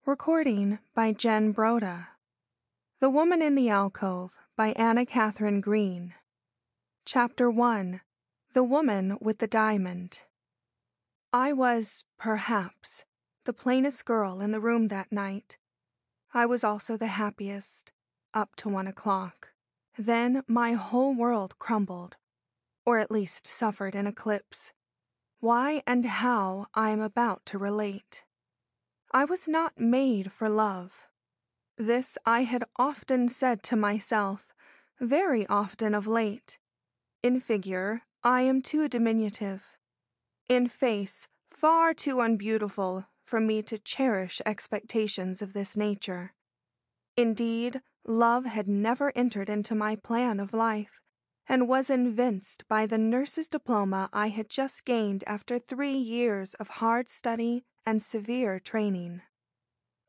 Recording by Jenn Broda. The Woman in the Alcove by Katherine Green. Chapter 1. The Woman with the Diamond. I was, perhaps, the plainest girl in the room that night. I was also the happiest, up to 1 o'clock. Then my whole world crumbled, or at least suffered an eclipse. Why and how I am about to relate. I was not made for love. This I had often said to myself, very often of late. In figure, I am too diminutive. In face, far too unbeautiful for me to cherish expectations of this nature. Indeed, love had never entered into my plan of life, and was evinced by the nurse's diploma I had just gained after 3 years of hard study and severe training.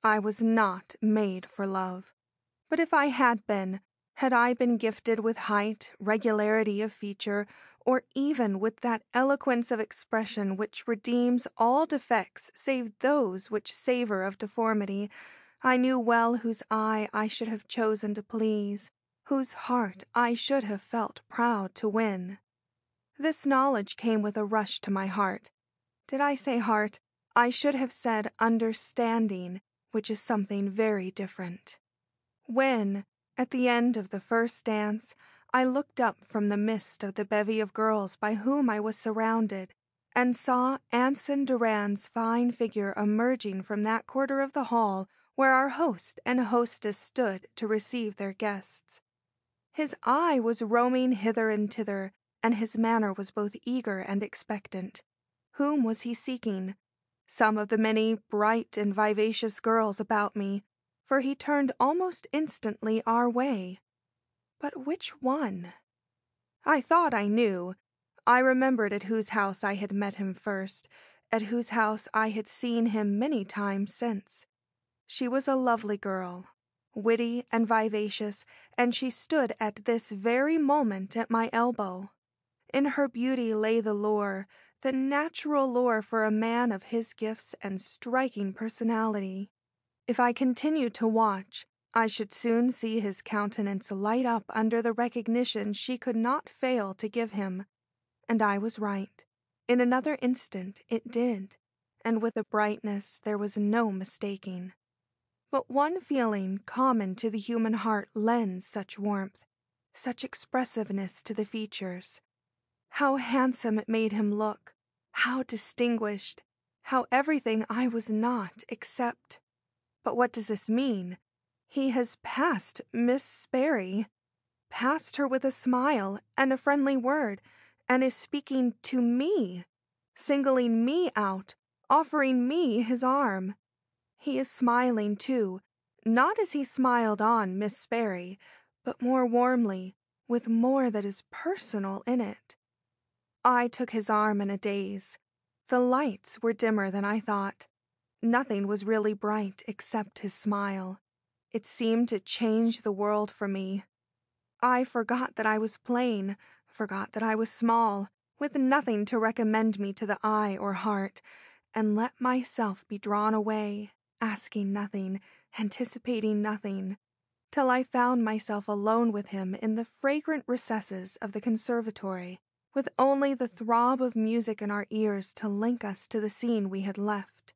I was not made for love, but if I had I been gifted with height, regularity of feature, or even with that eloquence of expression which redeems all defects save those which savor of deformity, I knew well whose eye I should have chosen to please, whose heart I should have felt proud to win. This knowledge came with a rush to my heart. Did I say heart? I should have said understanding, which is something very different. When, at the end of the first dance, I looked up from the mist of the bevy of girls by whom I was surrounded, and saw ANSON Durand's fine figure emerging from that quarter of the hall where our host and hostess stood to receive their guests. His eye was roaming hither and thither, and his manner was both eager and expectant. Whom was he seeking? Some of the many bright and vivacious girls about me, for he turned almost instantly our way. But which one? I thought I knew. I remembered at whose house I had met him first, at whose house I had seen him many times since. She was a lovely girl, witty and vivacious, and she stood at this very moment at my elbow. In her beauty lay the lure, the natural lure for a man of his gifts and striking personality. If I continued to watch, I should soon see his countenance light up under the recognition she could not fail to give him. And I was right. In another instant it did, and with a brightness there was no mistaking. But one feeling common to the human heart lends such warmth, such expressiveness to the features. How handsome it made him look, how distinguished, how everything I was not except. But what does this mean? He has passed Miss Sperry, passed her with a smile and a friendly word, and is speaking to me, singling me out, offering me his arm. He is smiling, too, not as he smiled on Miss Sperry, but more warmly, with more that is personal in it. I took his arm in a daze. The lights were dimmer than I thought. Nothing was really bright except his smile. It seemed to change the world for me. I forgot that I was plain, forgot that I was small, with nothing to recommend me to the eye or heart, and let myself be drawn away, asking nothing, anticipating nothing, till I found myself alone with him in the fragrant recesses of the conservatory, with only the throb of music in our ears to link us to the scene we had left.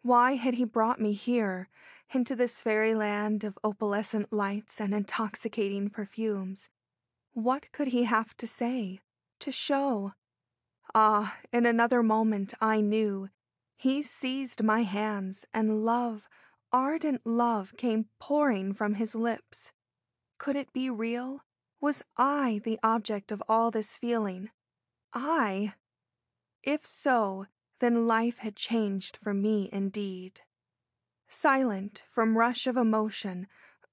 Why had he brought me here, into this fairyland of opalescent lights and intoxicating perfumes? What could he have to say, to show? Ah, in another moment I knew. He seized my hands, and love, ardent love, came pouring from his lips. Could it be real? Was I the object of all this feeling? I? If so, then life had changed for me indeed. Silent from rush of emotion,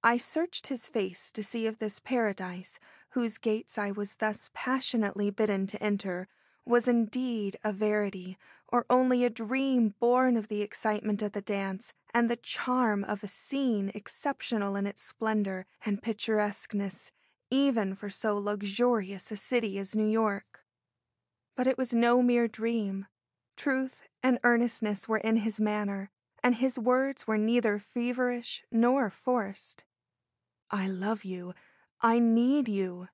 I searched his face to see if this paradise, whose gates I was thus passionately bidden to enter, was indeed a verity, or only a dream born of the excitement of the dance and the charm of a scene exceptional in its splendor and picturesqueness, even for so luxurious a city as New York. But it was no mere dream. Truth and earnestness were in his manner, and his words were neither feverish nor forced. "I love you. I need you."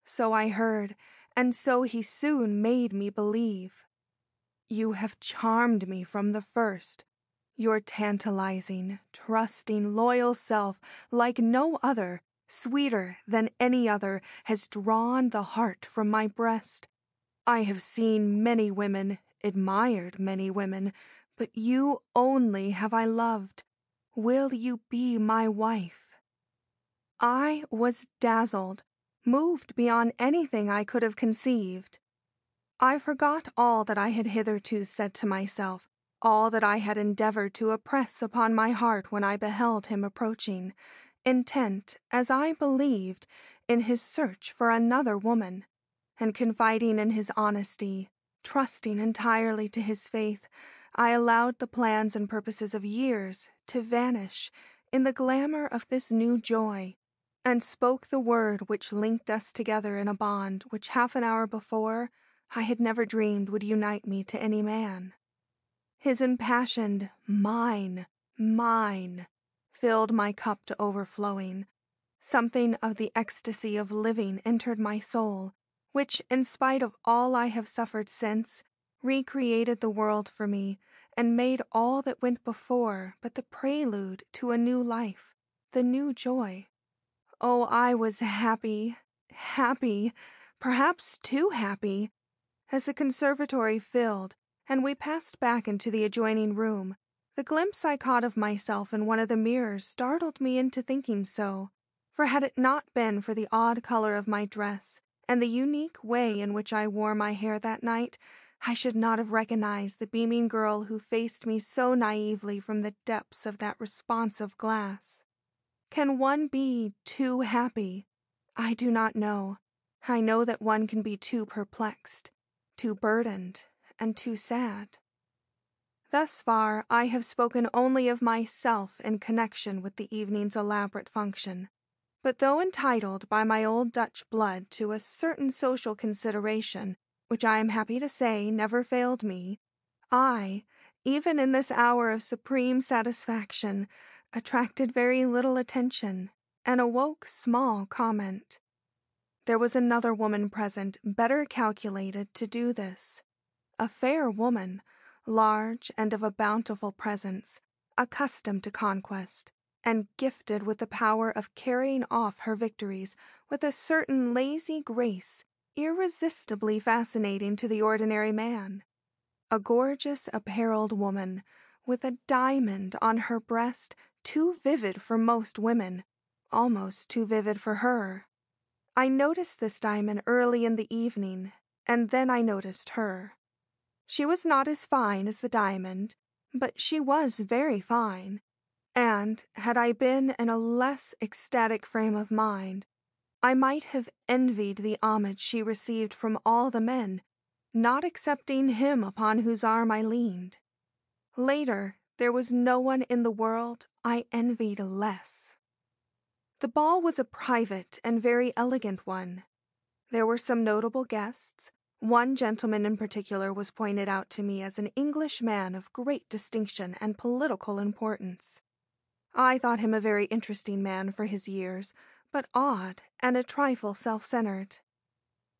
So I heard, and so he soon made me believe. "You have charmed me from the first. Your tantalizing, trusting, loyal self, like no other, sweeter than any other, has drawn the heart from my breast. I have seen many women, admired many women, but you only have I loved. Will you be my wife?" I was dazzled, moved beyond anything I could have conceived. I forgot all that I had hitherto said to myself, all that I had endeavored to oppress upon my heart when I beheld him approaching, intent, as I believed, in his search for another woman, and confiding in his honesty, trusting entirely to his faith, I allowed the plans and purposes of years to vanish in the glamour of this new joy, and spoke the word which linked us together in a bond which half an hour before I had never dreamed would unite me to any man. His impassioned "mine, mine," filled my cup to overflowing. Something of the ecstasy of living entered my soul, which, in spite of all I have suffered since, recreated the world for me, and made all that went before but the prelude to a new life, the new joy. Oh, I was happy, happy, perhaps too happy. As the conservatory filled, and we passed back into the adjoining room, the glimpse I caught of myself in one of the mirrors startled me into thinking so, for had it not been for the odd color of my dress and the unique way in which I wore my hair that night, I should not have recognized the beaming girl who faced me so naively from the depths of that responsive glass. Can one be too happy? I do not know. I know that one can be too perplexed, too burdened, and too sad. Thus far, I have spoken only of myself in connection with the evening's elaborate function. But though entitled by my old Dutch blood to a certain social consideration, which I am happy to say never failed me, I, even in this hour of supreme satisfaction, attracted very little attention and awoke small comment. There was another woman present better calculated to do this. A fair woman, large and of a bountiful presence, accustomed to conquest, and gifted with the power of carrying off her victories with a certain lazy grace irresistibly fascinating to the ordinary man. A gorgeous apparelled woman, with a diamond on her breast too vivid for most women, almost too vivid for her. I noticed this diamond early in the evening, and then I noticed her. She was not as fine as the diamond, but she was very fine, and, had I been in a less ecstatic frame of mind, I might have envied the homage she received from all the men, not excepting him upon whose arm I leaned. Later, there was no one in the world I envied less. The ball was a private and very elegant one. There were some notable guests. One gentleman in particular was pointed out to me as an English man of great distinction and political importance. I thought him a very interesting man for his years, but odd and a trifle self-centered.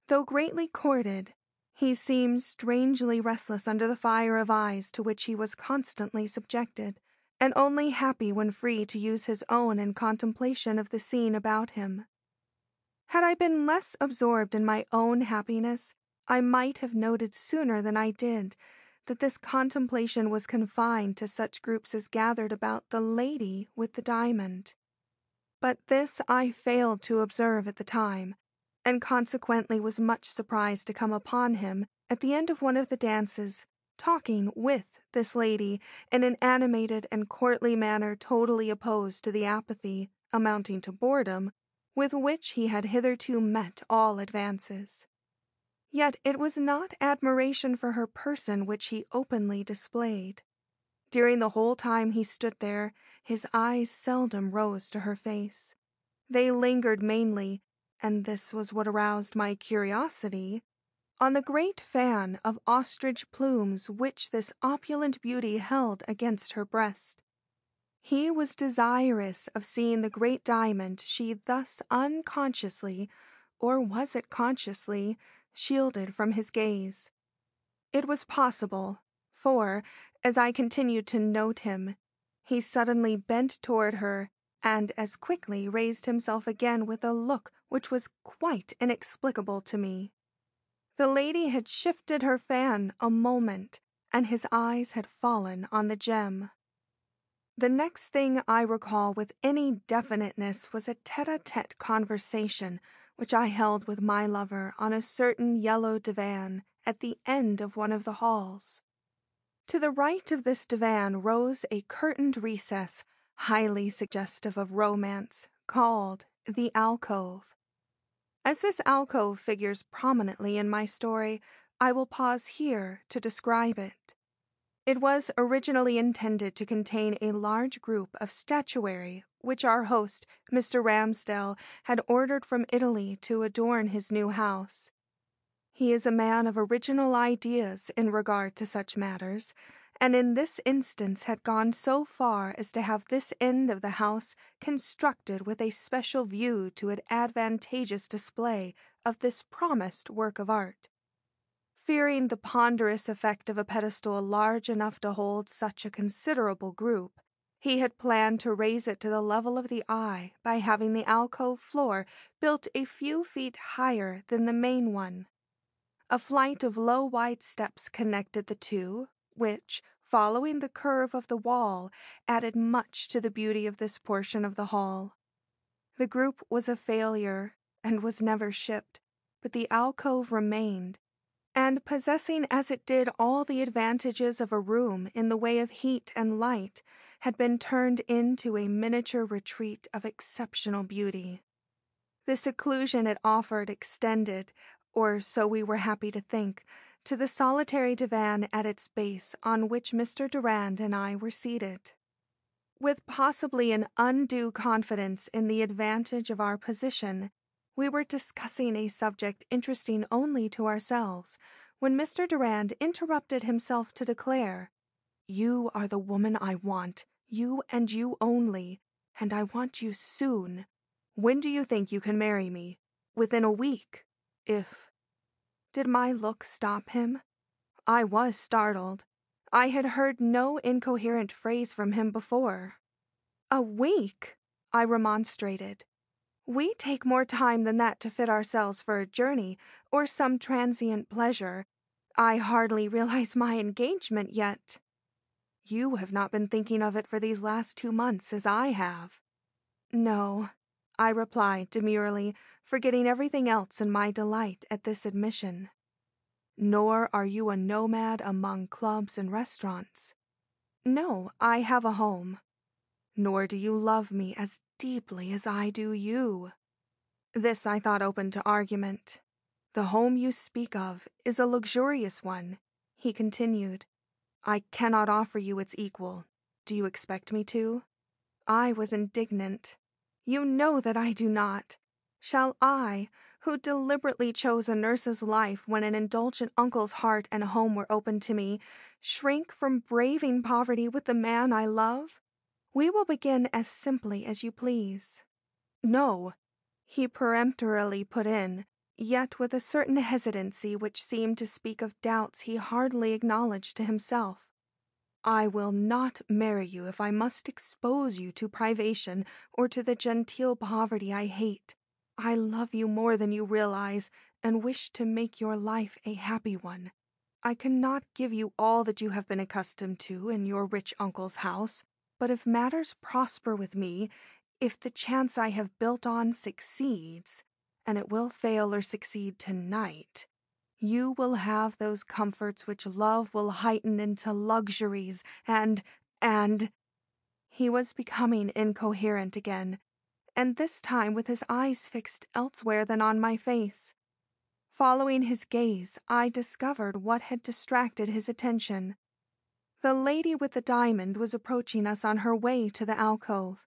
Though greatly courted, he seemed strangely restless under the fire of eyes to which he was constantly subjected, and only happy when free to use his own in contemplation of the scene about him. Had I been less absorbed in my own happiness, I might have noted sooner than I did that this contemplation was confined to such groups as gathered about the lady with the diamond. But this I failed to observe at the time, and consequently was much surprised to come upon him at the end of one of the dances, talking with this lady in an animated and courtly manner totally opposed to the apathy, amounting to boredom, with which he had hitherto met all advances. Yet it was not admiration for her person which he openly displayed. During the whole time he stood there, his eyes seldom rose to her face. They lingered mainly, and this was what aroused my curiosity, on the great fan of ostrich plumes which this opulent beauty held against her breast. He was desirous of seeing the great diamond she thus unconsciously, or was it consciously, shielded from his gaze. It was possible, for, as I continued to note him, he suddenly bent toward her and as quickly raised himself again with a look which was quite inexplicable to me. The lady had shifted her fan a moment, and his eyes had fallen on the gem. The next thing I recall with any definiteness was a tete-a-tete conversation which I held with my lover on a certain yellow divan at the end of one of the halls. To the right of this divan rose a curtained recess, highly suggestive of romance, called the alcove. As this alcove figures prominently in my story, I will pause here to describe it. It was originally intended to contain a large group of statuary which our host, Mr. Ramsdell, had ordered from Italy to adorn his new house. He is a man of original ideas in regard to such matters, and in this instance had gone so far as to have this end of the house constructed with a special view to an advantageous display of this promised work of art. Fearing the ponderous effect of a pedestal large enough to hold such a considerable group, he had planned to raise it to the level of the eye by having the alcove floor built a few feet higher than the main one. A flight of low wide steps connected the two, which, following the curve of the wall, added much to the beauty of this portion of the hall. The group was a failure, and was never shipped, but the alcove remained, and possessing as it did all the advantages of a room in the way of heat and light, had been turned into a miniature retreat of exceptional beauty. The seclusion it offered extended, or so we were happy to think, to the solitary divan at its base on which Mr. Durand and I were seated. With possibly an undue confidence in the advantage of our position, we were discussing a subject interesting only to ourselves, when Mr. Durand interrupted himself to declare, "You are the woman I want, you and you only, and I want you soon. When do you think you can marry me? Within a week, if—" Did my look stop him? I was startled. I had heard no incoherent phrase from him before. "A week?" I remonstrated. "We take more time than that to fit ourselves for a journey or some transient pleasure. I hardly realize my engagement yet." "You have not been thinking of it for these last 2 months as I have." "No," I replied demurely, forgetting everything else in my delight at this admission. "Nor are you a nomad among clubs and restaurants." "No, I have a home." "Nor do you love me as deeply as I do you." This I thought open to argument. "The home you speak of is a luxurious one," he continued. "I cannot offer you its equal. Do you expect me to?" I was indignant. "You know that I do not. Shall I, who deliberately chose a nurse's life when an indulgent uncle's heart and home were open to me, shrink from braving poverty with the man I love? We will begin as simply as you please." "No," he peremptorily put in, yet with a certain hesitancy which seemed to speak of doubts he hardly acknowledged to himself. "I will not marry you if I must expose you to privation or to the genteel poverty I hate. I love you more than you realize, and wish to make your life a happy one. I cannot give you all that you have been accustomed to in your rich uncle's house, but if matters prosper with me, if the chance I have built on succeeds, and it will fail or succeed tonight, you will have those comforts which love will heighten into luxuries, and... He was becoming incoherent again, and this time with his eyes fixed elsewhere than on my face. Following his gaze, I discovered what had distracted his attention. The lady with the diamond was approaching us on her way to the alcove.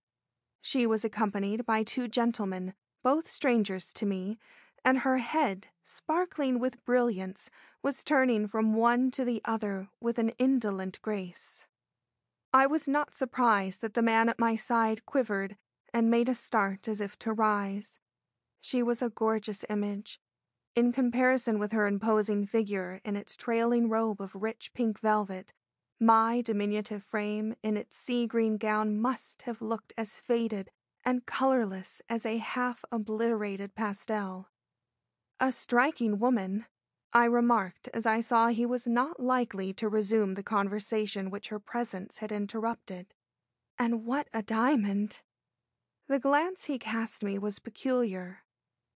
She was accompanied by 2 gentlemen, both strangers to me, and her head, sparkling with brilliance, was turning from one to the other with an indolent grace. I was not surprised that the man at my side quivered and made a start as if to rise. She was a gorgeous image. In comparison with her imposing figure in its trailing robe of rich pink velvet, my diminutive frame in its sea-green gown must have looked as faded and colorless as a half-obliterated pastel. "A striking woman," I remarked as I saw he was not likely to resume the conversation which her presence had interrupted. "And what a diamond!" The glance he cast me was peculiar.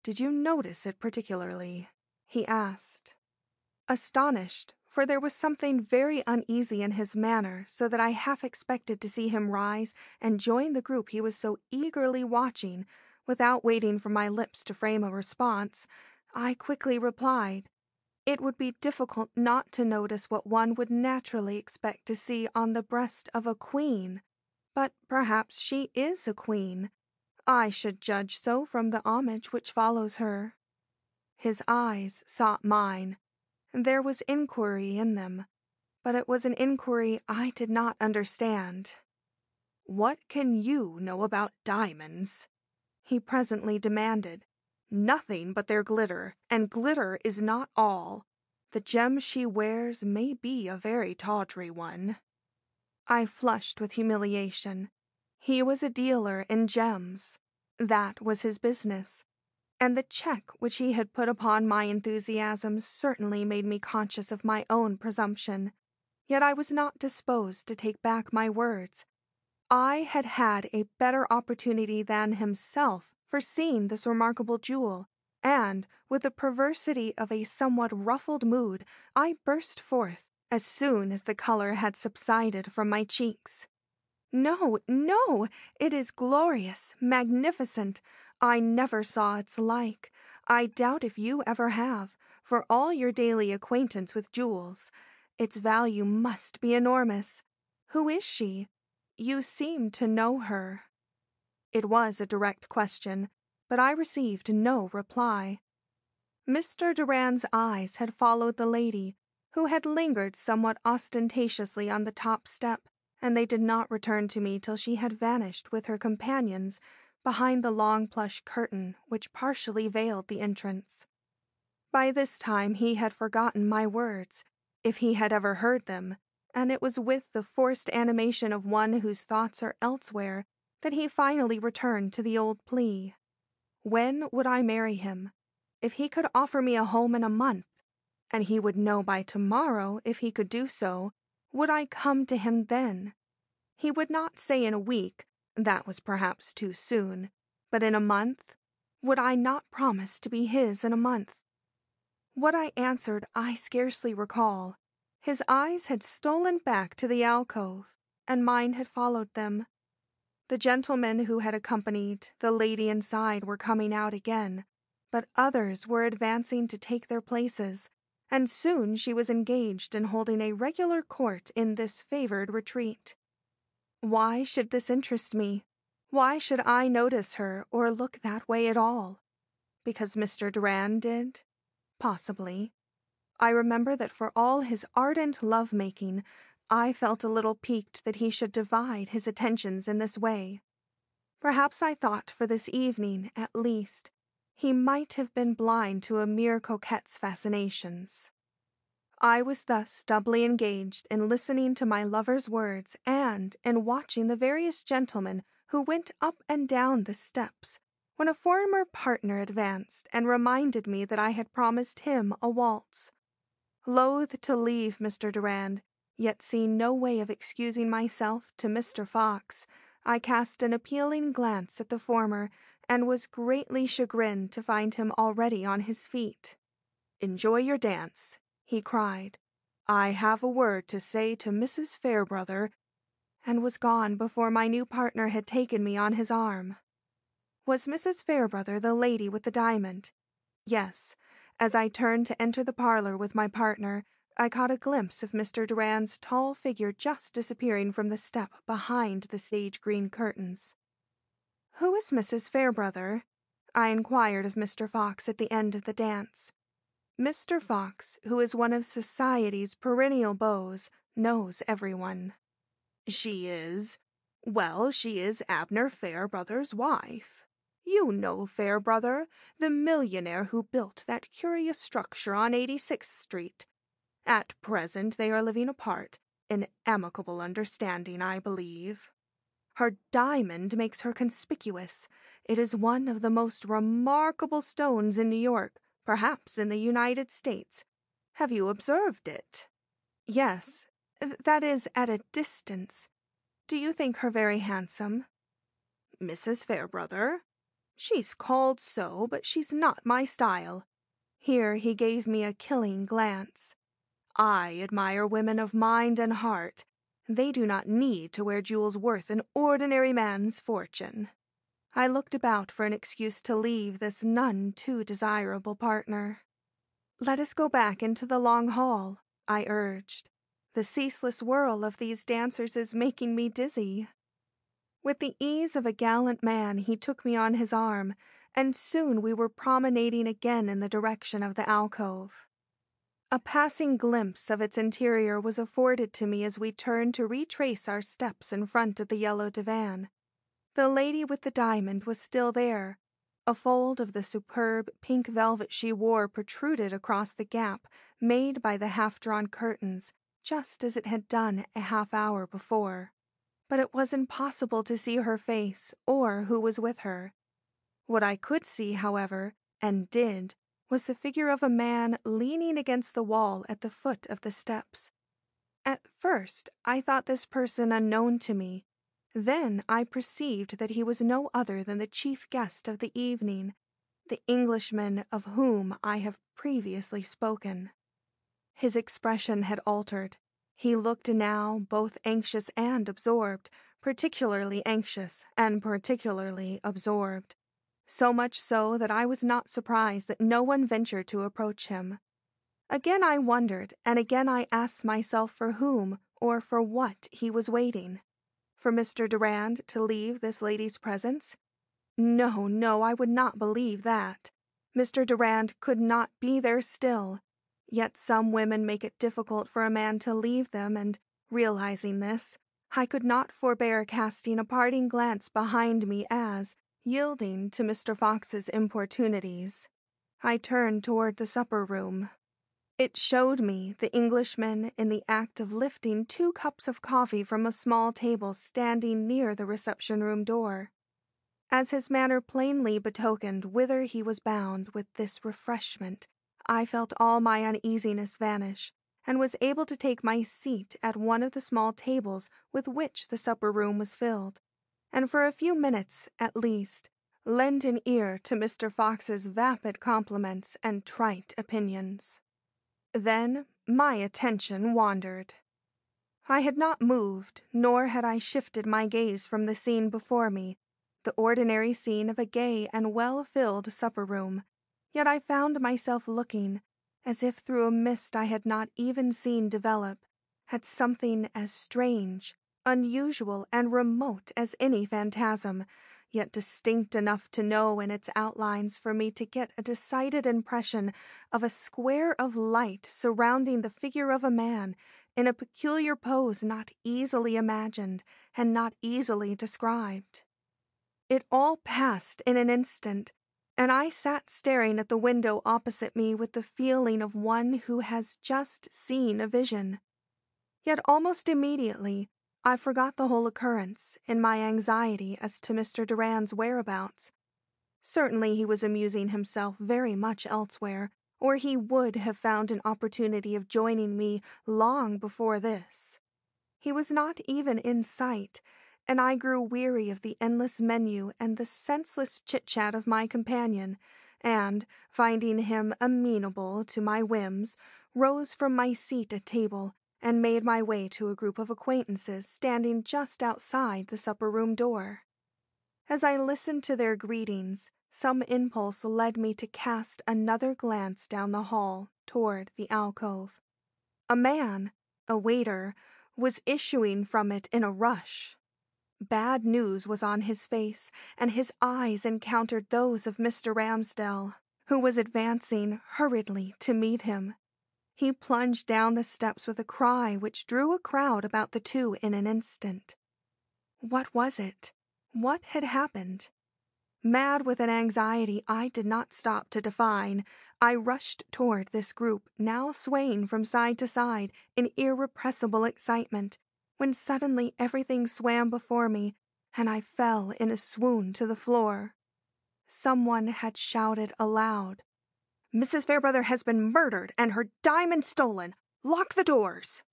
"Did you notice it particularly?" he asked. Astonished, for there was something very uneasy in his manner, so that I half expected to see him rise and join the group he was so eagerly watching, without waiting for my lips to frame a response, I quickly replied, "It would be difficult not to notice what one would naturally expect to see on the breast of a queen. But perhaps she is a queen. I should judge so from the homage which follows her." His eyes sought mine. There was inquiry in them, but it was an inquiry I did not understand. "What can you know about diamonds?" he presently demanded. "Nothing but their glitter, and glitter is not all. The gem she wears may be a very tawdry one." I flushed with humiliation. He was a dealer in gems. That was his business. And the check which he had put upon my enthusiasm certainly made me conscious of my own presumption. Yet I was not disposed to take back my words. I had had a better opportunity than himself for seeing this remarkable jewel, and, with the perversity of a somewhat ruffled mood, I burst forth as soon as the color had subsided from my cheeks. "No, no, it is glorious, magnificent. I never saw its like. I doubt if you ever have, for all your daily acquaintance with jewels. Its value must be enormous. Who is she? You seem to know her." It was a direct question, but I received no reply. Mr. Durand's eyes had followed the lady, who had lingered somewhat ostentatiously on the top step, and they did not return to me till she had vanished with her companions behind the long plush curtain which partially veiled the entrance. By this time he had forgotten my words, if he had ever heard them, and it was with the forced animation of one whose thoughts are elsewhere that he finally returned to the old plea. When would I marry him? If he could offer me a home in a month, and he would know by tomorrow if he could do so, would I come to him then? He would not say in a week, that was perhaps too soon, but in a month? Would I not promise to be his in a month? What I answered I scarcely recall. His eyes had stolen back to the alcove, and mine had followed them. The gentlemen who had accompanied the lady inside were coming out again, but others were advancing to take their places, and soon she was engaged in holding a regular court in this favored retreat. Why should this interest me? Why should I notice her or look that way at all? Because Mr. Durand did? Possibly. I remember that for all his ardent love-making, I felt a little piqued that he should divide his attentions in this way. Perhaps I thought for this evening, at least, he might have been blind to a mere coquette's fascinations. I was thus doubly engaged in listening to my lover's words and in watching the various gentlemen who went up and down the steps, when a former partner advanced and reminded me that I had promised him a waltz. Loath to leave Mr. Durand, yet seeing no way of excusing myself to Mr. Fox, I cast an appealing glance at the former and was greatly chagrined to find him already on his feet. "Enjoy your dance," he cried. "I have a word to say to Mrs. Fairbrother," and was gone before my new partner had taken me on his arm. Was Mrs. Fairbrother the lady with the diamond? Yes. As I turned to enter the parlor with my partner, I caught a glimpse of Mr. Durand's tall figure just disappearing from the step behind the sage-green curtains. "Who is Mrs. Fairbrother?" I inquired of Mr. Fox at the end of the dance. Mr. Fox, who is one of society's perennial beaux, knows everyone. "She is. Well, she is Abner Fairbrother's wife. You know Fairbrother, the millionaire who built that curious structure on 86th Street. At present they are living apart, in amicable understanding, I believe. Her diamond makes her conspicuous. It is one of the most remarkable stones in New York, perhaps in the United States. Have you observed it?" "Yes, that is, at a distance. Do you think her very handsome?" "Mrs. Fairbrother? She's called so, but she's not my style." Here he gave me a killing glance. "I admire women of mind and heart. They do not need to wear jewels worth an ordinary man's fortune." I looked about for an excuse to leave this none too desirable partner. "Let us go back into the long hall," I urged. "The ceaseless whirl of these dancers is making me dizzy." With the ease of a gallant man, he took me on his arm, and soon we were promenading again in the direction of the alcove. A passing glimpse of its interior was afforded to me as we turned to retrace our steps in front of the yellow divan. The lady with the diamond was still there. A fold of the superb pink velvet she wore protruded across the gap made by the half-drawn curtains, just as it had done a half-hour before. But it was impossible to see her face or who was with her. What I could see, however, and did, was the figure of a man leaning against the wall at the foot of the steps. At first, I thought this person unknown to me. Then I perceived that he was no other than the chief guest of the evening, the Englishman of whom I have previously spoken. His expression had altered. He looked now both anxious and absorbed, particularly anxious and particularly absorbed. So much so that I was not surprised that no one ventured to approach him. Again I wondered, and again I asked myself for whom or for what he was waiting. For Mr. Durand to leave this lady's presence? No, no, I would not believe that. Mr. Durand could not be there still. Yet some women make it difficult for a man to leave them, and, realizing this, I could not forbear casting a parting glance behind me as, yielding to Mr. Fox's importunities, I turned toward the supper-room. It showed me the Englishman in the act of lifting 2 cups of coffee from a small table standing near the reception-room door. As his manner plainly betokened whither he was bound with this refreshment, I felt all my uneasiness vanish, and was able to take my seat at one of the small tables with which the supper-room was filled, and for a few minutes, at least, lend an ear to Mr. Fox's vapid compliments and trite opinions. Then my attention wandered. I had not moved, nor had I shifted my gaze from the scene before me, the ordinary scene of a gay and well-filled supper-room, yet I found myself looking, as if through a mist I had not even seen develop, at something as strange, unusual, and remote as any phantasm, yet distinct enough to know in its outlines for me to get a decided impression of a square of light surrounding the figure of a man in a peculiar pose not easily imagined and not easily described. It all passed in an instant, and I sat staring at the window opposite me with the feeling of one who has just seen a vision. Yet almost immediately, I forgot the whole occurrence in my anxiety as to Mr. Durand's whereabouts. Certainly he was amusing himself very much elsewhere, or he would have found an opportunity of joining me long before this. He was not even in sight, and I grew weary of the endless menu and the senseless chit-chat of my companion, and, finding him amenable to my whims, rose from my seat at table and made my way to a group of acquaintances standing just outside the supper-room door. As I listened to their greetings, some impulse led me to cast another glance down the hall toward the alcove. A man, a waiter, was issuing from it in a rush. Bad news was on his face, and his eyes encountered those of Mr. Ramsdell, who was advancing hurriedly to meet him. He plunged down the steps with a cry which drew a crowd about the two in an instant. What was it? What had happened? Mad with an anxiety I did not stop to define, I rushed toward this group, now swaying from side to side in irrepressible excitement, when suddenly everything swam before me, and I fell in a swoon to the floor. Someone had shouted aloud, "Mrs. Fairbrother has been murdered and her diamond stolen! Lock the doors!"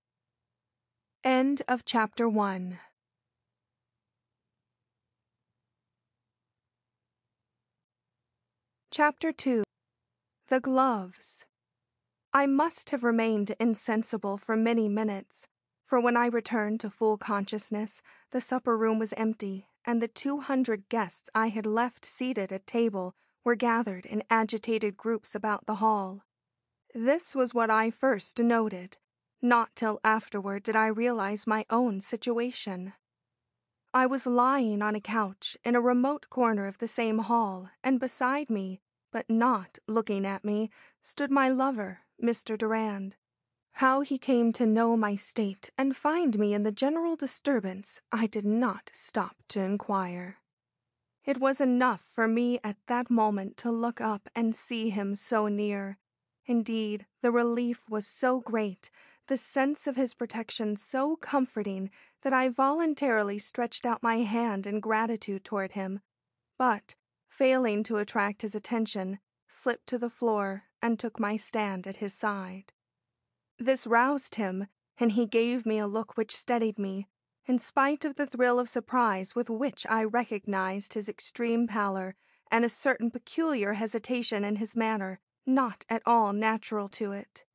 End of Chapter 1. Chapter 2. The Gloves. I must have remained insensible for many minutes, for when I returned to full consciousness, the supper room was empty, and the 200 guests I had left seated at table were gathered in agitated groups about the hall. This was what I first noted. Not till afterward did I realize my own situation. I was lying on a couch in a remote corner of the same hall, and beside me, but not looking at me, stood my lover, Mr. Durand. How he came to know my state and find me in the general disturbance, I did not stop to inquire. It was enough for me at that moment to look up and see him so near. Indeed, the relief was so great, the sense of his protection so comforting, that I voluntarily stretched out my hand in gratitude toward him, but, failing to attract his attention, slipped to the floor and took my stand at his side. This roused him, and he gave me a look which steadied me, in spite of the thrill of surprise with which I recognized his extreme pallor and a certain peculiar hesitation in his manner, not at all natural to it.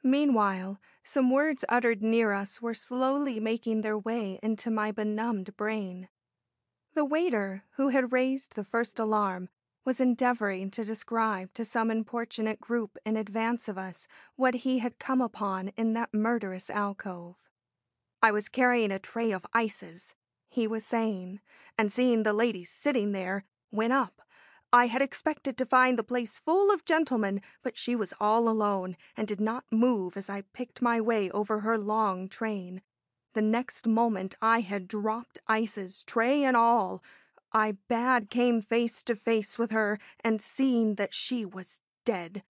Meanwhile, some words uttered near us were slowly making their way into my benumbed brain. The waiter, who had raised the first alarm, was endeavoring to describe to some importunate group in advance of us what he had come upon in that murderous alcove. "I was carrying a tray of ices," he was saying, "and seeing the lady sitting there, went up. I had expected to find the place full of gentlemen, but she was all alone, and did not move as I picked my way over her long train. The next moment I had dropped ices, tray and all. I came face to face with her, and seeing that she was dead.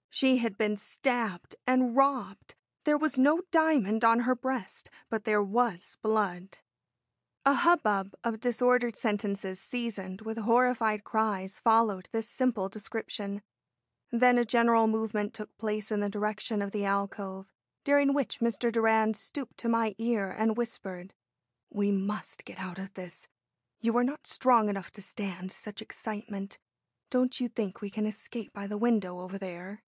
She had been stabbed and robbed. There was no diamond on her breast, but there was blood." A hubbub of disordered sentences seasoned with horrified cries followed this simple description. Then a general movement took place in the direction of the alcove, during which Mr. Durand stooped to my ear and whispered, "We must get out of this. You are not strong enough to stand such excitement. Don't you think we can escape by the window over there?"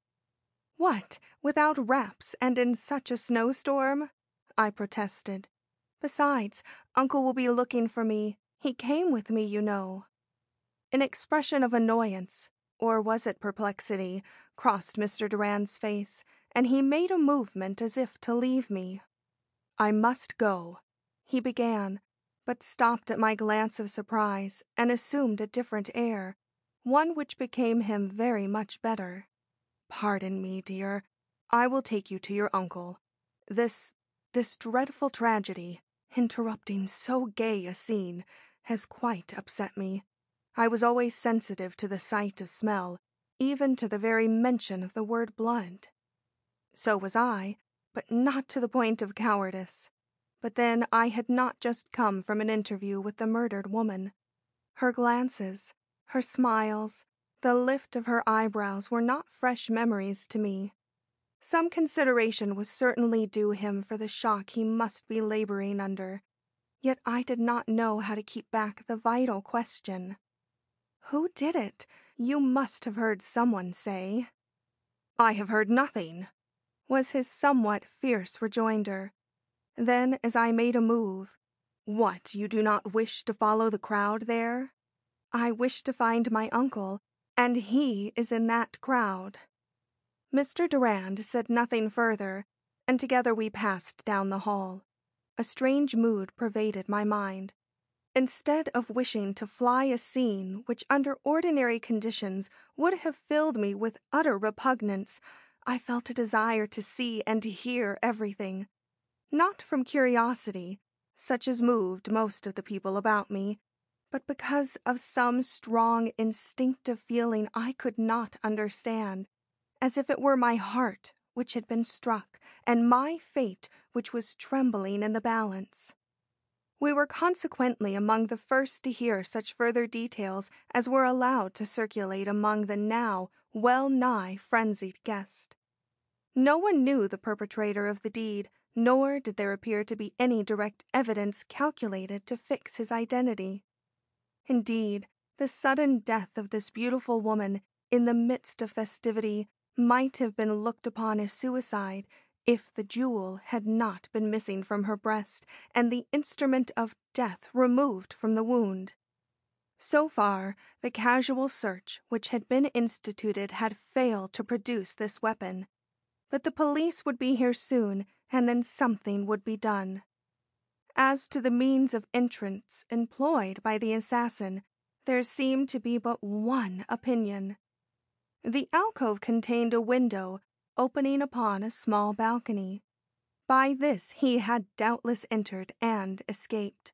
"What, without wraps and in such a snowstorm?" I protested. "Besides, Uncle will be looking for me. He came with me, you know." An expression of annoyance, or was it perplexity, crossed Mr. Durand's face, and he made a movement as if to leave me. "I must go," he began, but stopped at my glance of surprise and assumed a different air, one which became him very much better. "Pardon me, dear. I will take you to your uncle. This dreadful tragedy, interrupting so gay a scene, has quite upset me. I was always sensitive to the sight of smell, even to the very mention of the word blood." So was I, but not to the point of cowardice. But then I had not just come from an interview with the murdered woman. Her glances, her smiles, the lift of her eyebrows were not fresh memories to me. Some consideration was certainly due him for the shock he must be laboring under, yet I did not know how to keep back the vital question. "Who did it? You must have heard someone say." "I have heard nothing," was his somewhat fierce rejoinder. Then, as I made a move, "What, you do not wish to follow the crowd there?" "I wish to find my uncle, and he is in that crowd." Mr. Durand said nothing further, and together we passed down the hall. A strange mood pervaded my mind. Instead of wishing to fly a scene which under ordinary conditions would have filled me with utter repugnance, I felt a desire to see and hear everything. Not from curiosity, such as moved most of the people about me, but because of some strong instinctive feeling I could not understand, as if it were my heart which had been struck, and my fate which was trembling in the balance. We were consequently among the first to hear such further details as were allowed to circulate among the now well-nigh frenzied guest. No one knew the perpetrator of the deed, nor did there appear to be any direct evidence calculated to fix his identity. Indeed, the sudden death of this beautiful woman in the midst of festivity might have been looked upon as suicide if the jewel had not been missing from her breast and the instrument of death removed from the wound. So far, the casual search which had been instituted had failed to produce this weapon, but the police would be here soon, and then something would be done. As to the means of entrance employed by the assassin, there seemed to be but one opinion. The alcove contained a window opening upon a small balcony. By this he had doubtless entered and escaped.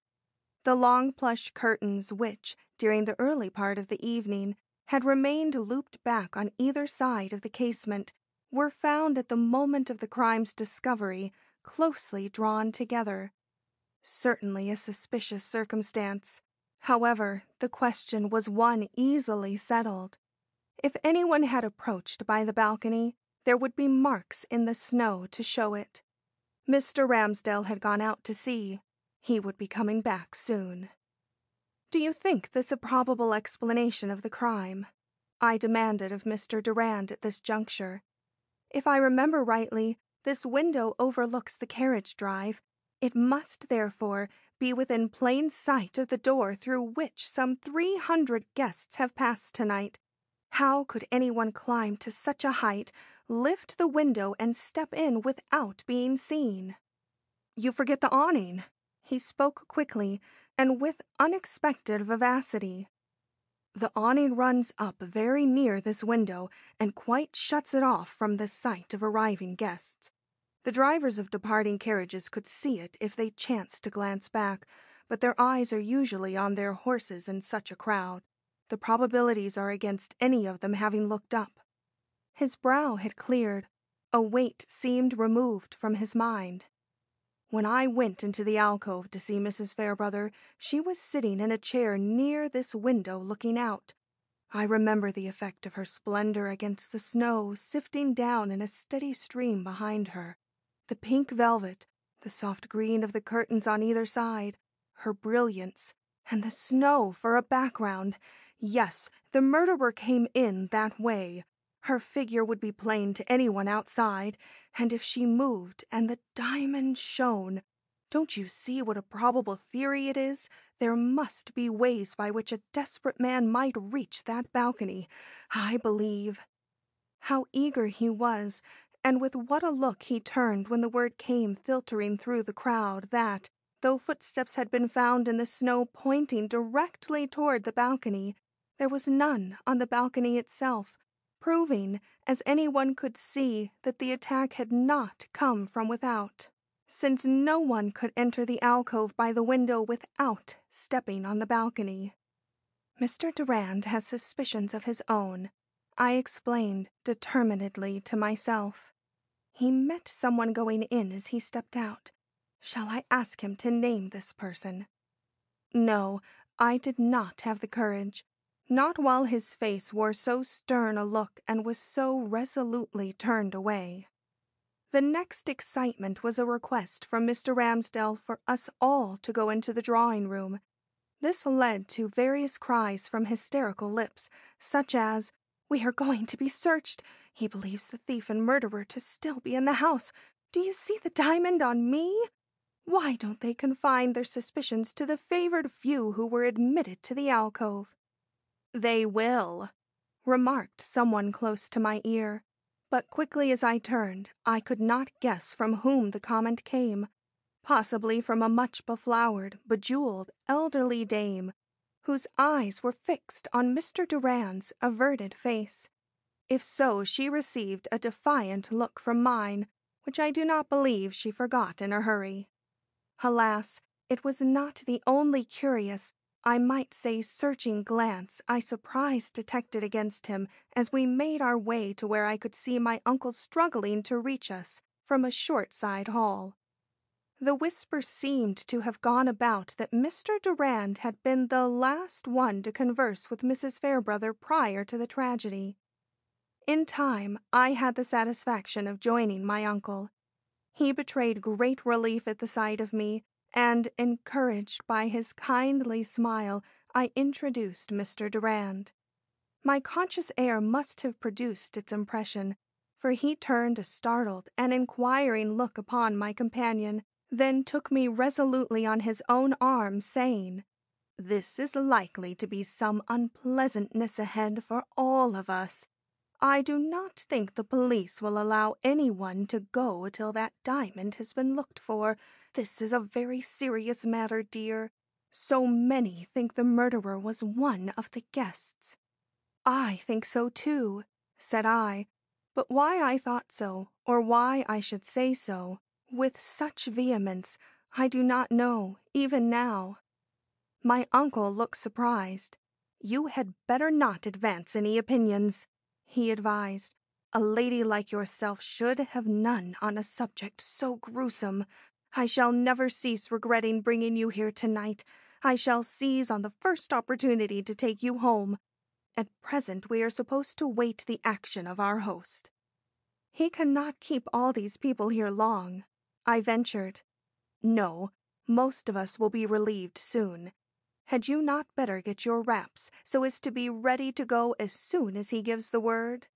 The long plush curtains which, during the early part of the evening, had remained looped back on either side of the casement, were found at the moment of the crime's discovery closely drawn together. Certainly a suspicious circumstance. However, the question was one easily settled. If anyone had approached by the balcony, there would be marks in the snow to show it. Mr. Ramsdale had gone out to sea. He would be coming back soon. "Do you think this a probable explanation of the crime?" I demanded of Mr. Durand at this juncture. "If I remember rightly, this window overlooks the carriage drive. It must, therefore, be within plain sight of the door through which some 300 guests have passed tonight. How could anyone climb to such a height, lift the window, and step in without being seen?" "You forget the awning." He spoke quickly and with unexpected vivacity. "The awning runs up very near this window and quite shuts it off from the sight of arriving guests. The drivers of departing carriages could see it if they chanced to glance back, but their eyes are usually on their horses in such a crowd. The probabilities are against any of them having looked up." His brow had cleared. A weight seemed removed from his mind. "When I went into the alcove to see Mrs. Fairbrother, she was sitting in a chair near this window looking out. I remember the effect of her splendor against the snow sifting down in a steady stream behind her. The pink velvet, the soft green of the curtains on either side, her brilliance, and the snow for a background. Yes, the murderer came in that way. Her figure would be plain to anyone outside, and if she moved and the diamond shone, don't you see what a probable theory it is? There must be ways by which a desperate man might reach that balcony, I believe." How eager he was, and with what a look he turned when the word came filtering through the crowd that, though footsteps had been found in the snow pointing directly toward the balcony, there was none on the balcony itself, proving, as anyone could see, that the attack had not come from without, since no one could enter the alcove by the window without stepping on the balcony. "Mr. Durand has suspicions of his own," I explained determinedly to myself. "He met someone going in as he stepped out. Shall I ask him to name this person?" No, I did not have the courage. Not while his face wore so stern a look and was so resolutely turned away. The next excitement was a request from Mr. Ramsdale for us all to go into the drawing-room. This led to various cries from hysterical lips, such as, "We are going to be searched. He believes the thief and murderer to still be in the house. Do you see the diamond on me?" Why don't they confine their suspicions to the favored few who were admitted to the alcove? "They will," remarked someone close to my ear, but quickly as I turned, I could not guess from whom the comment came. possibly from a much beflowered, bejeweled, elderly dame, whose eyes were fixed on Mr. Durand's averted face. If so, she received a defiant look from mine, which I do not believe she forgot in a hurry. Alas, it was not the only curious, I might say searching glance I surprised detected against him as we made our way to where I could see my uncle struggling to reach us from a short side hall. The whisper seemed to have gone about that Mr. Durand had been the last one to converse with Mrs. Fairbrother prior to the tragedy. In time, I had the satisfaction of joining my uncle. He betrayed great relief at the sight of me, and, encouraged by his kindly smile, I introduced Mr. Durand. My conscious air must have produced its impression, for he turned a startled and inquiring look upon my companion, then took me resolutely on his own arm, saying, "This is likely to be some unpleasantness ahead for all of us. I do not think the police will allow anyone to go till that diamond has been looked for. This is a very serious matter, dear. So many think the murderer was one of the guests." "I think so too," said I, but why I thought so, or why I should say so, with such vehemence, I do not know, even now. My uncle looked surprised. "You had better not advance any opinions," he advised. "A lady like yourself should have none on a subject so gruesome. I shall never cease regretting bringing you here tonight. I shall seize on the first opportunity to take you home. At present we are supposed to wait the action of our host." "He cannot keep all these people here long," I ventured. "No, most of us will be relieved soon. Had you not better get your wraps so as to be ready to go as soon as he gives the word?"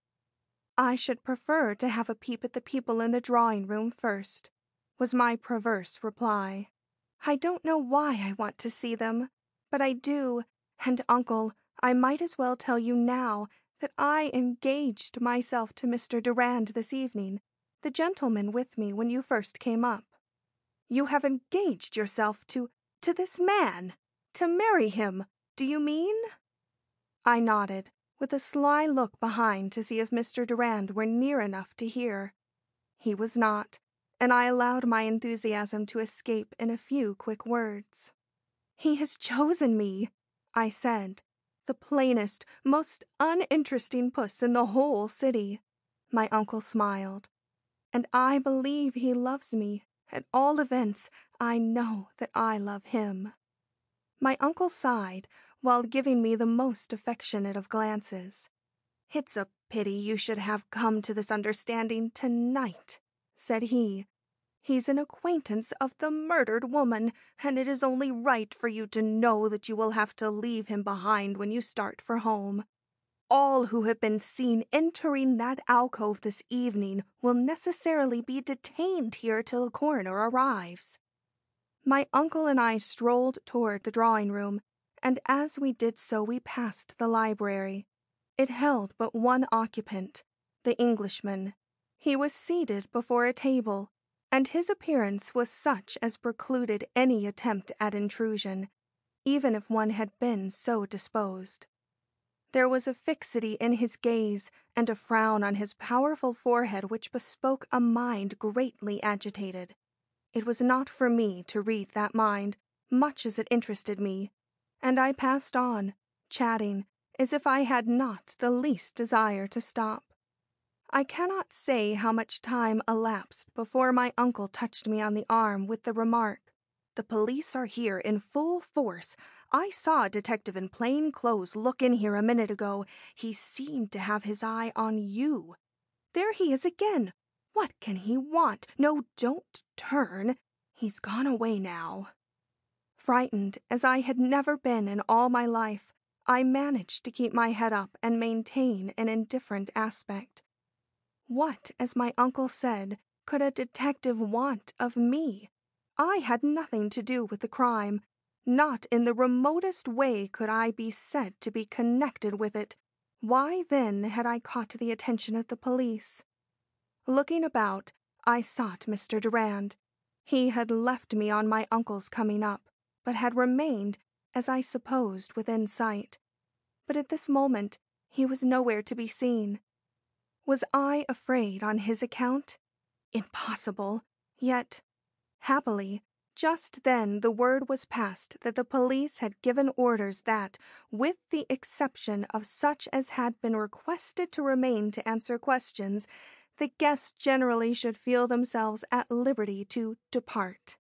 "I should prefer to have a peep at the people in the drawing-room first," was my perverse reply. "I don't know why I want to see them, but I do, and, Uncle, I might as well tell you now that I engaged myself to Mr. Durand this evening, the gentleman with me when you first came up." "You have engaged yourself to this man? To marry him, do you mean?" I nodded, with a sly look behind to see if Mr. Durand were near enough to hear. He was not, and I allowed my enthusiasm to escape in a few quick words. "He has chosen me," I said. "The plainest, most uninteresting puss in the whole city." My uncle smiled. "And I believe he loves me. At all events, I know that I love him." My uncle sighed, while giving me the most affectionate of glances. "It's a pity you should have come to this understanding tonight," said he. "He's an acquaintance of the murdered woman, and it is only right for you to know that you will have to leave him behind when you start for home. All who have been seen entering that alcove this evening will necessarily be detained here till the coroner arrives." My uncle and I strolled toward the drawing-room, and as we did so we passed the library. It held but one occupant, the Englishman. He was seated before a table, and his appearance was such as precluded any attempt at intrusion, even if one had been so disposed. There was a fixity in his gaze and a frown on his powerful forehead which bespoke a mind greatly agitated. It was not for me to read that mind, much as it interested me, and I passed on, chatting, as if I had not the least desire to stop. I cannot say how much time elapsed before my uncle touched me on the arm with the remark, "The police are here in full force. I saw a detective in plain clothes look in here a minute ago. He seemed to have his eye on you. There he is again. What can he want? No, don't turn. He's gone away now." Frightened as I had never been in all my life, I managed to keep my head up and maintain an indifferent aspect. What, as my uncle said, could a detective want of me? I had nothing to do with the crime. Not in the remotest way could I be said to be connected with it. Why, then, had I caught the attention of the police? Looking about, I sought Mr. Durand. He had left me on my uncle's coming up, but had remained, as I supposed, within sight. But at this moment he was nowhere to be seen. Was I afraid on his account? Impossible. Yet, happily, just then the word was passed that the police had given orders that, with the exception of such as had been requested to remain to answer questions, the guests generally should feel themselves at liberty to depart.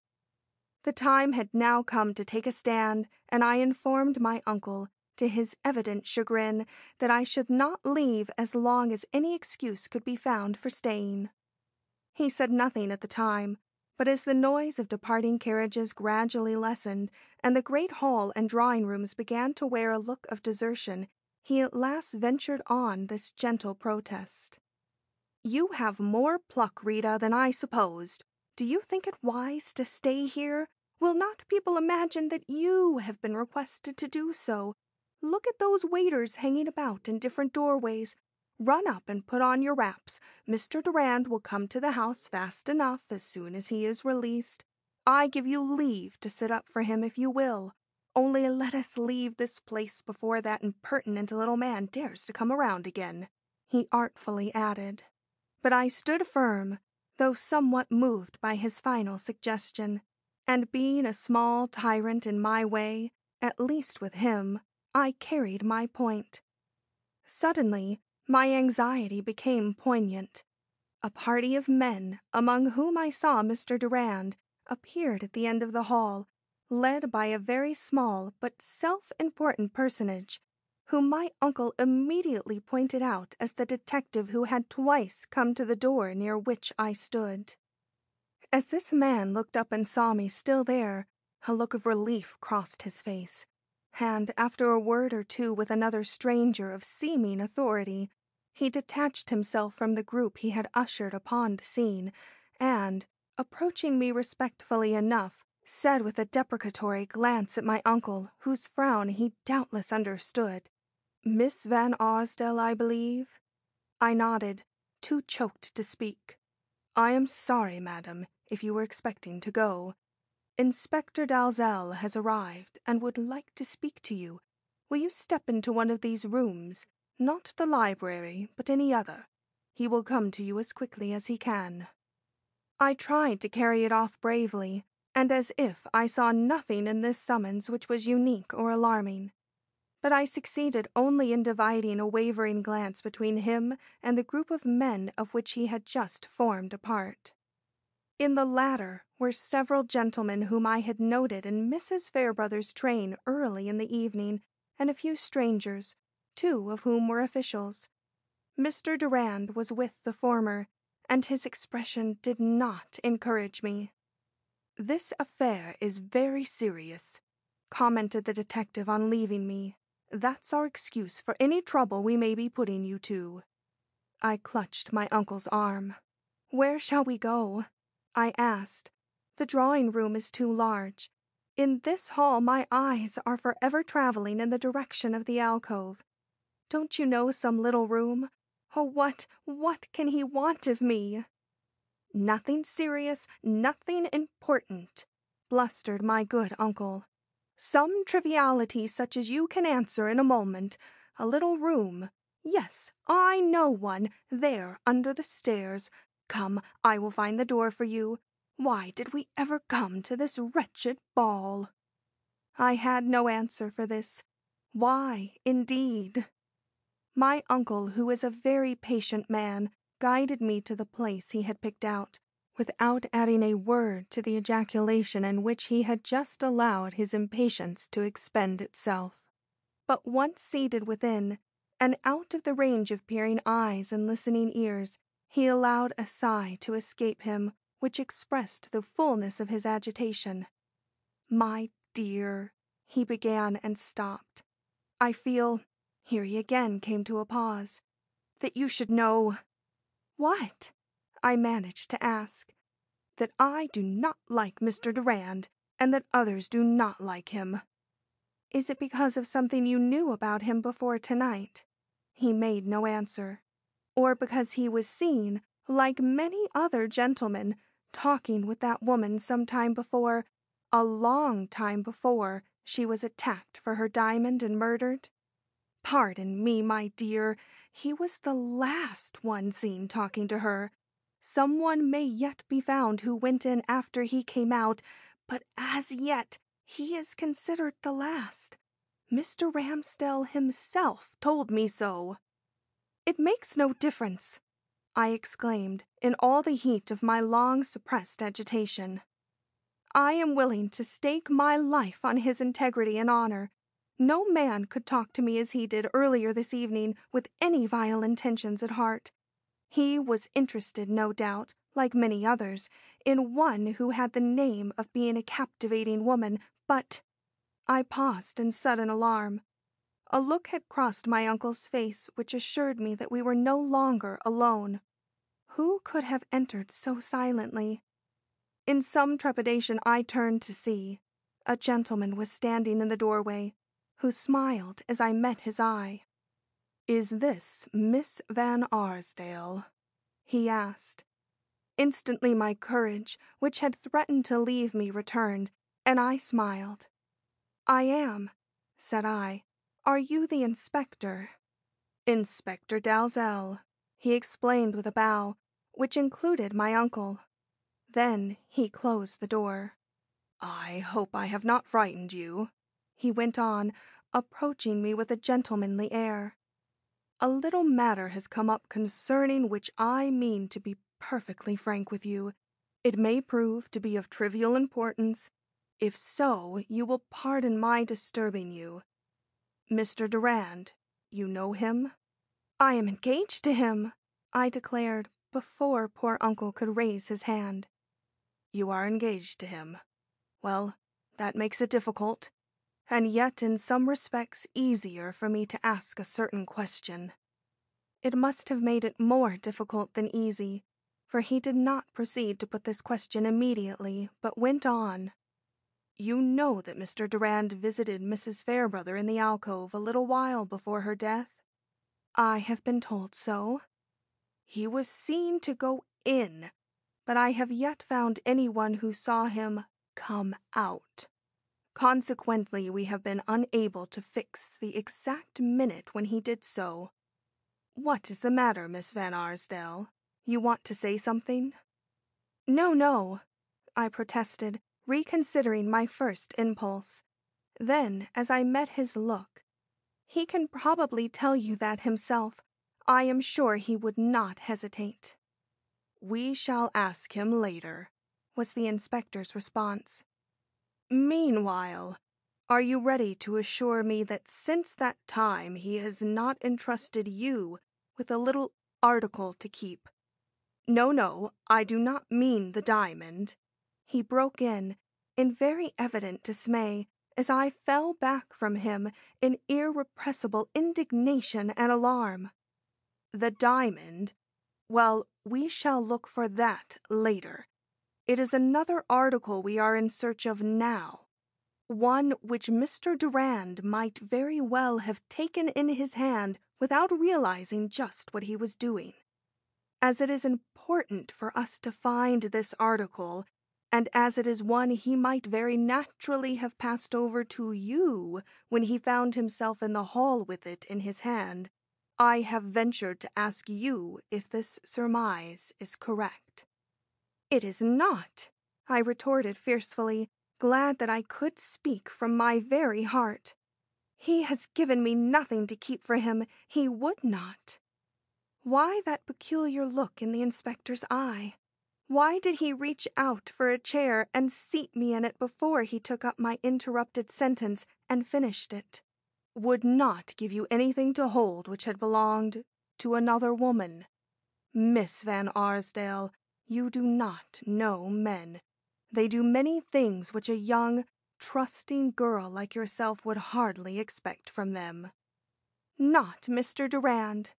The time had now come to take a stand, and I informed my uncle, to his evident chagrin, that I should not leave as long as any excuse could be found for staying. He said nothing at the time, but as the noise of departing carriages gradually lessened, and the great hall and drawing rooms began to wear a look of desertion, he at last ventured on this gentle protest. "You have more pluck, Rita, than I supposed. Do you think it wise to stay here? Will not people imagine that you have been requested to do so? Look at those waiters hanging about in different doorways. Run up and put on your wraps. Mr. Durand will come to the house fast enough as soon as he is released. I give you leave to sit up for him if you will. Only let us leave this place before that impertinent little man dares to come around again," he artfully added. But I stood firm, though somewhat moved by his final suggestion, and being a small tyrant in my way, at least with him, I carried my point. Suddenly, my anxiety became poignant. A party of men, among whom I saw Mr. Durand, appeared at the end of the hall, led by a very small but self-important personage, whom my uncle immediately pointed out as the detective who had twice come to the door near which I stood. As this man looked up and saw me still there, a look of relief crossed his face, and after a word or two with another stranger of seeming authority, he detached himself from the group he had ushered upon the scene, and, approaching me respectfully enough, said with a deprecatory glance at my uncle, whose frown he doubtless understood, "Miss Van Arsdale, I believe?" I nodded, too choked to speak. "I am sorry, madam, if you were expecting to go. Inspector Dalzell has arrived and would like to speak to you. Will you step into one of these rooms? Not the library, but any other. He will come to you as quickly as he can." I tried to carry it off bravely, and as if I saw nothing in this summons which was unique or alarming. But I succeeded only in dividing a wavering glance between him and the group of men of which he had just formed a part. In the latter were several gentlemen whom I had noted in Mrs. Fairbrother's train early in the evening, and a few strangers, 2 of whom were officials. Mr. Durand was with the former, and his expression did not encourage me. "This affair is very serious," commented the detective on leaving me. "That's our excuse for any trouble we may be putting you to." I clutched my uncle's arm. "Where shall we go?" I asked. "The drawing-room is too large. In this hall my eyes are forever traveling in the direction of the alcove. Don't you know some little room? Oh, what can he want of me?" "Nothing serious, nothing important," blustered my good uncle. "Some triviality such as you can answer in a moment. A little room. Yes, I know one, there under the stairs. Come, I will find the door for you. Why did we ever come to this wretched ball?" I had no answer for this. Why, indeed? My uncle, who is a very patient man, guided me to the place he had picked out, without adding a word to the ejaculation in which he had just allowed his impatience to expend itself. But once seated within, and out of the range of peering eyes and listening ears, he allowed a sigh to escape him, which expressed the fullness of his agitation. "My dear," he began and stopped. "I feel," here he again came to a pause, "that you should know—" "What?" I managed to ask. "That I do not like Mr. Durand, and that others do not like him." "Is it because of something you knew about him before tonight?" He made no answer. "Or because he was seen, like many other gentlemen, talking with that woman some time before, a long time before, she was attacked for her diamond and murdered? Pardon me, my dear, he was the last one seen talking to her. Someone may yet be found who went in after he came out, but as yet he is considered the last. Mr. Ramsdell himself told me so. It makes no difference, I exclaimed in all the heat of my long-suppressed agitation. I am willing to stake my life on his integrity and honor. No man could talk to me as he did earlier this evening with any vile intentions at heart. He was interested, no doubt, like many others, in one who had the name of being a captivating woman, but— I paused in sudden alarm. A look had crossed my uncle's face which assured me that we were no longer alone. Who could have entered so silently? In some trepidation I turned to see. A gentleman was standing in the doorway, who smiled as I met his eye. "Is this Miss Van Arsdale?" he asked. Instantly my courage, which had threatened to leave me, returned, and I smiled. "I am," said I. "Are you the inspector?" "Inspector Dalzell," he explained with a bow, which included my uncle. Then he closed the door. "I hope I have not frightened you," he went on, approaching me with a gentlemanly air. "A little matter has come up concerning which I mean to be perfectly frank with you. It may prove to be of trivial importance. If so, you will pardon my disturbing you. Mr. Durand, you know him?" "I am engaged to him," I declared before poor uncle could raise his hand. "You are engaged to him. Well, that makes it difficult, and yet in some respects easier for me to ask a certain question." It must have made it more difficult than easy, for he did not proceed to put this question immediately, but went on. "You know that Mr. Durand visited Mrs. Fairbrother in the alcove a little while before her death?" "I have been told so." "He was seen to go in, but I have yet found anyone who saw him come out. Consequently, we have been unable to fix the exact minute when he did so. What is the matter, Miss Van Arsdale? You want to say something?" "No, no," I protested, reconsidering my first impulse. Then, as I met his look, "He can probably tell you that himself. I am sure he would not hesitate." "We shall ask him later," was the inspector's response. "Meanwhile, are you ready to assure me that since that time he has not entrusted you with a little article to keep? No, no, I do not mean the diamond," he broke in very evident dismay, as I fell back from him in irrepressible indignation and alarm. "The diamond? Well, we shall look for that later. It is another article we are in search of now, one which Mr. Durand might very well have taken in his hand without realizing just what he was doing. As it is important for us to find this article, and as it is one he might very naturally have passed over to you when he found himself in the hall with it in his hand, I have ventured to ask you if this surmise is correct." "It is not," I retorted fiercely, glad that I could speak from my very heart. "He has given me nothing to keep for him. He would not." Why that peculiar look in the inspector's eye? Why did he reach out for a chair and seat me in it before he took up my interrupted sentence and finished it? "Would not give you anything to hold which had belonged to another woman? Miss Van Arsdale, you do not know men. They do many things which a young, trusting girl like yourself would hardly expect from them." "Not Mr. Durand,"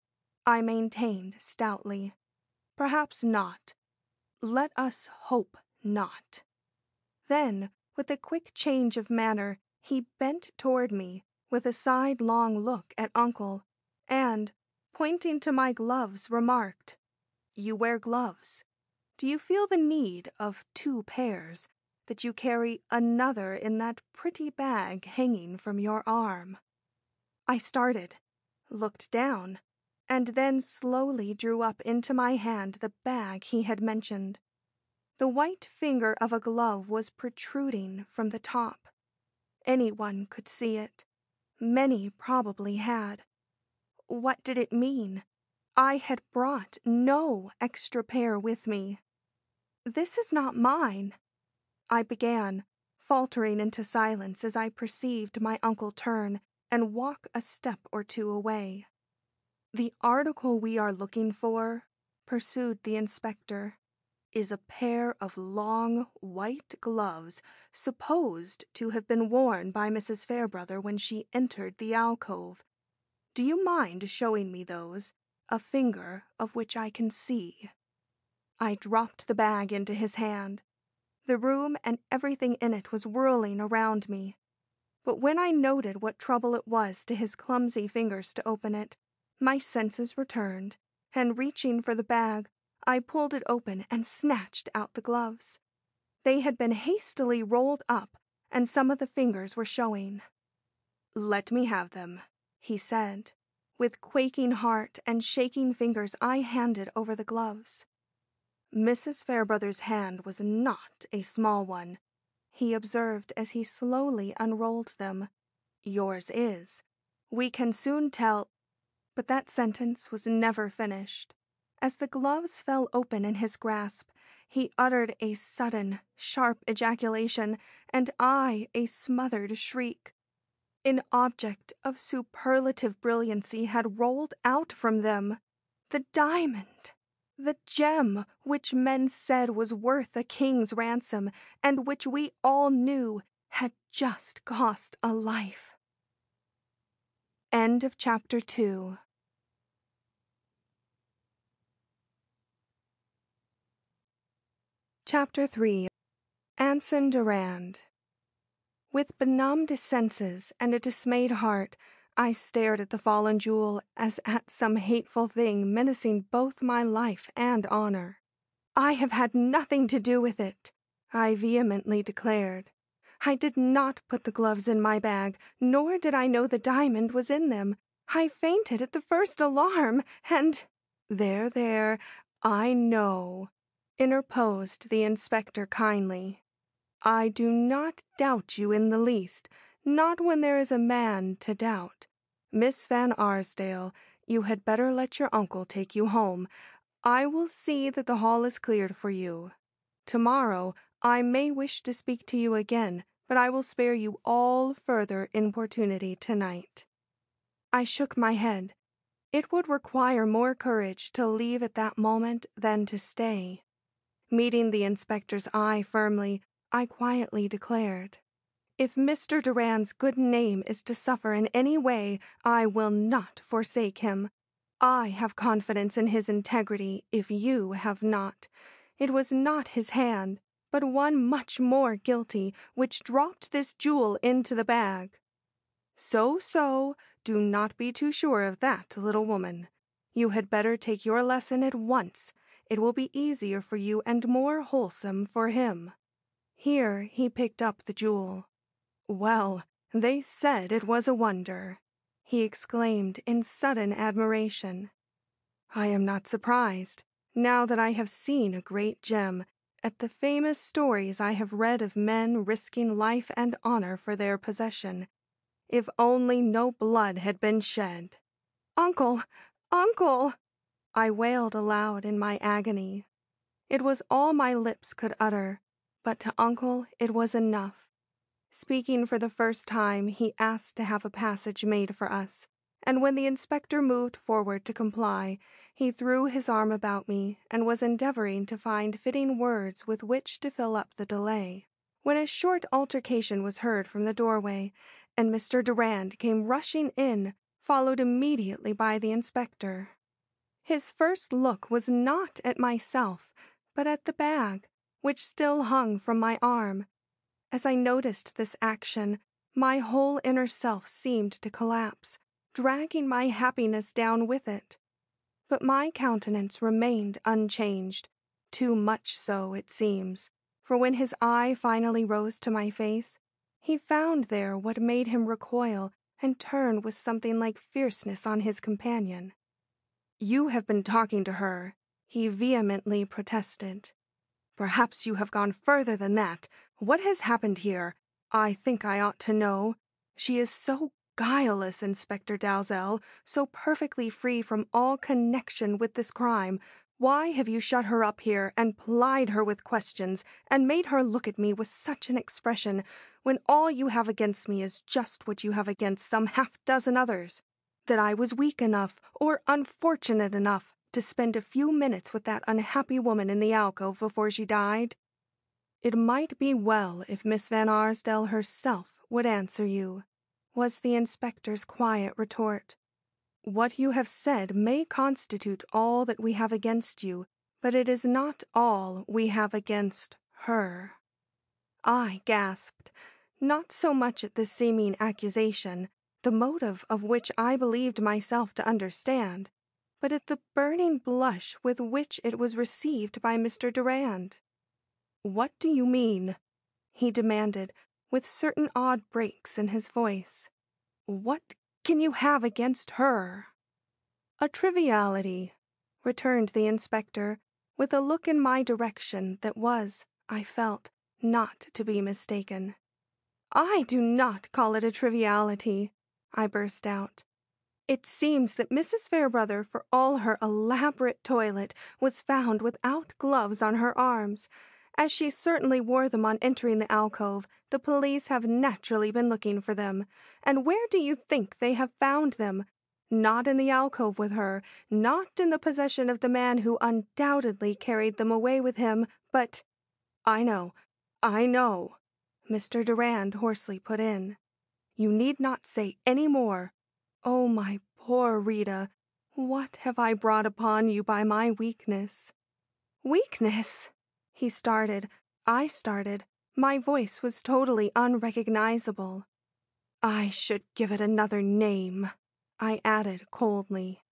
I maintained stoutly. "Perhaps not. Let us hope not." Then, with a quick change of manner, he bent toward me with a sidelong look at Uncle, and, pointing to my gloves, remarked, "You wear gloves. Do you feel the need of 2 pairs, that you carry another in that pretty bag hanging from your arm?" I started, looked down, and then slowly drew up into my hand the bag he had mentioned. The white finger of a glove was protruding from the top. Anyone could see it. Many probably had. What did it mean? I had brought no extra pair with me. "This is not mine," I began, faltering into silence as I perceived my uncle turn and walk a step or 2 away. "The article we are looking for," pursued the inspector, "is a pair of long white gloves supposed to have been worn by Mrs. Fairbrother when she entered the alcove. Do you mind showing me those, a finger of which I can see?" I dropped the bag into his hand. The room and everything in it was whirling around me. But when I noted what trouble it was to his clumsy fingers to open it, my senses returned, and reaching for the bag, I pulled it open and snatched out the gloves. They had been hastily rolled up, and some of the fingers were showing. "Let me have them," he said. With quaking heart and shaking fingers, I handed over the gloves. Mrs. Fairbrother's hand was not a small one, he observed as he slowly unrolled them. "Yours is. We can soon tell—" But that sentence was never finished. As the gloves fell open in his grasp, he uttered a sudden, sharp ejaculation, and I a smothered shriek. An object of superlative brilliancy had rolled out from them. The diamond! The gem which men said was worth a king's ransom, and which we all knew had just cost a life. End of Chapter 2. Chapter 3. ANSON Durand. With benumbed senses and a dismayed heart, I stared at the fallen jewel as at some hateful thing menacing both my life and honor. "I have had nothing to do with it," I vehemently declared. "I did not put the gloves in my bag, nor did I know the diamond was in them. I fainted at the first alarm, and—" There, I know," interposed the inspector kindly. "I do not doubt you in the least, not when there is a man to doubt. Miss Van Arsdale, you had better let your uncle take you home. I will see that the hall is cleared for you. Tomorrow I may wish to speak to you again, but I will spare you all further importunity tonight." I shook my head. It would require more courage to leave at that moment than to stay. Meeting the inspector's eye firmly, I quietly declared, "If Mr. Durand's good name is to suffer in any way, I will not forsake him. I have confidence in his integrity, if you have not. It was not his hand, but one much more guilty, which dropped this jewel into the bag." So, do not be too sure of that, little woman. You had better take your lesson at once. It will be easier for you and more wholesome for him." Here he picked up the jewel. "Well, they said it was a wonder," he exclaimed in sudden admiration. "I am not surprised, now that I have seen a great gem, at the famous stories I have read of men risking life and honor for their possession. If only no blood had been shed." "Uncle! Uncle!" I wailed aloud in my agony. It was all my lips could utter, but to Uncle it was enough. Speaking for the first time, he asked to have a passage made for us, and when the inspector moved forward to comply, he threw his arm about me and was endeavoring to find fitting words with which to fill up the delay, when a short altercation was heard from the doorway, and Mr. Durand came rushing in, followed immediately by the inspector. His first look was not at myself, but at the bag, which still hung from my arm. As I noticed this action, my whole inner self seemed to collapse, dragging my happiness down with it. But my countenance remained unchanged, too much so, it seems, for when his eye finally rose to my face, he found there what made him recoil and turn with something like fierceness on his companion. "You have been talking to her," he vehemently protested. "Perhaps you have gone further than that. What has happened here? I think I ought to know. She is so guileless, Inspector Dalzell, so perfectly free from all connection with this crime. Why have you shut her up here and plied her with questions and made her look at me with such an expression when all you have against me is just what you have against some half-dozen others? That I was weak enough or unfortunate enough to spend a few minutes with that unhappy woman in the alcove before she died? It might be well if Miss Van Arsdale herself would answer you," was the inspector's quiet retort. "What you have said may constitute all that we have against you, but it is not all we have against her." I gasped, not so much at this seeming accusation, the motive of which I believed myself to understand, but at the burning blush with which it was received by Mr. Durand. "What do you mean?" he demanded, with certain odd breaks in his voice. "What can you have against her?" "A triviality," returned the inspector, with a look in my direction that was, I felt, not to be mistaken. "I do not call it a triviality," I burst out. "It seems that Mrs. Fairbrother, for all her elaborate toilet, was found without gloves on her arms. As she certainly wore them on entering the alcove, the police have naturally been looking for them. And where do you think they have found them? Not in the alcove with her, not in the possession of the man who undoubtedly carried them away with him, but—" I know, Mr. Durand hoarsely put in. "You need not say any more. Oh, my poor Rita, what have I brought upon you by my weakness?" "Weakness?" He started. I started. My voice was totally unrecognizable. "I should give it another name," I added coldly.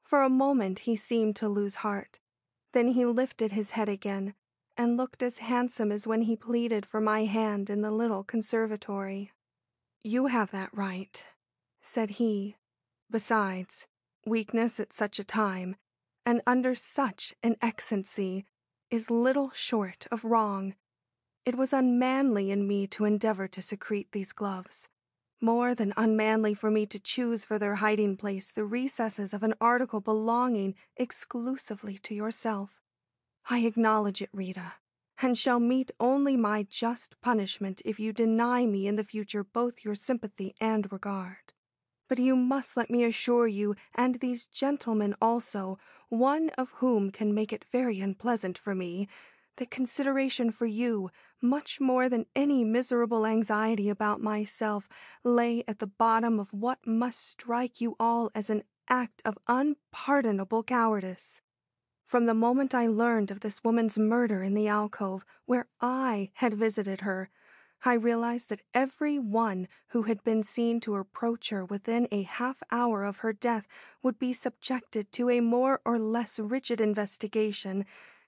For a moment he seemed to lose heart. Then he lifted his head again and looked as handsome as when he pleaded for my hand in the little conservatory. "You have that right," said he. "Besides, weakness at such a time, and under such an exigency, is little short of wrong. It was unmanly in me to endeavor to secrete these gloves, more than unmanly for me to choose for their hiding place the recesses of an article belonging exclusively to yourself. I acknowledge it, Rita, and shall meet only my just punishment if you deny me in the future both your sympathy and regard. But you must let me assure you, and these gentlemen also, one of whom can make it very unpleasant for me, that consideration for you, much more than any miserable anxiety about myself, lay at the bottom of what must strike you all as an act of unpardonable cowardice. From the moment I learned of this woman's murder in the alcove, where I had visited her, I realized that every one who had been seen to approach her within a half-hour of her death would be subjected to a more or less rigid investigation,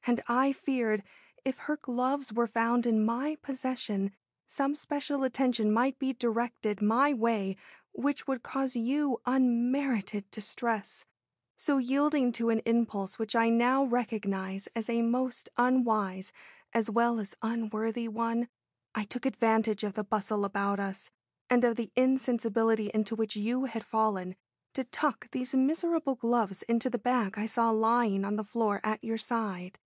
and I feared, if her gloves were found in my possession, some special attention might be directed my way, which would cause you unmerited distress. So, yielding to an impulse which I now recognize as a most unwise as well as unworthy one, I took advantage of the bustle about us, and of the insensibility into which you had fallen, to tuck these miserable gloves into the bag I saw lying on the floor at your side.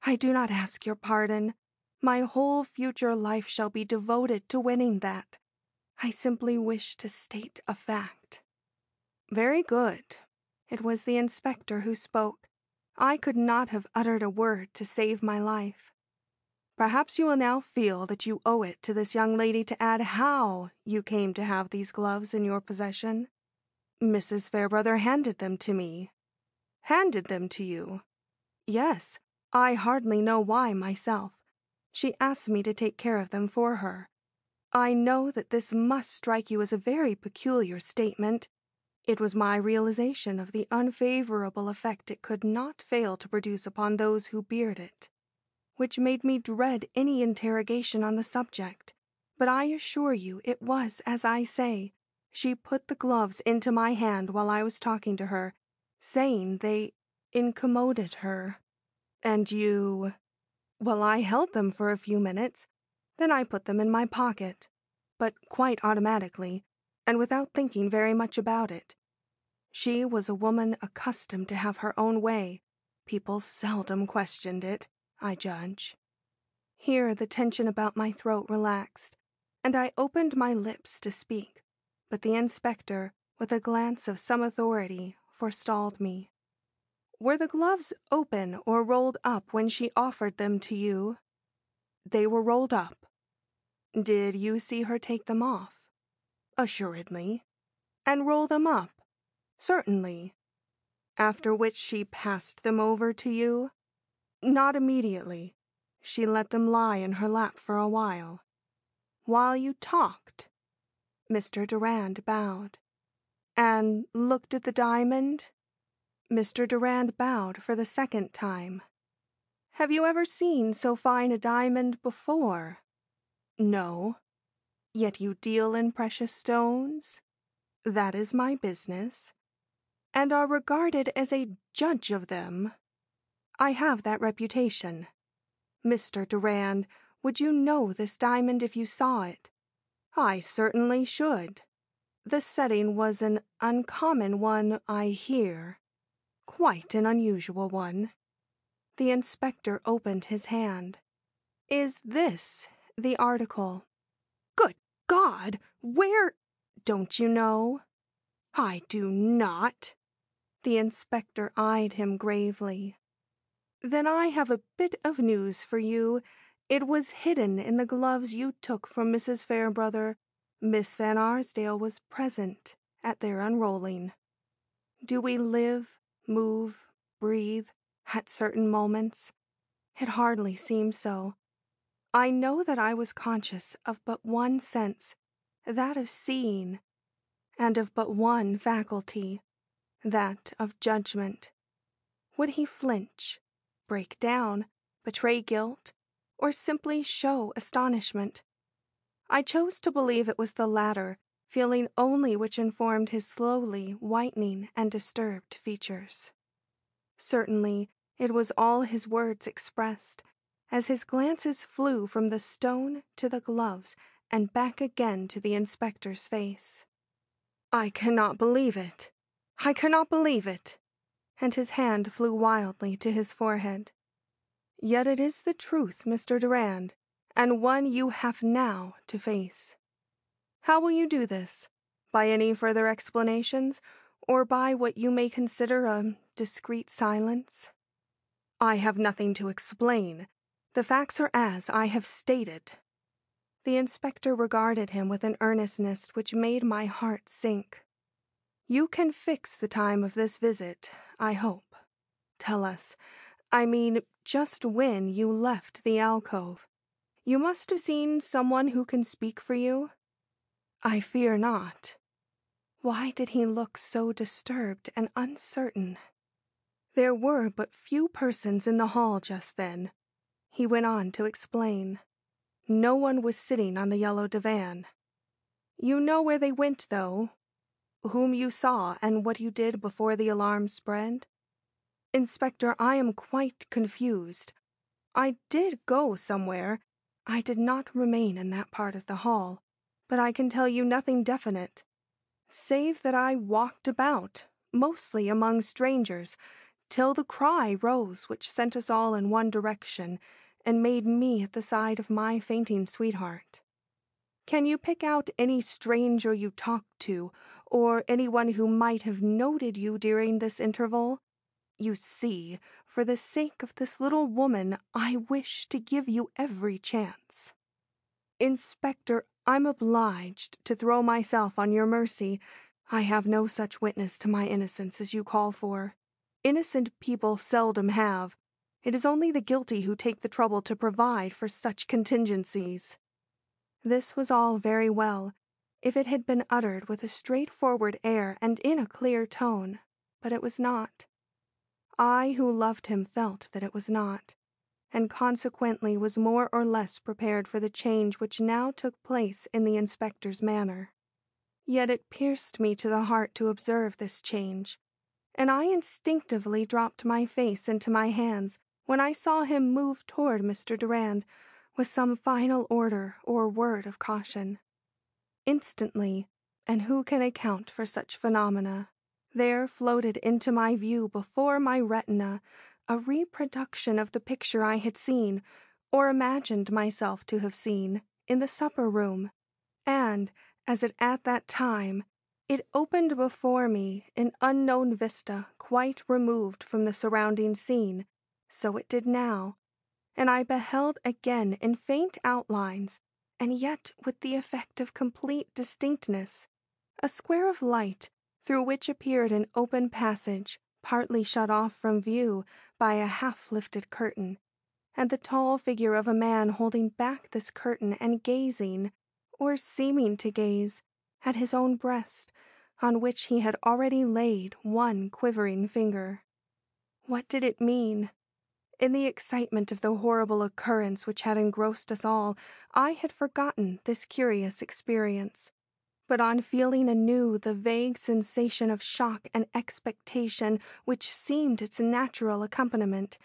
I do not ask your pardon. My whole future life shall be devoted to winning that. I simply wish to state a fact." "Very good." It was the inspector who spoke. I could not have uttered a word to save my life. "Perhaps you will now feel that you owe it to this young lady to add how you came to have these gloves in your possession." "Mrs. Fairbrother handed them to me." "Handed them to you?" "Yes, I hardly know why myself. She asked me to take care of them for her. I know that this must strike you as a very peculiar statement. It was my realization of the unfavorable effect it could not fail to produce upon those who beard it. which made me dread any interrogation on the subject. But I assure you it was as I say. She put the gloves into my hand while I was talking to her, saying they incommoded her. And you... Well, I held them for a few minutes, then I put them in my pocket, but quite automatically, and without thinking very much about it. She was a woman accustomed to have her own way. People seldom questioned it, I judge. Here the tension about my throat relaxed, and I opened my lips to speak, but the inspector, with a glance of some authority, forestalled me. Were the gloves open or rolled up when she offered them to you? They were rolled up. Did you see her take them off? Assuredly. And roll them up? Certainly. After which she passed them over to you? Not immediately. She let them lie in her lap for a while. While you talked? Mr. Durand bowed. And looked at the diamond? Mr. Durand bowed for the second time. Have you ever seen so fine a diamond before? No. Yet you deal in precious stones? That is my business. And are regarded as a judge of them? I have that reputation. Mr. Durand, would you know this diamond if you saw it? I certainly should. The setting was an uncommon one, I hear. Quite an unusual one. The inspector opened his hand. Is this the article? Good God! Where? Don't you know? I do not. The inspector eyed him gravely. Then I have a bit of news for you. It was hidden in the gloves you took from Mrs. Fairbrother. Miss Van Arsdale was present at their unrolling. Do we live, move, breathe at certain moments? It hardly seems so. I know that I was conscious of but one sense, that of seeing, and of but one faculty, that of judgment. Would he flinch, break down, betray guilt, or simply show astonishment? I chose to believe it was the latter, feeling only which informed his slowly whitening and disturbed features. Certainly, it was all his words expressed, as his glances flew from the stone to the gloves and back again to the inspector's face. I cannot believe it. I cannot believe it. And his hand flew wildly to his forehead. Yet it is the truth, Mr. Durand, and one you have now to face. How will you do this? By any further explanations, or by what you may consider a discreet silence? I have nothing to explain. The facts are as I have stated. The inspector regarded him with an earnestness which made my heart sink. You can fix the time of this visit, I hope. Tell us, I mean, just when you left the alcove. You must have seen someone who can speak for you? I fear not. Why did he look so disturbed and uncertain? There were but few persons in the hall just then. He went on to explain. No one was sitting on the yellow divan. You know where they went, though? Whom you saw and what you did before the alarm spread? Inspector, I am quite confused. I did go somewhere. I did not remain in that part of the hall, but I can tell you nothing definite, save that I walked about, mostly among strangers, till the cry rose which sent us all in one direction and made me at the side of my fainting sweetheart. Can you pick out any stranger you talked to, or anyone who might have noted you during this interval? You see, for the sake of this little woman, I wish to give you every chance. Inspector, I'm obliged to throw myself on your mercy. I have no such witness to my innocence as you call for. Innocent people seldom have. It is only the guilty who take the trouble to provide for such contingencies. This was all very well, if it had been uttered with a straightforward air and in a clear tone, but it was not. I who loved him felt that it was not, and consequently was more or less prepared for the change which now took place in the inspector's manner. Yet it pierced me to the heart to observe this change, and I instinctively dropped my face into my hands when I saw him move toward Mr. Durand with some final order or word of caution. Instantly, and who can account for such phenomena, there floated into my view before my retina a reproduction of the picture I had seen, or imagined myself to have seen, in the supper-room, and, as at that time, it opened before me an unknown vista quite removed from the surrounding scene, so it did now, and I beheld again in faint outlines, and yet with the effect of complete distinctness, a square of light through which appeared an open passage, partly shut off from view by a half-lifted curtain, and the tall figure of a man holding back this curtain and gazing, or seeming to gaze, at his own breast, on which he had already laid one quivering finger. What did it mean? In the excitement of the horrible occurrence which had engrossed us all, I had forgotten this curious experience. But on feeling anew the vague sensation of shock and expectation which seemed its natural accompaniment,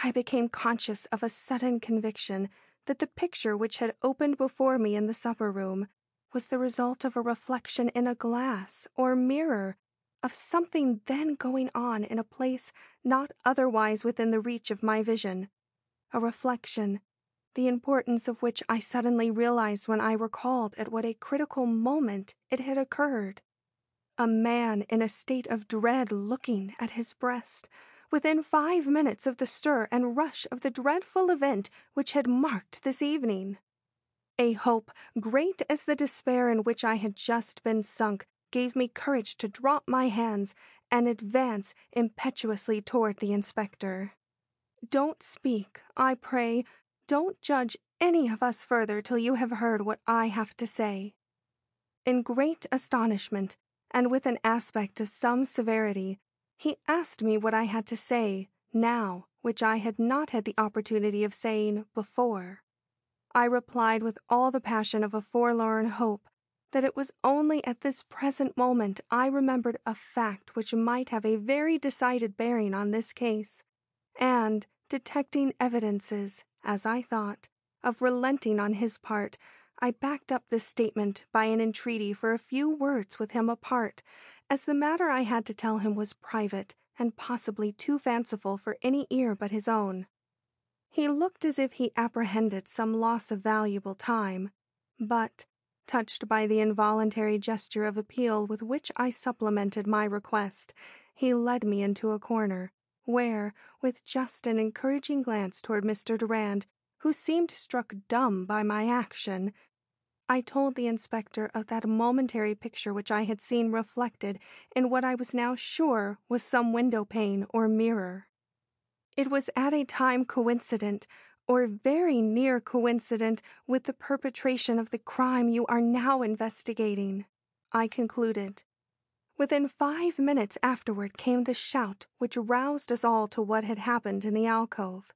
I became conscious of a sudden conviction that the picture which had opened before me in the supper-room was the result of a reflection in a glass or mirror of something then going on in a place not otherwise within the reach of my vision, a reflection, the importance of which I suddenly realized when I recalled at what a critical moment it had occurred. A man in a state of dread looking at his breast, within 5 minutes of the stir and rush of the dreadful event which had marked this evening. A hope, great as the despair in which I had just been sunk, gave me courage to drop my hands and advance impetuously toward the inspector. "Don't speak, I pray. Don't judge any of us further till you have heard what I have to say." In great astonishment, and with an aspect of some severity, he asked me what I had to say now, which I had not had the opportunity of saying before. I replied with all the passion of a forlorn hope that it was only at this present moment I remembered a fact which might have a very decided bearing on this case, and, detecting evidences, as I thought, of relenting on his part, I backed up this statement by an entreaty for a few words with him apart, as the matter I had to tell him was private and possibly too fanciful for any ear but his own. He looked as if he apprehended some loss of valuable time, but, touched by the involuntary gesture of appeal with which I supplemented my request, he led me into a corner, where, with just an encouraging glance toward Mr. Durand, who seemed struck dumb by my action, I told the inspector of that momentary picture which I had seen reflected in what I was now sure was some window pane or mirror. It was at a time coincident, or very near coincident, with the perpetration of the crime you are now investigating, I concluded. Within 5 minutes afterward came the shout which roused us all to what had happened in the alcove.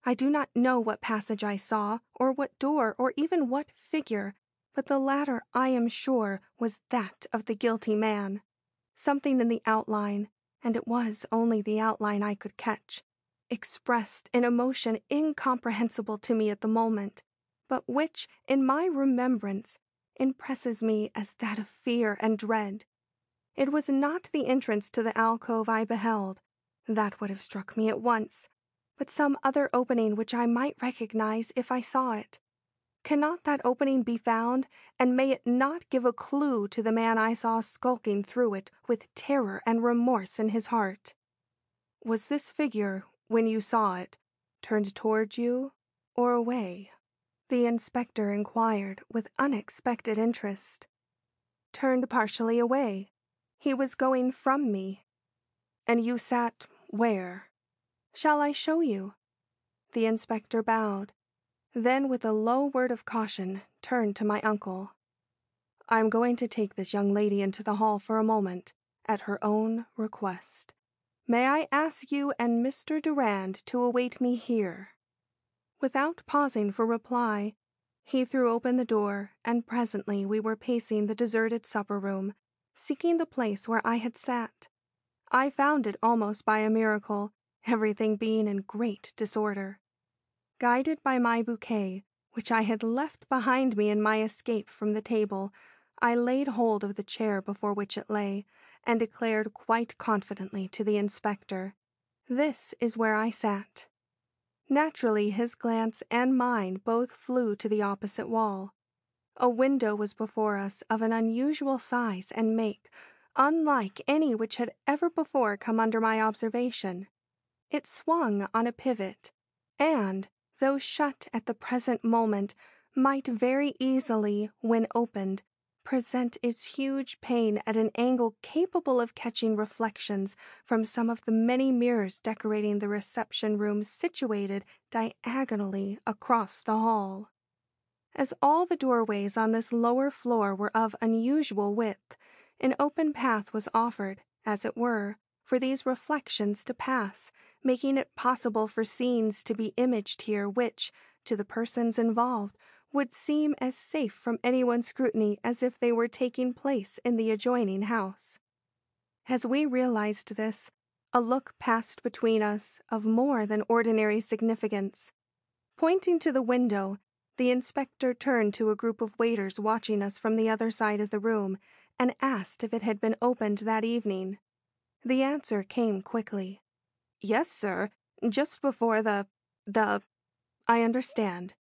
I do not know what passage I saw, or what door, or even what figure, but the latter, I am sure, was that of the guilty man. Something in the outline, and it was only the outline I could catch, expressed an emotion incomprehensible to me at the moment, but which, in my remembrance, impresses me as that of fear and dread. It was not the entrance to the alcove I beheld, that would have struck me at once, but some other opening which I might recognize if I saw it. Cannot that opening be found, and may it not give a clue to the man I saw skulking through it with terror and remorse in his heart? Was this figure, when you saw it, turned toward you or away? The inspector inquired with unexpected interest. Turned partially away. He was going from me. And you sat where? Shall I show you? The inspector bowed, then with a low word of caution turned to my uncle. "I am going to take this young lady into the hall for a moment, at her own request. May I ask you and Mr. Durand to await me here?" Without pausing for reply, he threw open the door, and presently we were pacing the deserted supper room, seeking the place where I had sat. I found it almost by a miracle, everything being in great disorder. Guided by my bouquet, which I had left behind me in my escape from the table, I laid hold of the chair before which it lay, and declared quite confidently to the inspector, "This is where I sat." Naturally, his glance and mine both flew to the opposite wall. A window was before us of an unusual size and make, unlike any which had ever before come under my observation. It swung on a pivot, and, though shut at the present moment, might very easily, when opened, present its huge pane at an angle capable of catching reflections from some of the many mirrors decorating the reception room situated diagonally across the hall. As all the doorways on this lower floor were of unusual width, an open path was offered, as it were, for these reflections to pass, making it possible for scenes to be imaged here which, to the persons involved, would seem as safe from anyone's scrutiny as if they were taking place in the adjoining house. As we realized this, a look passed between us of more than ordinary significance. Pointing to the window, the inspector turned to a group of waiters watching us from the other side of the room and asked if it had been opened that evening. The answer came quickly. "Yes, sir, just before the... "I understand,"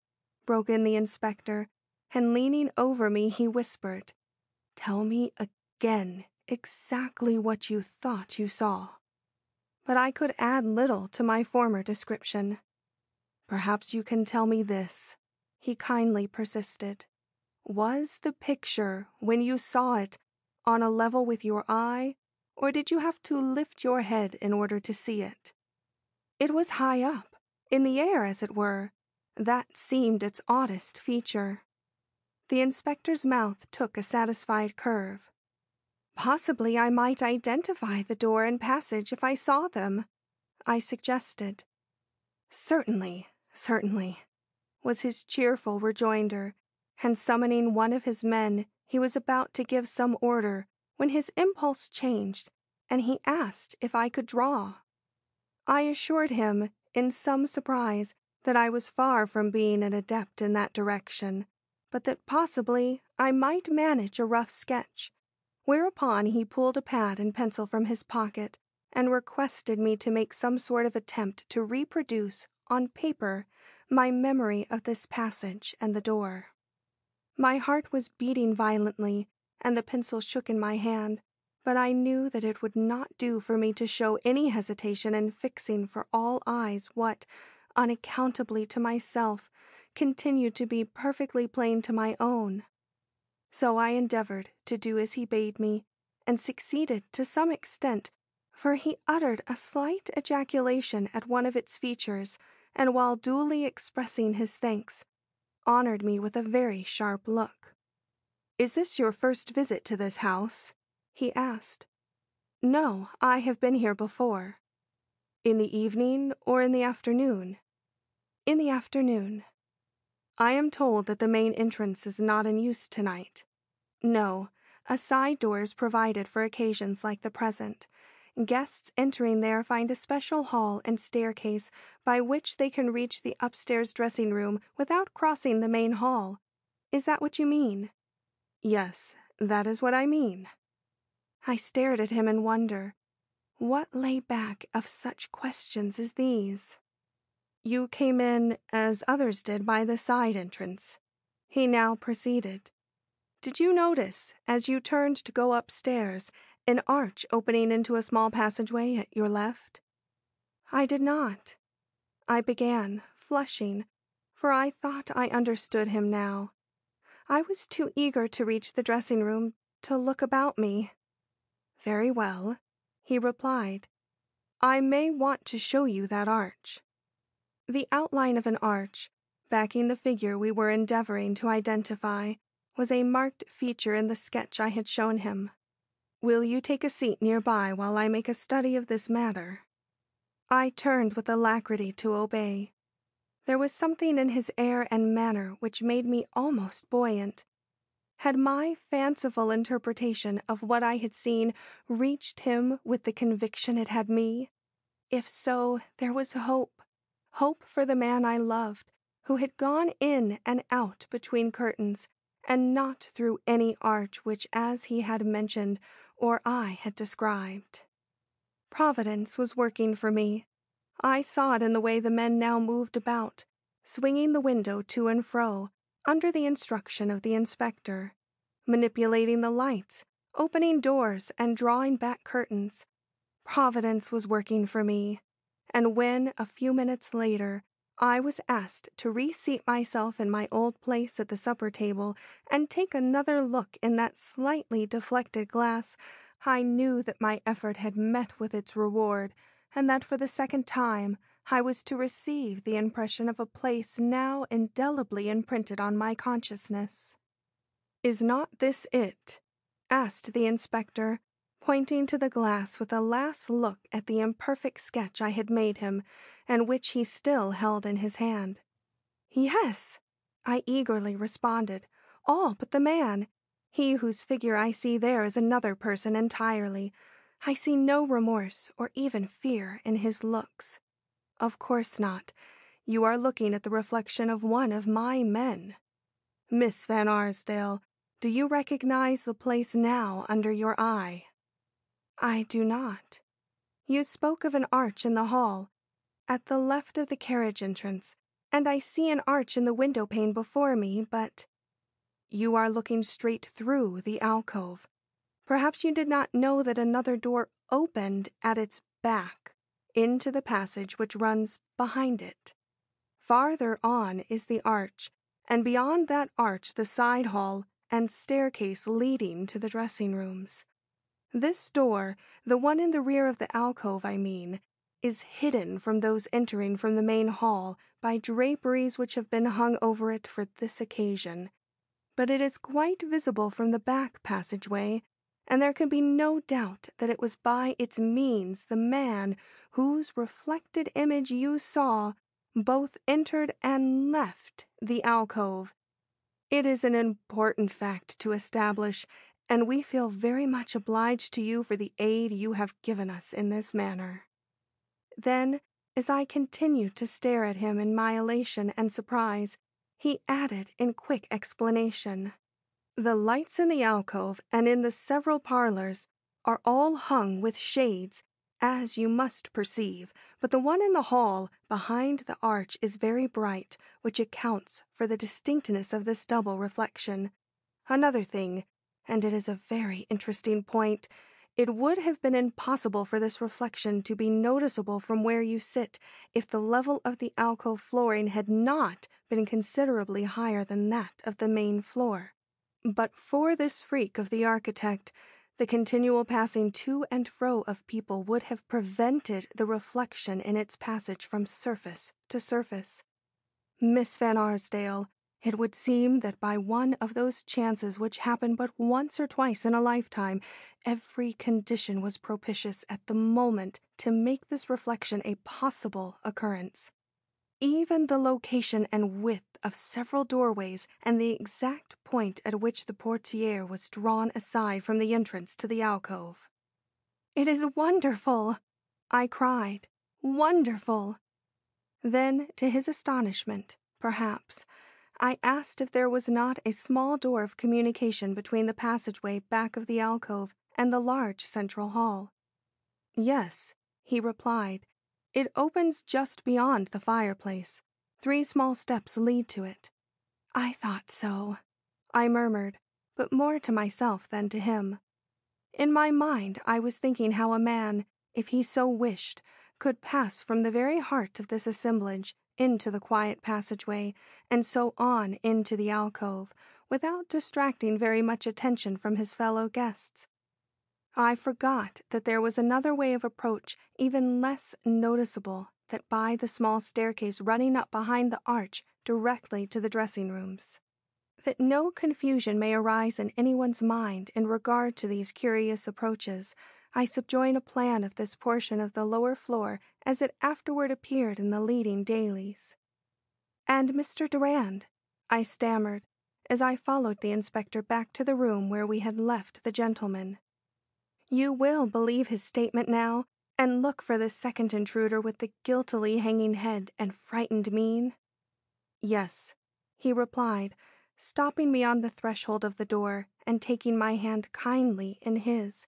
broke in the inspector, and leaning over me he whispered, "Tell me again exactly what you thought you saw." But I could add little to my former description. "Perhaps you can tell me this," he kindly persisted. "Was the picture, when you saw it, on a level with your eye, or did you have to lift your head in order to see it?" "It was high up, in the air as it were. That seemed its oddest feature." The inspector's mouth took a satisfied curve. "Possibly I might identify the door and passage if I saw them," I suggested. "Certainly, certainly," was his cheerful rejoinder, and summoning one of his men, he was about to give some order when his impulse changed, and he asked if I could draw. I assured him, in some surprise, that I was far from being an adept in that direction, but that possibly I might manage a rough sketch, whereupon he pulled a pad and pencil from his pocket and requested me to make some sort of attempt to reproduce, on paper, my memory of this passage and the door. My heart was beating violently, and the pencil shook in my hand, but I knew that it would not do for me to show any hesitation in fixing for all eyes what, unaccountably to myself, continued to be perfectly plain to my own. So I endeavored to do as he bade me, and succeeded to some extent, for he uttered a slight ejaculation at one of its features, and while duly expressing his thanks, honored me with a very sharp look. "Is this your first visit to this house?" he asked. "No, I have been here before." "In the evening or in the afternoon?" "In the afternoon." "I am told that the main entrance is not in use tonight." "No, a side door is provided for occasions like the present. Guests entering there find a special hall and staircase by which they can reach the upstairs dressing room without crossing the main hall. Is that what you mean?" "Yes, that is what I mean." I stared at him in wonder. What lay back of such questions as these? "You came in, as others did, by the side entrance," he now proceeded. "Did you notice, as you turned to go upstairs, an arch opening into a small passageway at your left?" "I did not," I began, flushing, for I thought I understood him now. I was too eager to reach the dressing room to look about me. "Very well," he replied. "I may want to show you that arch." The outline of an arch, backing the figure we were endeavoring to identify, was a marked feature in the sketch I had shown him. "Will you take a seat nearby while I make a study of this matter?" I turned with alacrity to obey. There was something in his air and manner which made me almost buoyant. Had my fanciful interpretation of what I had seen reached him with the conviction it had me? If so, there was hope. Hope for the man I loved, who had gone in and out between curtains, and not through any arch which, as he had mentioned, or I had described. Providence was working for me. I saw it in the way the men now moved about, swinging the window to and fro, under the instruction of the inspector, manipulating the lights, opening doors, and drawing back curtains. Providence was working for me, and when, a few minutes later, I was asked to reseat myself in my old place at the supper table and take another look in that slightly deflected glass, I knew that my effort had met with its reward, and that for the second time I was to receive the impression of a place now indelibly imprinted on my consciousness. "Is not this it?" asked the inspector, pointing to the glass with a last look at the imperfect sketch I had made him, and which he still held in his hand. "Yes," I eagerly responded, "all but the man. He whose figure I see there is another person entirely. I see no remorse or even fear in his looks." "Of course not. You are looking at the reflection of one of my men. Miss Van Arsdale, do you recognize the place now under your eye?" "I do not. You spoke of an arch in the hall, at the left of the carriage entrance, and I see an arch in the window pane before me, but—" "You are looking straight through the alcove. Perhaps you did not know that another door opened at its back into the passage which runs behind it. Farther on is the arch, and beyond that arch the side hall and staircase leading to the dressing rooms. This door, the one in the rear of the alcove, I mean, is hidden from those entering from the main hall by draperies which have been hung over it for this occasion. But it is quite visible from the back passageway, and there can be no doubt that it was by its means the man whose reflected image you saw both entered and left the alcove. It is an important fact to establish, and we feel very much obliged to you for the aid you have given us in this manner." Then, as I continued to stare at him in my elation and surprise, he added in quick explanation, "The lights in the alcove and in the several parlors are all hung with shades, as you must perceive, but the one in the hall behind the arch is very bright, which accounts for the distinctness of this double reflection. Another thing, and it is a very interesting point, it would have been impossible for this reflection to be noticeable from where you sit if the level of the alcove flooring had not been considerably higher than that of the main floor. But for this freak of the architect, the continual passing to and fro of people would have prevented the reflection in its passage from surface to surface. Miss Van Arsdale, it would seem that by one of those chances which happen but once or twice in a lifetime, every condition was propitious at the moment to make this reflection a possible occurrence. Even the location and width of several doorways and the exact point at which the portiere was drawn aside from the entrance to the alcove. "It is wonderful!" I cried. "Wonderful!" Then, to his astonishment, perhaps, I asked if there was not a small door of communication between the passageway back of the alcove and the large central hall. "Yes," he replied. "It opens just beyond the fireplace. 3 small steps lead to it." "I thought so," I murmured, but more to myself than to him. In my mind I was thinking how a man, if he so wished, could pass from the very heart of this assemblage into the quiet passageway, and so on into the alcove, without distracting very much attention from his fellow guests. I forgot that there was another way of approach even less noticeable, that by the small staircase running up behind the arch directly to the dressing rooms. That no confusion may arise in anyone's mind in regard to these curious approaches, I subjoin a plan of this portion of the lower floor as it afterward appeared in the leading dailies. "And Mr. Durand," I stammered, as I followed the inspector back to the room where we had left the gentleman. "You will believe his statement now, and look for the second intruder with the guiltily hanging head and frightened mien?" "Yes," he replied, stopping me on the threshold of the door and taking my hand kindly in his.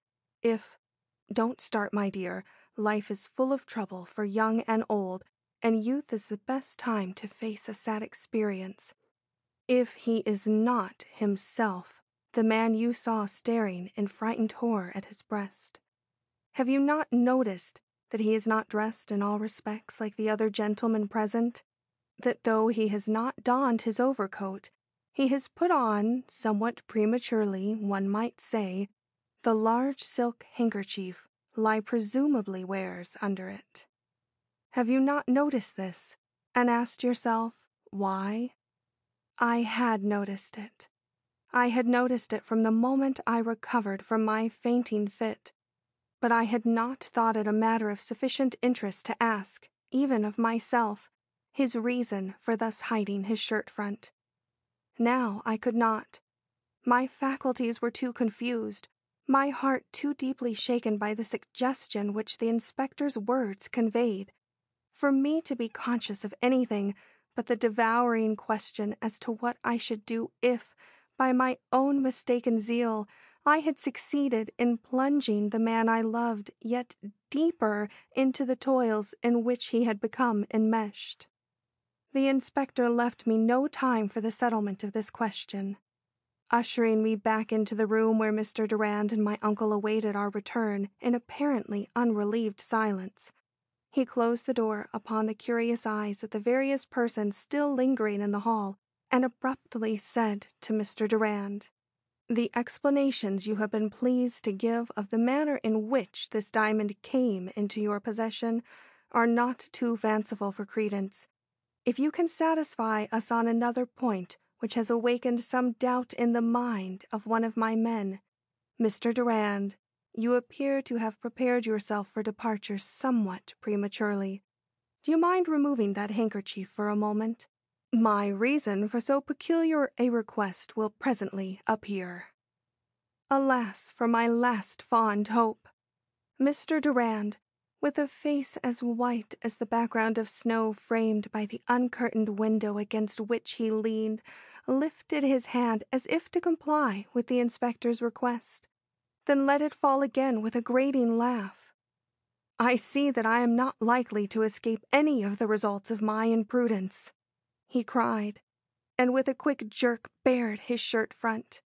"Don't start, my dear. Life is full of trouble for young and old, and youth is the best time to face a sad experience. If he is not himself, the man you saw staring in frightened horror at his breast. Have you not noticed that he is not dressed in all respects like the other gentlemen present? That though he has not donned his overcoat, he has put on, somewhat prematurely, one might say, the large silk handkerchief Lie presumably wears under it? Have you not noticed this, and asked yourself, why? I had noticed it. I had noticed it from the moment I recovered from my fainting fit, but I had not thought it a matter of sufficient interest to ask, even of myself, his reason for thus hiding his shirt front. Now I could not. My faculties were too confused, my heart too deeply shaken by the suggestion which the inspector's words conveyed, for me to be conscious of anything but the devouring question as to what I should do if, by my own mistaken zeal, I had succeeded in plunging the man I loved yet deeper into the toils in which he had become enmeshed. The inspector left me no time for the settlement of this question. Ushering me back into the room where Mr. Durand and my uncle awaited our return in apparently unrelieved silence, he closed the door upon the curious eyes of the various persons still lingering in the hall, and abruptly said to Mr. Durand, "The explanations you have been pleased to give of the manner in which this diamond came into your possession are not too fanciful for credence. If you can satisfy us on another point which has awakened some doubt in the mind of one of my men, Mr. Durand, you appear to have prepared yourself for departure somewhat prematurely. Do you mind removing that handkerchief for a moment? My reason for so peculiar a request will presently appear." Alas for my last fond hope! Mr. Durand, with a face as white as the background of snow framed by the uncurtained window against which he leaned, lifted his hand as if to comply with the inspector's request, then let it fall again with a grating laugh. "I see that I am not likely to escape any of the results of my imprudence," he cried, and with a quick jerk bared his shirt front.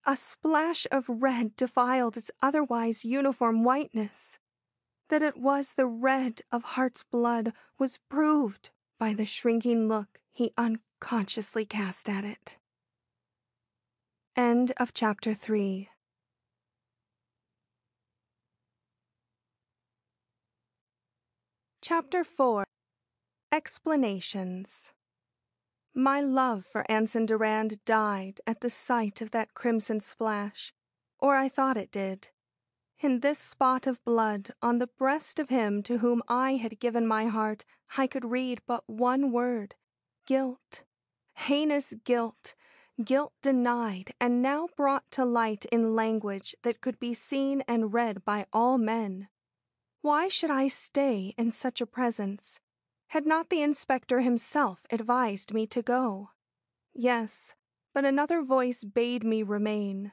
A splash of red defiled its otherwise uniform whiteness. That it was the red of heart's blood was proved by the shrinking look he unconsciously cast at it. End of Chapter 3. Chapter 4. Explanations. My love for Anson Durand died at the sight of that crimson splash, or I thought it did. In this spot of blood on the breast of him to whom I had given my heart, I could read but one word: guilt. Heinous guilt. Guilt denied and now brought to light in language that could be seen and read by all men. Why should I stay in such a presence? Had not the inspector himself advised me to go? Yes, but another voice bade me remain.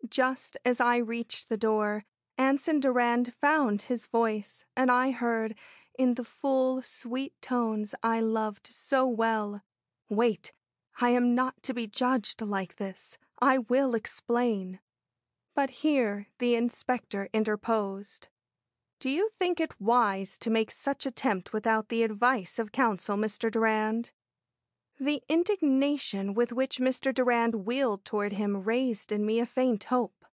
Just as I reached the door, Anson Durand found his voice, and I heard, in the full, sweet tones I loved so well, "Wait, I am not to be judged like this. I will explain." But here the inspector interposed. "Do you think it wise to make such attempt without the advice of counsel, Mr. Durand?" The indignation with which Mr. Durand wheeled toward him raised in me a faint hope.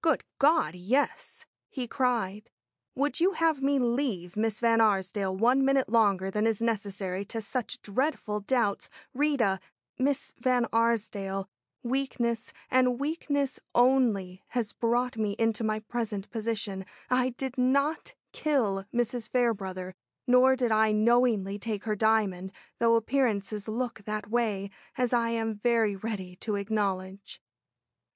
"Good God, yes!" he cried. "Would you have me leave Miss Van Arsdale 1 minute longer than is necessary to such dreadful doubts? Rita, Miss Van Arsdale, weakness and weakness only has brought me into my present position. I did not kill Mrs. Fairbrother, nor did I knowingly take her diamond, though appearances look that way, as I am very ready to acknowledge.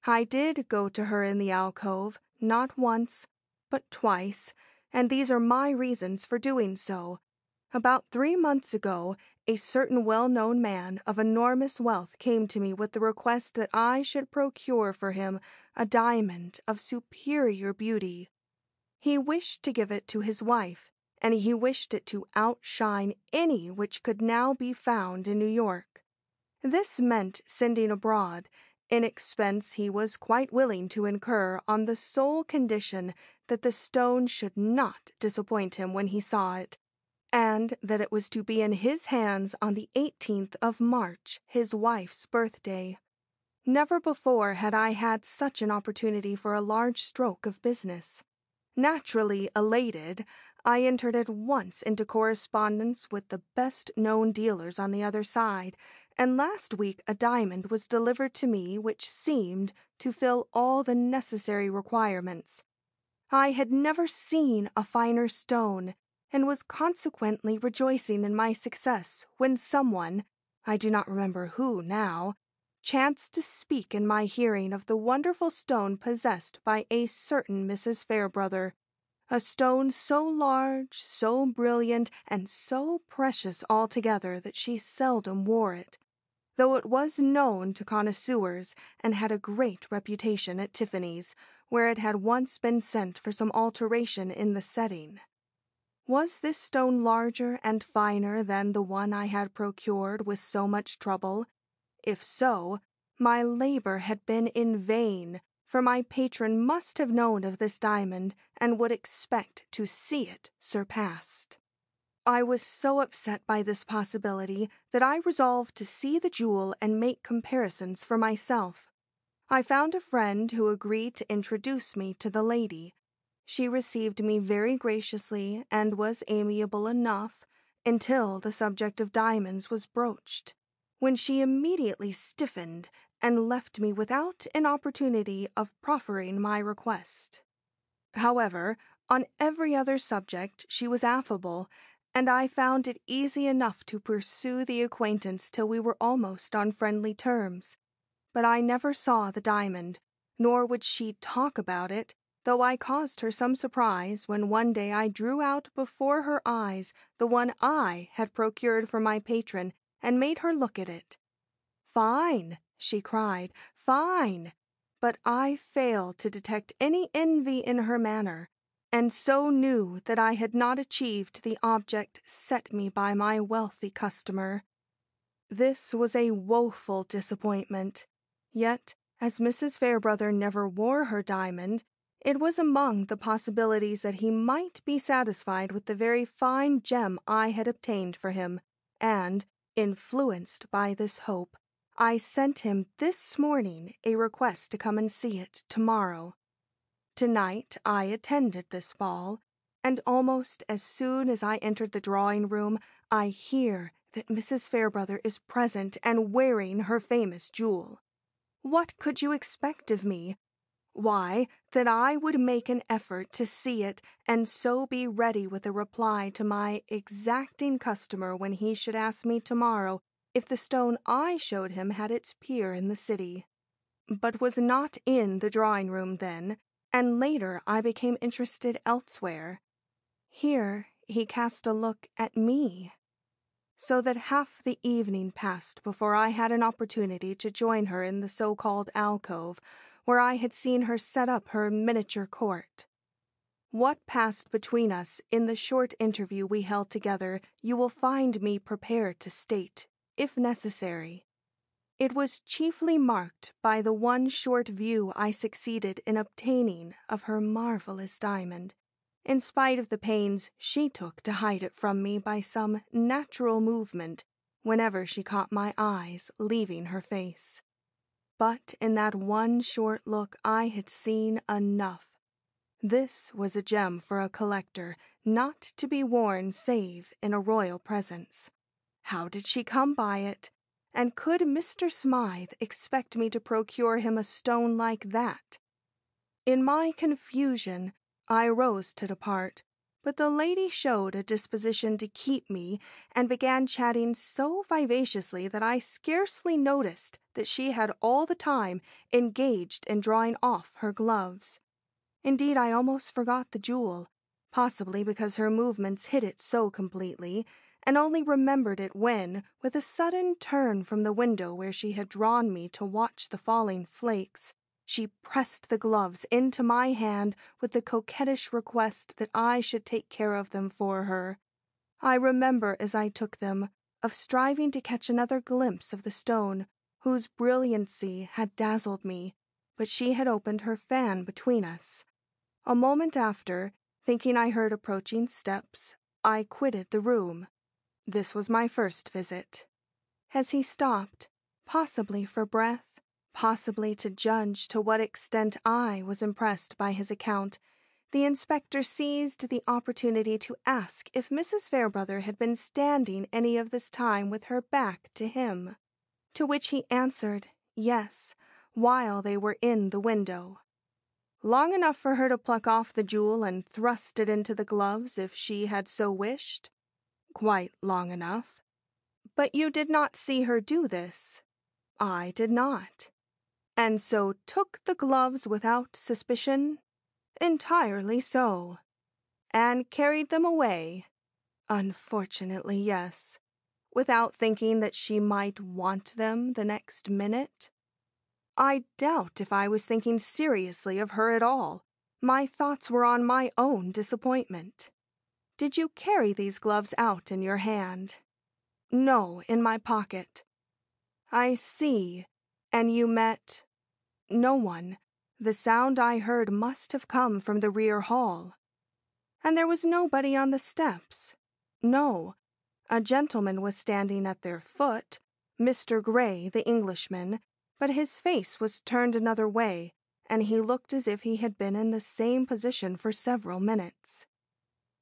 I did go to her in the alcove, not once, but twice, and these are my reasons for doing so. About 3 months ago, a certain well-known man of enormous wealth came to me with the request that I should procure for him a diamond of superior beauty. He wished to give it to his wife, and he wished it to outshine any which could now be found in New York. This meant sending abroad, an expense he was quite willing to incur on the sole condition that the stone should not disappoint him when he saw it, and that it was to be in his hands on the 18th of March, his wife's birthday. Never before had I had such an opportunity for a large stroke of business. Naturally elated, I entered at once into correspondence with the best-known dealers on the other side, and last week a diamond was delivered to me which seemed to fill all the necessary requirements. I had never seen a finer stone, and was consequently rejoicing in my success when someone, I do not remember who now, chanced to speak in my hearing of the wonderful stone possessed by a certain Mrs. Fairbrother, a stone so large, so brilliant, and so precious altogether that she seldom wore it, though it was known to connoisseurs and had a great reputation at Tiffany's, where it had once been sent for some alteration in the setting. Was this stone larger and finer than the one I had procured with so much trouble? If so, my labor had been in vain, for my patron must have known of this diamond and would expect to see it surpassed. I was so upset by this possibility that I resolved to see the jewel and make comparisons for myself. I found a friend who agreed to introduce me to the lady. She received me very graciously and was amiable enough until the subject of diamonds was broached, when she immediately stiffened and left me without an opportunity of proffering my request. However, on every other subject she was affable, and I found it easy enough to pursue the acquaintance till we were almost on friendly terms. But I never saw the diamond, nor would she talk about it, though I caused her some surprise when one day I drew out before her eyes the one I had procured for my patron and made her look at it. "Fine," she cried, "fine!" But I failed to detect any envy in her manner, and so knew that I had not achieved the object set me by my wealthy customer. This was a woeful disappointment, yet, as Mrs. Fairbrother never wore her diamond, it was among the possibilities that he might be satisfied with the very fine gem I had obtained for him, and, influenced by this hope, I sent him this morning a request to come and see it tomorrow. Tonight I attended this ball, and almost as soon as I entered the drawing-room, I hear that Mrs. Fairbrother is present and wearing her famous jewel. What could you expect of me? Why, that I would make an effort to see it and so be ready with a reply to my exacting customer when he should ask me tomorrow if the stone I showed him had its peer in the city. But was not in the drawing-room then, and later I became interested elsewhere. Here he cast a look at me, so that half the evening passed before I had an opportunity to join her in the so-called alcove, where I had seen her set up her miniature court. What passed between us in the short interview we held together you will find me prepared to state, if necessary. It was chiefly marked by the one short view I succeeded in obtaining of her marvelous diamond, in spite of the pains she took to hide it from me by some natural movement whenever she caught my eyes leaving her face. But in that one short look I had seen enough. This was a gem for a collector, not to be worn save in a royal presence. How did she come by it? And could Mr. Smythe expect me to procure him a stone like that? In my confusion, I rose to depart, but the lady showed a disposition to keep me and began chatting so vivaciously that I scarcely noticed that she had all the time engaged in drawing off her gloves. Indeed, I almost forgot the jewel, possibly because her movements hid it so completely, and only remembered it when, with a sudden turn from the window where she had drawn me to watch the falling flakes, she pressed the gloves into my hand with the coquettish request that I should take care of them for her. I remember, as I took them, of striving to catch another glimpse of the stone, whose brilliancy had dazzled me, but she had opened her fan between us. A moment after, thinking I heard approaching steps, I quitted the room. This was my first visit. As he stopped, possibly for breath, possibly to judge to what extent I was impressed by his account, the inspector seized the opportunity to ask if Mrs. Fairbrother had been standing any of this time with her back to him, to which he answered yes, while they were in the window. Long enough for her to pluck off the jewel and thrust it into the gloves if she had so wished? Quite long enough. But you did not see her do this? I did not. And so took the gloves without suspicion? Entirely so. And carried them away? Unfortunately, yes. Without thinking that she might want them the next minute? I doubt if I was thinking seriously of her at all. My thoughts were on my own disappointment. Did you carry these gloves out in your hand? No, in my pocket. I see. And you met no one. The sound I heard must have come from the rear hall. And there was nobody on the steps. No. A gentleman was standing at their foot, Mr. Gray, the Englishman, but his face was turned another way, and he looked as if he had been in the same position for several minutes.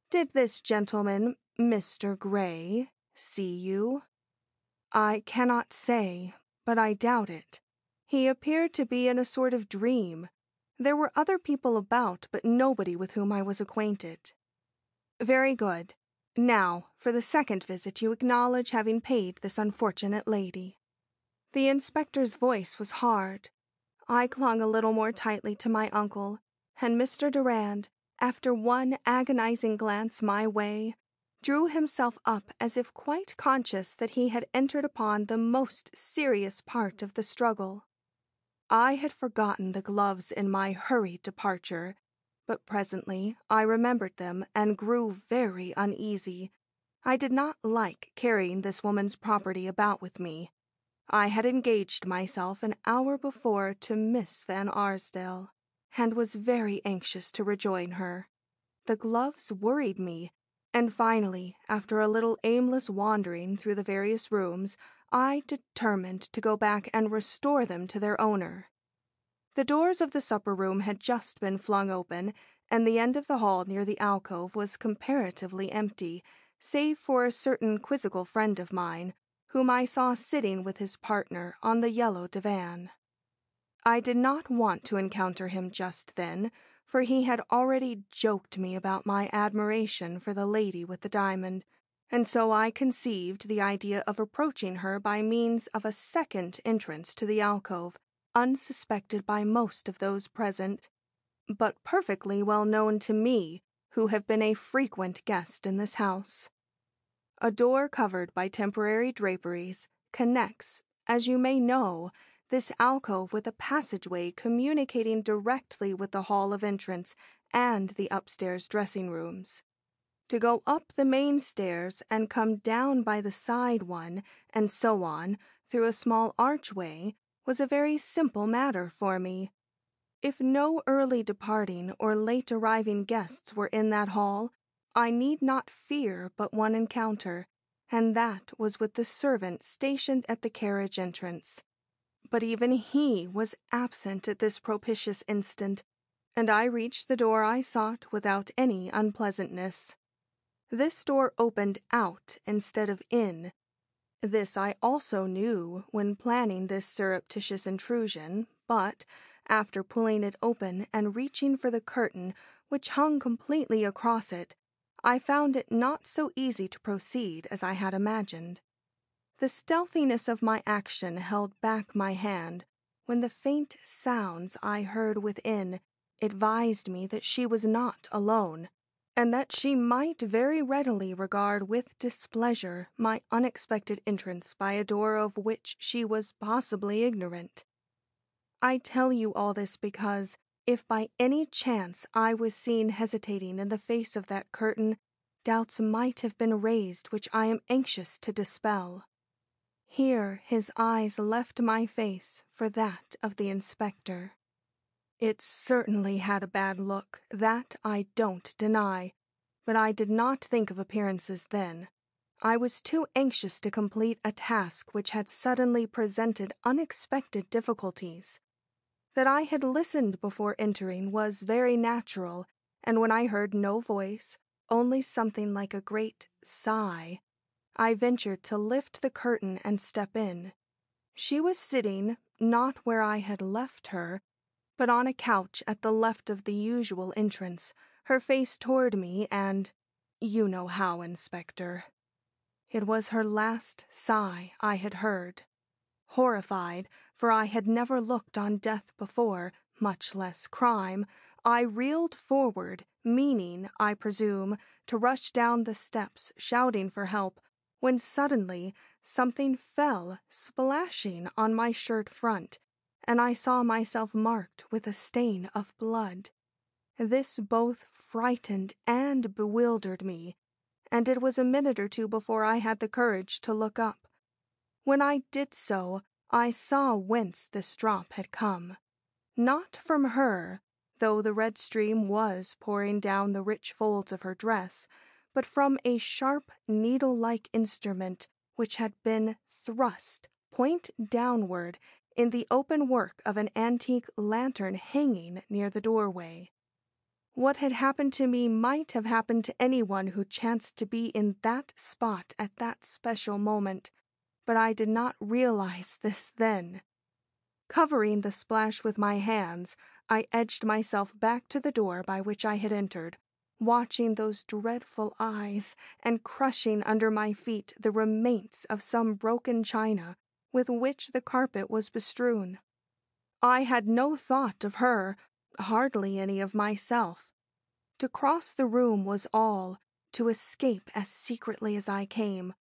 Did this gentleman, Mr. Gray, see you? I cannot say, but I doubt it. He appeared to be in a sort of dream. There were other people about, but nobody with whom I was acquainted. Very good. Now, for the second visit you acknowledge having paid this unfortunate lady. The inspector's voice was hard. I clung a little more tightly to my uncle, and Mr. Durand, after one agonizing glance my way, drew himself up as if quite conscious that he had entered upon the most serious part of the struggle. I had forgotten the gloves in my hurried departure, but presently I remembered them and grew very uneasy. I did not like carrying this woman's property about with me. I had engaged myself an hour before to Miss Van Arsdale, and was very anxious to rejoin her. The gloves worried me, and finally, after a little aimless wandering through the various rooms, I determined to go back and restore them to their owner. The doors of the supper-room had just been flung open, and the end of the hall near the alcove was comparatively empty, save for a certain quizzical friend of mine, whom I saw sitting with his partner on the yellow divan. I did not want to encounter him just then, for he had already joked me about my admiration for the lady with the diamond, and so I conceived the idea of approaching her by means of a second entrance to the alcove, unsuspected by most of those present, but perfectly well known to me, who have been a frequent guest in this house. A door covered by temporary draperies connects, as you may know, this alcove with a passageway communicating directly with the hall of entrance and the upstairs dressing rooms. To go up the main stairs and come down by the side one, and so on, through a small archway, was a very simple matter for me. If no early departing or late arriving guests were in that hall, I need not fear but one encounter, and that was with the servant stationed at the carriage entrance. But even he was absent at this propitious instant, and I reached the door I sought without any unpleasantness. This door opened out instead of in. This I also knew when planning this surreptitious intrusion, but, after pulling it open and reaching for the curtain, which hung completely across it, I found it not so easy to proceed as I had imagined. The stealthiness of my action held back my hand when the faint sounds I heard within advised me that she was not alone, and that she might very readily regard with displeasure my unexpected entrance by a door of which she was possibly ignorant. I tell you all this because, if by any chance I was seen hesitating in the face of that curtain, doubts might have been raised which I am anxious to dispel. Here his eyes left my face for that of the inspector. It certainly had a bad look, that I don't deny, but I did not think of appearances then. I was too anxious to complete a task which had suddenly presented unexpected difficulties. That I had listened before entering was very natural, and when I heard no voice, only something like a great sigh, I ventured to lift the curtain and step in. She was sitting, not where I had left her, but on a couch at the left of the usual entrance, her face toward me, and you know how, Inspector. It was her last sigh I had heard. Horrified, for I had never looked on death before, much less crime, I reeled forward, meaning, I presume, to rush down the steps, shouting for help, when suddenly something fell, splashing on my shirt front, and I saw myself marked with a stain of blood. This both frightened and bewildered me, and it was a minute or two before I had the courage to look up. When I did so, I saw whence this drop had come. Not from her, though the red stream was pouring down the rich folds of her dress, but from a sharp, needle-like instrument which had been thrust, point downward, in the open work of an antique lantern hanging near the doorway. What had happened to me might have happened to anyone who chanced to be in that spot at that special moment, but I did not realize this then. Covering the splash with my hands, I edged myself back to the door by which I had entered, watching those dreadful eyes and crushing under my feet the remains of some broken china with which the carpet was bestrewn. I had no thought of her, hardly any of myself. To cross the room was all, to escape as secretly as I came,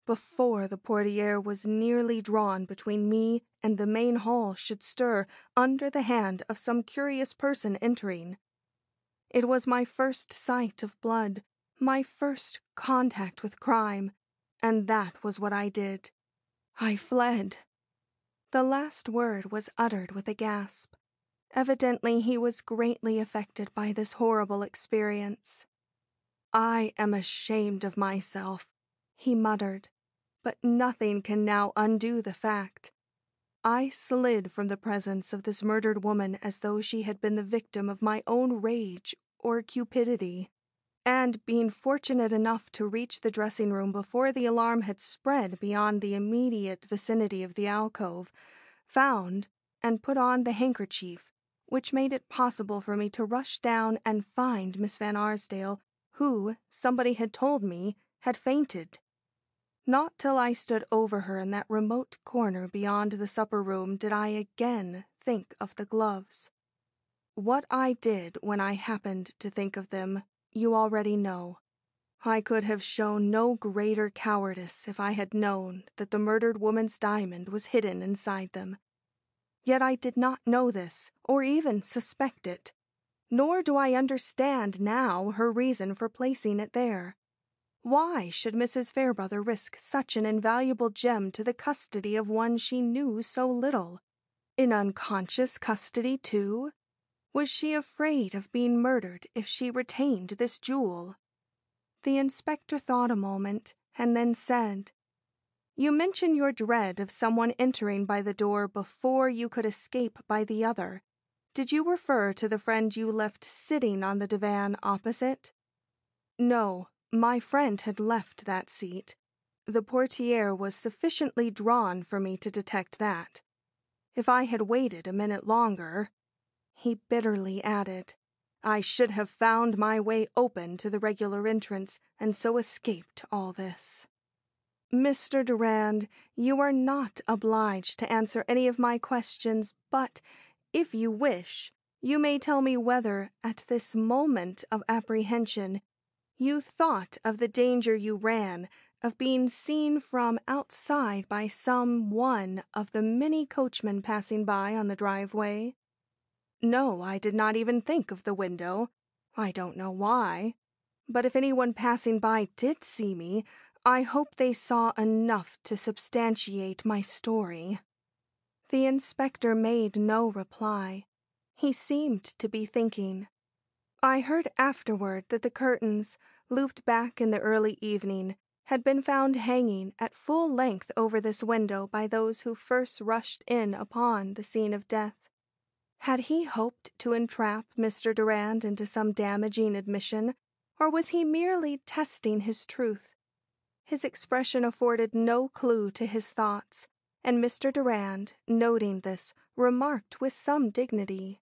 before the portiere was nearly drawn between me and the main hall should stir under the hand of some curious person entering. It was my first sight of blood, my first contact with crime, and that was what I did. I fled. The last word was uttered with a gasp. Evidently he was greatly affected by this horrible experience. "I am ashamed of myself," he muttered, "but nothing can now undo the fact. I slid from the presence of this murdered woman as though she had been the victim of my own rage or cupidity, and being fortunate enough to reach the dressing-room before the alarm had spread beyond the immediate vicinity of the alcove, found and put on the handkerchief, which made it possible for me to rush down and find Miss Van Arsdale, who, somebody had told me, had fainted. Not till I stood over her in that remote corner beyond the supper-room did I again think of the gloves. What I did when I happened to think of them, you already know. I could have shown no greater cowardice if I had known that the murdered woman's diamond was hidden inside them. Yet I did not know this, or even suspect it, nor do I understand now her reason for placing it there. Why should Mrs. Fairbrother risk such an invaluable gem to the custody of one she knew so little? In unconscious custody, too? Was she afraid of being murdered if she retained this jewel? The inspector thought a moment, and then said, "You mention your dread of someone entering by the door before you could escape by the other. Did you refer to the friend you left sitting on the divan opposite?" "No. My friend had left that seat. The portiere was sufficiently drawn for me to detect that. If I had waited a minute longer," he bitterly added, I should have found my way open to the regular entrance, and so escaped all this. Mr. Durand, you are not obliged to answer any of my questions, but, if you wish, you may tell me whether, at this moment of apprehension, you thought of the danger you ran of being seen from outside by some one of the many coachmen passing by on the driveway. No, I did not even think of the window. I don't know why. But if anyone passing by did see me, I hope they saw enough to substantiate my story. The inspector made no reply. He seemed to be thinking. I heard afterward that the curtains, looped back in the early evening, had been found hanging at full length over this window by those who first rushed in upon the scene of death. Had he hoped to entrap Mr. Durand into some damaging admission, or was he merely testing his truth? His expression afforded no clue to his thoughts, and Mr. Durand, noting this, remarked with some dignity,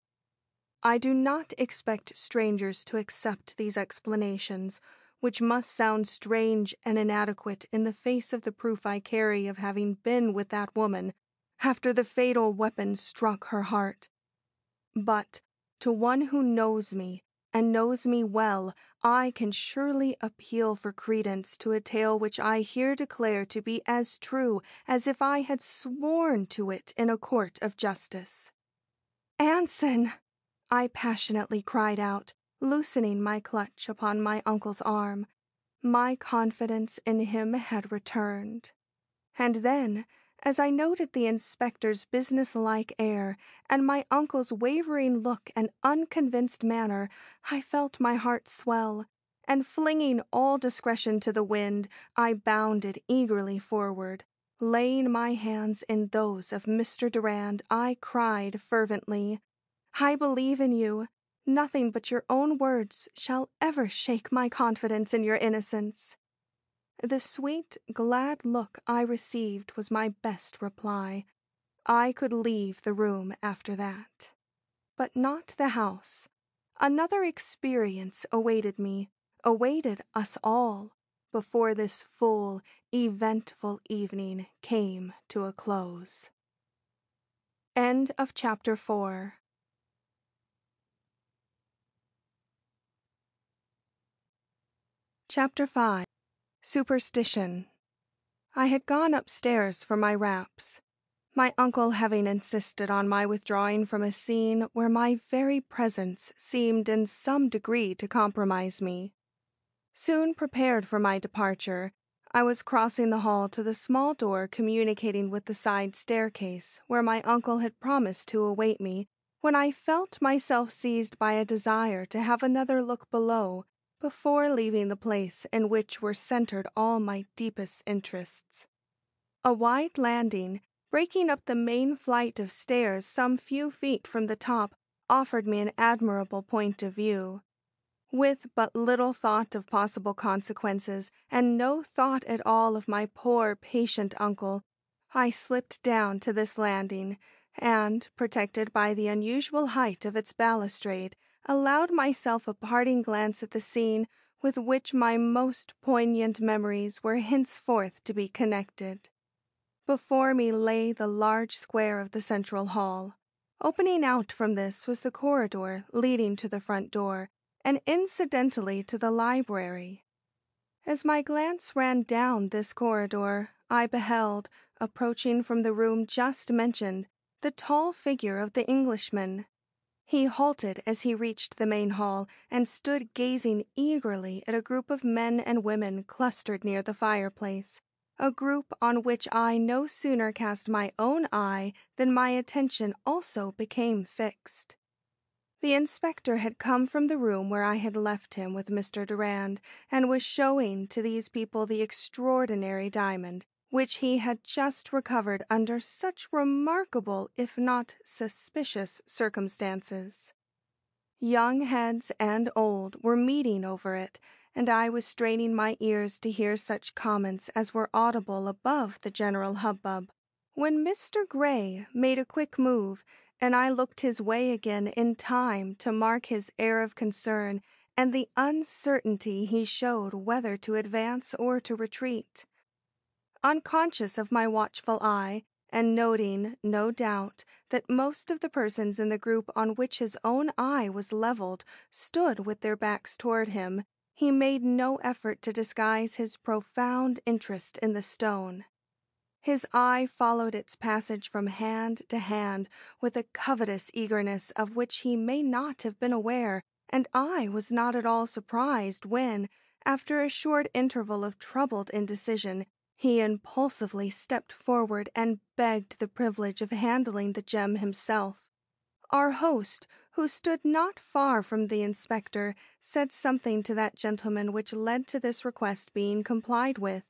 "I do not expect strangers to accept these explanations, which must sound strange and inadequate in the face of the proof I carry of having been with that woman after the fatal weapon struck her heart. But, to one who knows me, and knows me well, I can surely appeal for credence to a tale which I here declare to be as true as if I had sworn to it in a court of justice." "Anson!" I passionately cried out, loosening my clutch upon my uncle's arm. My confidence in him had returned. And then, as I noted the inspector's business-like air and my uncle's wavering look and unconvinced manner, I felt my heart swell, and flinging all discretion to the wind, I bounded eagerly forward. Laying my hands in those of Mr. Durand, I cried fervently, "I believe in you. Nothing but your own words shall ever shake my confidence in your innocence." The sweet, glad look I received was my best reply. I could leave the room after that. But not the house. Another experience awaited me, awaited us all, before this full, eventful evening came to a close. End of Chapter 4. Chapter 5. Superstition. I had gone upstairs for my wraps, my uncle having insisted on my withdrawing from a scene where my very presence seemed in some degree to compromise me. Soon prepared for my departure, I was crossing the hall to the small door communicating with the side staircase where my uncle had promised to await me, when I felt myself seized by a desire to have another look below before leaving the place in which were centered all my deepest interests. A wide landing, breaking up the main flight of stairs some few feet from the top, offered me an admirable point of view. With but little thought of possible consequences, and no thought at all of my poor, patient uncle, I slipped down to this landing, and, protected by the unusual height of its balustrade, allowed myself a parting glance at the scene with which my most poignant memories were henceforth to be connected. Before me lay the large square of the central hall. Opening out from this was the corridor leading to the front door, and incidentally to the library. As my glance ran down this corridor, I beheld, approaching from the room just mentioned, the tall figure of the Englishman. He halted as he reached the main hall and stood gazing eagerly at a group of men and women clustered near the fireplace, a group on which I no sooner cast my own eye than my attention also became fixed. The inspector had come from the room where I had left him with Mr. Durand, and was showing to these people the extraordinary diamond, which he had just recovered under such remarkable, if not suspicious, circumstances. Young heads and old were meeting over it, and I was straining my ears to hear such comments as were audible above the general hubbub, when Mr. Gray made a quick move and I looked his way again in time to mark his air of concern and the uncertainty he showed whether to advance or to retreat. Unconscious of my watchful eye, and noting, no doubt, that most of the persons in the group on which his own eye was leveled stood with their backs toward him, he made no effort to disguise his profound interest in the stone. His eye followed its passage from hand to hand with a covetous eagerness of which he may not have been aware, and I was not at all surprised when, after a short interval of troubled indecision, he impulsively stepped forward and begged the privilege of handling the gem himself. Our host, who stood not far from the inspector, said something to that gentleman which led to this request being complied with.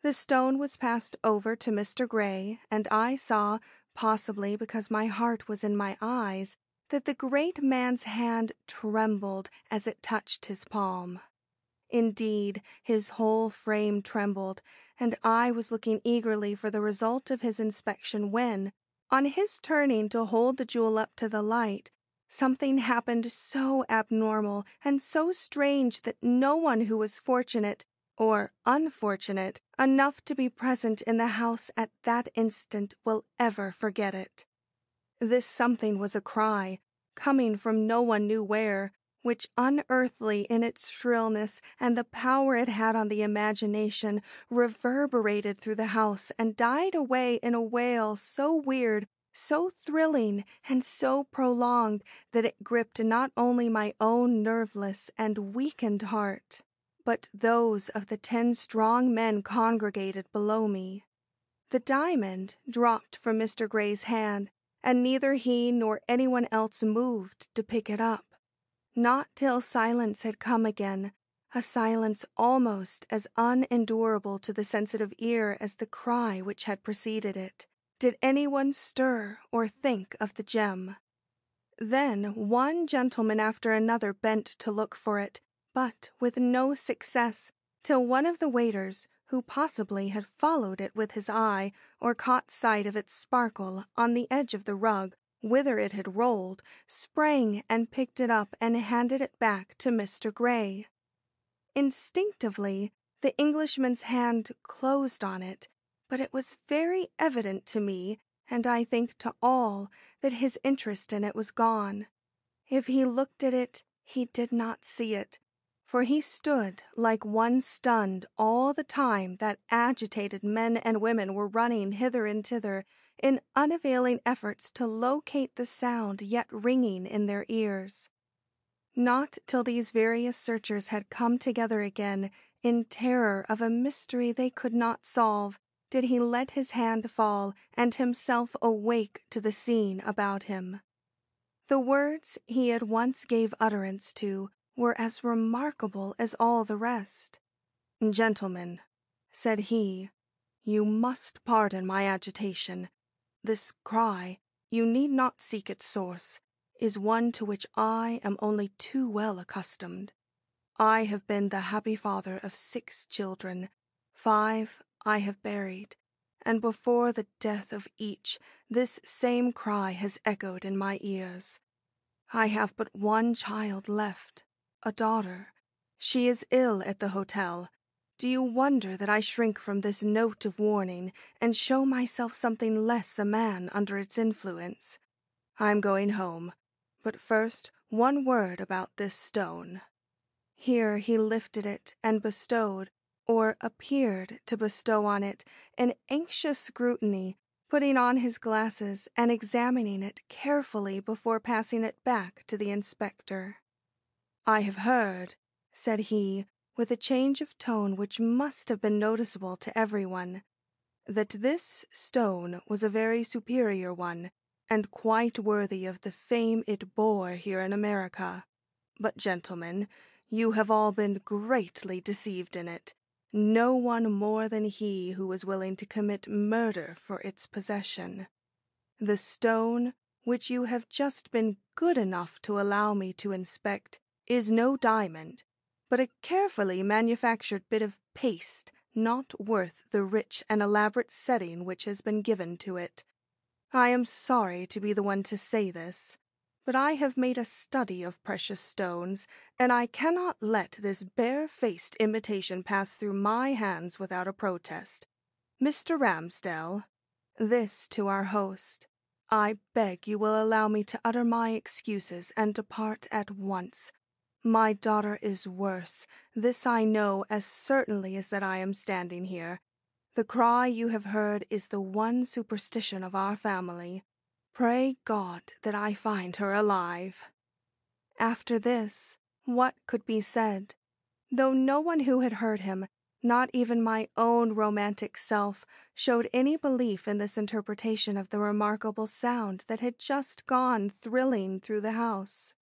The stone was passed over to Mr. Gray, and I saw, possibly because my heart was in my eyes, that the great man's hand trembled as it touched his palm. Indeed, his whole frame trembled, and I was looking eagerly for the result of his inspection when, on his turning to hold the jewel up to the light, something happened so abnormal and so strange that no one who was fortunate or unfortunate enough to be present in the house at that instant will ever forget it. This something was a cry, coming from no one knew where, which, unearthly in its shrillness and the power it had on the imagination, reverberated through the house and died away in a wail so weird, so thrilling, and so prolonged that it gripped not only my own nerveless and weakened heart, but those of the 10 strong men congregated below me. The diamond dropped from Mr. Gray's hand, and neither he nor anyone else moved to pick it up. Not till silence had come again, a silence almost as unendurable to the sensitive ear as the cry which had preceded it, did anyone stir or think of the gem. Then one gentleman after another bent to look for it, but with no success, till one of the waiters, who possibly had followed it with his eye or caught sight of its sparkle on the edge of the rug, whither it had rolled, sprang and picked it up and handed it back to Mr. Gray. Instinctively, the Englishman's hand closed on it, but it was very evident to me, and I think to all, that his interest in it was gone. If he looked at it, he did not see it, for he stood like one stunned all the time that agitated men and women were running hither and thither in unavailing efforts to locate the sound yet ringing in their ears. Not till these various searchers had come together again in terror of a mystery they could not solve did he let his hand fall and himself awake to the scene about him. The words he at once gave utterance to were as remarkable as all the rest. "Gentlemen," said he, "you must pardon my agitation. This cry, you need not seek its source, is one to which I am only too well accustomed. I have been the happy father of 6 children, 5 I have buried, and before the death of each, this same cry has echoed in my ears. I have but one child left, a daughter. She is ill at the hotel. Do you wonder that I shrink from this note of warning and show myself something less a man under its influence? I'm going home, but first 1 word about this stone." Here he lifted it and bestowed, or appeared to bestow on it, an anxious scrutiny, putting on his glasses and examining it carefully before passing it back to the inspector. "I have heard," said he, with a change of tone which must have been noticeable to everyone, "that this stone was a very superior one, and quite worthy of the fame it bore here in America. But, gentlemen, you have all been greatly deceived in it. No one more than he who was willing to commit murder for its possession. The stone, which you have just been good enough to allow me to inspect, is no diamond, but a carefully manufactured bit of paste not worth the rich and elaborate setting which has been given to it. I am sorry to be the one to say this, but I have made a study of precious stones, and I cannot let this bare-faced imitation pass through my hands without a protest. Mr. Ramsdell," this to our host, "I beg you will allow me to utter my excuses and depart at once. My daughter is worse, this I know as certainly as that I am standing here. The cry you have heard is the one superstition of our family. Pray God that I find her alive." After this, what could be said? Though no one who had heard him, not even my own romantic self, showed any belief in this interpretation of the remarkable sound that had just gone thrilling through the house.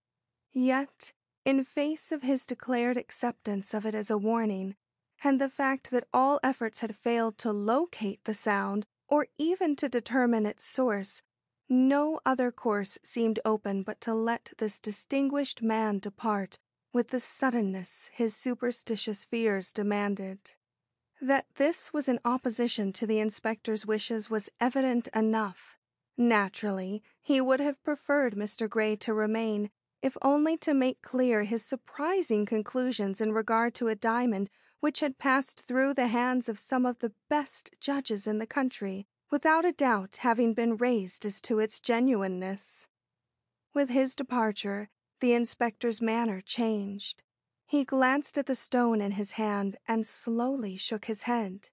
Yet, in face of his declared acceptance of it as a warning, and the fact that all efforts had failed to locate the sound or even to determine its source, no other course seemed open but to let this distinguished man depart with the suddenness his superstitious fears demanded. That this was in opposition to the inspector's wishes was evident enough. Naturally, he would have preferred Mr. Gray to remain, if only to make clear his surprising conclusions in regard to a diamond which had passed through the hands of some of the best judges in the country, without a doubt having been raised as to its genuineness. With his departure, the inspector's manner changed. He glanced at the stone in his hand and slowly shook his head.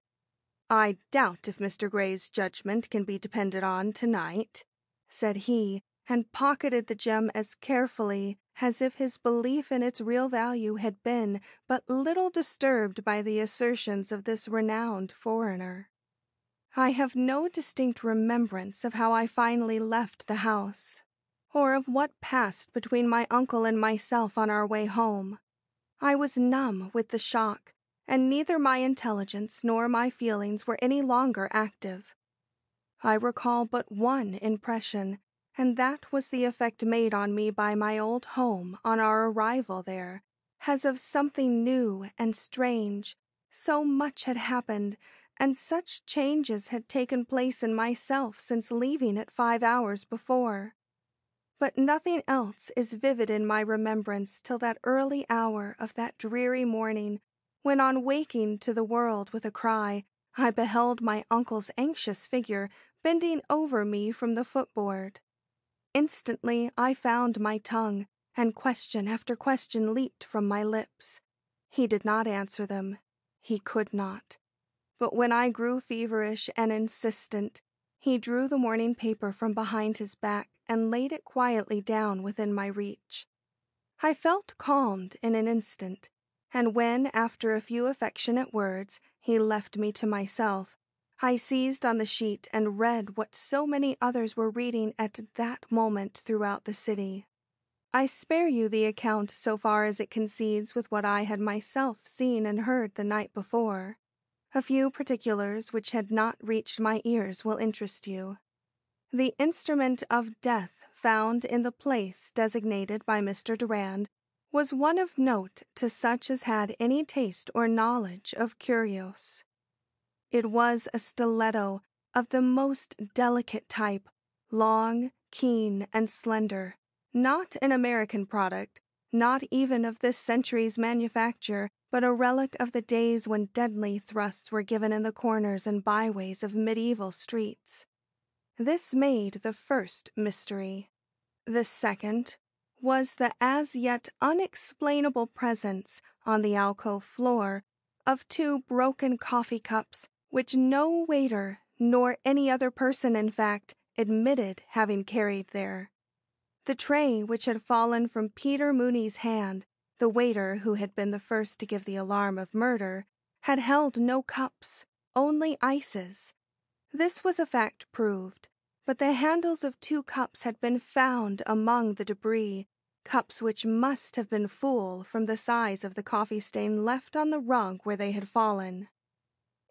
"I doubt if Mr. Gray's judgment can be depended on tonight," said he, and pocketed the gem as carefully as if his belief in its real value had been but little disturbed by the assertions of this renowned foreigner. I have no distinct remembrance of how I finally left the house, or of what passed between my uncle and myself on our way home. I was numb with the shock, and neither my intelligence nor my feelings were any longer active. I recall but one impression, and that was the effect made on me by my old home on our arrival there, as of something new and strange. So much had happened, and such changes had taken place in myself since leaving it 5 hours before. But nothing else is vivid in my remembrance till that early hour of that dreary morning, when on waking to the world with a cry, I beheld my uncle's anxious figure bending over me from the footboard. Instantly I found my tongue, and question after question leaped from my lips. He did not answer them. He could not. But when I grew feverish and insistent, he drew the morning paper from behind his back and laid it quietly down within my reach. I felt calmed in an instant, and when, after a few affectionate words, he left me to myself, I seized on the sheet and read what so many others were reading at that moment throughout the city. I spare you the account so far as it concedes with what I had myself seen and heard the night before. A few particulars which had not reached my ears will interest you. The instrument of death found in the place designated by Mr. Durand was one of note to such as had any taste or knowledge of curios. It was a stiletto of the most delicate type, long, keen, and slender, not an American product, not even of this century's manufacture, but a relic of the days when deadly thrusts were given in the corners and byways of medieval streets. This made the first mystery. The second was the as yet unexplainable presence on the alcove floor of 2 broken coffee cups which no waiter, nor any other person in fact, admitted having carried there. The tray which had fallen from Peter Mooney's hand, the waiter who had been the first to give the alarm of murder, had held no cups, only ices. This was a fact proved, but the handles of 2 cups had been found among the debris, cups which must have been full from the size of the coffee stain left on the rug where they had fallen.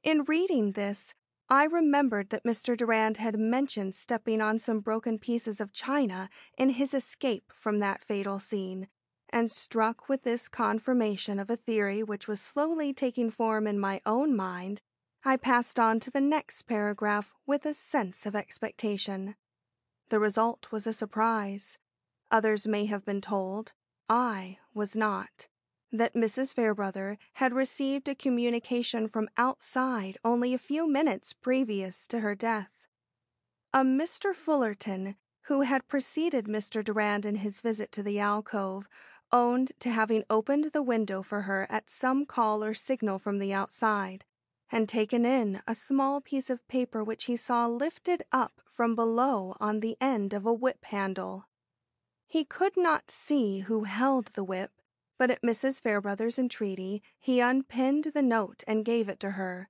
In reading this, I remembered that Mr. Durand had mentioned stepping on some broken pieces of china in his escape from that fatal scene, and struck with this confirmation of a theory which was slowly taking form in my own mind, I passed on to the next paragraph with a sense of expectation. The result was a surprise. Others may have been told, I was not, that Mrs. Fairbrother had received a communication from outside only a few minutes previous to her death. A Mr. Fullerton, who had preceded Mr. Durand in his visit to the alcove, owned to having opened the window for her at some call or signal from the outside, and taken in a small piece of paper which he saw lifted up from below on the end of a whip handle. He could not see who held the whip, but at Mrs. Fairbrother's entreaty he unpinned the note and gave it to her.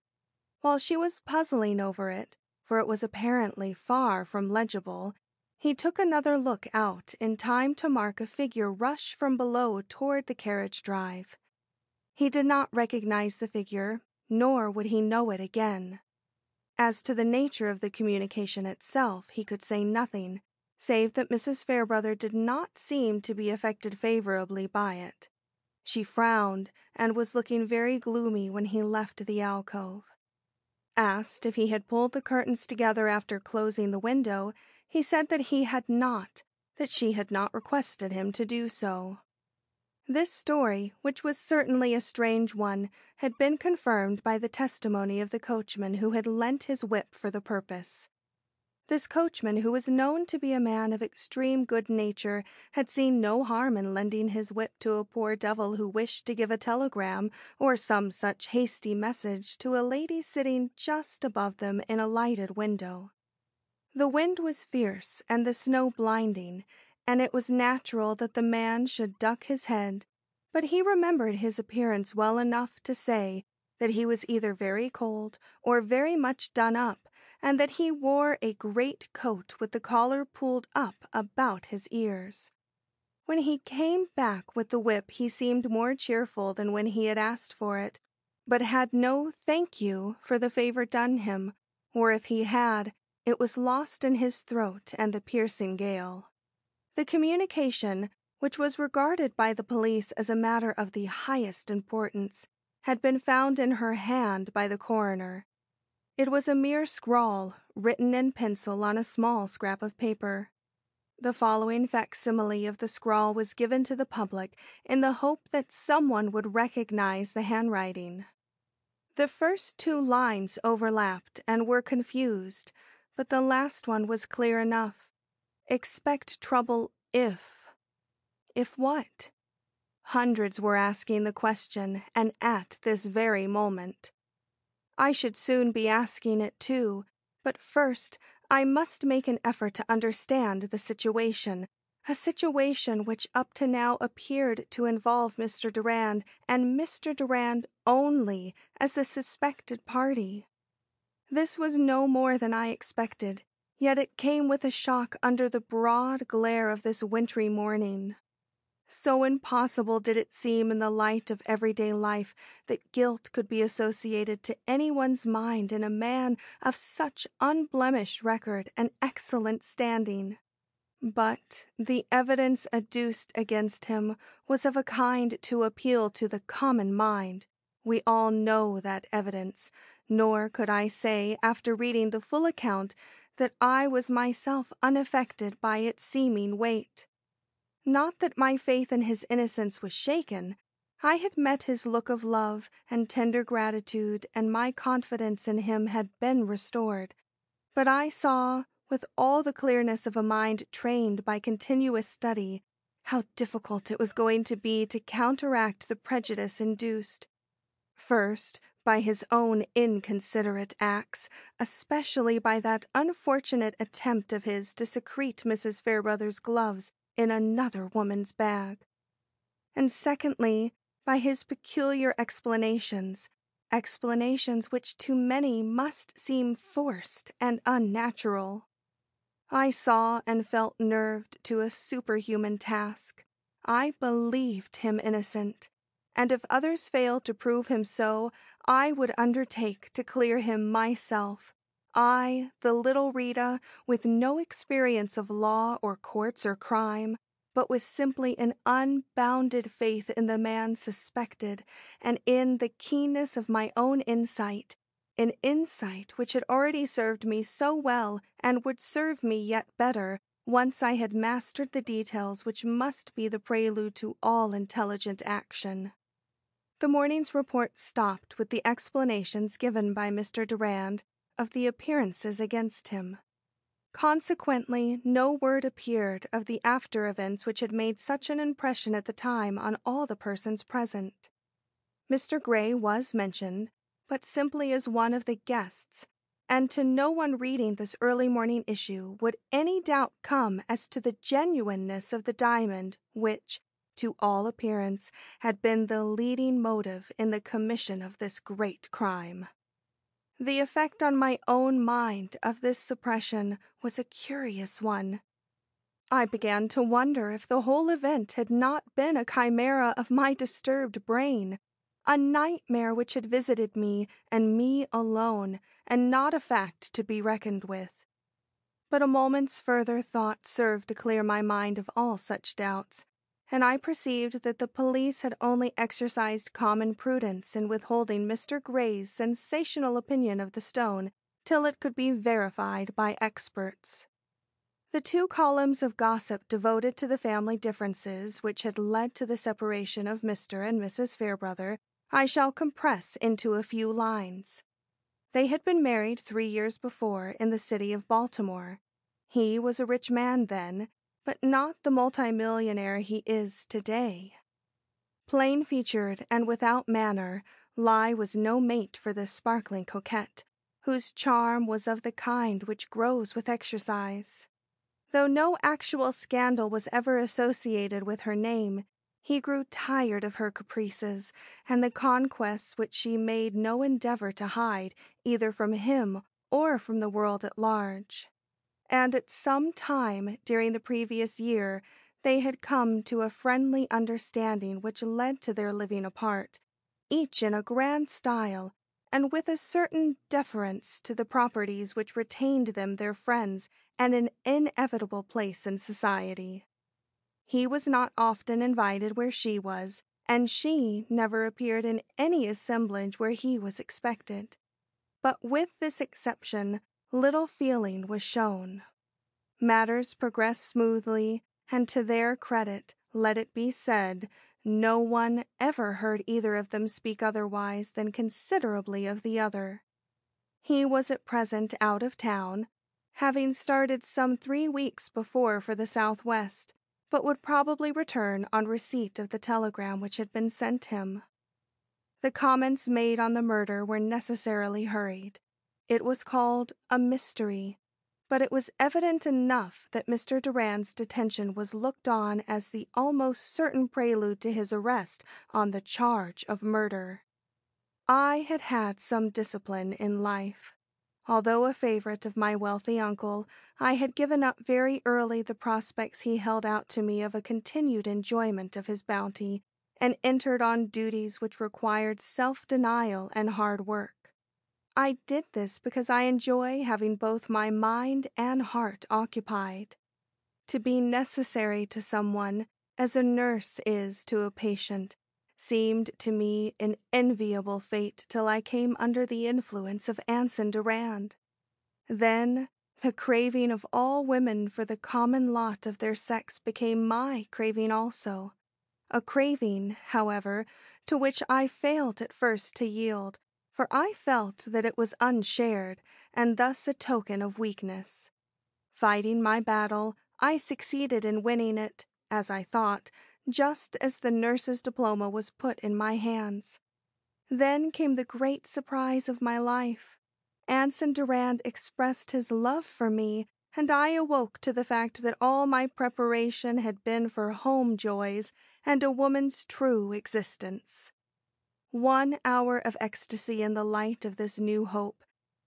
While she was puzzling over it, for it was apparently far from legible, he took another look out in time to mark a figure rush from below toward the carriage drive. He did not recognize the figure, nor would he know it again. As to the nature of the communication itself, he could say nothing, save that Mrs. Fairbrother did not seem to be affected favorably by it. She frowned and was looking very gloomy when he left the alcove. Asked if he had pulled the curtains together after closing the window, he said that he had not, that she had not requested him to do so. This story, which was certainly a strange one, had been confirmed by the testimony of the coachman who had lent his whip for the purpose. This coachman, who was known to be a man of extreme good nature, had seen no harm in lending his whip to a poor devil who wished to give a telegram or some such hasty message to a lady sitting just above them in a lighted window. The wind was fierce and the snow blinding, and it was natural that the man should duck his head, but he remembered his appearance well enough to say that he was either very cold or very much done up, and that he wore a great coat with the collar pulled up about his ears. When he came back with the whip he seemed more cheerful than when he had asked for it, but had no thank you for the favor done him, or if he had, it was lost in his throat and the piercing gale. The communication, which was regarded by the police as a matter of the highest importance, had been found in her hand by the coroner. It was a mere scrawl, written in pencil on a small scrap of paper. The following facsimile of the scrawl was given to the public in the hope that someone would recognize the handwriting. The first two lines overlapped and were confused, but the last one was clear enough. Expect trouble if. If what? Hundreds were asking the question, and at this very moment. I should soon be asking it too, but first I must make an effort to understand the situation, a situation which up to now appeared to involve Mr. Durand, and Mr. Durand only, as the suspected party. This was no more than I expected, yet it came with a shock under the broad glare of this wintry morning. So impossible did it seem in the light of everyday life that guilt could be associated to anyone's mind in a man of such unblemished record and excellent standing. But the evidence adduced against him was of a kind to appeal to the common mind. We all know that evidence, nor could I say, after reading the full account, that I was myself unaffected by its seeming weight. Not that my faith in his innocence was shaken. I had met his look of love and tender gratitude, and my confidence in him had been restored. But I saw, with all the clearness of a mind trained by continuous study, how difficult it was going to be to counteract the prejudice induced. First, by his own inconsiderate acts, especially by that unfortunate attempt of his to secrete Mrs. Fairbrother's gloves in another woman's bag. And secondly, by his peculiar explanations which to many must seem forced and unnatural. I saw and felt nerved to a superhuman task. I believed him innocent, and if others failed to prove him so, I would undertake to clear him myself. I, the little Rita, with no experience of law or courts or crime, but with simply an unbounded faith in the man suspected, and in the keenness of my own insight, an insight which had already served me so well and would serve me yet better once I had mastered the details which must be the prelude to all intelligent action. The morning's report stopped with the explanations given by Mr. Durand of the appearances against him. Consequently, no word appeared of the after events which had made such an impression at the time on all the persons present. Mr. Gray was mentioned, but simply as one of the guests, and to no one reading this early morning issue would any doubt come as to the genuineness of the diamond which, to all appearance, had been the leading motive in the commission of this great crime. The effect on my own mind of this suppression was a curious one. I began to wonder if the whole event had not been a chimera of my disturbed brain, a nightmare which had visited me and me alone, and not a fact to be reckoned with. But a moment's further thought served to clear my mind of all such doubts, and I perceived that the police had only exercised common prudence in withholding Mr. Gray's sensational opinion of the stone till it could be verified by experts. The 2 columns of gossip devoted to the family differences which had led to the separation of Mr. and Mrs. Fairbrother I shall compress into a few lines. They had been married 3 years before in the city of Baltimore. He was a rich man then, but not the multimillionaire he is today. Plain-featured and without manner, Lie was no mate for this sparkling coquette, whose charm was of the kind which grows with exercise. Though no actual scandal was ever associated with her name, he grew tired of her caprices and the conquests which she made no endeavor to hide either from him or from the world at large. And at some time during the previous year they had come to a friendly understanding which led to their living apart, each in a grand style, and with a certain deference to the properties which retained them their friends and an inevitable place in society. He was not often invited where she was, and she never appeared in any assemblage where he was expected. But with this exception, little feeling was shown. Matters progressed smoothly, and to their credit, let it be said, no one ever heard either of them speak otherwise than considerably of the other. He was at present out of town, having started some 3 weeks before for the Southwest, but would probably return on receipt of the telegram which had been sent him. The comments made on the murder were necessarily hurried. It was called a mystery, but it was evident enough that Mr. Durand's detention was looked on as the almost certain prelude to his arrest on the charge of murder. I had had some discipline in life. Although a favorite of my wealthy uncle, I had given up very early the prospects he held out to me of a continued enjoyment of his bounty, and entered on duties which required self-denial and hard work. I did this because I enjoy having both my mind and heart occupied. To be necessary to someone, as a nurse is to a patient, seemed to me an enviable fate till I came under the influence of Anson Durand. Then the craving of all women for the common lot of their sex became my craving also, a craving, however, to which I failed at first to yield, for I felt that it was unshared, and thus a token of weakness. Fighting my battle, I succeeded in winning it, as I thought, just as the nurse's diploma was put in my hands. Then came the great surprise of my life. Anson Durand expressed his love for me, and I awoke to the fact that all my preparation had been for home joys and a woman's true existence. 1 hour of ecstasy in the light of this new hope,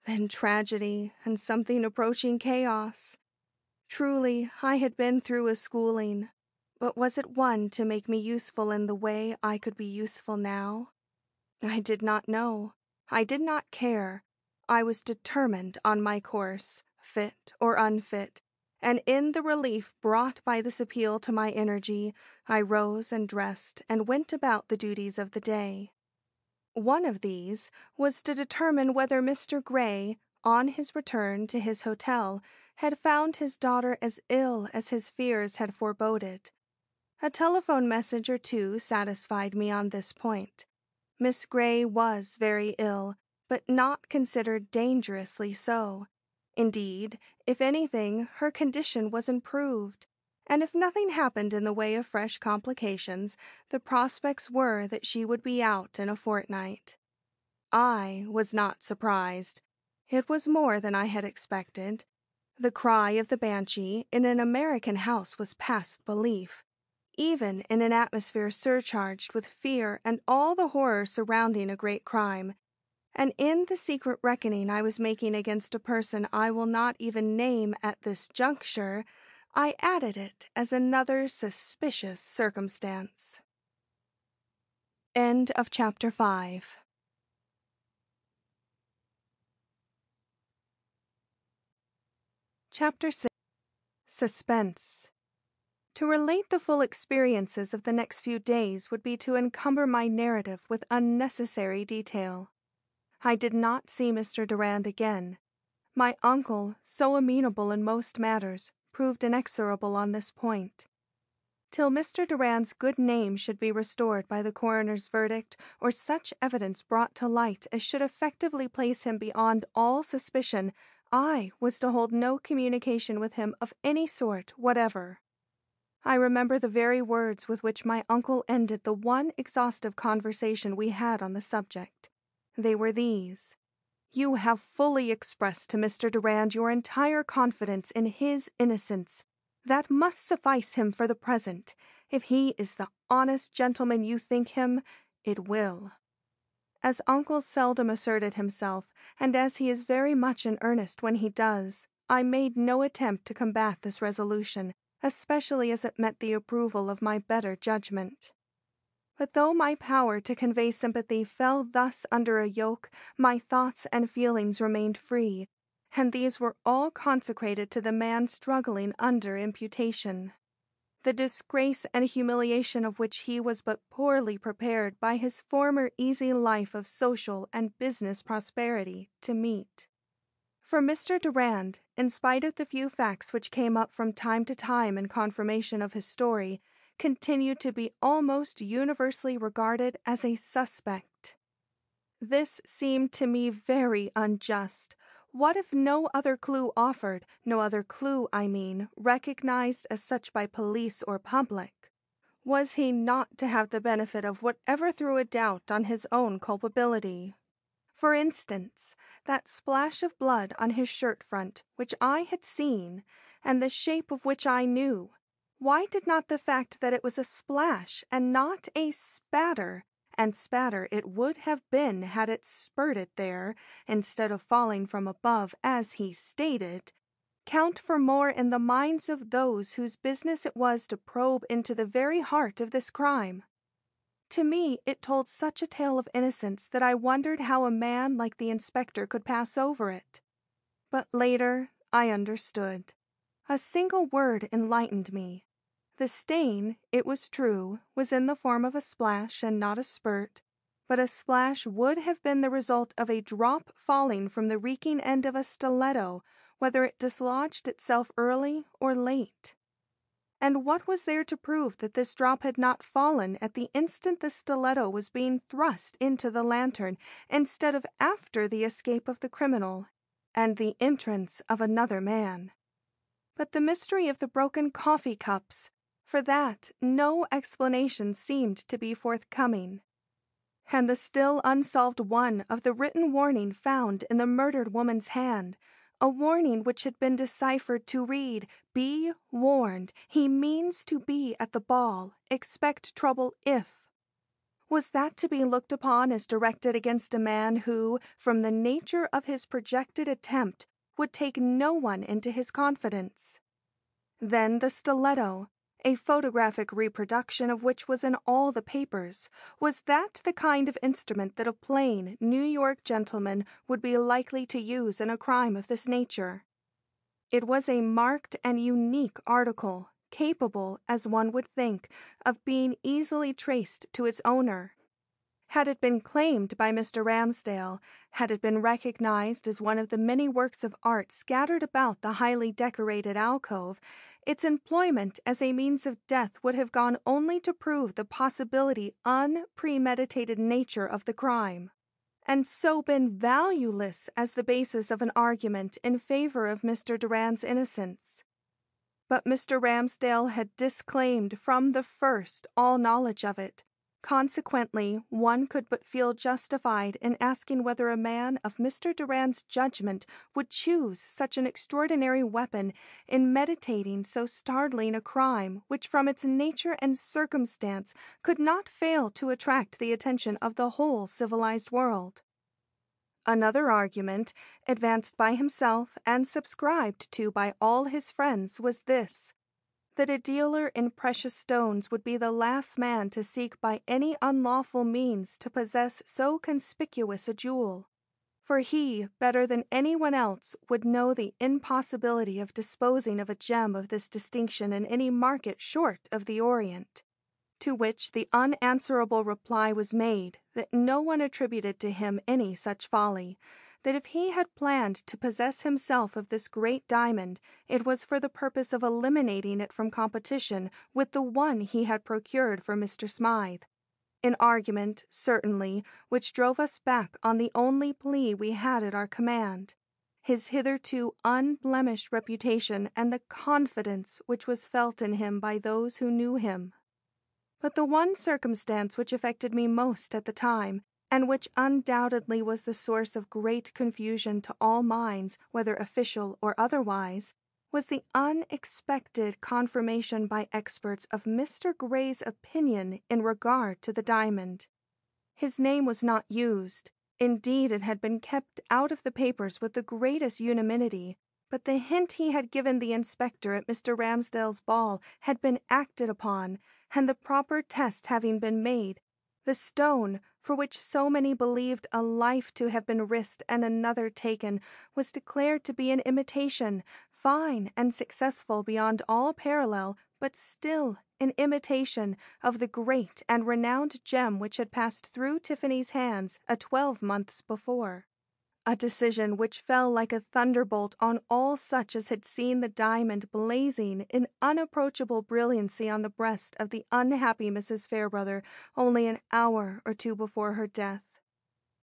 then tragedy and something approaching chaos. Truly, I had been through a schooling, but was it one to make me useful in the way I could be useful now? I did not know. I did not care. I was determined on my course, fit or unfit, and in the relief brought by this appeal to my energy, I rose and dressed and went about the duties of the day. One of these was to determine whether Mr. Gray, on his return to his hotel, had found his daughter as ill as his fears had foreboded. A telephone message or two satisfied me on this point. Miss Gray was very ill, but not considered dangerously so. Indeed, if anything, her condition was improved, and if nothing happened in the way of fresh complications, the prospects were that she would be out in a fortnight. I was not surprised. It was more than I had expected. The cry of the banshee in an American house was past belief, even in an atmosphere surcharged with fear and all the horror surrounding a great crime. And in the secret reckoning I was making against a person I will not even name at this juncture, I added it as another suspicious circumstance. End of Chapter 5. Chapter 6. Suspense. To relate the full experiences of the next few days would be to encumber my narrative with unnecessary detail. I did not see Mr. Durand again. My uncle, so amenable in most matters, proved inexorable on this point. Till Mr. Durand's good name should be restored by the coroner's verdict or such evidence brought to light as should effectively place him beyond all suspicion, I was to hold no communication with him of any sort whatever. I remember the very words with which my uncle ended the one exhaustive conversation we had on the subject. They were these: "You have fully expressed to Mr. Durand your entire confidence in his innocence. That must suffice him for the present. If he is the honest gentleman you think him, it will." As uncle seldom asserted himself, and as he is very much in earnest when he does, I made no attempt to combat this resolution, especially as it met the approval of my better judgment. But though my power to convey sympathy fell thus under a yoke, my thoughts and feelings remained free, and these were all consecrated to the man struggling under imputation, the disgrace and humiliation of which he was but poorly prepared by his former easy life of social and business prosperity to meet. For Mr. Durand, in spite of the few facts which came up from time to time in confirmation of his story, continued to be almost universally regarded as a suspect. This seemed to me very unjust. What if no other clue offered, no other clue, recognized as such by police or public? Was he not to have the benefit of whatever threw a doubt on his own culpability? For instance, that splash of blood on his shirt front, which I had seen, and the shape of which I knew, why did not the fact that it was a splash and not a spatter, and spatter it would have been had it spurted there, instead of falling from above as he stated, count for more in the minds of those whose business it was to probe into the very heart of this crime? To me it told such a tale of innocence that I wondered how a man like the inspector could pass over it. But later I understood. A single word enlightened me. The stain, it was true, was in the form of a splash and not a spurt, but a splash would have been the result of a drop falling from the reeking end of a stiletto, whether it dislodged itself early or late. And what was there to prove that this drop had not fallen at the instant the stiletto was being thrust into the lantern, instead of after the escape of the criminal and the entrance of another man? But the mystery of the broken coffee cups, for that no explanation seemed to be forthcoming. And the still unsolved one of the written warning found in the murdered woman's hand, a warning which had been deciphered to read, "Be warned, he means to be at the ball, expect trouble if." Was that to be looked upon as directed against a man who, from the nature of his projected attempt, would take no one into his confidence? Then the stiletto, a photographic reproduction of which was in all the papers, was that the kind of instrument that a plain New York gentleman would be likely to use in a crime of this nature? It was a marked and unique article, capable, as one would think, of being easily traced to its owner. Had it been claimed by Mr. Ramsdale, had it been recognized as one of the many works of art scattered about the highly decorated alcove, its employment as a means of death would have gone only to prove the possibility unpremeditated nature of the crime, and so been valueless as the basis of an argument in favor of Mr. Durand's innocence. But Mr. Ramsdale had disclaimed from the first all knowledge of it. Consequently, one could but feel justified in asking whether a man of Mr. Durand's judgment would choose such an extraordinary weapon in meditating so startling a crime which from its nature and circumstance could not fail to attract the attention of the whole civilized world. Another argument, advanced by himself and subscribed to by all his friends, was this: that a dealer in precious stones would be the last man to seek by any unlawful means to possess so conspicuous a jewel, for he, better than anyone else, would know the impossibility of disposing of a gem of this distinction in any market short of the Orient. To which the unanswerable reply was made that no one attributed to him any such folly, that if he had planned to possess himself of this great diamond, it was for the purpose of eliminating it from competition with the one he had procured for Mr. Smythe. An argument, certainly, which drove us back on the only plea we had at our command, his hitherto unblemished reputation and the confidence which was felt in him by those who knew him. But the one circumstance which affected me most at the time, and which undoubtedly was the source of great confusion to all minds, whether official or otherwise, was the unexpected confirmation by experts of Mr. Gray's opinion in regard to the diamond. His name was not used. Indeed, it had been kept out of the papers with the greatest unanimity, but the hint he had given the inspector at Mr. Ramsdale's ball had been acted upon, and the proper test having been made, the stone, for which so many believed a life to have been risked and another taken, was declared to be an imitation, fine and successful beyond all parallel, but still an imitation of the great and renowned gem which had passed through Tiffany's hands 12 months before. A decision which fell like a thunderbolt on all such as had seen the diamond blazing in unapproachable brilliancy on the breast of the unhappy Mrs. Fairbrother only an hour or two before her death.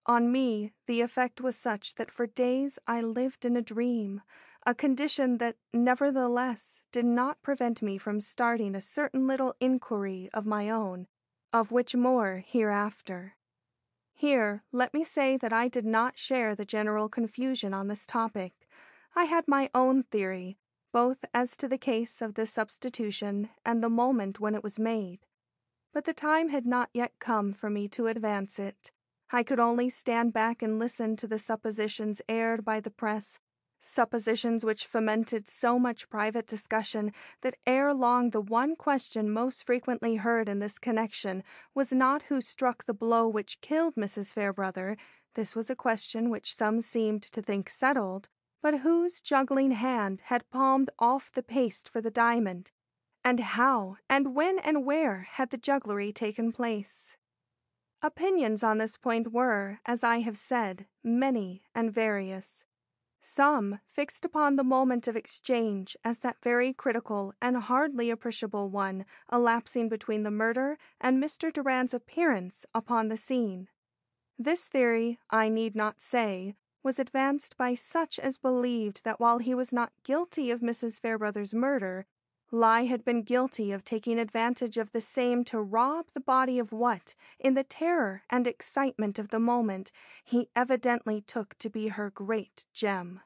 On me, the effect was such that for days I lived in a dream, a condition that, nevertheless, did not prevent me from starting a certain little inquiry of my own, of which more hereafter. Here, let me say that I did not share the general confusion on this topic. I had my own theory, both as to the case of this substitution and the moment when it was made. But the time had not yet come for me to advance it. I could only stand back and listen to the suppositions aired by the press, suppositions which fomented so much private discussion that ere long the one question most frequently heard in this connection was not who struck the blow which killed Mrs. Fairbrother, this was a question which some seemed to think settled, but whose juggling hand had palmed off the paste for the diamond, and how, and when, and where had the jugglery taken place. Opinions on this point were, as I have said, many and various. Some fixed upon the moment of exchange as that very critical and hardly appreciable one elapsing between the murder and Mr. Durand's appearance upon the scene. This theory, I need not say, was advanced by such as believed that while he was not guilty of Mrs. Fairbrother's murder, Lie had been guilty of taking advantage of the same to rob the body of what, in the terror and excitement of the moment, he evidently took to be her great gem.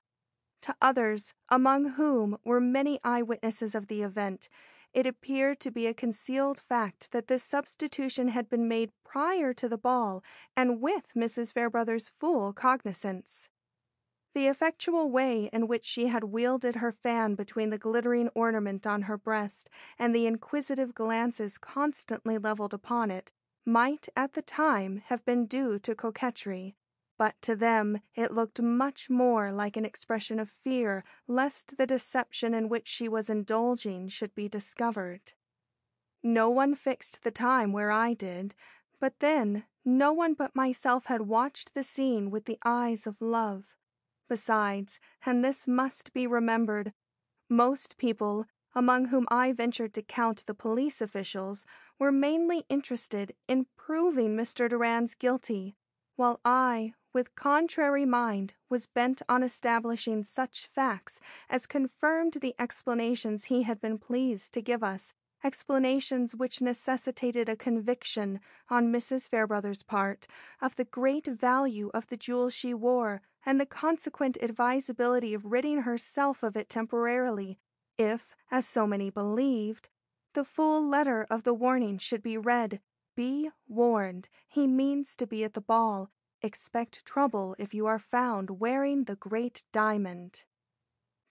To others, among whom were many eyewitnesses of the event, it appeared to be a concealed fact that this substitution had been made prior to the ball and with Mrs. Fairbrother's full cognizance. The effectual way in which she had wielded her fan between the glittering ornament on her breast and the inquisitive glances constantly leveled upon it might at the time have been due to coquetry, but to them it looked much more like an expression of fear lest the deception in which she was indulging should be discovered. No one fixed the time where I did, but then No one but myself had watched the scene with the eyes of love. Besides, and this must be remembered, most people, among whom I ventured to count the police officials, were mainly interested in proving Mr. Durand's guilty, while I, with contrary mind, was bent on establishing such facts as confirmed the explanations he had been pleased to give us, explanations which necessitated a conviction on Mrs. Fairbrother's part of the great value of the jewel she wore and the consequent advisability of ridding herself of it temporarily, if, as so many believed, the full letter of the warning should be read. Be warned, he means to be at the ball. Expect trouble if you are found wearing the great diamond.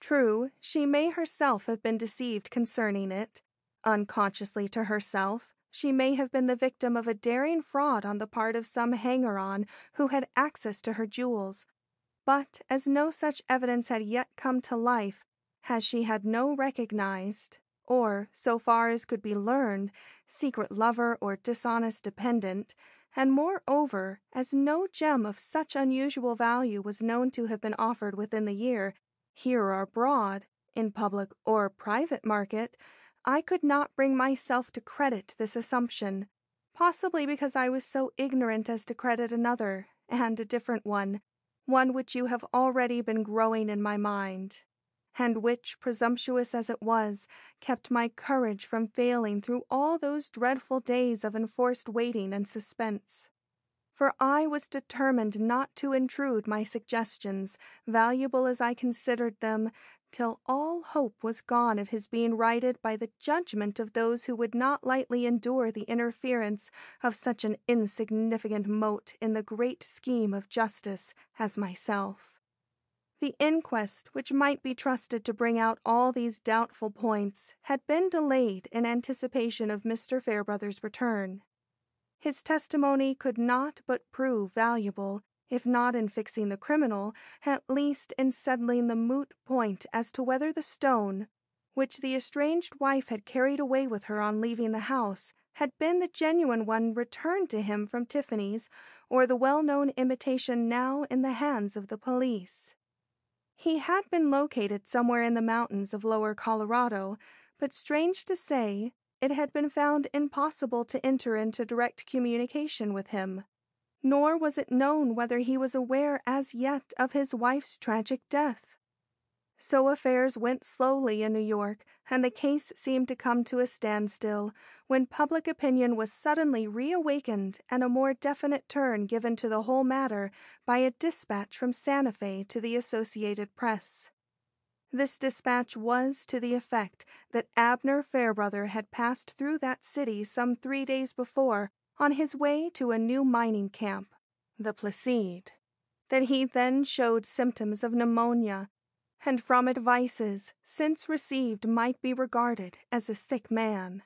True, she may herself have been deceived concerning it. Unconsciously to herself, she may have been the victim of a daring fraud on the part of some hanger-on who had access to her jewels. But as no such evidence had yet come to life, as she had no recognized, or, so far as could be learned, secret lover or dishonest dependent, and moreover, as no gem of such unusual value was known to have been offered within the year, here or abroad, in public or private market, I could not bring myself to credit this assumption, possibly because I was so ignorant as to credit another, and a different one which you have already been growing in my mind, and which, presumptuous as it was, kept my courage from failing through all those dreadful days of enforced waiting and suspense. For I was determined not to intrude my suggestions, valuable as I considered them, till all hope was gone of his being righted by the judgment of those who would not lightly endure the interference of such an insignificant mote in the great scheme of justice as myself. The inquest, which might be trusted to bring out all these doubtful points, had been delayed in anticipation of Mr. Fairbrother's return. His testimony could not but prove valuable, if not in fixing the criminal, at least in settling the moot point as to whether the stone, which the estranged wife had carried away with her on leaving the house, had been the genuine one returned to him from Tiffany's, or the well-known imitation now in the hands of the police. He had been located somewhere in the mountains of Lower Colorado, but strange to say, it had been found impossible to enter into direct communication with him. Nor was it known whether he was aware as yet of his wife's tragic death. So affairs went slowly in New York, and the case seemed to come to a standstill, when public opinion was suddenly reawakened and a more definite turn given to the whole matter by a dispatch from Santa Fe to the Associated Press. This dispatch was to the effect that Abner Fairbrother had passed through that city some 3 days before on his way to a new mining camp, the Placide, that he then showed symptoms of pneumonia, and from advices since received might be regarded as a sick man.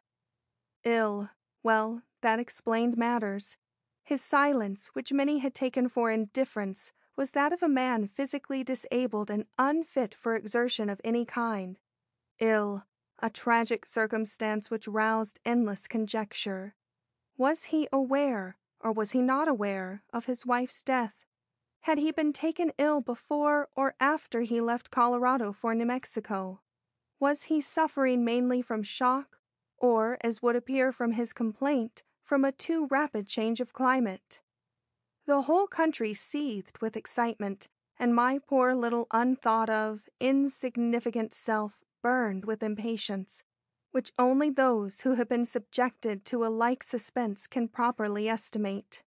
Ill, well, that explained matters. His silence, which many had taken for indifference, was that of a man physically disabled and unfit for exertion of any kind. Ill, a tragic circumstance which roused endless conjecture. Was he aware, or was he not aware, of his wife's death? Had he been taken ill before or after he left Colorado for New Mexico? Was he suffering mainly from shock, or, as would appear from his complaint, from a too rapid change of climate? The whole country seethed with excitement, and my poor little unthought-of, insignificant self burned with impatience, which only those who have been subjected to a like suspense can properly estimate.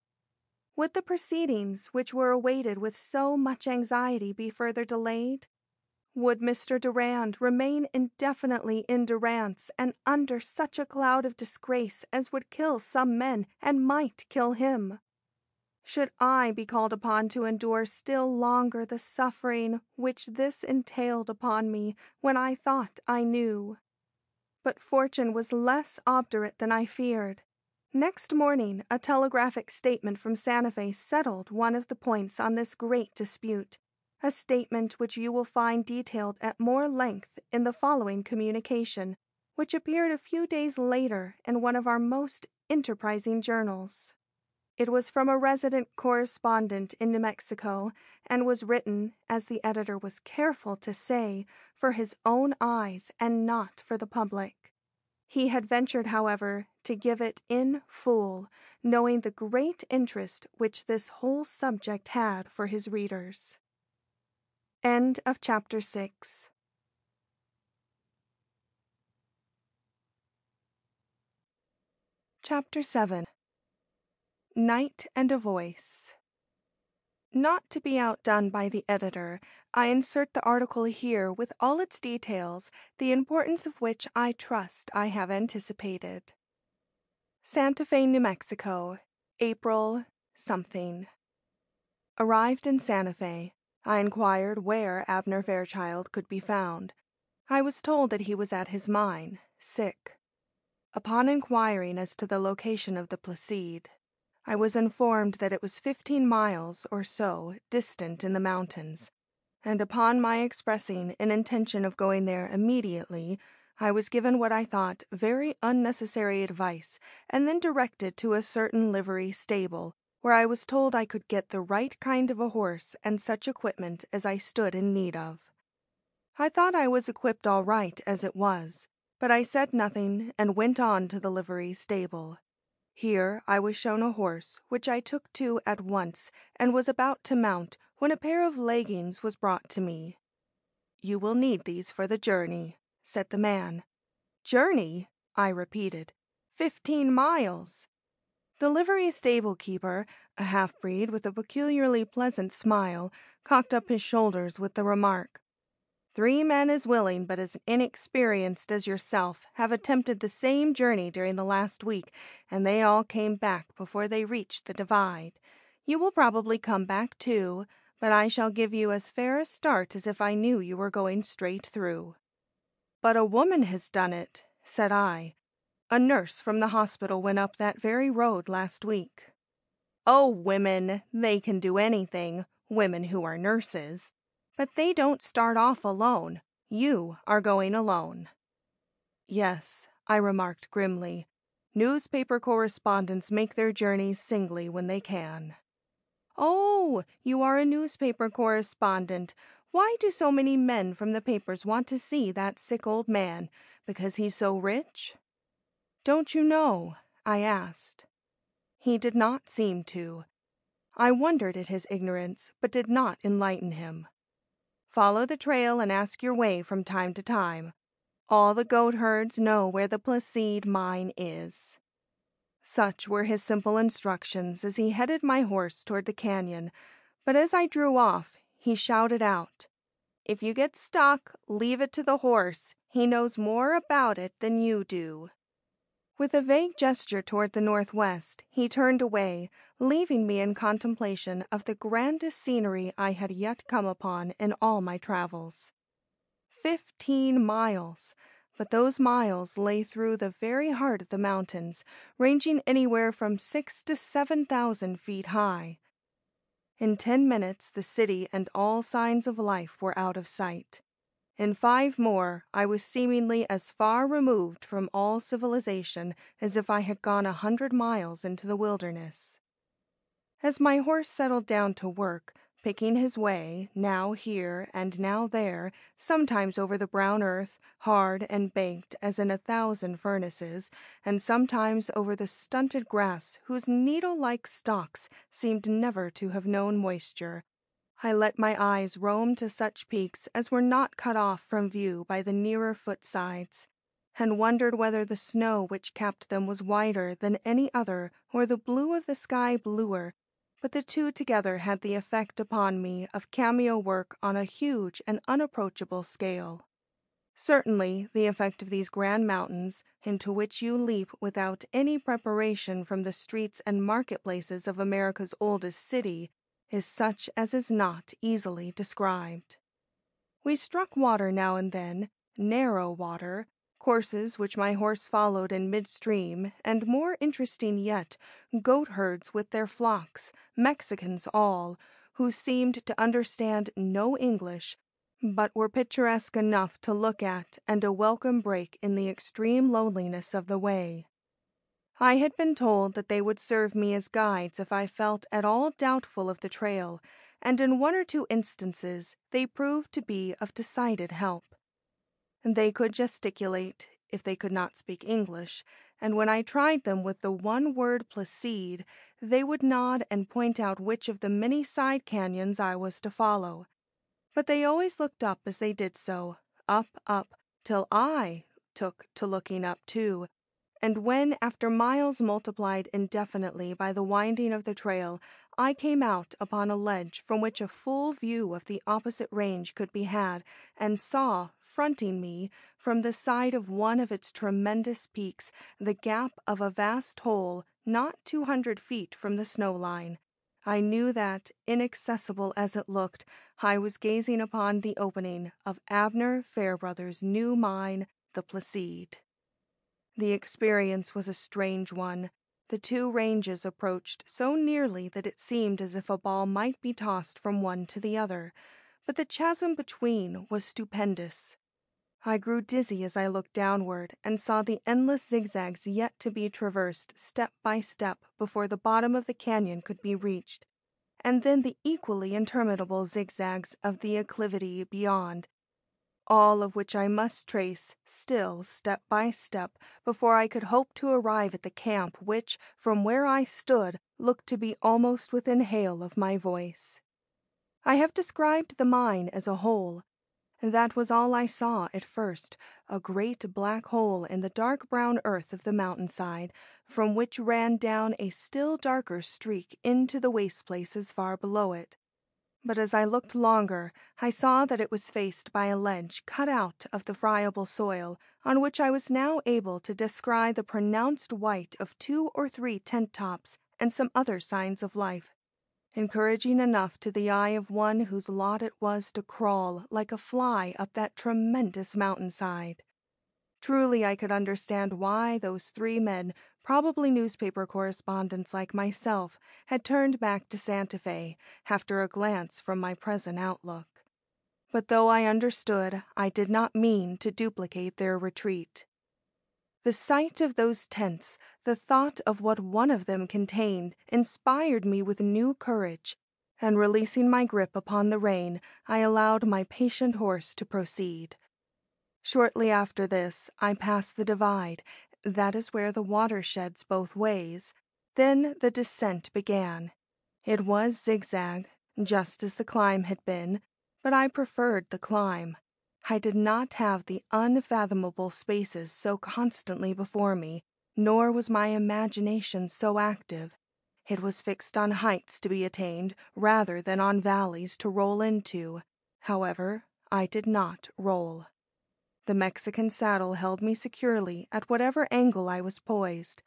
Would the proceedings which were awaited with so much anxiety be further delayed? Would Mr. Durand remain indefinitely in durance and under such a cloud of disgrace as would kill some men and might kill him? Should I be called upon to endure still longer the suffering which this entailed upon me when I thought I knew? But fortune was less obdurate than I feared. Next morning, a telegraphic statement from Santa Fe settled one of the points on this great dispute, a statement which you will find detailed at more length in the following communication, which appeared a few days later in one of our most enterprising journals. It was from a resident correspondent in New Mexico and was written, as the editor was careful to say, for his own eyes and not for the public. He had ventured, however, to give it in full, knowing the great interest which this whole subject had for his readers. End of Chapter 6. Chapter 7. Night and a Voice. Not to be outdone by the editor, I insert the article here with all its details, the importance of which I trust I have anticipated. Santa Fe, New Mexico, April something. Arrived in Santa Fe, I inquired where Abner Fairchild could be found. I was told that he was at his mine, sick. Upon inquiring as to the location of the Placide, I was informed that it was 15 miles or so distant in the mountains, and upon my expressing an intention of going there immediately, I was given what I thought very unnecessary advice, and then directed to a certain livery stable, where I was told I could get the right kind of a horse and such equipment as I stood in need of. I thought I was equipped all right as it was, but I said nothing and went on to the livery stable. Here I was shown a horse, which I took to at once, and was about to mount when a pair of leggings was brought to me. "You will need these for the journey," said the man. "Journey?" I repeated. 15 miles. The livery stable-keeper, a half-breed with a peculiarly pleasant smile, cocked up his shoulders with the remark, "3 men as willing but as inexperienced as yourself have attempted the same journey during the last week, and they all came back before they reached the divide. You will probably come back too, but I shall give you as fair a start as if I knew you were going straight through." "But a woman has done it," said I. "A nurse from the hospital went up that very road last week." "Oh, women, they can do anything, women who are nurses. But they don't start off alone. You are going alone." "Yes," I remarked grimly. "Newspaper correspondents make their journeys singly when they can." "Oh, you are a newspaper correspondent. Why do so many men from the papers want to see that sick old man? Because he's so rich?" "Don't you know?" I asked. He did not seem to. I wondered at his ignorance, but did not enlighten him. "Follow the trail and ask your way from time to time. All the goatherds know where the Placide mine is." Such were his simple instructions as he headed my horse toward the canyon, but as I drew off, he shouted out, "If you get stuck, leave it to the horse. He knows more about it than you do." With a vague gesture toward the northwest, he turned away, leaving me in contemplation of the grandest scenery I had yet come upon in all my travels. 15 miles, but those miles lay through the very heart of the mountains, ranging anywhere from 6,000 to 7,000 feet high. In 10 minutes the city and all signs of life were out of sight. In 5 more, I was seemingly as far removed from all civilization as if I had gone 100 miles into the wilderness. As my horse settled down to work, picking his way, now here and now there, sometimes over the brown earth, hard and baked as in 1,000 furnaces, and sometimes over the stunted grass whose needle-like stalks seemed never to have known moisture, I let my eyes roam to such peaks as were not cut off from view by the nearer footsides, and wondered whether the snow which capped them was whiter than any other or the blue of the sky bluer, but the two together had the effect upon me of cameo work on a huge and unapproachable scale. Certainly, the effect of these grand mountains, into which you leap without any preparation from the streets and marketplaces of America's oldest city, is such as is not easily described. We struck water now and then, narrow water, courses which my horse followed in midstream, and more interesting yet, goatherds with their flocks, Mexicans all, who seemed to understand no English, but were picturesque enough to look at and a welcome break in the extreme loneliness of the way. I had been told that they would serve me as guides if I felt at all doubtful of the trail, and in one or two instances they proved to be of decided help. They could gesticulate, if they could not speak English, and when I tried them with the one-word placide, they would nod and point out which of the many side canyons I was to follow. But they always looked up as they did so, up, till I took to looking up too, and when, after miles multiplied indefinitely by the winding of the trail, I came out upon a ledge from which a full view of the opposite range could be had, and saw, fronting me, from the side of one of its tremendous peaks, the gap of a vast hole not 200 feet from the snow line, I knew that, inaccessible as it looked, I was gazing upon the opening of Abner Fairbrother's new mine, the Placide. The experience was a strange one. The two ranges approached so nearly that it seemed as if a ball might be tossed from one to the other, but the chasm between was stupendous. I grew dizzy as I looked downward and saw the endless zigzags yet to be traversed step by step before the bottom of the canyon could be reached, and then the equally interminable zigzags of the acclivity beyond, all of which I must trace still step by step before I could hope to arrive at the camp which, from where I stood, looked to be almost within hail of my voice. I have described the mine as a hole. That was all I saw at first, a great black hole in the dark brown earth of the mountainside, from which ran down a still darker streak into the waste places far below it. But as I looked longer, I saw that it was faced by a ledge cut out of the friable soil, on which I was now able to descry the pronounced white of 2 or 3 tent tops and some other signs of life, encouraging enough to the eye of one whose lot it was to crawl like a fly up that tremendous mountainside. Truly I could understand why those 3 men, probably newspaper correspondents like myself, had turned back to Santa Fe after a glance from my present outlook. But though I understood, I did not mean to duplicate their retreat. The sight of those tents, the thought of what one of them contained, inspired me with new courage, and releasing my grip upon the rein, I allowed my patient horse to proceed. Shortly after this, I passed the divide. That is where the water sheds both ways. Then the descent began. It was zigzag, just as the climb had been, but I preferred the climb. I did not have the unfathomable spaces so constantly before me, nor was my imagination so active. It was fixed on heights to be attained rather than on valleys to roll into. However, I did not roll. The Mexican saddle held me securely at whatever angle I was poised,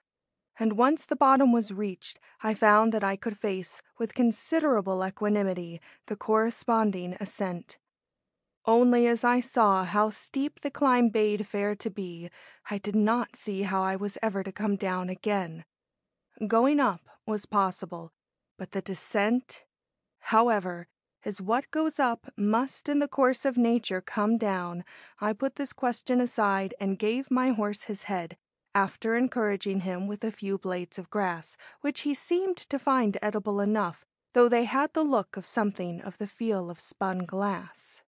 and once the bottom was reached, I found that I could face with considerable equanimity the corresponding ascent. Only as I saw how steep the climb bade fair to be, I did not see how I was ever to come down again. Going up was possible, but the descent, however, as what goes up must in the course of nature come down, I put this question aside and gave my horse his head, after encouraging him with a few blades of grass, which he seemed to find edible enough, though they had the look of something of the feel of spun glass.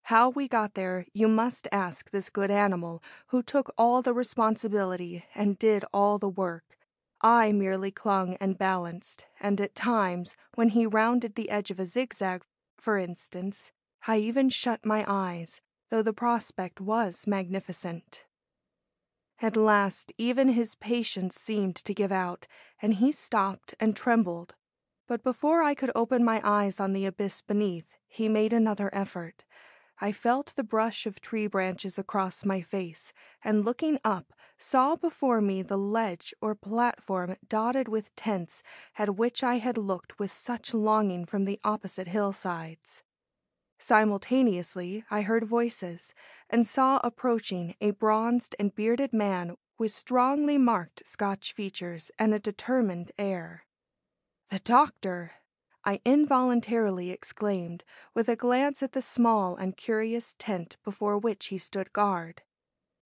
How we got there you must ask this good animal, who took all the responsibility and did all the work. I merely clung and balanced, and at times, when he rounded the edge of a zigzag, for instance, I even shut my eyes, though the prospect was magnificent. At last even his patience seemed to give out, and he stopped and trembled. But before I could open my eyes on the abyss beneath, he made another effort. I felt the brush of tree branches across my face, and looking up, saw before me the ledge or platform dotted with tents at which I had looked with such longing from the opposite hillsides. Simultaneously I heard voices, and saw approaching a bronzed and bearded man with strongly marked Scotch features and a determined air. "The doctor!" I involuntarily exclaimed, with a glance at the small and curious tent before which he stood guard.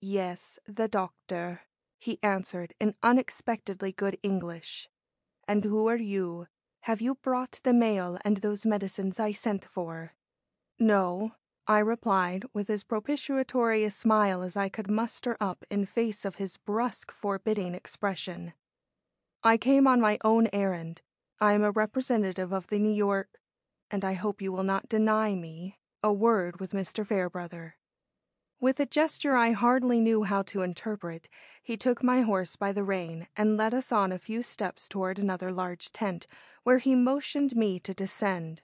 "Yes, the doctor," he answered in unexpectedly good English. "And who are you? Have you brought the mail and those medicines I sent for?" "No," I replied with as propitiatory a smile as I could muster up in face of his brusque, forbidding expression. "I came on my own errand. I am a representative of the New York, and I hope you will not deny me a word with Mr. Fairbrother." With a gesture I hardly knew how to interpret, he took my horse by the rein and led us on a few steps toward another large tent, where he motioned me to descend.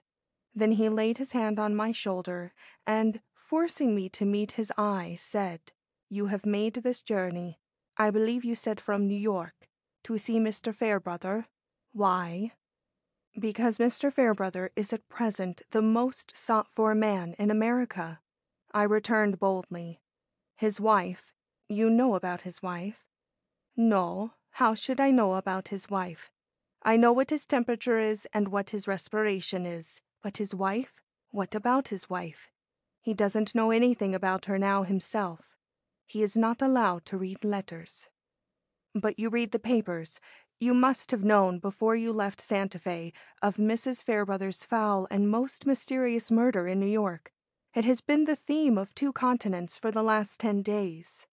Then he laid his hand on my shoulder and, forcing me to meet his eye, said, "You have made this journey, I believe you said from New York, to see Mr. Fairbrother. Why?" "Because Mr. Fairbrother is at present the most sought-for man in America," I returned boldly. "His wife, you know about his wife?" "No, how should I know about his wife? I know what his temperature is and what his respiration is, but his wife? What about his wife? He doesn't know anything about her now himself. He is not allowed to read letters." "But you read the papers. You must have known before you left Santa Fe of Mrs. Fairbrother's foul and most mysterious murder in New York. It has been the theme of 2 continents for the last 10 days.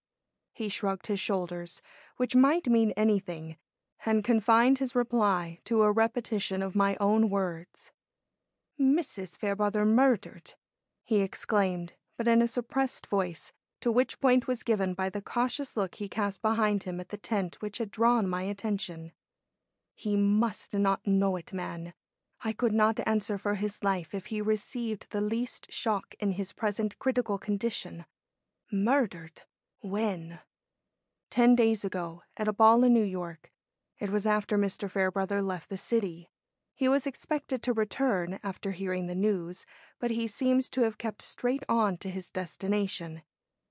He shrugged his shoulders, which might mean anything, and confined his reply to a repetition of my own words. "Mrs. Fairbrother murdered!" he exclaimed, but in a suppressed voice, to which point was given by the cautious look he cast behind him at the tent which had drawn my attention. "He must not know it, man. I could not answer for his life if he received the least shock in his present critical condition. Murdered? When?" 10 days ago, at a ball in New York. It was after Mr. Fairbrother left the city. He was expected to return after hearing the news, but he seems to have kept straight on to his destination.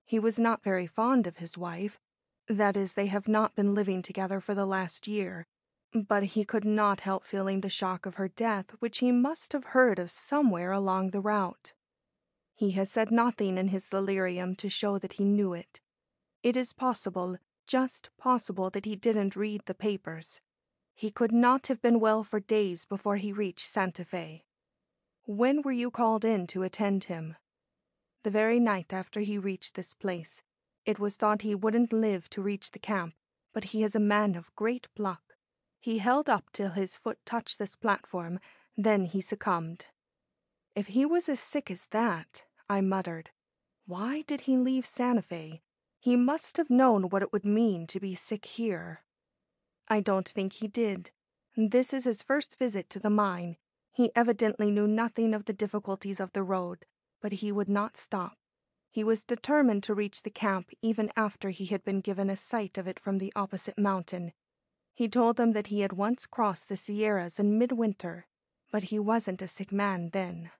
He was not very fond of his wife. That is, they have not been living together for the last year. But he could not help feeling the shock of her death, which he must have heard of somewhere along the route. He has said nothing in his delirium to show that he knew it. It is possible, just possible, that he didn't read the papers. He could not have been well for days before he reached Santa Fe. When were you called in to attend him? The very night after he reached this place. It was thought he wouldn't live to reach the camp, but he is a man of great pluck. He held up till his foot touched this platform, then he succumbed. If he was as sick as that, I muttered, why did he leave Santa Fe? He must have known what it would mean to be sick here. I don't think he did. This is his first visit to the mine. He evidently knew nothing of the difficulties of the road, but he would not stop. He was determined to reach the camp even after he had been given a sight of it from the opposite mountain. He told them that he had once crossed the Sierras in midwinter, but he wasn't a sick man then.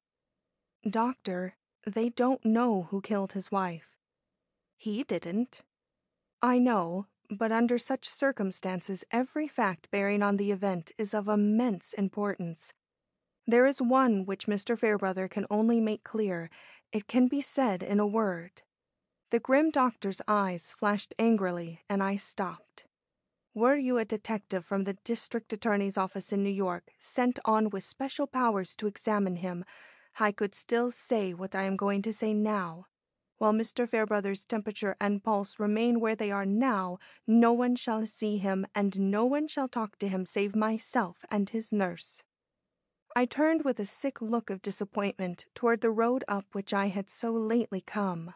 Doctor, they don't know who killed his wife. He didn't. I know, but under such circumstances every fact bearing on the event is of immense importance. There is one which Mr. Fairbrother can only make clear. It can be said in a word. The grim doctor's eyes flashed angrily, and I stopped. Were you a detective from the district attorney's office in New York, sent on with special powers to examine him, I could still say what I am going to say now. While Mr. Fairbrother's temperature and pulse remain where they are now, no one shall see him, and no one shall talk to him save myself and his nurse. I turned with a sick look of disappointment toward the road up which I had so lately come.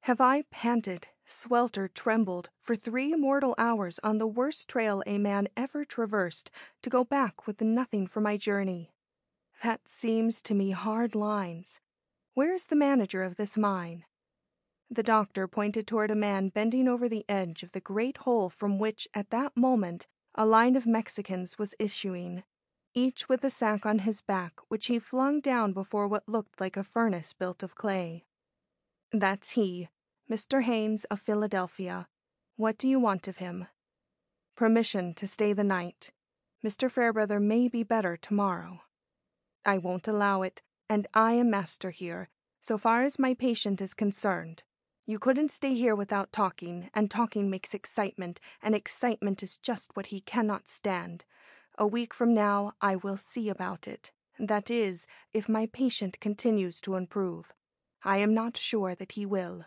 Have I panted, sweltered, trembled, for 3 mortal hours on the worst trail a man ever traversed, to go back with nothing for my journey? That seems to me hard lines. Where is the manager of this mine? The doctor pointed toward a man bending over the edge of the great hole from which, at that moment, a line of Mexicans was issuing, each with a sack on his back which he flung down before what looked like a furnace built of clay. That's he, Mr. Haynes of Philadelphia. What do you want of him? Permission to stay the night. Mr. Fairbrother may be better tomorrow. I won't allow it, and I am master here, so far as my patient is concerned. You couldn't stay here without talking, and talking makes excitement, and excitement is just what he cannot stand. A week from now, I will see about it. That is, if my patient continues to improve. I am not sure that he will.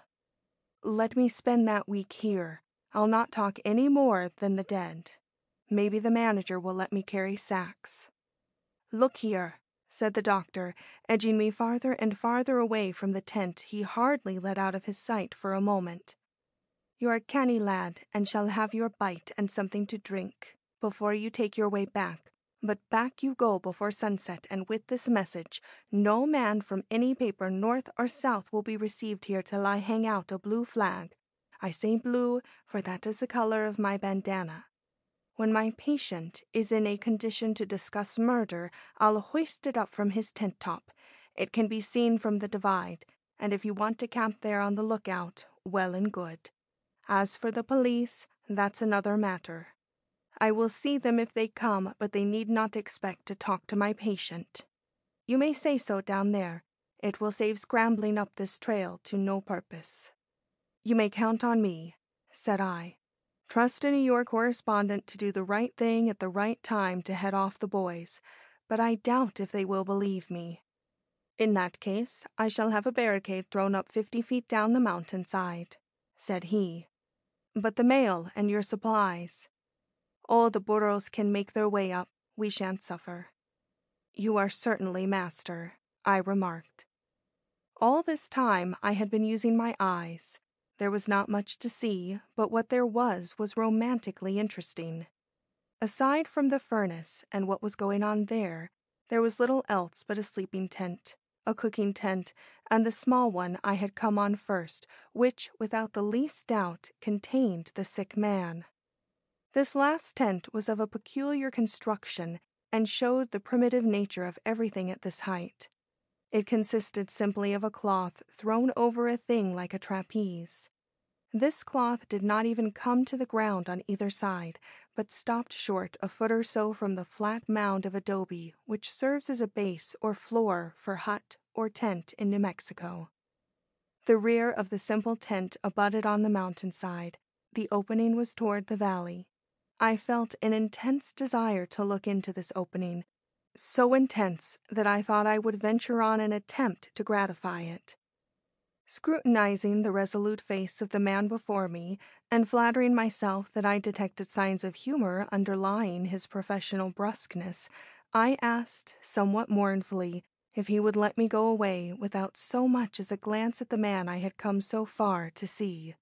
Let me spend that week here. I'll not talk any more than the dead. Maybe the manager will let me carry sacks. Look here, said the doctor, edging me farther and farther away from the tent he hardly let out of his sight for a moment. You're a canny lad, and shall have your bite and something to drink before you take your way back. But back you go before sunset, and with this message: no man from any paper north or south will be received here till I hang out a blue flag. I say blue, for that is the color of my bandana. When my patient is in a condition to discuss murder, I'll hoist it up from his tent top. It can be seen from the divide, and if you want to camp there on the lookout, well and good. As for the police, that's another matter. I will see them if they come, but they need not expect to talk to my patient. You may say so down there. It will save scrambling up this trail to no purpose. You may count on me, said I. Trust a New York correspondent to do the right thing at the right time to head off the boys, but I doubt if they will believe me. In that case, I shall have a barricade thrown up 50 feet down the mountainside, said he. But the mail and your supplies? Oh, the burros can make their way up. We shan't suffer. You are certainly master, I remarked. All this time I had been using my eyes. There was not much to see, but what there was romantically interesting. Aside from the furnace and what was going on there was little else but a sleeping tent, a cooking tent, and the small one I had come on first, which, without the least doubt, contained the sick man. This last tent was of a peculiar construction and showed the primitive nature of everything at this height. It consisted simply of a cloth thrown over a thing like a trapeze. This cloth did not even come to the ground on either side, but stopped short a foot or so from the flat mound of adobe which serves as a base or floor for hut or tent in New Mexico. The rear of the simple tent abutted on the mountainside. The opening was toward the valley. I felt an intense desire to look into this opening, so intense that I thought I would venture on an attempt to gratify it. Scrutinizing the resolute face of the man before me, and flattering myself that I detected signs of humor underlying his professional brusqueness, I asked, somewhat mournfully, if he would let me go away without so much as a glance at the man I had come so far to see.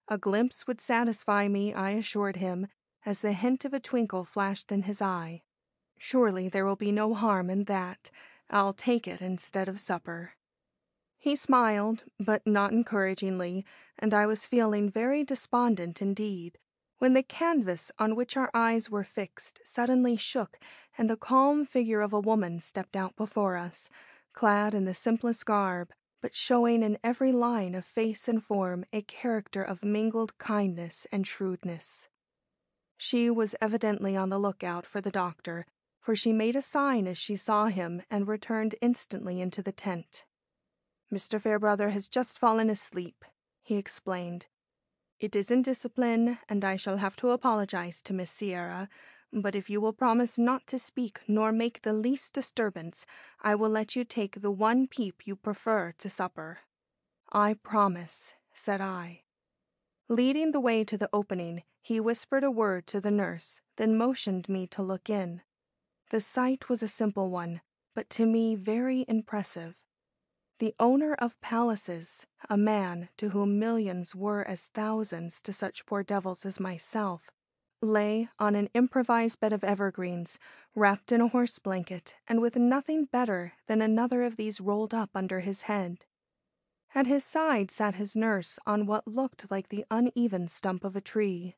A glimpse would satisfy me, I assured him, as the hint of a twinkle flashed in his eye. Surely there will be no harm in that. I'll take it instead of supper. He smiled, but not encouragingly, and I was feeling very despondent indeed, when the canvas on which our eyes were fixed suddenly shook, and the calm figure of a woman stepped out before us, clad in the simplest garb, but showing in every line of face and form a character of mingled kindness and shrewdness. She was evidently on the lookout for the doctor, for she made a sign as she saw him and returned instantly into the tent. Mr. Fairbrother has just fallen asleep, he explained. It isn't discipline, and I shall have to apologize to Miss Sierra, but if you will promise not to speak nor make the least disturbance, I will let you take the one peep you prefer to supper. I promise, said I. Leading the way to the opening, he whispered a word to the nurse, then motioned me to look in. The sight was a simple one, but to me very impressive. The owner of palaces, a man to whom millions were as thousands to such poor devils as myself, lay on an improvised bed of evergreens, wrapped in a horse blanket, and with nothing better than another of these rolled up under his head. At his side sat his nurse on what looked like the uneven stump of a tree.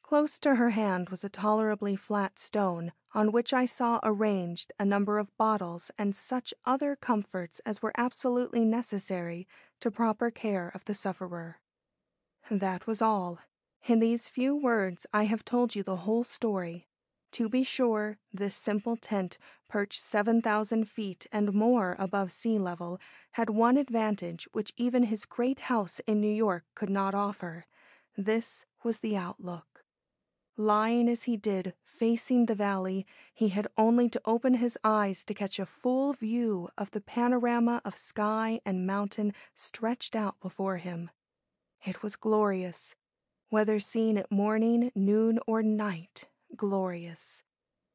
Close to her hand was a tolerably flat stone, on which I saw arranged a number of bottles and such other comforts as were absolutely necessary to proper care of the sufferer. That was all. In these few words I have told you the whole story. To be sure, this simple tent, perched 7,000 feet and more above sea level, had one advantage which even his great house in New York could not offer. This was the outlook. Lying as he did, facing the valley, he had only to open his eyes to catch a full view of the panorama of sky and mountain stretched out before him. It was glorious, whether seen at morning, noon, or night, glorious.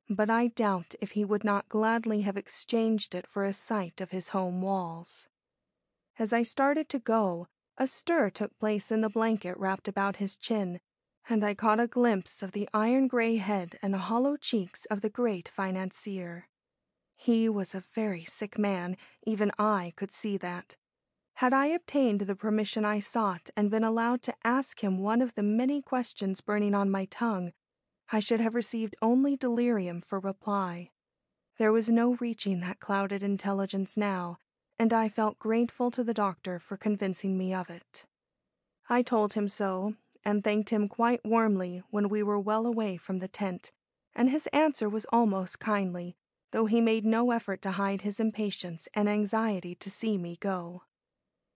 But I doubt if he would not gladly have exchanged it for a sight of his home walls. As I started to go, a stir took place in the blanket wrapped about his chin, and I caught a glimpse of the iron-gray head and hollow cheeks of the great financier. He was a very sick man, even I could see that. Had I obtained the permission I sought and been allowed to ask him one of the many questions burning on my tongue, I should have received only delirium for reply. There was no reaching that clouded intelligence now, and I felt grateful to the doctor for convincing me of it. I told him so, and thanked him quite warmly when we were well away from the tent, and his answer was almost kindly, though he made no effort to hide his impatience and anxiety to see me go.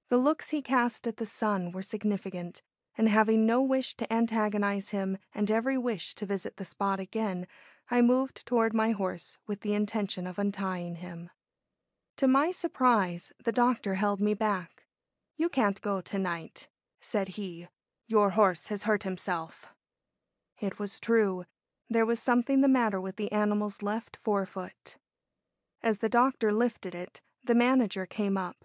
The looks he cast at the sun were significant, and having no wish to antagonize him and every wish to visit the spot again, I moved toward my horse with the intention of untying him. To my surprise, the doctor held me back. "You can't go tonight," said he. "Your horse has hurt himself." It was true. There was something the matter with the animal's left forefoot. As the doctor lifted it, the manager came up.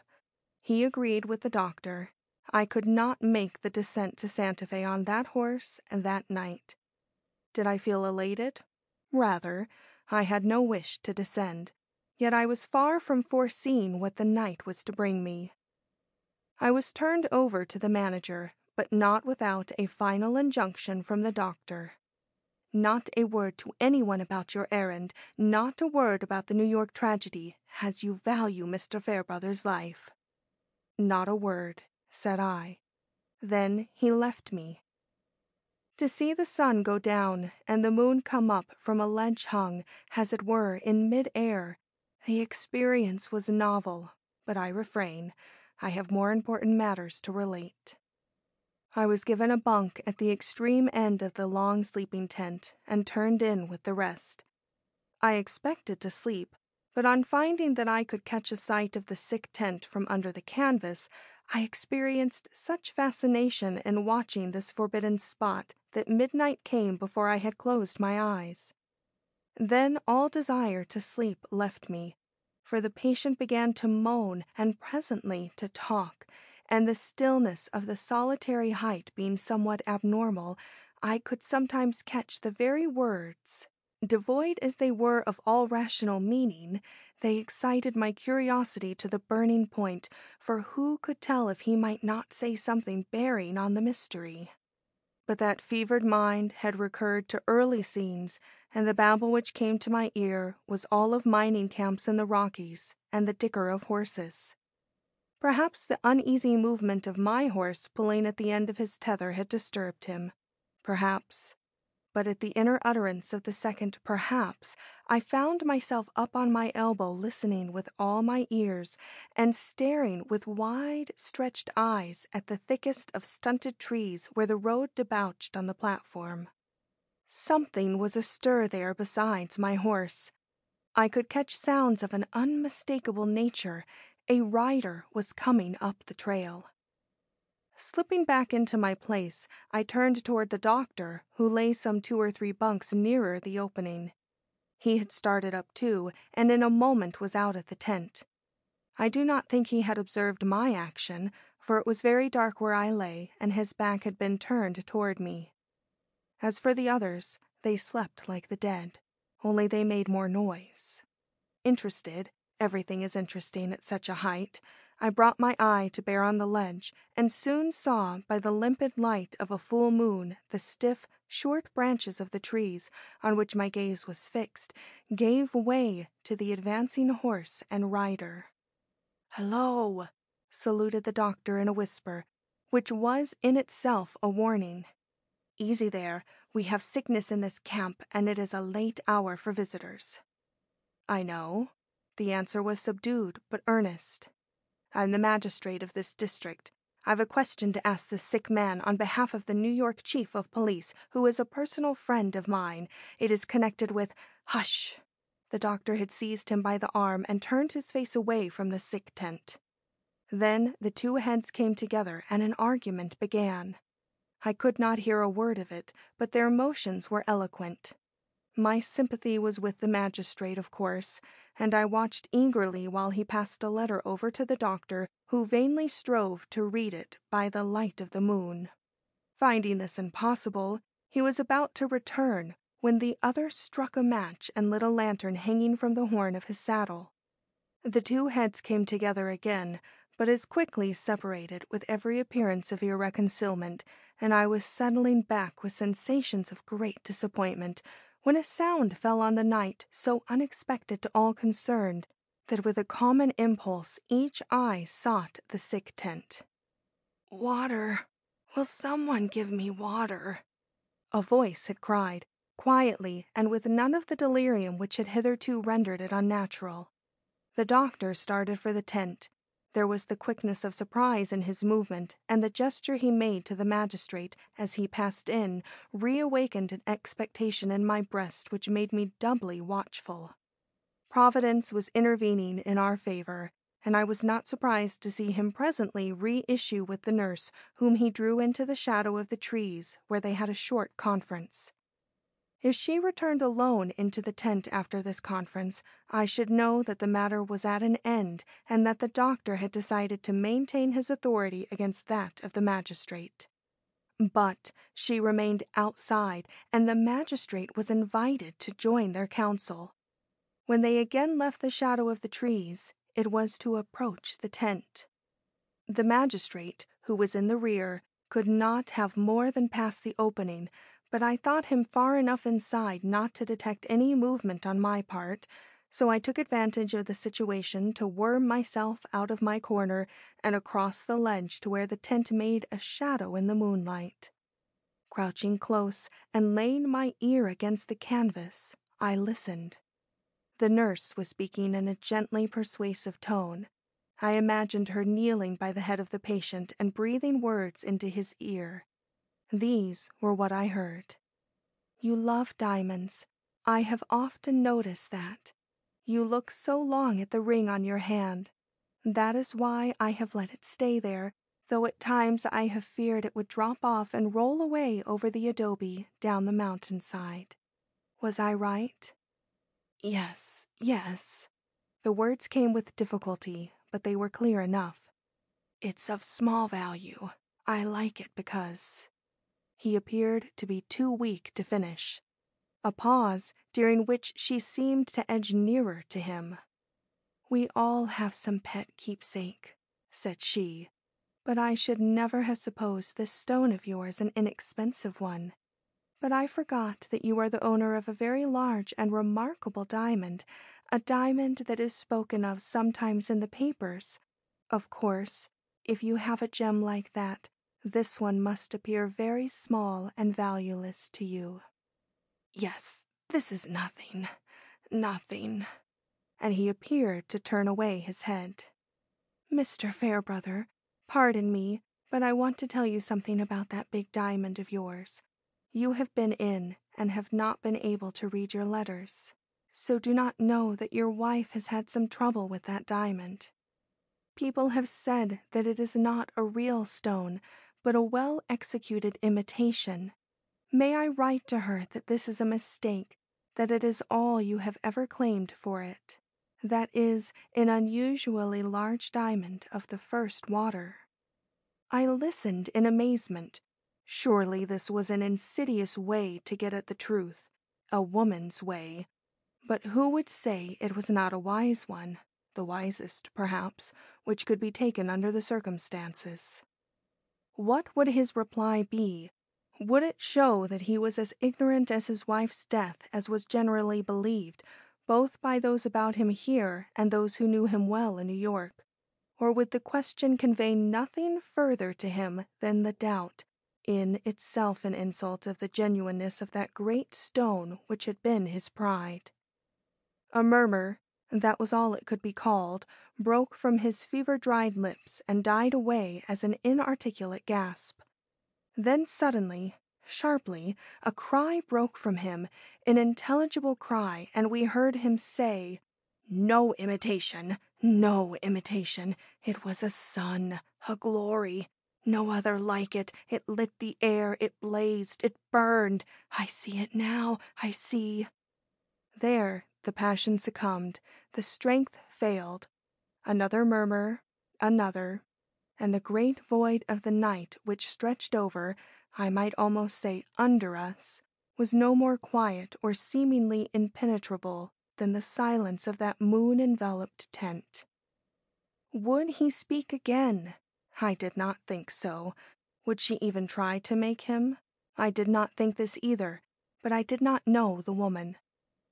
He agreed with the doctor. I could not make the descent to Santa Fe on that horse and that night. Did I feel elated? Rather. I had no wish to descend, yet I was far from foreseeing what the night was to bring me. I was turned over to the manager, but not without a final injunction from the doctor. Not a word to anyone about your errand, not a word about the New York tragedy, as you value Mr. Fairbrother's life. Not a word, said I. Then he left me. To see the sun go down and the moon come up from a ledge hung, as it were, in mid-air, the experience was novel, but I refrain. I have more important matters to relate. I was given a bunk at the extreme end of the long sleeping tent and turned in with the rest. I expected to sleep, but on finding that I could catch a sight of the sick tent from under the canvas, I experienced such fascination in watching this forbidden spot that midnight came before I had closed my eyes. Then all desire to sleep left me, for the patient began to moan and presently to talk, and the stillness of the solitary height being somewhat abnormal, I could sometimes catch the very words. Devoid as they were of all rational meaning, they excited my curiosity to the burning point, for who could tell if he might not say something bearing on the mystery? But that fevered mind had recurred to early scenes, and the babble which came to my ear was all of mining camps in the Rockies and the dicker of horses. Perhaps the uneasy movement of my horse pulling at the end of his tether had disturbed him. Perhaps. But at the inner utterance of the second perhaps, I found myself up on my elbow listening with all my ears and staring with wide-stretched eyes at the thickest of stunted trees where the road debouched on the platform. Something was astir there besides my horse. I could catch sounds of an unmistakable nature. A rider was coming up the trail. Slipping back into my place, I turned toward the doctor, who lay some 2 or 3 bunks nearer the opening. He had started up too, and in a moment was out at the tent. I do not think he had observed my action, for it was very dark where I lay, and his back had been turned toward me. As for the others, they slept like the dead, only they made more noise. Interested, everything is interesting at such a height, I brought my eye to bear on the ledge, and soon saw by the limpid light of a full moon the stiff, short branches of the trees, on which my gaze was fixed, gave way to the advancing horse and rider. "Hello!" saluted the doctor in a whisper, which was in itself a warning. "Easy there. We have sickness in this camp, and it is a late hour for visitors." "I know." The answer was subdued but earnest. "I'm the magistrate of this district. I've a question to ask the sick man on behalf of the New York chief of police, who is a personal friend of mine. It is connected with—" "Hush!" The doctor had seized him by the arm and turned his face away from the sick tent. Then the two heads came together and an argument began. I could not hear a word of it, but their motions were eloquent. My sympathy was with the magistrate, of course, and I watched eagerly while he passed a letter over to the doctor, who vainly strove to read it by the light of the moon. Finding this impossible, he was about to return when the other struck a match and lit a lantern hanging from the horn of his saddle. The two heads came together again, but as quickly separated with every appearance of irreconcilment, and I was settling back with sensations of great disappointment, when a sound fell on the night so unexpected to all concerned that with a common impulse each eye sought the sick tent. "Water! Will someone give me water?" a voice had cried, quietly and with none of the delirium which had hitherto rendered it unnatural. The doctor started for the tent. There was the quickness of surprise in his movement, and the gesture he made to the magistrate as he passed in reawakened an expectation in my breast which made me doubly watchful. Providence was intervening in our favor, and I was not surprised to see him presently reissue with the nurse, whom he drew into the shadow of the trees, where they had a short conference. If she returned alone into the tent after this conference, I should know that the matter was at an end and that the doctor had decided to maintain his authority against that of the magistrate. But she remained outside, and the magistrate was invited to join their council. When they again left the shadow of the trees, it was to approach the tent. The magistrate, who was in the rear, could not have more than passed the opening, but I thought him far enough inside not to detect any movement on my part, so I took advantage of the situation to worm myself out of my corner and across the ledge to where the tent made a shadow in the moonlight. Crouching close and laying my ear against the canvas, I listened. The nurse was speaking in a gently persuasive tone. I imagined her kneeling by the head of the patient and breathing words into his ear. These were what I heard. "You love diamonds. I have often noticed that. You look so long at the ring on your hand. That is why I have let it stay there, though at times I have feared it would drop off and roll away over the adobe down the mountainside. Was I right?" "Yes, yes." The words came with difficulty, but they were clear enough. "It's of small value. I like it because—" He appeared to be too weak to finish. A pause, during which she seemed to edge nearer to him. "We all have some pet keepsake," said she, "but I should never have supposed this stone of yours an inexpensive one. But I forgot that you are the owner of a very large and remarkable diamond, a diamond that is spoken of sometimes in the papers. Of course, if you have a gem like that, this one must appear very small and valueless to you." "Yes, this is nothing, nothing," and he appeared to turn away his head. "Mr. Fairbrother, pardon me, but I want to tell you something about that big diamond of yours. You have been in and have not been able to read your letters, so do not know that your wife has had some trouble with that diamond. People have said that it is not a real stone, but a well-executed imitation. May I write to her that this is a mistake, that it is all you have ever claimed for it, that is, an unusually large diamond of the first water?" I listened in amazement. Surely this was an insidious way to get at the truth, a woman's way. But who would say it was not a wise one, the wisest, perhaps, which could be taken under the circumstances? What would his reply be? Would it show that he was as ignorant as his wife's death as was generally believed, both by those about him here and those who knew him well in New York? Or would the question convey nothing further to him than the doubt, in itself an insult of the genuineness of that great stone which had been his pride. A murmur, that was all it could be called, broke from his fever-dried lips and died away as an inarticulate gasp. Then suddenly, sharply, a cry broke from him, an intelligible cry, and we heard him say, "No imitation, no imitation. It was a sun, a glory. No other like it. It lit the air, it blazed, it burned. I see it now, I see." There the passion succumbed, the strength failed. Another murmur, another, and the great void of the night which stretched over, I might almost say under us, was no more quiet or seemingly impenetrable than the silence of that moon-enveloped tent. Would he speak again? I did not think so. Would she even try to make him? I did not think this either, but I did not know the woman.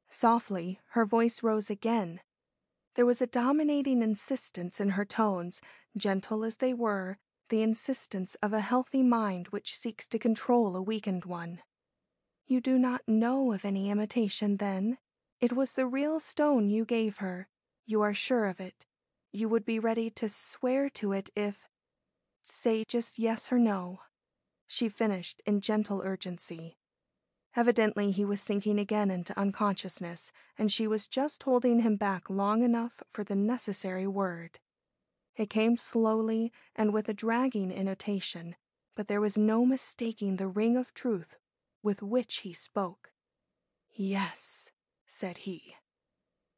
Softly, her voice rose again. There was a dominating insistence in her tones, gentle as they were, the insistence of a healthy mind which seeks to control a weakened one. "You do not know of any imitation, then? It was the real stone you gave her. You are sure of it. You would be ready to swear to it if— say just yes or no," she finished in gentle urgency. Evidently he was sinking again into unconsciousness, and she was just holding him back long enough for the necessary word. It came slowly and with a dragging intonation, but there was no mistaking the ring of truth with which he spoke. "Yes," said he.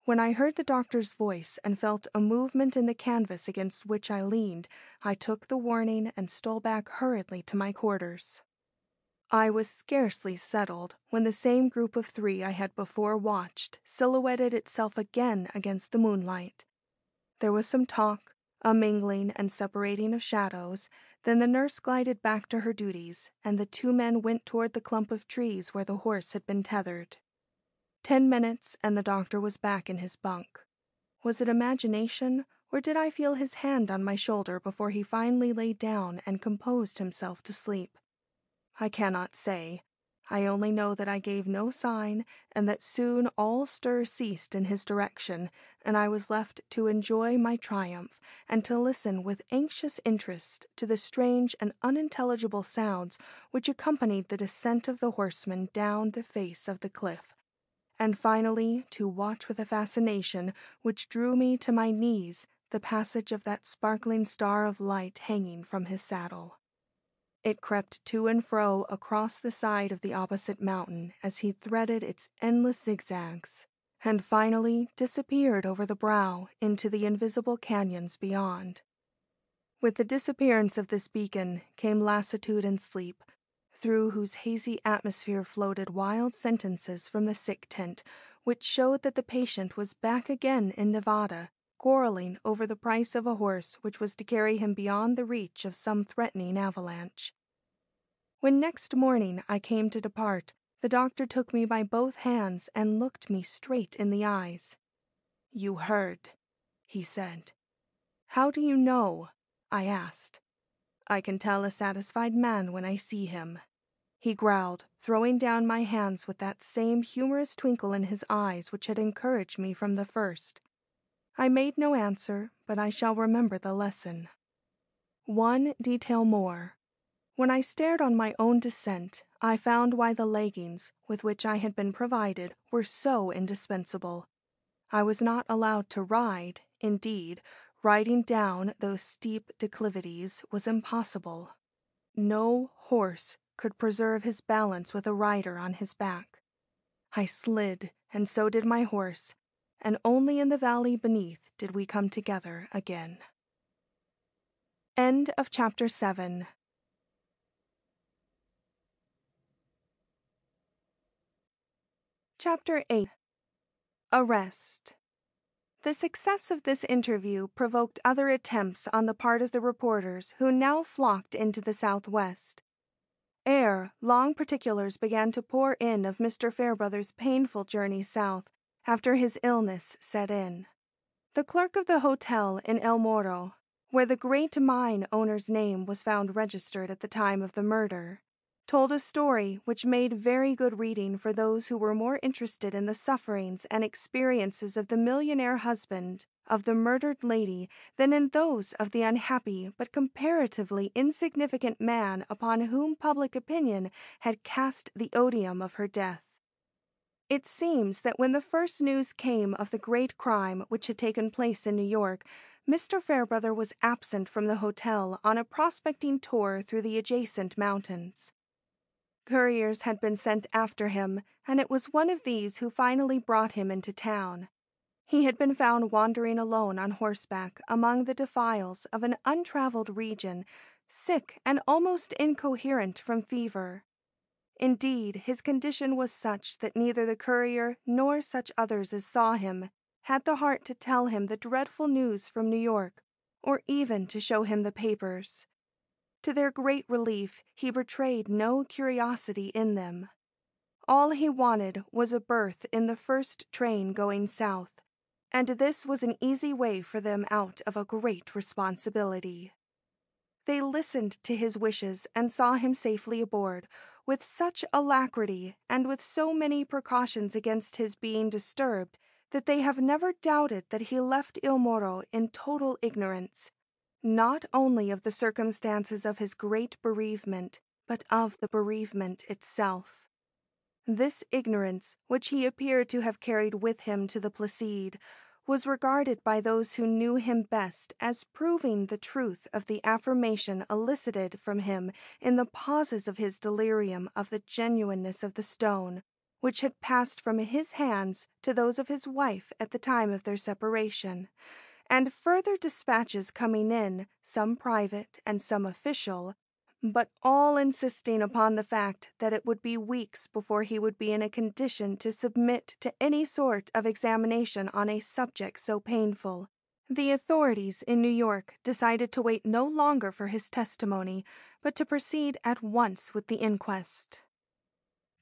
When I heard the doctor's voice and felt a movement in the canvas against which I leaned, I took the warning and stole back hurriedly to my quarters. I was scarcely settled when the same group of three I had before watched silhouetted itself again against the moonlight. There was some talk, a mingling and separating of shadows, then the nurse glided back to her duties, and the two men went toward the clump of trees where the horse had been tethered. 10 minutes, and the doctor was back in his bunk. Was it imagination, or did I feel his hand on my shoulder before he finally lay down and composed himself to sleep? I cannot say. I only know that I gave no sign, and that soon all stir ceased in his direction, and I was left to enjoy my triumph, and to listen with anxious interest to the strange and unintelligible sounds which accompanied the descent of the horseman down the face of the cliff, and finally to watch with a fascination which drew me to my knees the passage of that sparkling star of light hanging from his saddle. It crept to and fro across the side of the opposite mountain as he threaded its endless zigzags, and finally disappeared over the brow into the invisible canyons beyond. With the disappearance of this beacon came lassitude and sleep, through whose hazy atmosphere floated wild sentences from the sick tent, which showed that the patient was back again in Nevada, quarreling over the price of a horse which was to carry him beyond the reach of some threatening avalanche. When next morning I came to depart, the doctor took me by both hands and looked me straight in the eyes. "You heard," he said. "How do you know?" I asked. "I can tell a satisfied man when I see him," he growled, throwing down my hands with that same humorous twinkle in his eyes which had encouraged me from the first. I made no answer, but I shall remember the lesson. One detail more. When I stared on my own descent, I found why the leggings with which I had been provided were so indispensable. I was not allowed to ride, indeed, riding down those steep declivities was impossible. No horse could preserve his balance with a rider on his back. I slid, and so did my horse, and only in the valley beneath did we come together again. End of Chapter 7. Chapter 8. Arrest. The success of this interview provoked other attempts on the part of the reporters who now flocked into the Southwest. Ere long particulars began to pour in of Mr. Fairbrother's painful journey south after his illness set in. The clerk of the hotel in El Morro, where the great mine owner's name was found registered at the time of the murder, told a story which made very good reading for those who were more interested in the sufferings and experiences of the millionaire husband of the murdered lady than in those of the unhappy but comparatively insignificant man upon whom public opinion had cast the odium of her death. It seems that when the first news came of the great crime which had taken place in New York, Mr. Fairbrother was absent from the hotel on a prospecting tour through the adjacent mountains. Couriers had been sent after him, and it was one of these who finally brought him into town. He had been found wandering alone on horseback among the defiles of an untraveled region, sick and almost incoherent from fever. Indeed, his condition was such that neither the courier nor such others as saw him had the heart to tell him the dreadful news from New York, or even to show him the papers. To their great relief, he betrayed no curiosity in them. All he wanted was a berth in the first train going south, and this was an easy way for them out of a great responsibility. They listened to his wishes and saw him safely aboard, with such alacrity and with so many precautions against his being disturbed that they have never doubted that he left Il Moro in total ignorance, not only of the circumstances of his great bereavement, but of the bereavement itself. This ignorance, which he appeared to have carried with him to the Placide, was regarded by those who knew him best as proving the truth of the affirmation elicited from him in the pauses of his delirium of the genuineness of the stone, which had passed from his hands to those of his wife at the time of their separation, and further dispatches coming in, some private and some official, but all insisting upon the fact that it would be weeks before he would be in a condition to submit to any sort of examination on a subject so painful. The authorities in New York decided to wait no longer for his testimony, but to proceed at once with the inquest.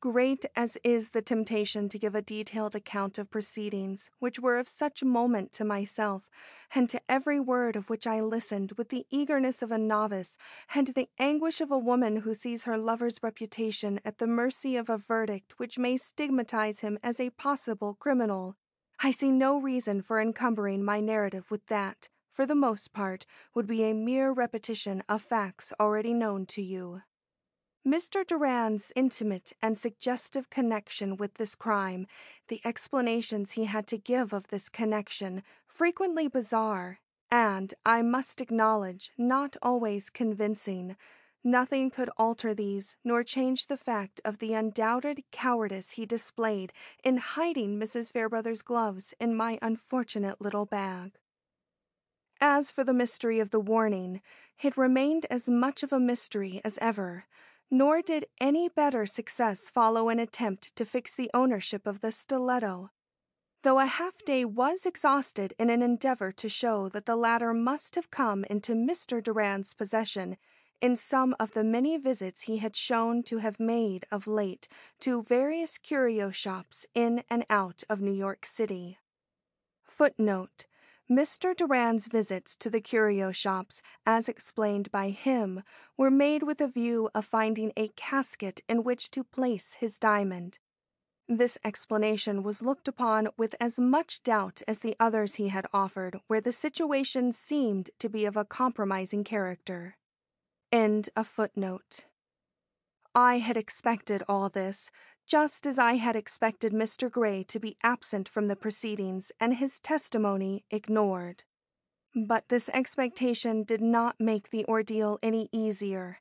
Great as is the temptation to give a detailed account of proceedings which were of such moment to myself, and to every word of which I listened with the eagerness of a novice and the anguish of a woman who sees her lover's reputation at the mercy of a verdict which may stigmatize him as a possible criminal, I see no reason for encumbering my narrative with that, for the most part, would be a mere repetition of facts already known to you. Mr. Durand's intimate and suggestive connection with this crime, the explanations he had to give of this connection, frequently bizarre, and, I must acknowledge, not always convincing, nothing could alter these nor change the fact of the undoubted cowardice he displayed in hiding Mrs. Fairbrother's gloves in my unfortunate little bag. As for the mystery of the warning, it remained as much of a mystery as ever, nor did any better success follow an attempt to fix the ownership of the stiletto. Though a half-day was exhausted in an endeavor to show that the latter must have come into Mr. Durand's possession in some of the many visits he had shown to have made of late to various curio shops in and out of New York City. Footnote: Mr. Durand's visits to the curio shops, as explained by him, were made with a view of finding a casket in which to place his diamond. This explanation was looked upon with as much doubt as the others he had offered, where the situation seemed to be of a compromising character. End of footnote. I had expected all this, just as I had expected Mr. Gray to be absent from the proceedings and his testimony ignored. But this expectation did not make the ordeal any easier,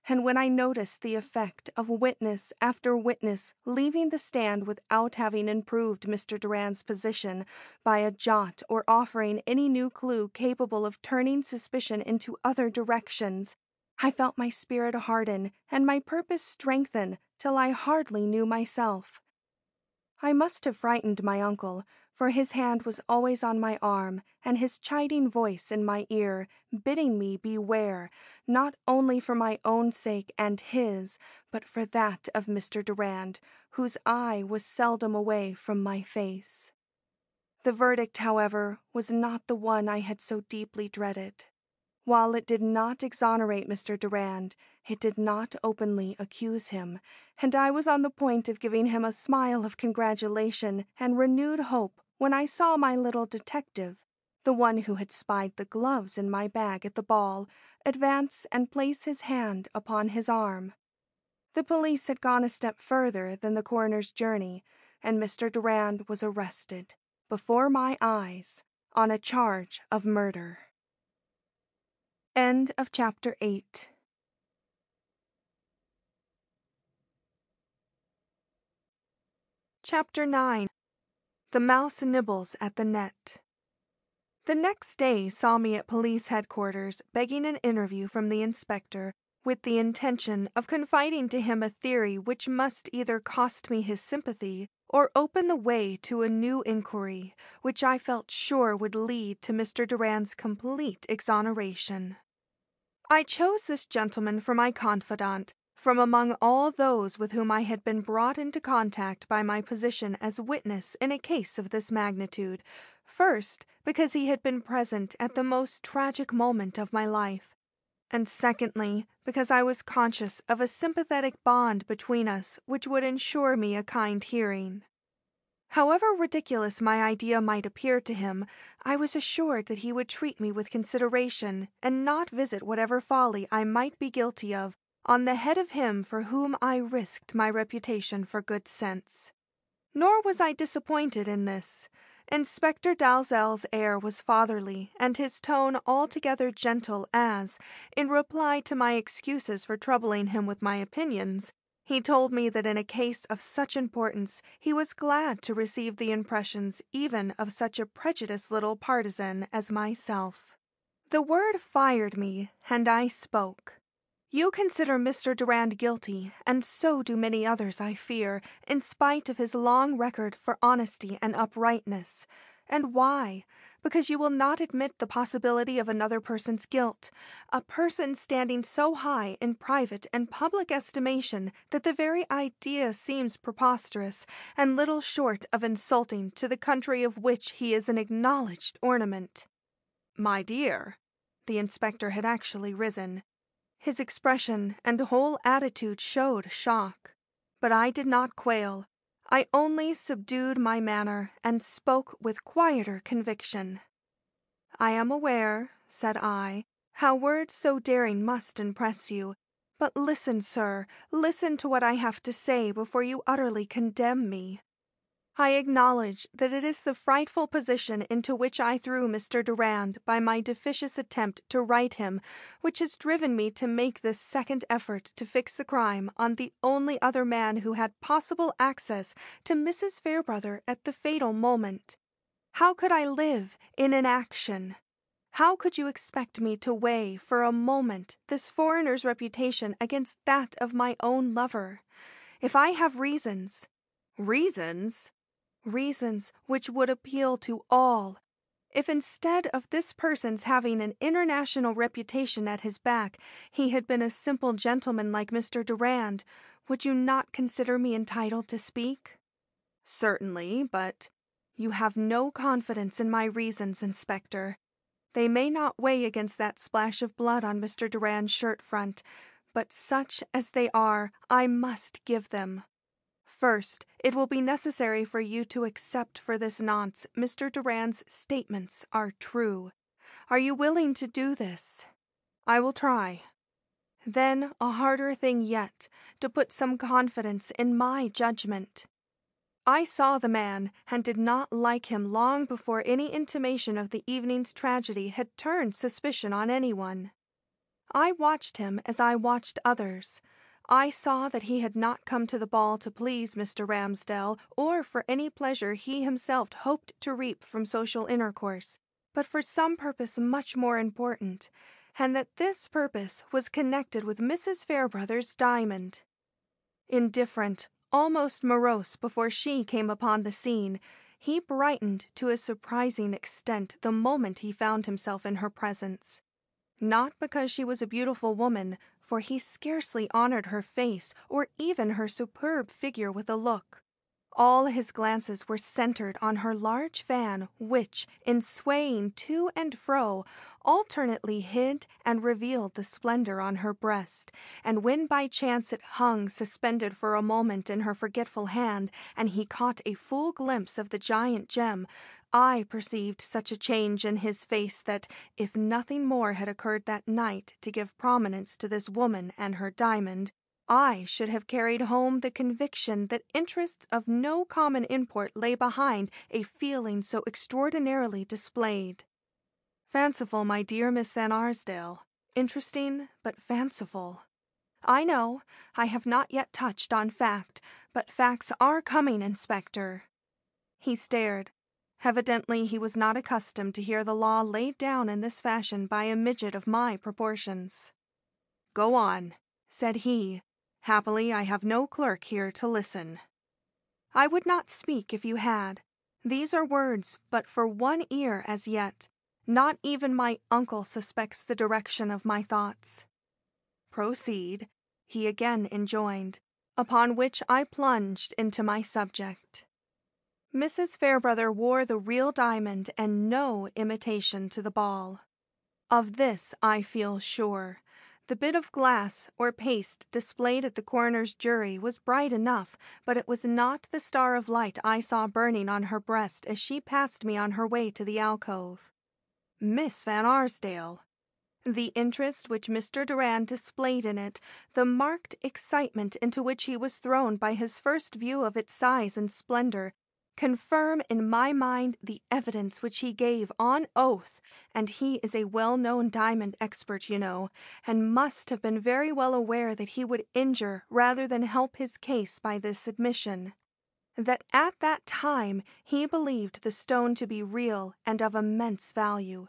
and when I noticed the effect of witness after witness leaving the stand without having improved Mr. Durand's position by a jot or offering any new clue capable of turning suspicion into other directions, I felt my spirit harden and my purpose strengthen till I hardly knew myself. I must have frightened my uncle, for his hand was always on my arm, and his chiding voice in my ear, bidding me beware, not only for my own sake and his, but for that of Mr. Durand, whose eye was seldom away from my face. The verdict, however, was not the one I had so deeply dreaded. While it did not exonerate Mr. Durand, it did not openly accuse him, and I was on the point of giving him a smile of congratulation and renewed hope when I saw my little detective, the one who had spied the gloves in my bag at the ball, advance and place his hand upon his arm. The police had gone a step further than the coroner's journey, and Mr. Durand was arrested, before my eyes, on a charge of murder. End of Chapter 8. Chapter 9. The Mouse Nibbles at the Net. The next day saw me at police headquarters begging an interview from the inspector, with the intention of confiding to him a theory which must either cost me his sympathy or open the way to a new inquiry, which I felt sure would lead to Mr. Durand's complete exoneration. I chose this gentleman for my confidant from among all those with whom I had been brought into contact by my position as witness in a case of this magnitude, first because he had been present at the most tragic moment of my life, and secondly because I was conscious of a sympathetic bond between us which would ensure me a kind hearing. However ridiculous my idea might appear to him, I was assured that he would treat me with consideration and not visit whatever folly I might be guilty of on the head of him for whom I risked my reputation for good sense. Nor was I disappointed in this. Inspector Dalzell's air was fatherly, and his tone altogether gentle as, in reply to my excuses for troubling him with my opinions, he told me that in a case of such importance he was glad to receive the impressions even of such a prejudiced little partisan as myself. The word fired me, and I spoke. You consider Mr. Durand guilty, and so do many others, I fear, in spite of his long record for honesty and uprightness. And why? Because you will not admit the possibility of another person's guilt, a person standing so high in private and public estimation that the very idea seems preposterous and little short of insulting to the country of which he is an acknowledged ornament. My dear, the inspector had actually risen. His expression and whole attitude showed shock, but I did not quail. I only subdued my manner and spoke with quieter conviction. I am aware, said I, how words so daring must impress you, but listen, sir, listen to what I have to say before you utterly condemn me. I acknowledge that it is the frightful position into which I threw Mr. Durand by my deficious attempt to right him which has driven me to make this second effort to fix the crime on the only other man who had possible access to Mrs. Fairbrother at the fatal moment. How could I live in inaction? How could you expect me to weigh for a moment this foreigner's reputation against that of my own lover? If I have reasons... Reasons? Reasons which would appeal to all. If instead of this person's having an international reputation at his back, he had been a simple gentleman like Mr. Durand, would you not consider me entitled to speak? Certainly, but you have no confidence in my reasons, Inspector. They may not weigh against that splash of blood on Mr. Durand's shirt front, but such as they are, I must give them. First, it will be necessary for you to accept for this nonce Mr. Durand's statements are true. Are you willing to do this? I will try. Then, a harder thing yet, to put some confidence in my judgment. I saw the man, and did not like him long before any intimation of the evening's tragedy had turned suspicion on anyone. I watched him as I watched others. I saw that he had not come to the ball to please Mr. Ramsdell or for any pleasure he himself hoped to reap from social intercourse, but for some purpose much more important, and that this purpose was connected with Mrs. Fairbrother's diamond. Indifferent, almost morose before she came upon the scene, he brightened to a surprising extent the moment he found himself in her presence. Not because she was a beautiful woman, for he scarcely honored her face or even her superb figure with a look. All his glances were centered on her large fan, which, in swaying to and fro, alternately hid and revealed the splendor on her breast, and when by chance it hung suspended for a moment in her forgetful hand, and he caught a full glimpse of the giant gem, I perceived such a change in his face that, if nothing more had occurred that night to give prominence to this woman and her diamond, I should have carried home the conviction that interests of no common import lay behind a feeling so extraordinarily displayed. Fanciful, my dear Miss Van Arsdale. Interesting, but fanciful. I know, I have not yet touched on fact, but facts are coming, Inspector. He stared. Evidently he was not accustomed to hear the law laid down in this fashion by a midget of my proportions. "Go on," said he. "Happily, I have no clerk here to listen." "I would not speak if you had. These are words but for one ear as yet. Not even my uncle suspects the direction of my thoughts." "Proceed," he again enjoined, upon which I plunged into my subject. Mrs. Fairbrother wore the real diamond and no imitation to the ball. Of this I feel sure. The bit of glass or paste displayed at the coroner's jury was bright enough, but it was not the star of light I saw burning on her breast as she passed me on her way to the alcove. Miss Van Arsdale! The interest which Mr. Durand displayed in it, the marked excitement into which he was thrown by his first view of its size and splendor, confirm in my mind the evidence which he gave on oath, and he is a well-known diamond expert, you know, and must have been very well aware that he would injure rather than help his case by this admission. That at that time he believed the stone to be real and of immense value.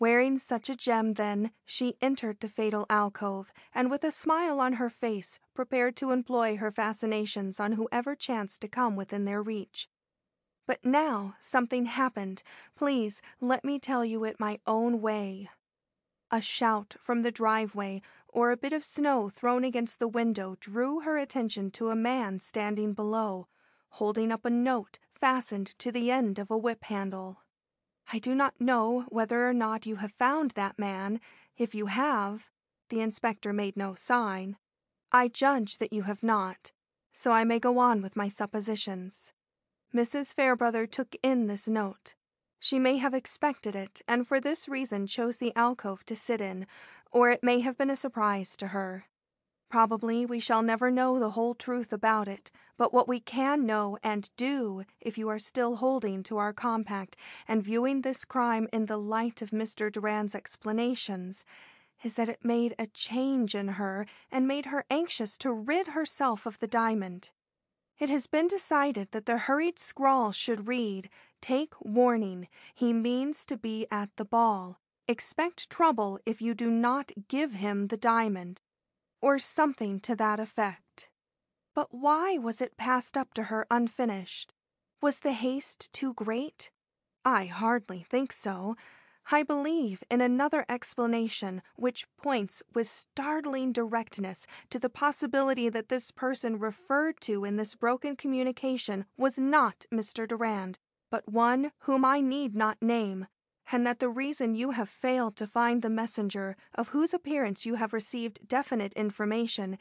Wearing such a gem, then, she entered the fatal alcove, and with a smile on her face, prepared to employ her fascinations on whoever chanced to come within their reach. But now something happened. Please let me tell you it my own way. A shout from the driveway or a bit of snow thrown against the window drew her attention to a man standing below, holding up a note fastened to the end of a whip handle. I do not know whether or not you have found that man. If you have, the inspector made no sign. I judge that you have not, so I may go on with my suppositions. Mrs. Fairbrother took in this note. She may have expected it, and for this reason chose the alcove to sit in, or it may have been a surprise to her. Probably we shall never know the whole truth about it, but what we can know and do, if you are still holding to our compact and viewing this crime in the light of Mr. Durand's explanations, is that it made a change in her and made her anxious to rid herself of the diamond. It has been decided that the hurried scrawl should read, "Take warning, he means to be at the ball. Expect trouble if you do not give him the diamond," or something to that effect. But why was it passed up to her unfinished? Was the haste too great? I hardly think so. I believe in another explanation which points with startling directness to the possibility that this person referred to in this broken communication was not Mr. Durand, but one whom I need not name, and that the reason you have failed to find the messenger of whose appearance you have received definite information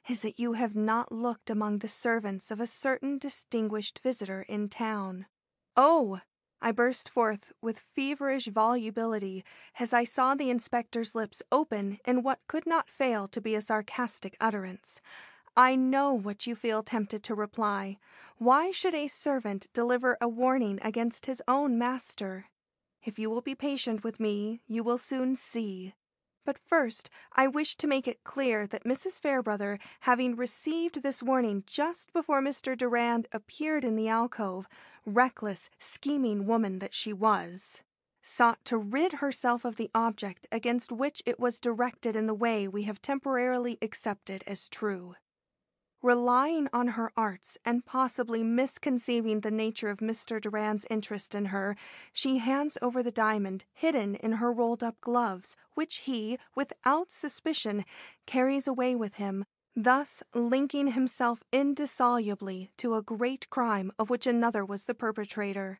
is that you have not looked among the servants of a certain distinguished visitor in town. "Oh!" I burst forth with feverish volubility as I saw the inspector's lips open in what could not fail to be a sarcastic utterance. "I know what you feel tempted to reply. Why should a servant deliver a warning against his own master? If you will be patient with me, you will soon see. But first, I wish to make it clear that Mrs. Fairbrother, having received this warning just before Mr. Durand appeared in the alcove, reckless, scheming woman that she was, sought to rid herself of the object against which it was directed in the way we have temporarily accepted as true. Relying on her arts and possibly misconceiving the nature of Mr. Durand's interest in her, she hands over the diamond hidden in her rolled-up gloves, which he, without suspicion, carries away with him, thus linking himself indissolubly to a great crime of which another was the perpetrator.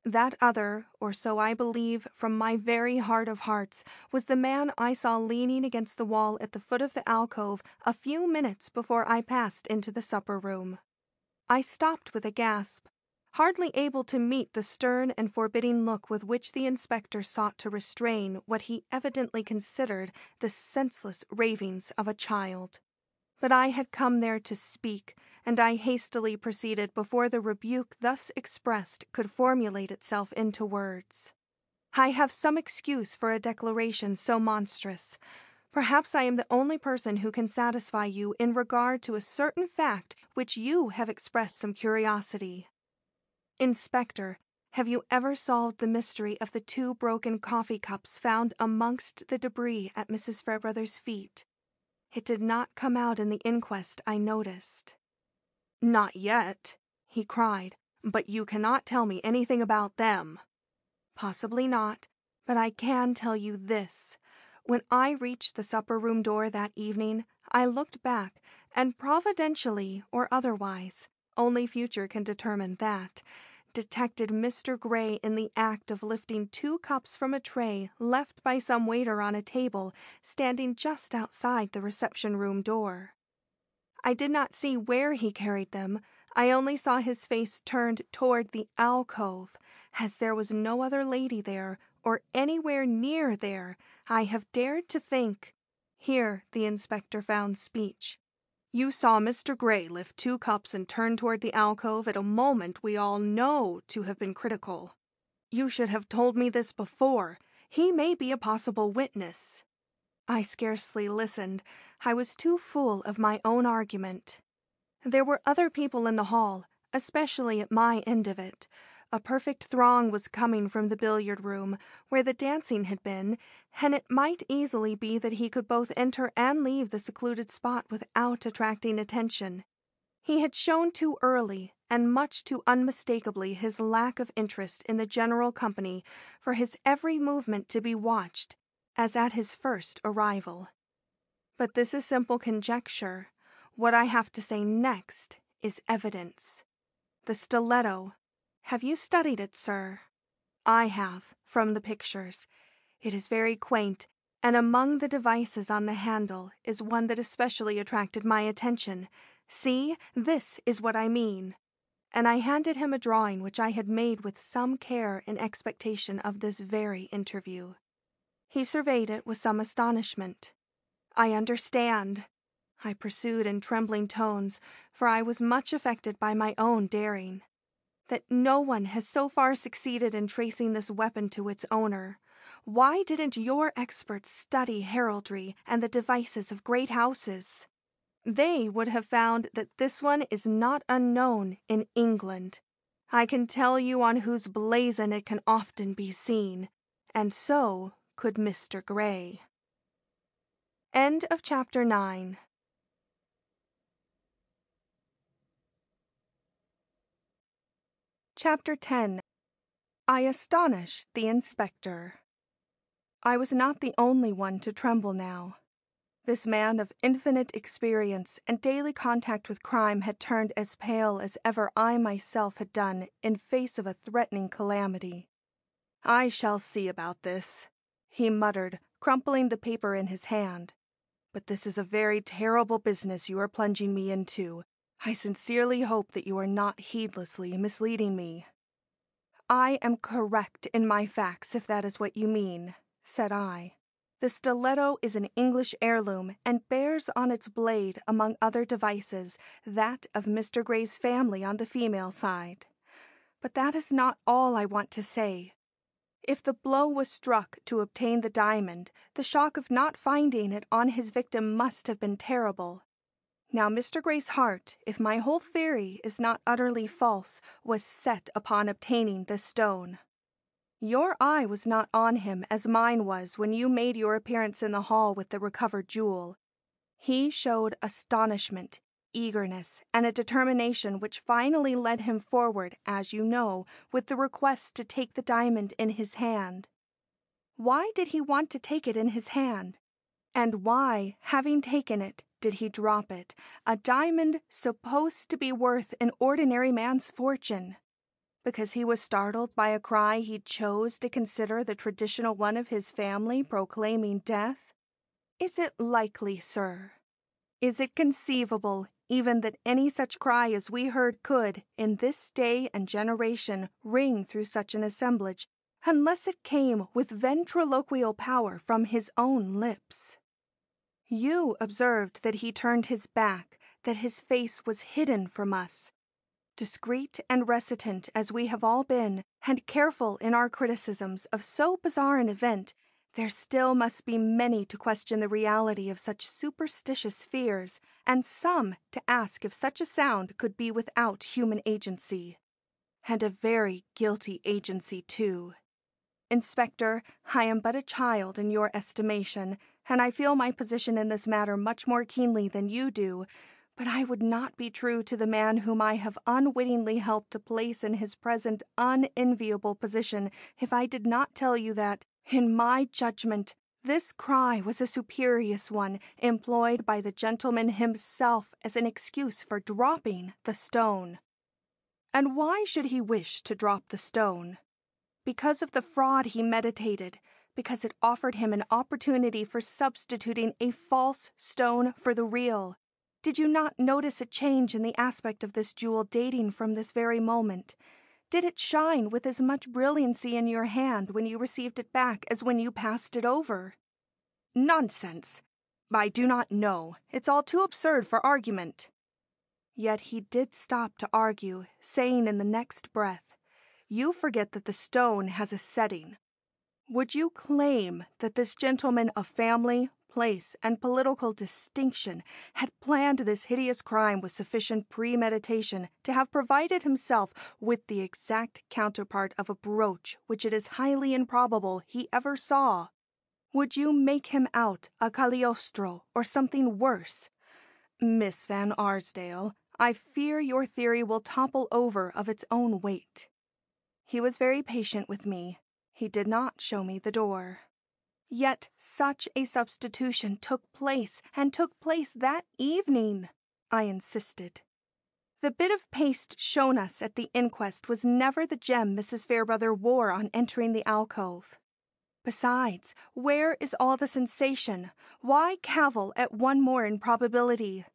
That other, or so I believe from my very heart of hearts, was the man I saw leaning against the wall at the foot of the alcove a few minutes before I passed into the supper room. I stopped with a gasp, hardly able to meet the stern and forbidding look with which the inspector sought to restrain what he evidently considered the senseless ravings of a child. But I had come there to speak, and I hastily proceeded before the rebuke thus expressed could formulate itself into words. I have some excuse for a declaration so monstrous. Perhaps I am the only person who can satisfy you in regard to a certain fact which you have expressed some curiosity. Inspector, have you ever solved the mystery of the 2 broken coffee cups found amongst the debris at Mrs. Fairbrother's feet? It did not come out in the inquest, I noticed. "Not yet," he cried, "but you cannot tell me anything about them." "Possibly not, but I can tell you this. When I reached the supper-room door that evening, I looked back, and providentially or otherwise, only future can determine that, detected Mr. Gray in the act of lifting 2 cups from a tray left by some waiter on a table standing just outside the reception-room door. I did not see where he carried them. I only saw his face turned toward the alcove. As there was no other lady there, or anywhere near there, I have dared to think—" Here the inspector found speech. "You saw Mr. Gray lift 2 cups and turn toward the alcove at a moment we all know to have been critical. You should have told me this before. He may be a possible witness." I scarcely listened. I was too full of my own argument. There were other people in the hall, especially at my end of it. A perfect throng was coming from the billiard room, where the dancing had been, and it might easily be that he could both enter and leave the secluded spot without attracting attention. He had shown too early and much too unmistakably his lack of interest in the general company for his every movement to be watched, as at his first arrival. But this is simple conjecture. What I have to say next is evidence. The stiletto. Have you studied it, sir? I have, from the pictures. It is very quaint, and among the devices on the handle is one that especially attracted my attention. See, this is what I mean. And I handed him a drawing which I had made with some care in expectation of this very interview. He surveyed it with some astonishment. "I understand," I pursued in trembling tones, for I was much affected by my own daring, "that no one has so far succeeded in tracing this weapon to its owner. Why didn't your experts study heraldry and the devices of great houses? They would have found that this one is not unknown in England. I can tell you on whose blazon it can often be seen, and so could Mr. Gray." End of Chapter 9. Chapter 10. I Astonish the Inspector. I was not the only one to tremble now. This man of infinite experience and daily contact with crime had turned as pale as ever I myself had done in face of a threatening calamity. "I shall see about this," he muttered, crumpling the paper in his hand. "But this is a very terrible business you are plunging me into. I sincerely hope that you are not heedlessly misleading me." "I am correct in my facts, if that is what you mean," said I. "The stiletto is an English heirloom and bears on its blade, among other devices, that of Mr. Gray's family on the female side. But that is not all I want to say. If the blow was struck to obtain the diamond, the shock of not finding it on his victim must have been terrible. Now Mr. Gray's heart, if my whole theory is not utterly false, was set upon obtaining this stone. Your eye was not on him as mine was when you made your appearance in the hall with the recovered jewel. He showed astonishment, eagerness, and a determination which finally led him forward, as you know, with the request to take the diamond in his hand. Why did he want to take it in his hand? And why, having taken it, did he drop it, a diamond supposed to be worth an ordinary man's fortune? Because he was startled by a cry he chose to consider the traditional one of his family proclaiming death? Is it likely, sir? Is it conceivable even that any such cry as we heard could, in this day and generation, ring through such an assemblage, unless it came with ventriloquial power from his own lips? You observed that he turned his back, that his face was hidden from us. Discreet and reticent as we have all been, and careful in our criticisms of so bizarre an event, there still must be many to question the reality of such superstitious fears, and some to ask if such a sound could be without human agency. And a very guilty agency, too. Inspector, I am but a child in your estimation, and I feel my position in this matter much more keenly than you do, but I would not be true to the man whom I have unwittingly helped to place in his present unenviable position if I did not tell you that, in my judgment, this cry was a spurious one employed by the gentleman himself as an excuse for dropping the stone. And why should he wish to drop the stone? Because of the fraud he meditated, because it offered him an opportunity for substituting a false stone for the real. Did you not notice a change in the aspect of this jewel dating from this very moment? Did it shine with as much brilliancy in your hand when you received it back as when you passed it over? Nonsense! I do not know. It's all too absurd for argument. Yet he did stop to argue, saying in the next breath, "You forget that the stone has a setting. Would you claim that this gentleman of family, place, and political distinction had planned this hideous crime with sufficient premeditation to have provided himself with the exact counterpart of a brooch which it is highly improbable he ever saw? Would you make him out a Cagliostro or something worse? Miss Van Arsdale, I fear your theory will topple over of its own weight." He was very patient with me. He did not show me the door. Yet such a substitution took place, and took place that evening, I insisted. The bit of paste shown us at the inquest was never the gem Mrs. Fairbrother wore on entering the alcove. Besides, where is all the sensation? Why cavil at one more improbability?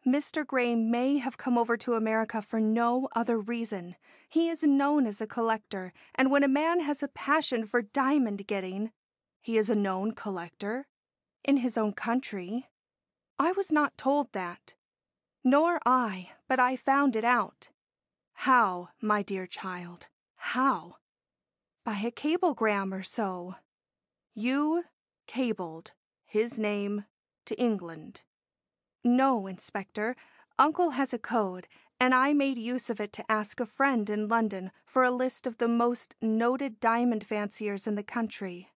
Mr. Gray may have come over to America for no other reason. He is known as a collector, and when a man has a passion for diamond-getting, he is a known collector. In his own country. I was not told that. Nor I, but I found it out. How, my dear child, how? By a cablegram or so. You cabled his name to England. No, Inspector, Uncle has a code, and I made use of it to ask a friend in London for a list of the most noted diamond fanciers in the country.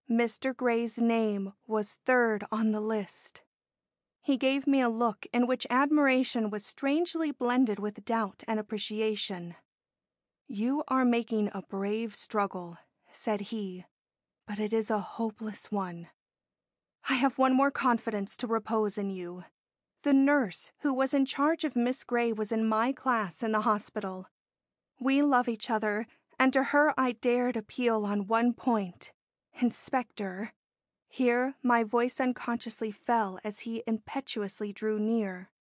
Mr. Gray's name was third on the list. He gave me a look in which admiration was strangely blended with doubt and appreciation. "You are making a brave struggle," said he, "but it is a hopeless one. I have one more confidence to repose in you. The nurse who was in charge of Miss Gray was in my class in the hospital. We love each other, and to her I dared appeal on one point. Inspector," here my voice unconsciously fell as he impetuously drew near,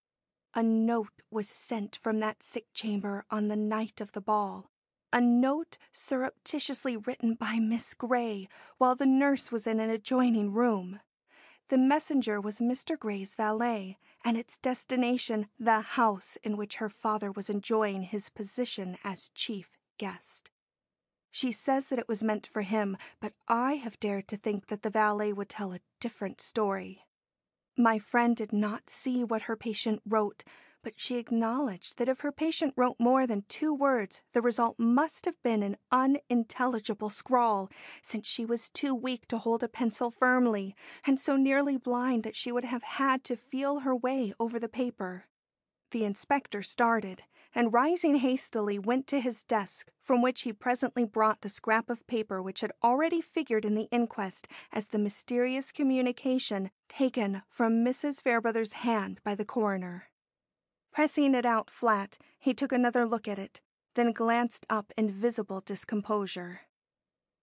"a note was sent from that sick chamber on the night of the ball. A note surreptitiously written by Miss Gray while the nurse was in an adjoining room. The messenger was Mr. Gray's valet, and its destination the house in which her father was enjoying his position as chief guest. She says that it was meant for him, but I have dared to think that the valet would tell a different story. My friend did not see what her patient wrote, but she acknowledged that if her patient wrote more than 2 words, the result must have been an unintelligible scrawl, since she was too weak to hold a pencil firmly, and so nearly blind that she would have had to feel her way over the paper. The inspector started, and rising hastily went to his desk, from which he presently brought the scrap of paper which had already figured in the inquest as the mysterious communication taken from Mrs. Fairbrother's hand by the coroner. Pressing it out flat, he took another look at it, then glanced up in visible discomposure.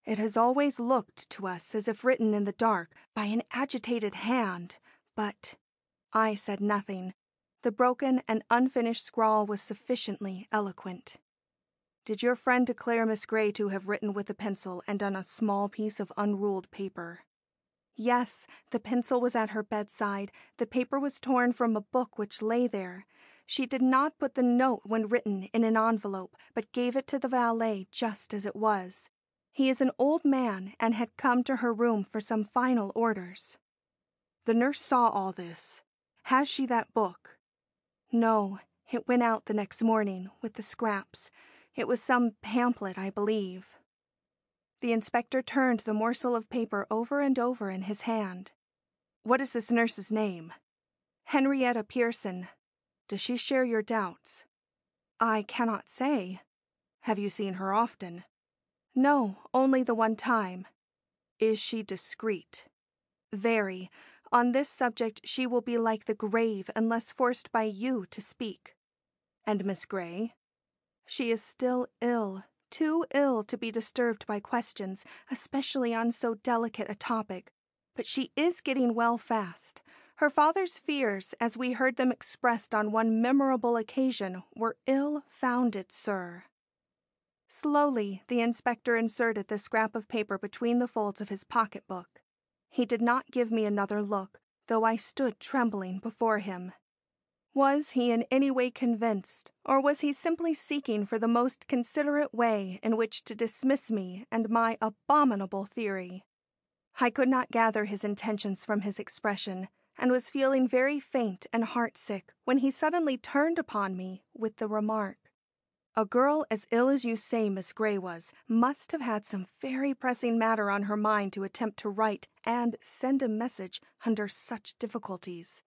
"It has always looked to us as if written in the dark by an agitated hand, but—" I said nothing. The broken and unfinished scrawl was sufficiently eloquent. "Did your friend declare Miss Grey to have written with a pencil and on a small piece of unruled paper?" "Yes, the pencil was at her bedside. The paper was torn from a book which lay there. She did not put the note when written in an envelope, but gave it to the valet just as it was. He is an old man and had come to her room for some final orders." "The nurse saw all this. Has she that book?" "No, it went out the next morning, with the scraps. It was some pamphlet, I believe." The inspector turned the morsel of paper over and over in his hand. "What is this nurse's name?" "Henrietta Pearson." "Does she share your doubts?" "I cannot say." "Have you seen her often?" "No, only the one time." "Is she discreet?" "Very. On this subject she will be like the grave unless forced by you to speak." "And Miss Grey?" "She is still ill, too ill to be disturbed by questions, especially on so delicate a topic. But she is getting well fast. Her father's fears, as we heard them expressed on one memorable occasion, were ill-founded, sir." Slowly, the inspector inserted the scrap of paper between the folds of his pocketbook. He did not give me another look, though I stood trembling before him. Was he in any way convinced, or was he simply seeking for the most considerate way in which to dismiss me and my abominable theory? I could not gather his intentions from his expression, and was feeling very faint and heartsick when he suddenly turned upon me with the remark, "A girl as ill as you say Miss Grey was must have had some very pressing matter on her mind to attempt to write and send a message under such difficulties.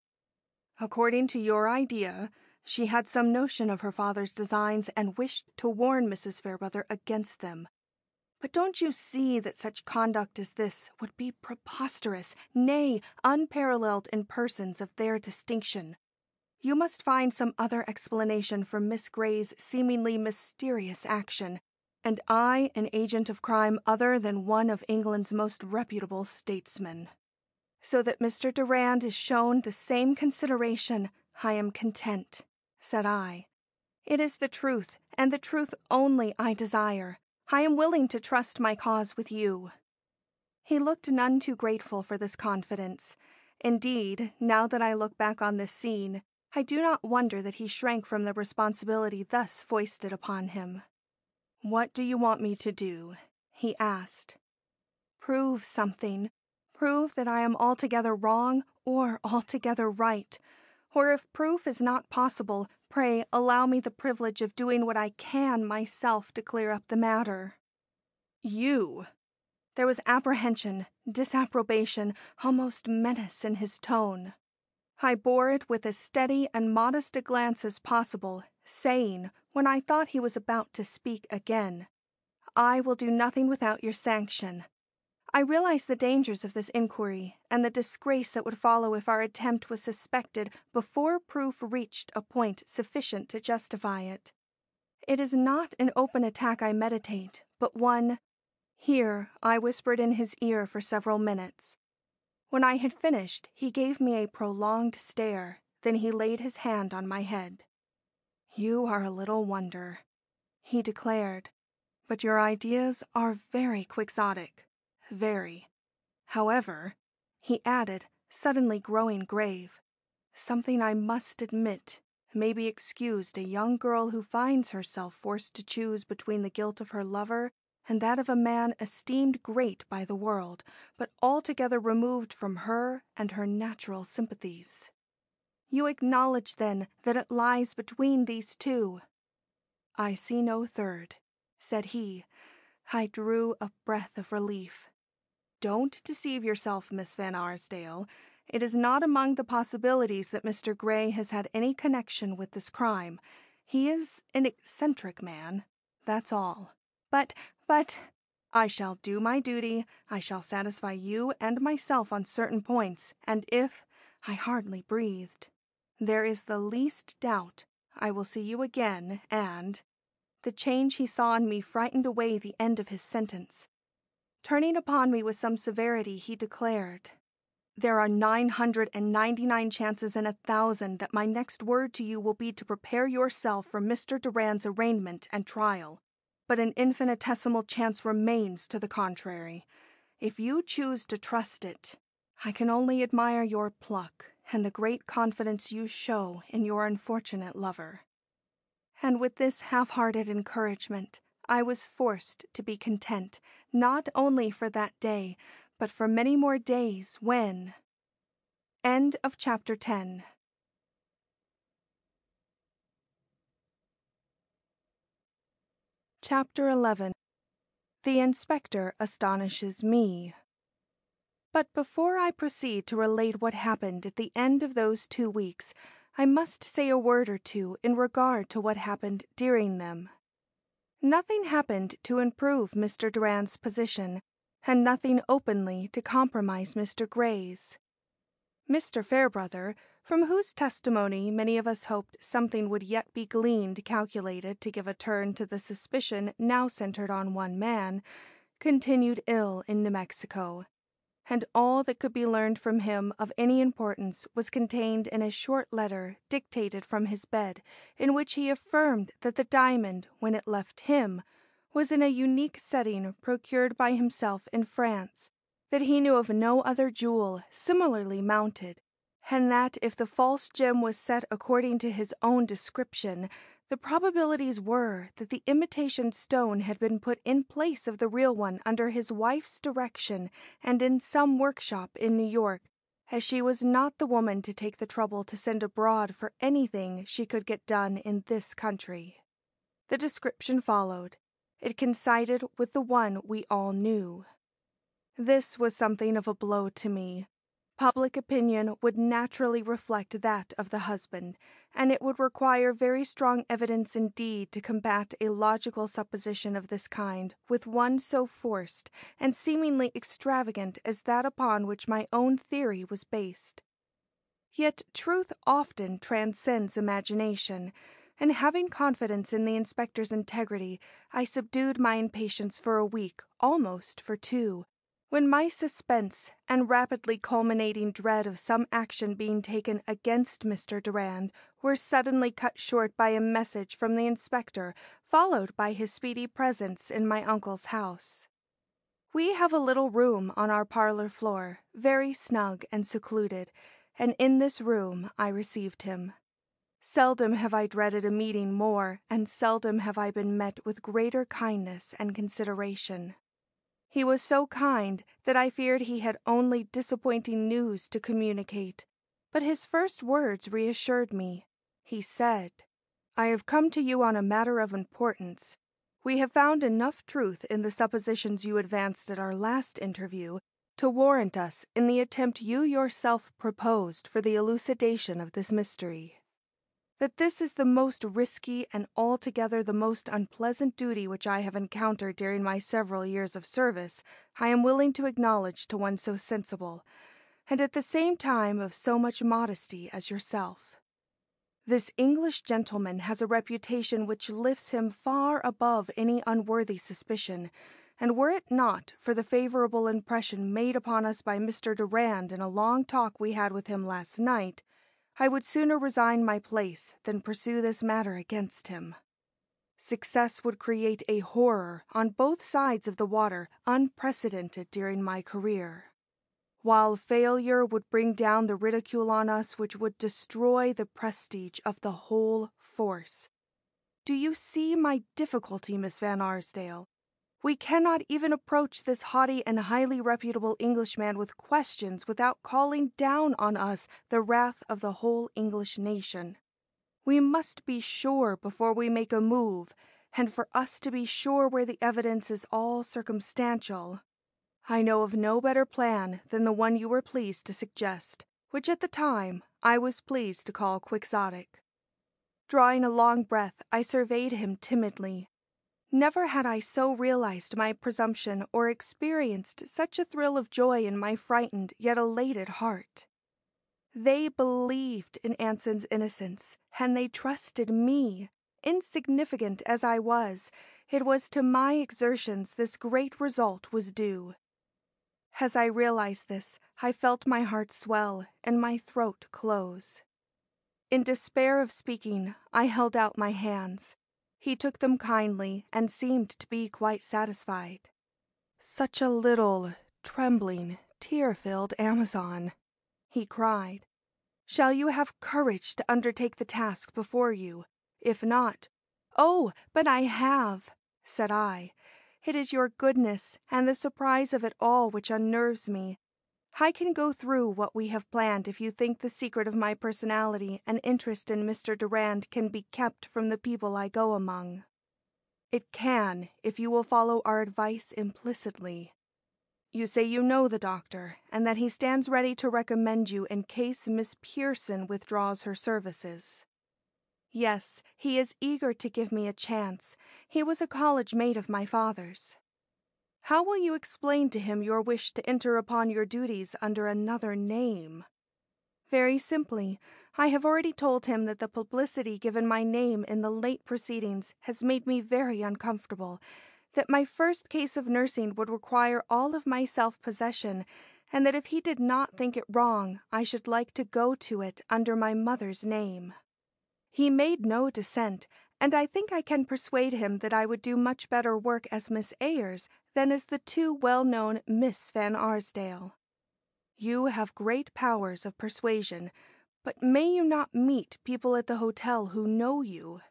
According to your idea, she had some notion of her father's designs and wished to warn Mrs. Fairbrother against them. But don't you see that such conduct as this would be preposterous, nay, unparalleled in persons of their distinction? You must find some other explanation for Miss Grey's seemingly mysterious action, and I an agent of crime other than one of England's most reputable statesmen. So that Mr. Durand is shown the same consideration, I am content," said I. "It is the truth, and the truth only I desire. I am willing to trust my cause with you." He looked none too grateful for this confidence. Indeed, now that I look back on this scene, I do not wonder that he shrank from the responsibility thus foisted upon him. "What do you want me to do?" he asked. "Prove something. Prove that I am altogether wrong or altogether right. Or if proof is not possible, pray allow me the privilege of doing what I can myself to clear up the matter." "You?" There was apprehension, disapprobation, almost menace in his tone. I bore it with as steady and modest a glance as possible, saying, when I thought he was about to speak again, "I will do nothing without your sanction. I realize the dangers of this inquiry and the disgrace that would follow if our attempt was suspected before proof reached a point sufficient to justify it. It is not an open attack I meditate, but one—" Here I whispered in his ear for several minutes. When I had finished, he gave me a prolonged stare, then he laid his hand on my head. "You are a little wonder," he declared, "but your ideas are very quixotic. Very. However," he added, suddenly growing grave, "something I must admit may be excused a young girl who finds herself forced to choose between the guilt of her lover and that of a man esteemed great by the world, but altogether removed from her and her natural sympathies. You acknowledge, then, that it lies between these two?" "I see no third," said he. I drew a breath of relief. "Don't deceive yourself, Miss Van Arsdale. It is not among the possibilities that Mr. Gray has had any connection with this crime. He is an eccentric man, that's all. But, I shall do my duty, I shall satisfy you and myself on certain points, and if, I hardly breathed, there is the least doubt, I will see you again, and— The change he saw in me frightened away the end of his sentence. Turning upon me with some severity, he declared, "There are 999 chances in 1,000 that my next word to you will be to prepare yourself for Mr. Durand's arraignment and trial, but an infinitesimal chance remains to the contrary. If you choose to trust it, I can only admire your pluck and the great confidence you show in your unfortunate lover." And with this half-hearted encouragement, I was forced to be content, not only for that day, but for many more days when— End of Chapter 10. Chapter 11. The Inspector Astonishes Me. But before I proceed to relate what happened at the end of those 2 weeks, I must say a word or two in regard to what happened during them. Nothing happened to improve Mr. Durand's position, and nothing openly to compromise Mr. Gray's. Mr. Fairbrother, from whose testimony many of us hoped something would yet be gleaned calculated to give a turn to the suspicion now centered on one man, continued ill in New Mexico, and all that could be learned from him of any importance was contained in a short letter dictated from his bed, in which he affirmed that the diamond, when it left him, was in a unique setting procured by himself in France, that he knew of no other jewel similarly mounted, and that if the false gem was set according to his own description, the probabilities were that the imitation stone had been put in place of the real one under his wife's direction and in some workshop in New York, as she was not the woman to take the trouble to send abroad for anything she could get done in this country. The description followed. It coincided with the one we all knew. This was something of a blow to me. Public opinion would naturally reflect that of the husband, and it would require very strong evidence indeed to combat a logical supposition of this kind with one so forced and seemingly extravagant as that upon which my own theory was based. Yet truth often transcends imagination, and having confidence in the inspector's integrity, I subdued my impatience for a week, almost for 2, when my suspense and rapidly culminating dread of some action being taken against Mr. Durand were suddenly cut short by a message from the inspector, followed by his speedy presence in my uncle's house. We have a little room on our parlor floor, very snug and secluded, and in this room I received him. Seldom have I dreaded a meeting more, and seldom have I been met with greater kindness and consideration. He was so kind that I feared he had only disappointing news to communicate, but his first words reassured me. He said, "I have come to you on a matter of importance. We have found enough truth in the suppositions you advanced at our last interview to warrant us in the attempt you yourself proposed for the elucidation of this mystery. That this is the most risky and altogether the most unpleasant duty which I have encountered during my several years of service, I am willing to acknowledge to one so sensible, and at the same time of so much modesty as yourself. This English gentleman has a reputation which lifts him far above any unworthy suspicion, and were it not for the favorable impression made upon us by Mr. Durand in a long talk we had with him last night, I would sooner resign my place than pursue this matter against him. Success would create a horror on both sides of the water unprecedented during my career, while failure would bring down the ridicule on us which would destroy the prestige of the whole force. Do you see my difficulty, Miss Van Arsdale? We cannot even approach this haughty and highly reputable Englishman with questions without calling down on us the wrath of the whole English nation. We must be sure before we make a move, and for us to be sure where the evidence is all circumstantial, I know of no better plan than the one you were pleased to suggest, which at the time I was pleased to call quixotic. Drawing a long breath, I surveyed him timidly. Never had I so realized my presumption or experienced such a thrill of joy in my frightened yet elated heart. They believed in Anson's innocence, and they trusted me. Insignificant as I was, it was to my exertions this great result was due. As I realized this, I felt my heart swell and my throat close. In despair of speaking, I held out my hands. He took them kindly and seemed to be quite satisfied. "Such a little, trembling, tear-filled Amazon," he cried. "Shall you have courage to undertake the task before you? If not—" "Oh, but I have," said I. "It is your goodness and the surprise of it all which unnerves me. I can go through what we have planned if you think the secret of my personality and interest in Mr. Durand can be kept from the people I go among. It can, if you will follow our advice implicitly. You say you know the doctor, and that he stands ready to recommend you in case Miss Pearson withdraws her services. Yes, he is eager to give me a chance. He was a college mate of my father's. How will you explain to him your wish to enter upon your duties under another name? Very simply, I have already told him that the publicity given my name in the late proceedings has made me very uncomfortable, that my first case of nursing would require all of my self-possession, and that if he did not think it wrong, I should like to go to it under my mother's name. He made no dissent, and I think I can persuade him that I would do much better work as Miss Ayers than as the too well-known Miss Van Arsdale. You have great powers of persuasion, but may you not meet people at the hotel who know you?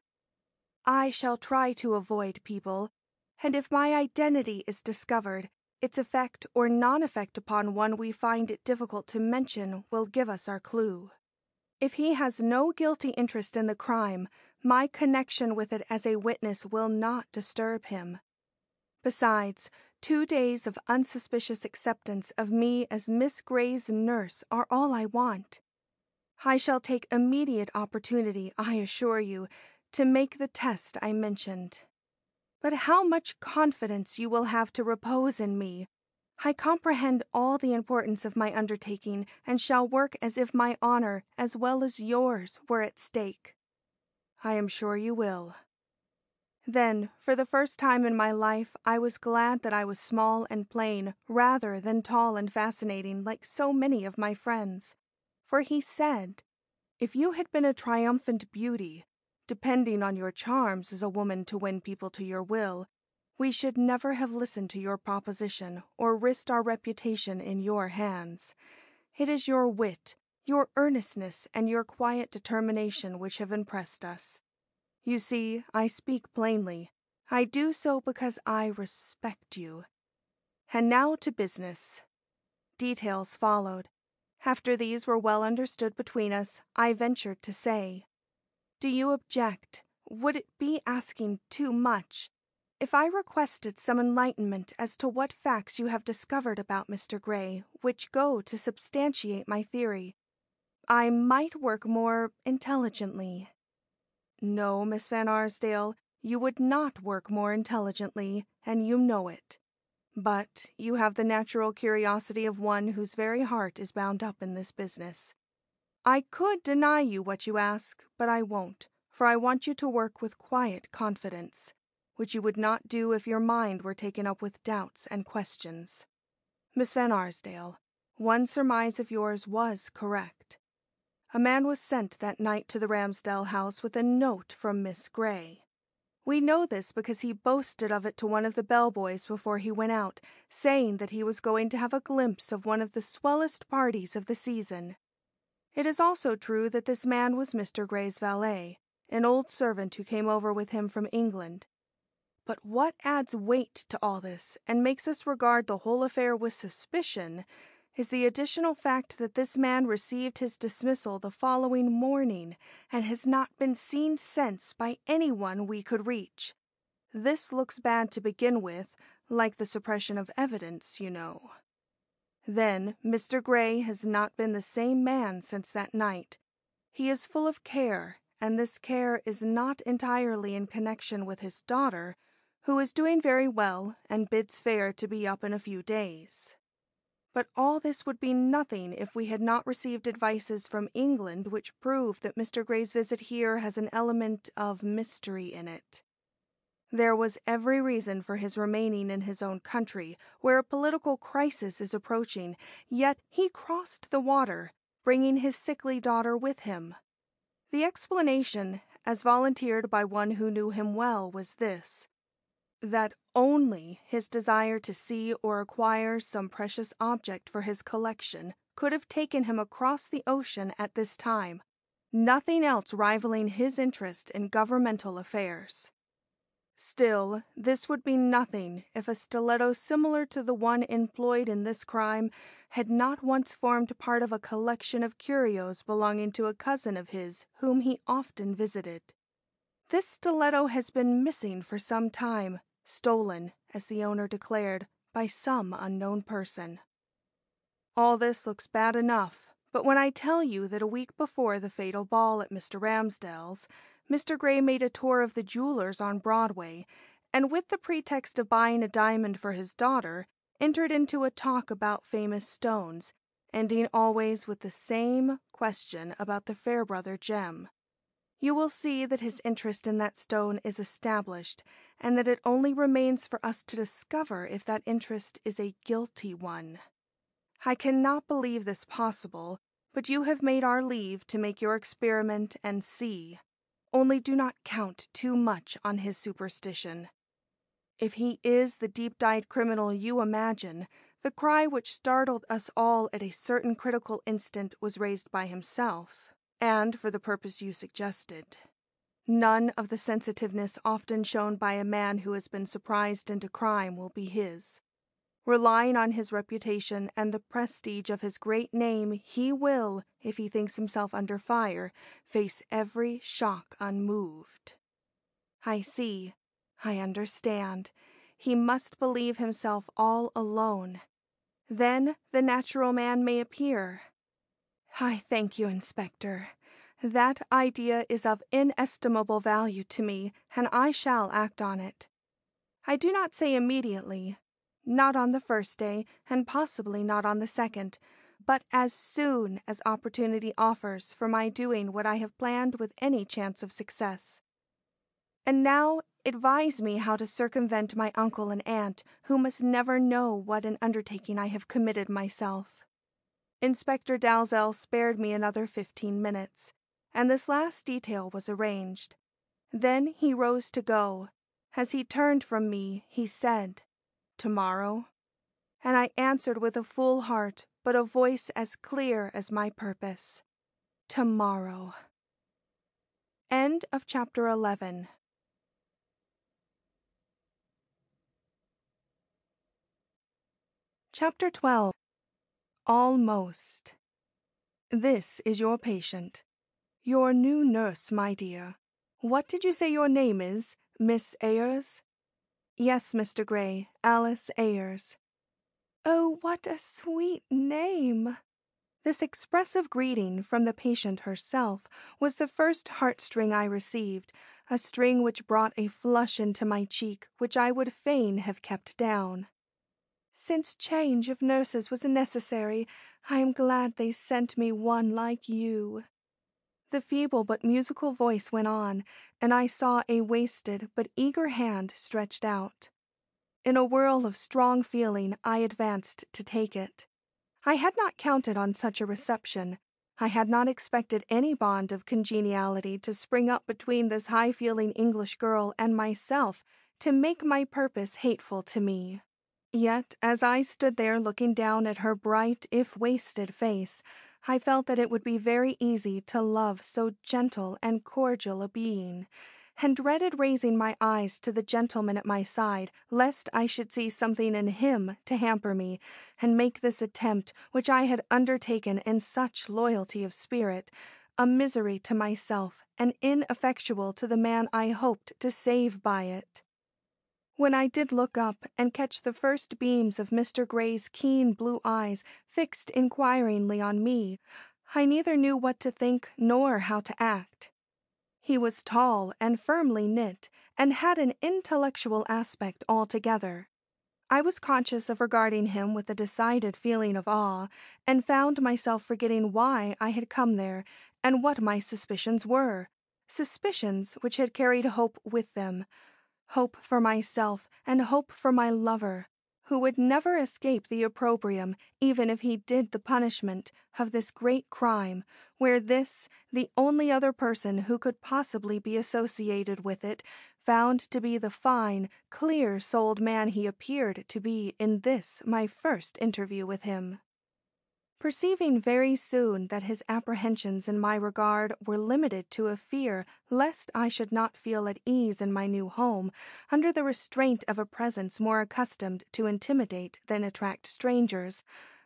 I shall try to avoid people, and if my identity is discovered, its effect or non-effect upon one we find it difficult to mention will give us our clue. If he has no guilty interest in the crime, my connection with it as a witness will not disturb him. Besides, 2 days of unsuspicious acceptance of me as Miss Gray's nurse are all I want. I shall take immediate opportunity, I assure you, to make the test I mentioned. But how much confidence you will have to repose in me! I comprehend all the importance of my undertaking, and shall work as if my honor, as well as yours, were at stake. I am sure you will. Then, for the first time in my life, I was glad that I was small and plain, rather than tall and fascinating like so many of my friends. For he said, "If you had been a triumphant beauty, depending on your charms as a woman to win people to your will, we should never have listened to your proposition or risked our reputation in your hands. It is your wit, your earnestness, and your quiet determination which have impressed us. You see, I speak plainly. I do so because I respect you. And now to business." Details followed. After these were well understood between us, I ventured to say, "Do you object? Would it be asking too much if I requested some enlightenment as to what facts you have discovered about Mr. Gray, which go to substantiate my theory? I might work more intelligently." "No, Miss Van Arsdale, you would not work more intelligently, and you know it. But you have the natural curiosity of one whose very heart is bound up in this business. I could deny you what you ask, but I won't, for I want you to work with quiet confidence, which you would not do if your mind were taken up with doubts and questions. Miss Van Arsdale, one surmise of yours was correct. A man was sent that night to the Ramsdell house with a note from Miss Gray. We know this because he boasted of it to one of the bellboys before he went out, saying that he was going to have a glimpse of one of the swellest parties of the season. It is also true that this man was Mr. Gray's valet, an old servant who came over with him from England. But what adds weight to all this, and makes us regard the whole affair with suspicion, is the additional fact that this man received his dismissal the following morning, and has not been seen since by anyone we could reach. This looks bad to begin with, like the suppression of evidence, you know." Then Mr. Gray has not been the same man since that night. He is full of care, and this care is not entirely in connection with his daughter, who is doing very well and bids fair to be up in a few days. But all this would be nothing if we had not received advices from England which prove that Mr. Gray's visit here has an element of mystery in it. There was every reason for his remaining in his own country, where a political crisis is approaching, yet he crossed the water, bringing his sickly daughter with him. The explanation, as volunteered by one who knew him well, was this: that only his desire to see or acquire some precious object for his collection could have taken him across the ocean at this time, nothing else rivaling his interest in governmental affairs. Still, this would be nothing if a stiletto similar to the one employed in this crime had not once formed part of a collection of curios belonging to a cousin of his whom he often visited. This stiletto has been missing for some time, stolen, as the owner declared, by some unknown person. All this looks bad enough, but when I tell you that a week before the fatal ball at Mr. Ramsdale's, Mr. Gray made a tour of the jewelers on Broadway, and with the pretext of buying a diamond for his daughter, entered into a talk about famous stones, ending always with the same question about the Fairbrother gem, you will see that his interest in that stone is established, and that it only remains for us to discover if that interest is a guilty one. I cannot believe this possible, but you have made our leave to make your experiment and see. Only do not count too much on his superstition. If he is the deep-dyed criminal you imagine, the cry which startled us all at a certain critical instant was raised by himself, and for the purpose you suggested. None of the sensitiveness often shown by a man who has been surprised into crime will be his. Relying on his reputation and the prestige of his great name, he will, if he thinks himself under fire, face every shock unmoved. I see. I understand. He must believe himself all alone. Then the natural man may appear. I thank you, Inspector. That idea is of inestimable value to me, and I shall act on it. I do not say immediately, not on the first day, and possibly not on the second, but as soon as opportunity offers for my doing what I have planned with any chance of success. And now advise me how to circumvent my uncle and aunt, who must never know what an undertaking I have committed myself. Inspector Dalzell spared me another 15 minutes, and this last detail was arranged. Then he rose to go. As he turned from me, he said, "Tomorrow?" And I answered with a full heart, but a voice as clear as my purpose, "Tomorrow." End of chapter 11. Chapter 12. Almost. This is your patient. Your new nurse, my dear. What did you say your name is, Miss Ayers? Yes, Mr. Gray, Alice Ayers. Oh, what a sweet name! This expressive greeting from the patient herself was the first heartstring I received, a string which brought a flush into my cheek which I would fain have kept down. Since change of nurses was necessary, I am glad they sent me one like you. The feeble but musical voice went on, and I saw a wasted but eager hand stretched out. In a whirl of strong feeling, I advanced to take it. I had not counted on such a reception. I had not expected any bond of congeniality to spring up between this high-feeling English girl and myself to make my purpose hateful to me. Yet, as I stood there looking down at her bright, if wasted face, I felt that it would be very easy to love so gentle and cordial a being, and dreaded raising my eyes to the gentleman at my side, lest I should see something in him to hamper me, and make this attempt, which I had undertaken in such loyalty of spirit, a misery to myself, and ineffectual to the man I hoped to save by it. When I did look up and catch the first beams of Mr. Gray's keen blue eyes fixed inquiringly on me, I neither knew what to think nor how to act. He was tall and firmly knit, and had an intellectual aspect altogether. I was conscious of regarding him with a decided feeling of awe, and found myself forgetting why I had come there and what my suspicions were, suspicions which had carried hope with them, hope for myself and hope for my lover, who would never escape the opprobrium, even if he did the punishment, of this great crime, where this, the only other person who could possibly be associated with it, found to be the fine, clear-souled man he appeared to be in this my first interview with him. Perceiving very soon that his apprehensions in my regard were limited to a fear lest I should not feel at ease in my new home under the restraint of a presence more accustomed to intimidate than attract strangers,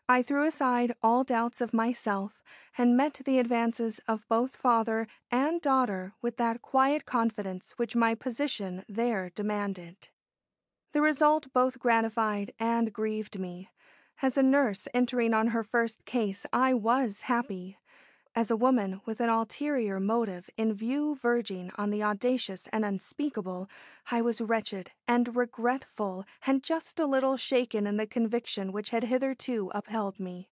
I threw aside all doubts of myself and met the advances of both father and daughter with that quiet confidence which my position there demanded. The result both gratified and grieved me. As a nurse entering on her first case, I was happy. As a woman with an ulterior motive in view verging on the audacious and unspeakable, I was wretched and regretful and just a little shaken in the conviction which had hitherto upheld me.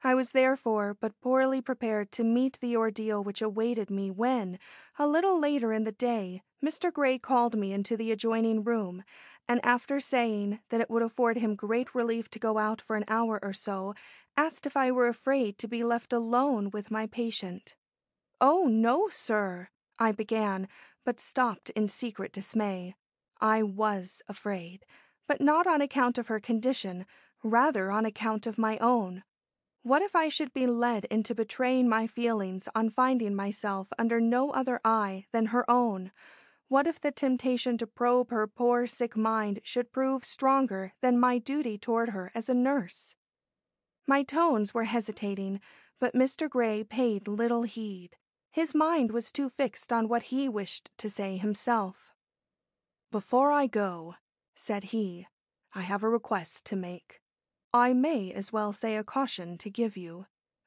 I was therefore but poorly prepared to meet the ordeal which awaited me when, a little later in the day, Mr. Gray called me into the adjoining room, and after saying that it would afford him great relief to go out for an hour or so, asked if I were afraid to be left alone with my patient. "Oh, no, sir," I began, but stopped in secret dismay. I was afraid, but not on account of her condition, rather on account of my own. What if I should be led into betraying my feelings on finding myself under no other eye than her own? What if the temptation to probe her poor sick mind should prove stronger than my duty toward her as a nurse? My tones were hesitating, but Mr. Gray paid little heed. His mind was too fixed on what he wished to say himself. "Before I go," said he, "I have a request to make. I may as well say a caution to give you.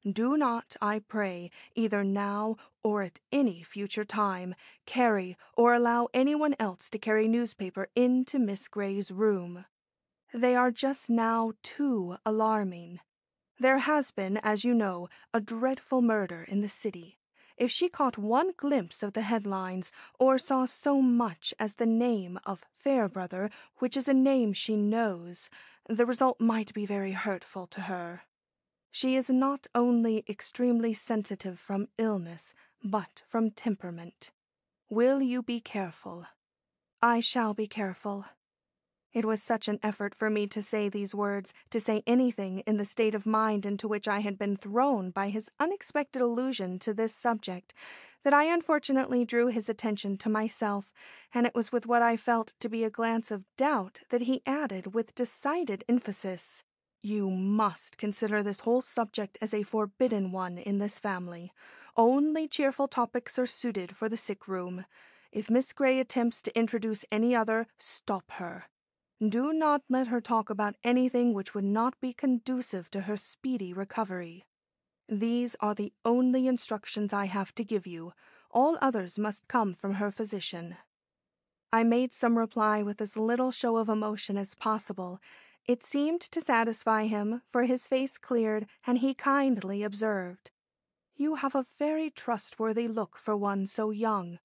Do not, I pray, either now or at any future time, carry or allow anyone else to carry newspaper into Miss Gray's room. They are just now too alarming. There has been, as you know, a dreadful murder in the city. If she caught one glimpse of the headlines, or saw so much as the name of Fairbrother, which is a name she knows, the result might be very hurtful to her. She is not only extremely sensitive from illness, but from temperament. Will you be careful?" "I shall be careful." It was such an effort for me to say these words, to say anything in the state of mind into which I had been thrown by his unexpected allusion to this subject, that I unfortunately drew his attention to myself, and it was with what I felt to be a glance of doubt that he added with decided emphasis, "You must consider this whole subject as a forbidden one in this family. Only cheerful topics are suited for the sick room. If Miss Gray attempts to introduce any other, stop her. Do not let her talk about anything which would not be conducive to her speedy recovery. These are the only instructions I have to give you. All others must come from her physician." I made some reply with as little show of emotion as possible. It seemed to satisfy him, for his face cleared, and he kindly observed, "You have a very trustworthy look for one so young.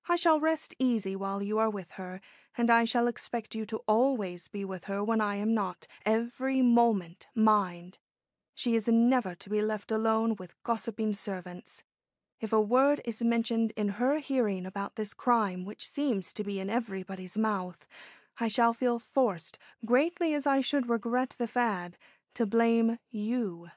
I shall rest easy while you are with her, and I shall expect you to always be with her when I am not, every moment, mind. She is never to be left alone with gossiping servants. If a word is mentioned in her hearing about this crime which seems to be in everybody's mouth, I shall feel forced, greatly as I should regret the fad, to blame you."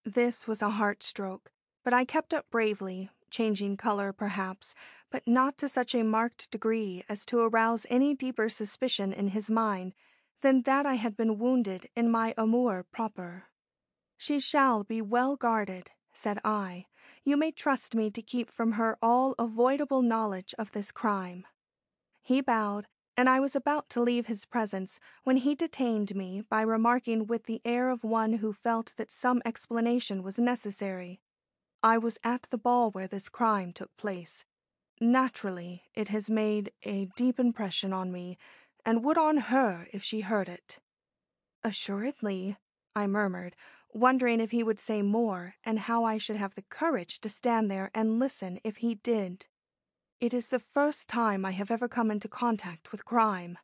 This was a heart-stroke, but I kept up bravely, changing color perhaps, but not to such a marked degree as to arouse any deeper suspicion in his mind than that I had been wounded in my amour propre. "She shall be well guarded," said I. "You may trust me to keep from her all avoidable knowledge of this crime." He bowed, and I was about to leave his presence when he detained me by remarking with the air of one who felt that some explanation was necessary. "I was at the ball where this crime took place. Naturally, it has made a deep impression on me, and would on her if she heard it." "Assuredly," I murmured, wondering if he would say more and how I should have the courage to stand there and listen if he did. "It is the first time I have ever come into contact with crime."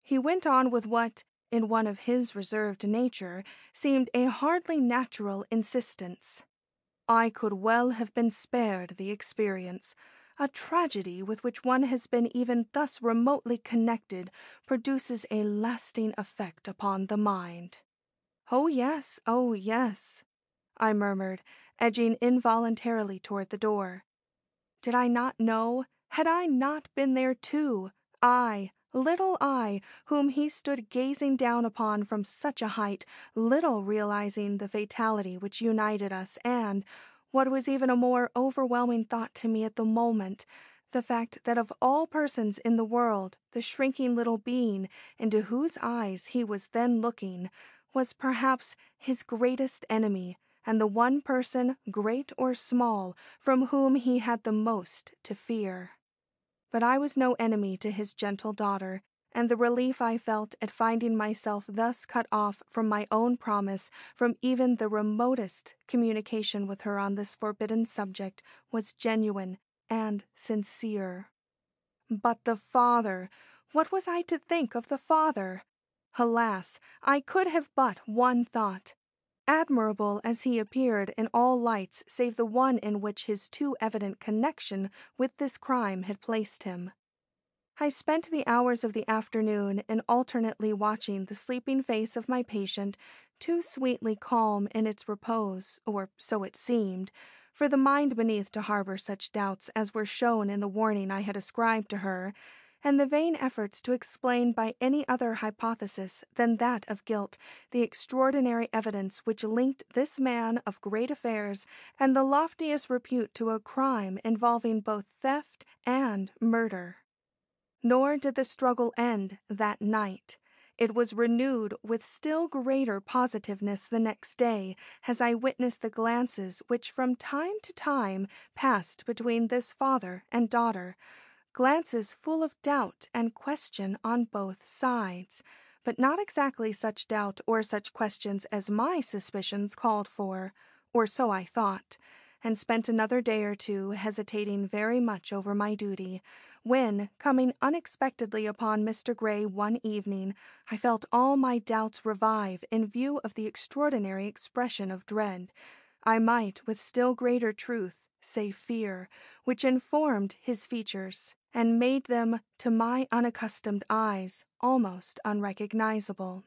He went on with what, in one of his reserved nature, seemed a hardly natural insistence. "I could well have been spared the experience. A tragedy with which one has been even thus remotely connected produces a lasting effect upon the mind." "Oh, yes, I murmured, edging involuntarily toward the door. Did I not know? Had I not been there too? I, little I, whom he stood gazing down upon from such a height, little realizing the fatality which united us and, what was even a more overwhelming thought to me at the moment, the fact that of all persons in the world, the shrinking little being into whose eyes he was then looking was perhaps his greatest enemy, and the one person, great or small, from whom he had the most to fear. But I was no enemy to his gentle daughter, and the relief I felt at finding myself thus cut off from my own promise, from even the remotest communication with her on this forbidden subject, was genuine and sincere. But the father! What was I to think of the father? Alas, I could have but one thought. Admirable as he appeared in all lights save the one in which his too evident connection with this crime had placed him. I spent the hours of the afternoon in alternately watching the sleeping face of my patient, too sweetly calm in its repose, or so it seemed, for the mind beneath to harbor such doubts as were shown in the warning I had ascribed to her, and the vain efforts to explain by any other hypothesis than that of guilt the extraordinary evidence which linked this man of great affairs and the loftiest repute to a crime involving both theft and murder. Nor did the struggle end that night. It was renewed with still greater positiveness the next day, as I witnessed the glances which from time to time passed between this father and daughter, glances full of doubt and question on both sides, but not exactly such doubt or such questions as my suspicions called for, or so I thought, and spent another day or two hesitating very much over my duty, when, coming unexpectedly upon Mr. Gray one evening, I felt all my doubts revive in view of the extraordinary expression of dread, I might with still greater truth say fear, which informed his features, and made them, to my unaccustomed eyes, almost unrecognizable.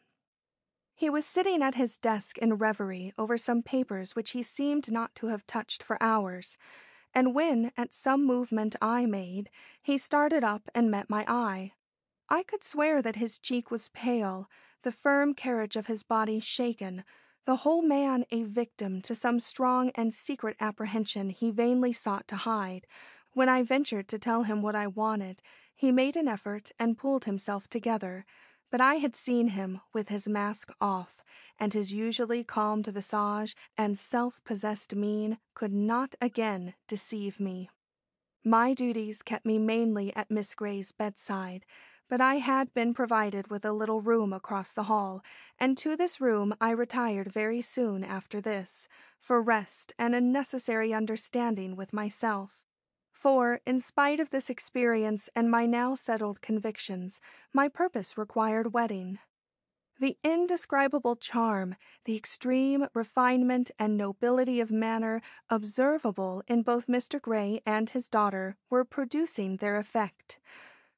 He was sitting at his desk in reverie over some papers which he seemed not to have touched for hours, and when, at some movement I made, he started up and met my eye. I could swear that his cheek was pale, the firm carriage of his body shaken, the whole man a victim to some strong and secret apprehension he vainly sought to hide. When I ventured to tell him what I wanted, he made an effort and pulled himself together, but I had seen him with his mask off, and his usually calmed visage and self-possessed mien could not again deceive me. My duties kept me mainly at Miss Gray's bedside, but I had been provided with a little room across the hall, and to this room I retired very soon after this, for rest and a necessary understanding with myself. For, in spite of this experience and my now settled convictions, my purpose required wedding. The indescribable charm, the extreme refinement and nobility of manner observable in both Mr. Gray and his daughter were producing their effect.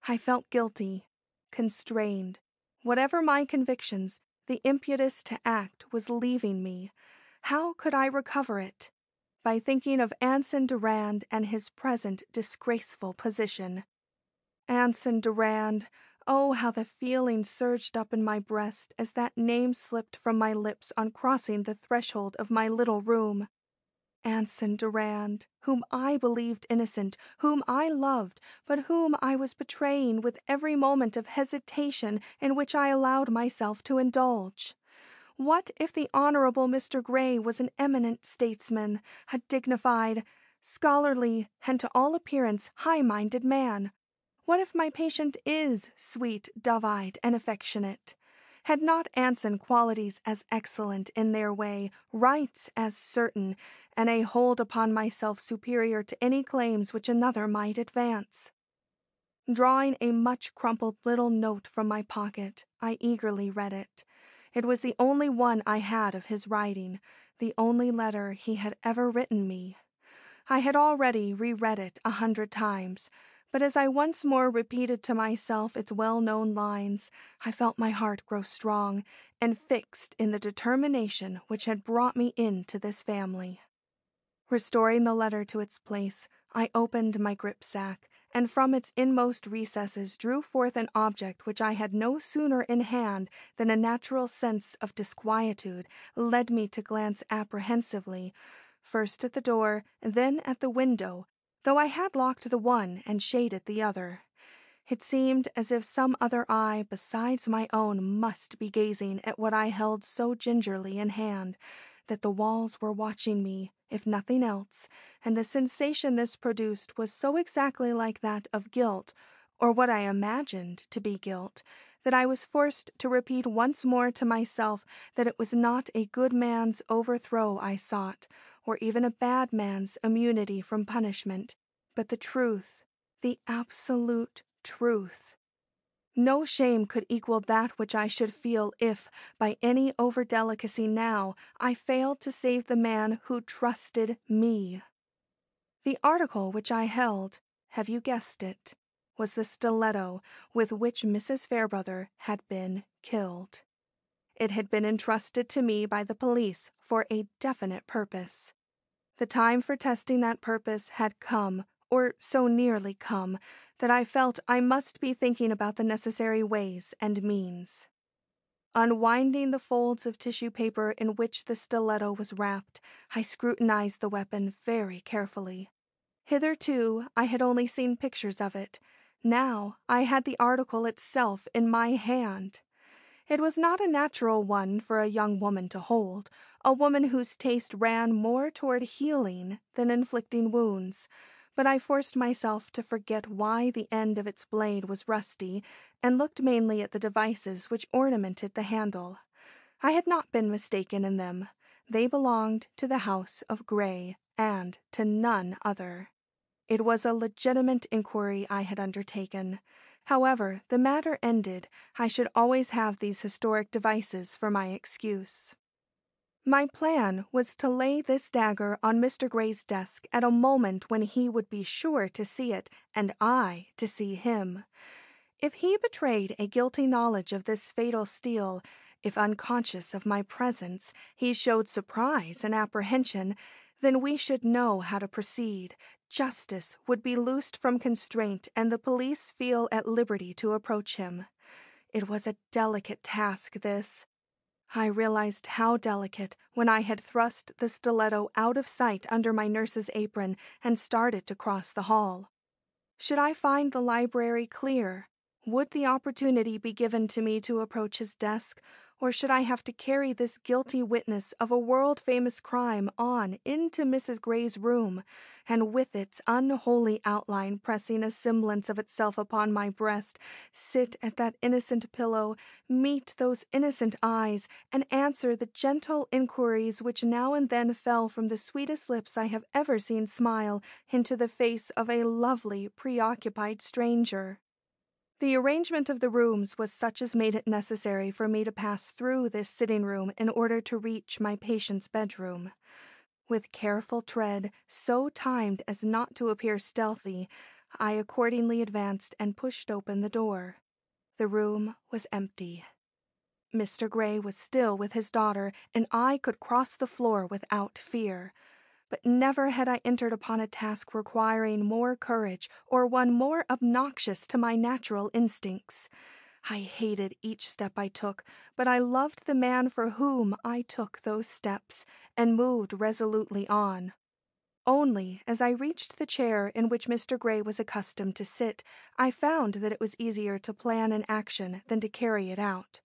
I felt guilty, constrained. Whatever my convictions, the impetus to act was leaving me. How could I recover it? By thinking of Anson Durand and his present disgraceful position. Anson Durand! Oh, how the feeling surged up in my breast as that name slipped from my lips on crossing the threshold of my little room. Anson Durand, whom I believed innocent, whom I loved, but whom I was betraying with every moment of hesitation in which I allowed myself to indulge. What if the Honorable Mr. Gray was an eminent statesman, a dignified, scholarly, and to all appearance high-minded man? What if my patient is sweet, dove-eyed, and affectionate? Had not Anson qualities as excellent in their way, rights as certain, and a hold upon myself superior to any claims which another might advance? Drawing a much crumpled little note from my pocket, I eagerly read it. It was the only one I had of his writing, the only letter he had ever written me. I had already reread it 100 times, but as I once more repeated to myself its well-known lines, I felt my heart grow strong and fixed in the determination which had brought me into this family. Restoring the letter to its place, I opened my gripsack, and from its inmost recesses drew forth an object which I had no sooner in hand than a natural sense of disquietude led me to glance apprehensively, first at the door, then at the window, though I had locked the one and shaded the other. It seemed as if some other eye besides my own must be gazing at what I held so gingerly in hand, that the walls were watching me, if nothing else, and the sensation this produced was so exactly like that of guilt, or what I imagined to be guilt, that I was forced to repeat once more to myself that it was not a good man's overthrow I sought, or even a bad man's immunity from punishment, but the truth, the absolute truth. No shame could equal that which I should feel if, by any over-delicacy now, I failed to save the man who trusted me. The article which I held, have you guessed it, was the stiletto with which Mrs. Fairbrother had been killed. It had been entrusted to me by the police for a definite purpose. The time for testing that purpose had come, or so nearly come, that I felt I must be thinking about the necessary ways and means. Unwinding the folds of tissue paper in which the stiletto was wrapped, I scrutinized the weapon very carefully. Hitherto, I had only seen pictures of it. Now, I had the article itself in my hand. It was not a natural one for a young woman to hold, a woman whose taste ran more toward healing than inflicting wounds, but I forced myself to forget why the end of its blade was rusty, and looked mainly at the devices which ornamented the handle. I had not been mistaken in them. They belonged to the house of Gray, and to none other. It was a legitimate inquiry I had undertaken. However the matter ended, I should always have these historic devices for my excuse. My plan was to lay this dagger on Mr. Gray's desk at a moment when he would be sure to see it, and I to see him. If he betrayed a guilty knowledge of this fatal steel, if unconscious of my presence he showed surprise and apprehension, then we should know how to proceed. Justice would be loosed from constraint, and the police feel at liberty to approach him. It was a delicate task, this. I realized how delicate when I had thrust the stiletto out of sight under my nurse's apron and started to cross the hall. Should I find the library clear? Would the opportunity be given to me to approach his desk, or should I have to carry this guilty witness of a world-famous crime on into Mrs. Gray's room, and with its unholy outline pressing a semblance of itself upon my breast, sit at that innocent pillow, meet those innocent eyes, and answer the gentle inquiries which now and then fell from the sweetest lips I have ever seen smile into the face of a lovely, preoccupied stranger? The arrangement of the rooms was such as made it necessary for me to pass through this sitting room in order to reach my patient's bedroom. With careful tread, so timed as not to appear stealthy, I accordingly advanced and pushed open the door. The room was empty. Mr. Gray was still with his daughter, and I could cross the floor without fear. But never had I entered upon a task requiring more courage, or one more obnoxious to my natural instincts. I hated each step I took, but I loved the man for whom I took those steps, and moved resolutely on. Only, as I reached the chair in which Mr. Gray was accustomed to sit, I found that it was easier to plan an action than to carry it out.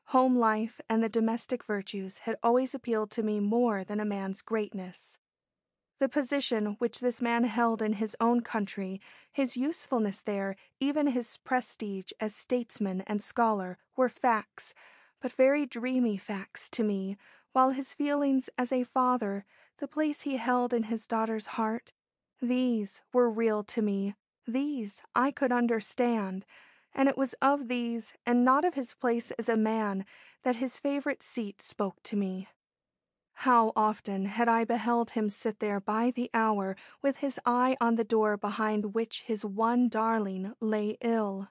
Home life and the domestic virtues had always appealed to me more than a man's greatness. The position which this man held in his own country, his usefulness there, even his prestige as statesman and scholar, were facts, but very dreamy facts to me, while his feelings as a father, the place he held in his daughter's heart, these were real to me, these I could understand, and it was of these, and not of his place as a man, that his favorite seat spoke to me. How often had I beheld him sit there by the hour, with his eye on the door behind which his one darling lay ill.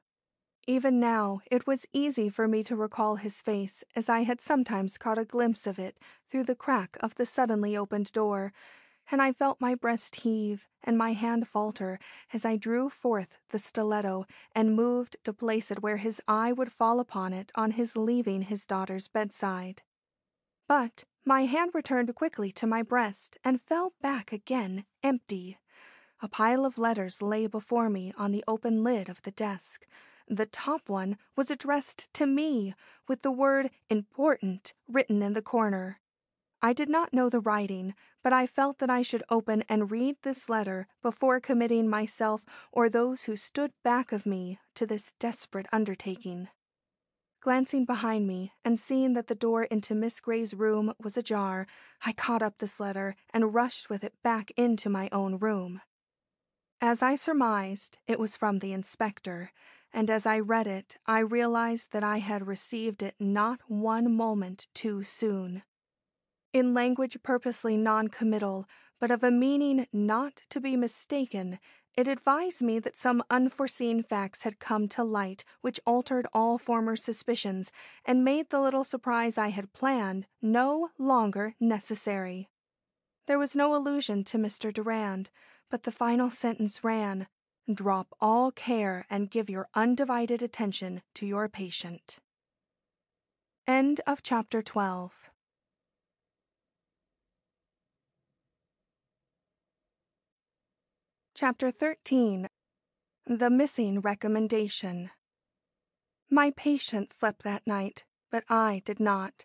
Even now it was easy for me to recall his face, as I had sometimes caught a glimpse of it through the crack of the suddenly opened door, and I felt my breast heave and my hand falter as I drew forth the stiletto and moved to place it where his eye would fall upon it on his leaving his daughter's bedside. But my hand returned quickly to my breast and fell back again empty. A pile of letters lay before me on the open lid of the desk. The top one was addressed to me, with the word "important" written in the corner. I did not know the writing, but I felt that I should open and read this letter before committing myself or those who stood back of me to this desperate undertaking. Glancing behind me and seeing that the door into Miss Gray's room was ajar, I caught up this letter and rushed with it back into my own room. As I surmised, it was from the inspector, and as I read it, I realized that I had received it not one moment too soon. In language purposely non-committal, but of a meaning not to be mistaken, it advised me that some unforeseen facts had come to light which altered all former suspicions and made the little surprise I had planned no longer necessary. There was no allusion to Mr. Durand, but the final sentence ran, "Drop all care and give your undivided attention to your patient." End of Chapter 12. Chapter 13. The Missing Recommendation. My patient slept that night, but I did not.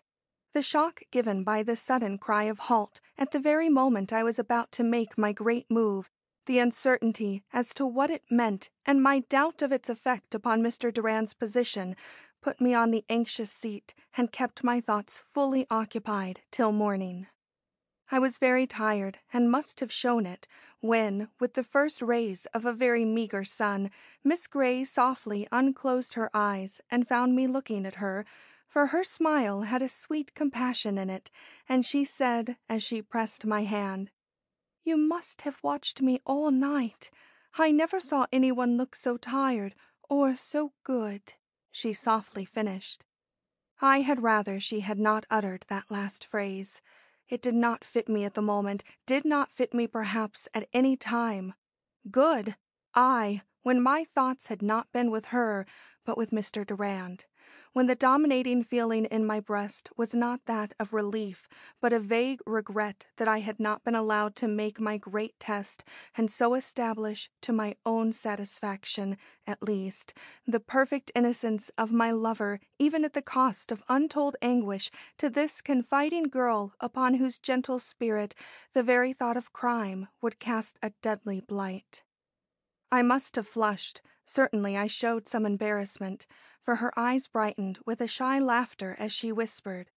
The shock given by this sudden cry of halt at the very moment I was about to make my great move, the uncertainty as to what it meant, and my doubt of its effect upon Mr. Durand's position, put me on the anxious seat and kept my thoughts fully occupied till morning. I was very tired, and must have shown it, when, with the first rays of a very meagre sun, Miss Gray softly unclosed her eyes and found me looking at her, for her smile had a sweet compassion in it, and she said, as she pressed my hand, "You must have watched me all night. I never saw anyone look so tired, or so good," she softly finished. I had rather she had not uttered that last phrase. It did not fit me at the moment, did not fit me perhaps at any time. Good! I, when my thoughts had not been with her, but with Mr. Durand, when the dominating feeling in my breast was not that of relief, but a vague regret that I had not been allowed to make my great test, and so establish, to my own satisfaction, at least, the perfect innocence of my lover, even at the cost of untold anguish to this confiding girl upon whose gentle spirit the very thought of crime would cast a deadly blight. I must have flushed. Certainly I showed some embarrassment, for her eyes brightened with a shy laughter as she whispered,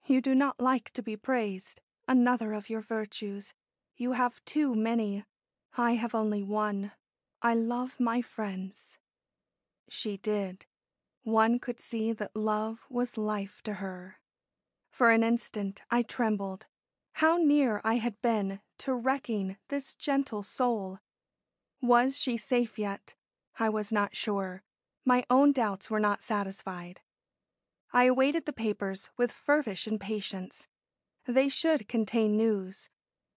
"You do not like to be praised. Another of your virtues. You have too many. I have only one. I love my friends." She did. One could see that love was life to her. For an instant I trembled. How near I had been to wrecking this gentle soul. Was she safe yet? I was not sure. My own doubts were not satisfied. I awaited the papers with feverish impatience. They should contain news.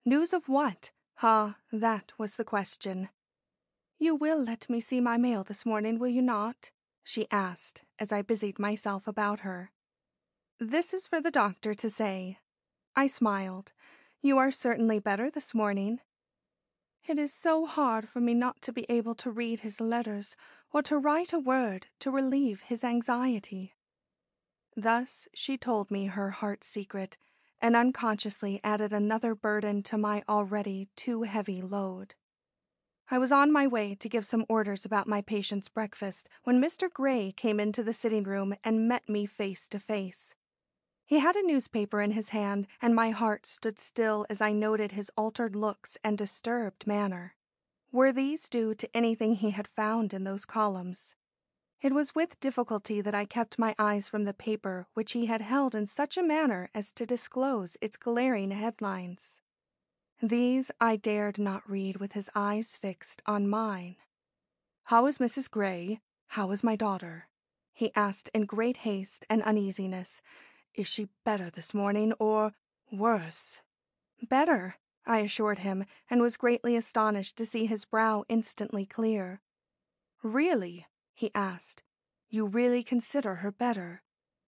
News of what? Ah, that was the question. "You will let me see my mail this morning, will you not?" she asked, as I busied myself about her. "This is for the doctor to say." I smiled. "You are certainly better this morning." It is so hard for me not to be able to read his letters or to write a word to relieve his anxiety." Thus she told me her heart's secret, and unconsciously added another burden to my already too heavy load. I was on my way to give some orders about my patient's breakfast when Mr. Gray came into the sitting room and met me face to face. He had a newspaper in his hand, and my heart stood still as I noted his altered looks and disturbed manner. Were these due to anything he had found in those columns? It was with difficulty that I kept my eyes from the paper which he had held in such a manner as to disclose its glaring headlines. These I dared not read with his eyes fixed on mine. "How is Mrs. Gray? How is my daughter?" he asked in great haste and uneasiness. "Is she better this morning, or worse?" "Better," I assured him, and was greatly astonished to see his brow instantly clear. "Really?" he asked. "You really consider her better?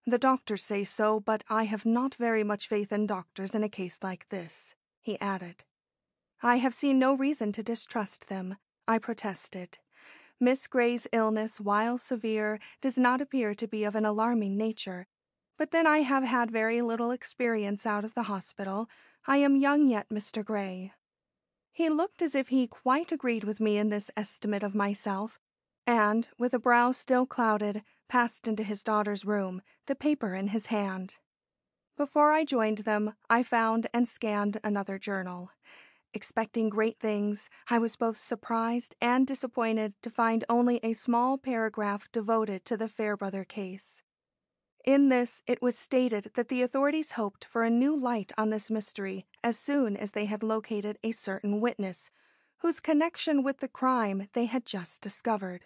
The doctors say so, but I have not very much faith in doctors in a case like this," he added. "I have seen no reason to distrust them," I protested. "Miss Gray's illness, while severe, does not appear to be of an alarming nature. But then I have had very little experience out of the hospital. I am young yet, Mr. Gray." He looked as if he quite agreed with me in this estimate of myself, and, with a brow still clouded, passed into his daughter's room, the paper in his hand. Before I joined them, I found and scanned another journal. Expecting great things, I was both surprised and disappointed to find only a small paragraph devoted to the Fairbrother case. In this, it was stated that the authorities hoped for a new light on this mystery as soon as they had located a certain witness, whose connection with the crime they had just discovered.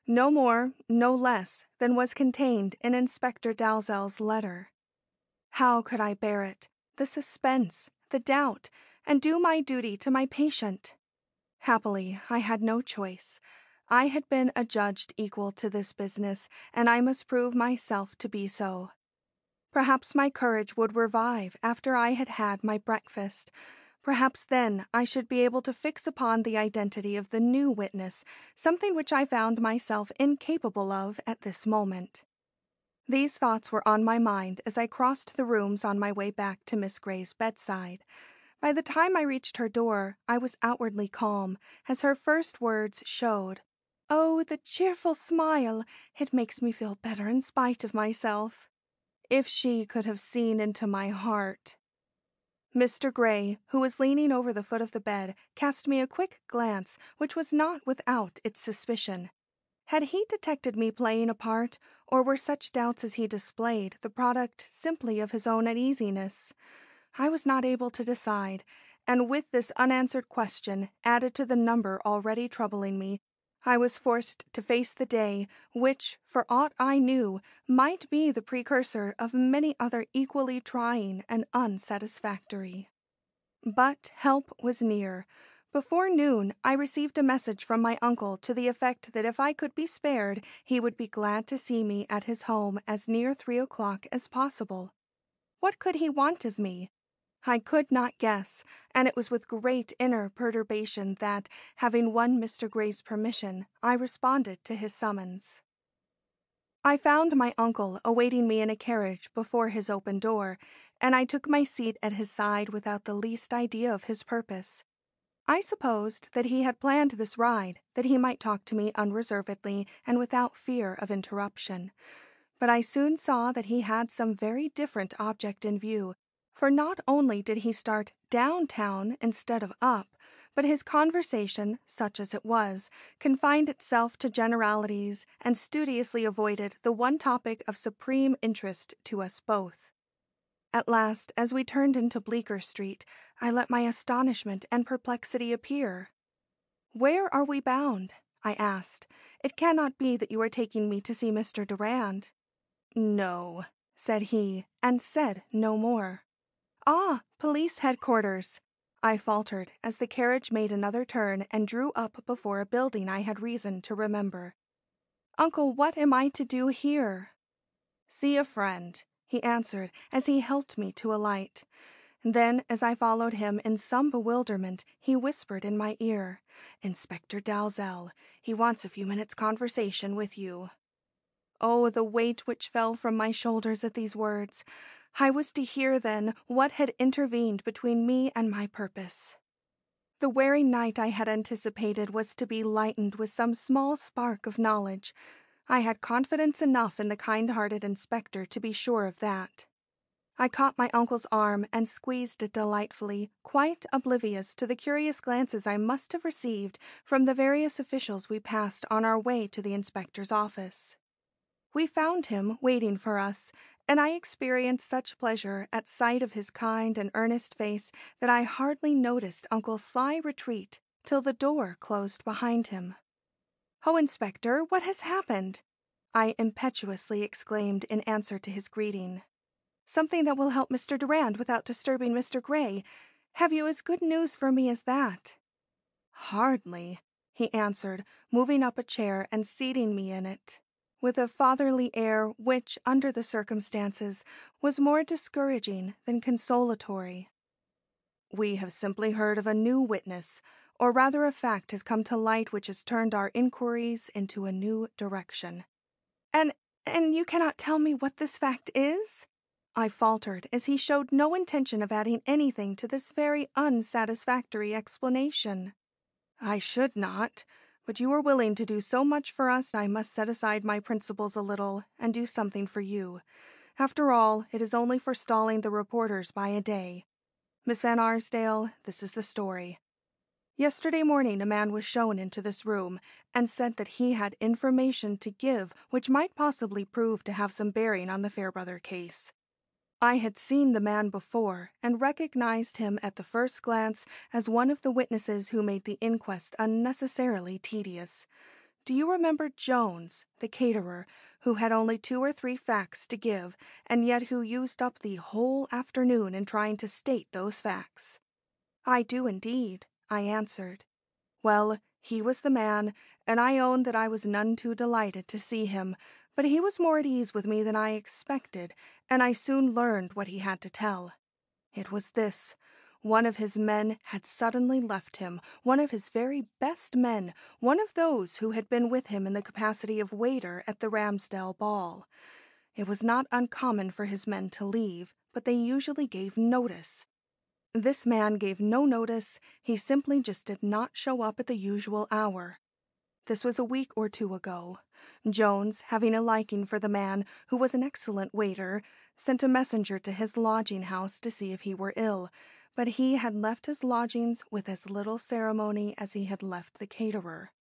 No more, no less, than was contained in Inspector Dalzell's letter. How could I bear it, the suspense, the doubt, and do my duty to my patient? Happily, I had no choice. I had been adjudged equal to this business, and I must prove myself to be so. Perhaps my courage would revive after I had had my breakfast. Perhaps then I should be able to fix upon the identity of the new witness, something which I found myself incapable of at this moment. These thoughts were on my mind as I crossed the rooms on my way back to Miss Gray's bedside. By the time I reached her door, I was outwardly calm, as her first words showed. "Oh, the cheerful smile! It makes me feel better in spite of myself." If she could have seen into my heart. Mr. Gray, who was leaning over the foot of the bed, cast me a quick glance which was not without its suspicion. Had he detected me playing a part, or were such doubts as he displayed the product simply of his own uneasiness? I was not able to decide, and with this unanswered question added to the number already troubling me, I was forced to face the day which, for aught I knew, might be the precursor of many other equally trying and unsatisfactory. But help was near. Before noon, I received a message from my uncle to the effect that if I could be spared, he would be glad to see me at his home as near 3 o'clock as possible. What could he want of me? I could not guess, and it was with great inner perturbation that, having won Mr. Gray's permission, I responded to his summons. I found my uncle awaiting me in a carriage before his open door, and I took my seat at his side without the least idea of his purpose. I supposed that he had planned this ride, that he might talk to me unreservedly and without fear of interruption. But I soon saw that he had some very different object in view, for not only did he start downtown instead of up, but his conversation, such as it was, confined itself to generalities and studiously avoided the one topic of supreme interest to us both. At last, as we turned into Bleecker Street, I let my astonishment and perplexity appear. "Where are we bound?" I asked. "It cannot be that you are taking me to see Mr. Durand." "No," said he, and said no more. "Ah, police headquarters," I faltered as the carriage made another turn and drew up before a building I had reason to remember. "Uncle, what am I to do here?" "See a friend," he answered as he helped me to alight. Then, as I followed him in some bewilderment, he whispered in my ear, "Inspector Dalzell, he wants a few minutes' conversation with you." Oh, the weight which fell from my shoulders at these words! I was to hear, then, what had intervened between me and my purpose. The weary night I had anticipated was to be lightened with some small spark of knowledge. I had confidence enough in the kind-hearted inspector to be sure of that. I caught my uncle's arm and squeezed it delightfully, quite oblivious to the curious glances I must have received from the various officials we passed on our way to the inspector's office. We found him waiting for us, and I experienced such pleasure at sight of his kind and earnest face that I hardly noticed Uncle's sly retreat till the door closed behind him. "Oh, Inspector, what has happened?" I impetuously exclaimed in answer to his greeting. "Something that will help Mr. Durand without disturbing Mr. Gray. Have you as good news for me as that?" "Hardly," he answered, moving up a chair and seating me in it, with a fatherly air which, under the circumstances, was more discouraging than consolatory. "We have simply heard of a new witness, or rather a fact has come to light which has turned our inquiries into a new direction." And you cannot tell me what this fact is?" I faltered, as he showed no intention of adding anything to this very unsatisfactory explanation. "I should not, but you are willing to do so much for us, I must set aside my principles a little and do something for you. After all, it is only for stalling the reporters by a day. Miss Van Arsdale, this is the story. Yesterday morning a man was shown into this room and said that he had information to give which might possibly prove to have some bearing on the Fairbrother case. I had seen the man before and recognized him at the first glance as one of the witnesses who made the inquest unnecessarily tedious. Do you remember Jones, the caterer, who had only 2 or 3 facts to give, and yet who used up the whole afternoon in trying to state those facts?" "I do indeed," I answered. "Well, he was the man, and I own that I was none too delighted to see him, but he was more at ease with me than I expected, and I soon learned what he had to tell. It was this: one of his men had suddenly left him, one of his very best men, one of those who had been with him in the capacity of waiter at the Ramsdale ball. It was not uncommon for his men to leave, but they usually gave notice. This man gave no notice, he simply just did not show up at the usual hour. This was a week or 2 ago. Jones, having a liking for the man, who was an excellent waiter, sent a messenger to his lodging-house to see if he were ill, but he had left his lodgings with as little ceremony as he had left the caterer.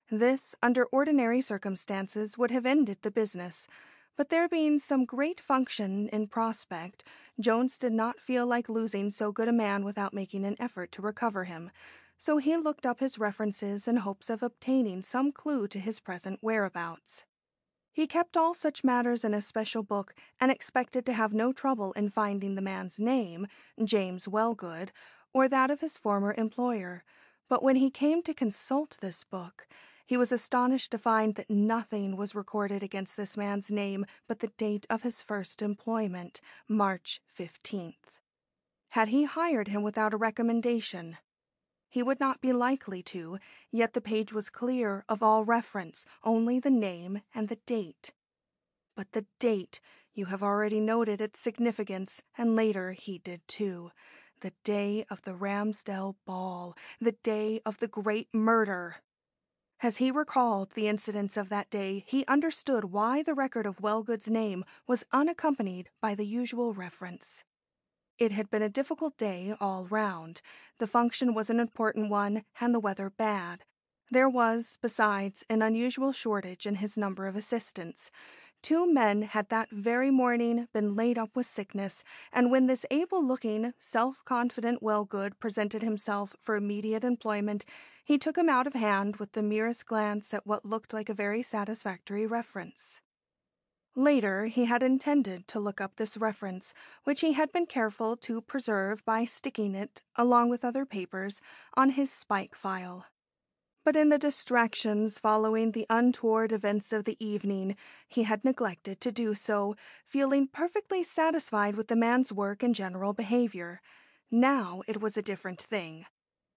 This, under ordinary circumstances, would have ended the business, but there being some great function in prospect, Jones did not feel like losing so good a man without making an effort to recover him, so he looked up his references in hopes of obtaining some clue to his present whereabouts. He kept all such matters in a special book and expected to have no trouble in finding the man's name, James Wellgood, or that of his former employer, but when he came to consult this book, he was astonished to find that nothing was recorded against this man's name but the date of his first employment, March 15th. Had he hired him without a recommendation? He would not be likely to, yet the page was clear of all reference, only the name and the date. But the date, you have already noted its significance, and later he did too. The day of the Ramsdale ball, the day of the great murder. As he recalled the incidents of that day, he understood why the record of Wellgood's name was unaccompanied by the usual reference. It had been a difficult day all round. The function was an important one, and the weather bad. There was, besides, an unusual shortage in his number of assistants. 2 men had that very morning been laid up with sickness, and when this able-looking, self-confident Wellgood presented himself for immediate employment, he took him out of hand with the merest glance at what looked like a very satisfactory reference. Later, he had intended to look up this reference, which he had been careful to preserve by sticking it, along with other papers, on his spike file. But in the distractions following the untoward events of the evening, he had neglected to do so, feeling perfectly satisfied with the man's work and general behavior. Now it was a different thing.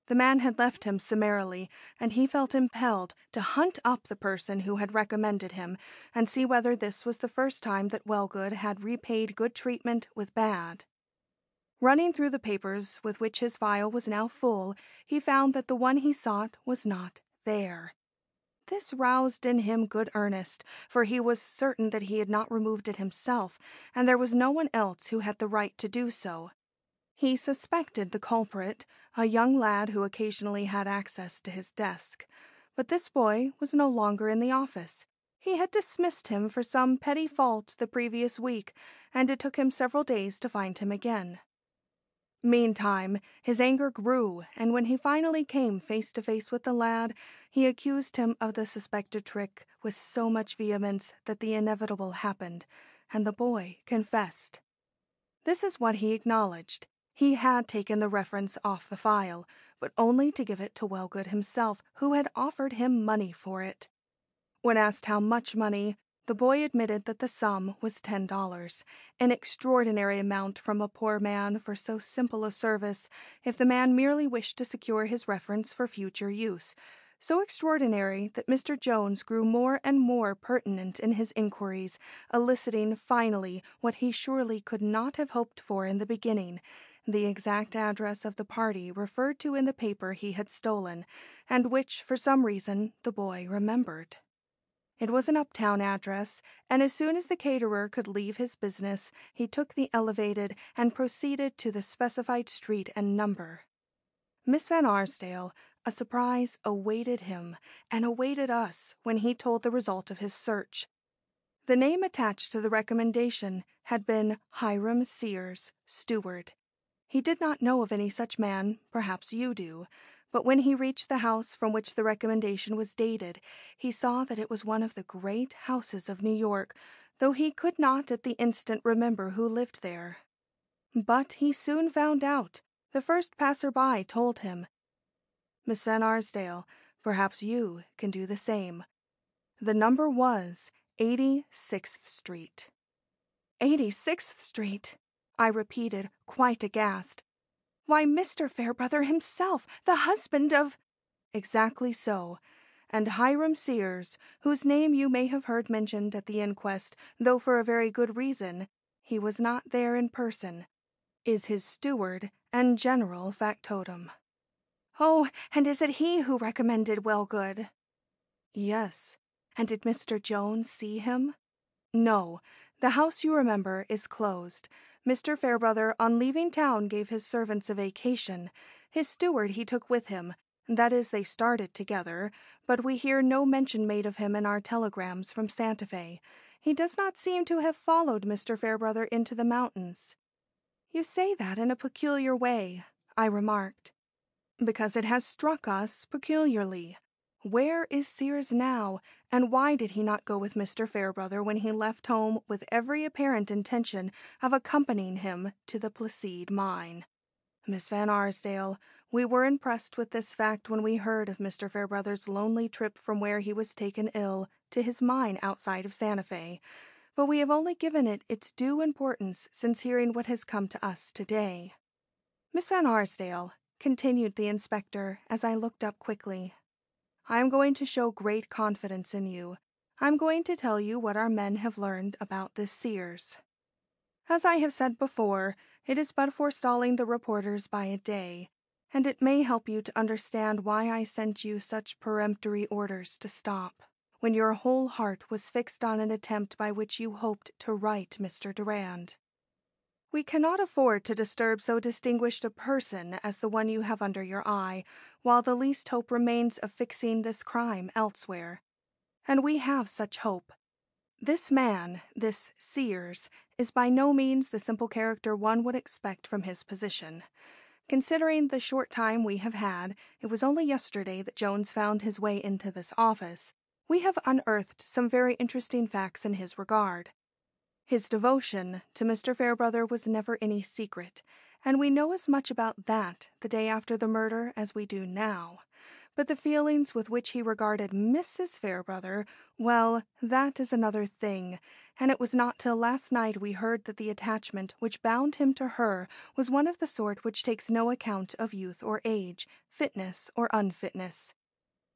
The man had left him summarily, and he felt impelled to hunt up the person who had recommended him and see whether this was the first time that Wellgood had repaid good treatment with bad. Running through the papers with which his file was now full, he found that the one he sought was not there. This roused in him good earnest, for he was certain that he had not removed it himself, and there was no one else who had the right to do so. He suspected the culprit, a young lad who occasionally had access to his desk. But this boy was no longer in the office. He had dismissed him for some petty fault the previous week, and it took him several days to find him again. Meantime, his anger grew, and when he finally came face to face with the lad, he accused him of the suspected trick with so much vehemence that the inevitable happened, and the boy confessed. This is what he acknowledged. He had taken the reference off the file, but only to give it to Wellgood himself, who had offered him money for it. When asked how much money, the boy admitted that the sum was $10, an extraordinary amount from a poor man for so simple a service, if the man merely wished to secure his reference for future use, so extraordinary that Mr. Jones grew more and more pertinent in his inquiries, eliciting finally what he surely could not have hoped for in the beginning, the exact address of the party referred to in the paper he had stolen, and which, for some reason, the boy remembered. It was an uptown address, and as soon as the caterer could leave his business, he took the elevated and proceeded to the specified street and number. Miss Van Arsdale, a surprise awaited him, and awaited us when he told the result of his search. The name attached to the recommendation had been Hiram Sears, steward. He did not know of any such man, perhaps you do, but when he reached the house from which the recommendation was dated, he saw that it was one of the great houses of New York, though he could not at the instant remember who lived there. But he soon found out. The first passer-by told him. Miss Van Arsdale, perhaps you can do the same. The number was 86th Street. 86th Street, I repeated, quite aghast. Why, Mr. Fairbrother himself, the husband of— Exactly so, and Hiram Sears, whose name you may have heard mentioned at the inquest, though for a very good reason, he was not there in person, is his steward and general factotum. Oh, and is it he who recommended Wellgood? Yes. And did Mr. Jones see him? No. The house, you remember, is closed. Mr. Fairbrother, on leaving town, gave his servants a vacation. His steward he took with him. That is, they started together, but we hear no mention made of him in our telegrams from Santa Fe. He does not seem to have followed Mr. Fairbrother into the mountains. You say that in a peculiar way, I remarked. Because it has struck us peculiarly. Where is Sears now, and why did he not go with Mr. Fairbrother when he left home with every apparent intention of accompanying him to the Placide mine? Miss Van Arsdale, we were impressed with this fact when we heard of Mr. Fairbrother's lonely trip from where he was taken ill to his mine outside of Santa Fe, but we have only given it its due importance since hearing what has come to us today. Miss Van Arsdale, continued the inspector as I looked up quickly, I am going to show great confidence in you. I am going to tell you what our men have learned about this Sears. As I have said before, it is but forestalling the reporters by a day, and it may help you to understand why I sent you such peremptory orders to stop, when your whole heart was fixed on an attempt by which you hoped to right Mr. Durand. We cannot afford to disturb so distinguished a person as the one you have under your eye, while the least hope remains of fixing this crime elsewhere. And we have such hope. This man, this Sears, is by no means the simple character one would expect from his position. Considering the short time we have had, it was only yesterday that Jones found his way into this office. We have unearthed some very interesting facts in his regard. His devotion to Mr. Fairbrother was never any secret, and we know as much about that the day after the murder as we do now. But the feelings with which he regarded Mrs. Fairbrother, well, that is another thing, and it was not till last night we heard that the attachment which bound him to her was one of the sort which takes no account of youth or age, fitness or unfitness.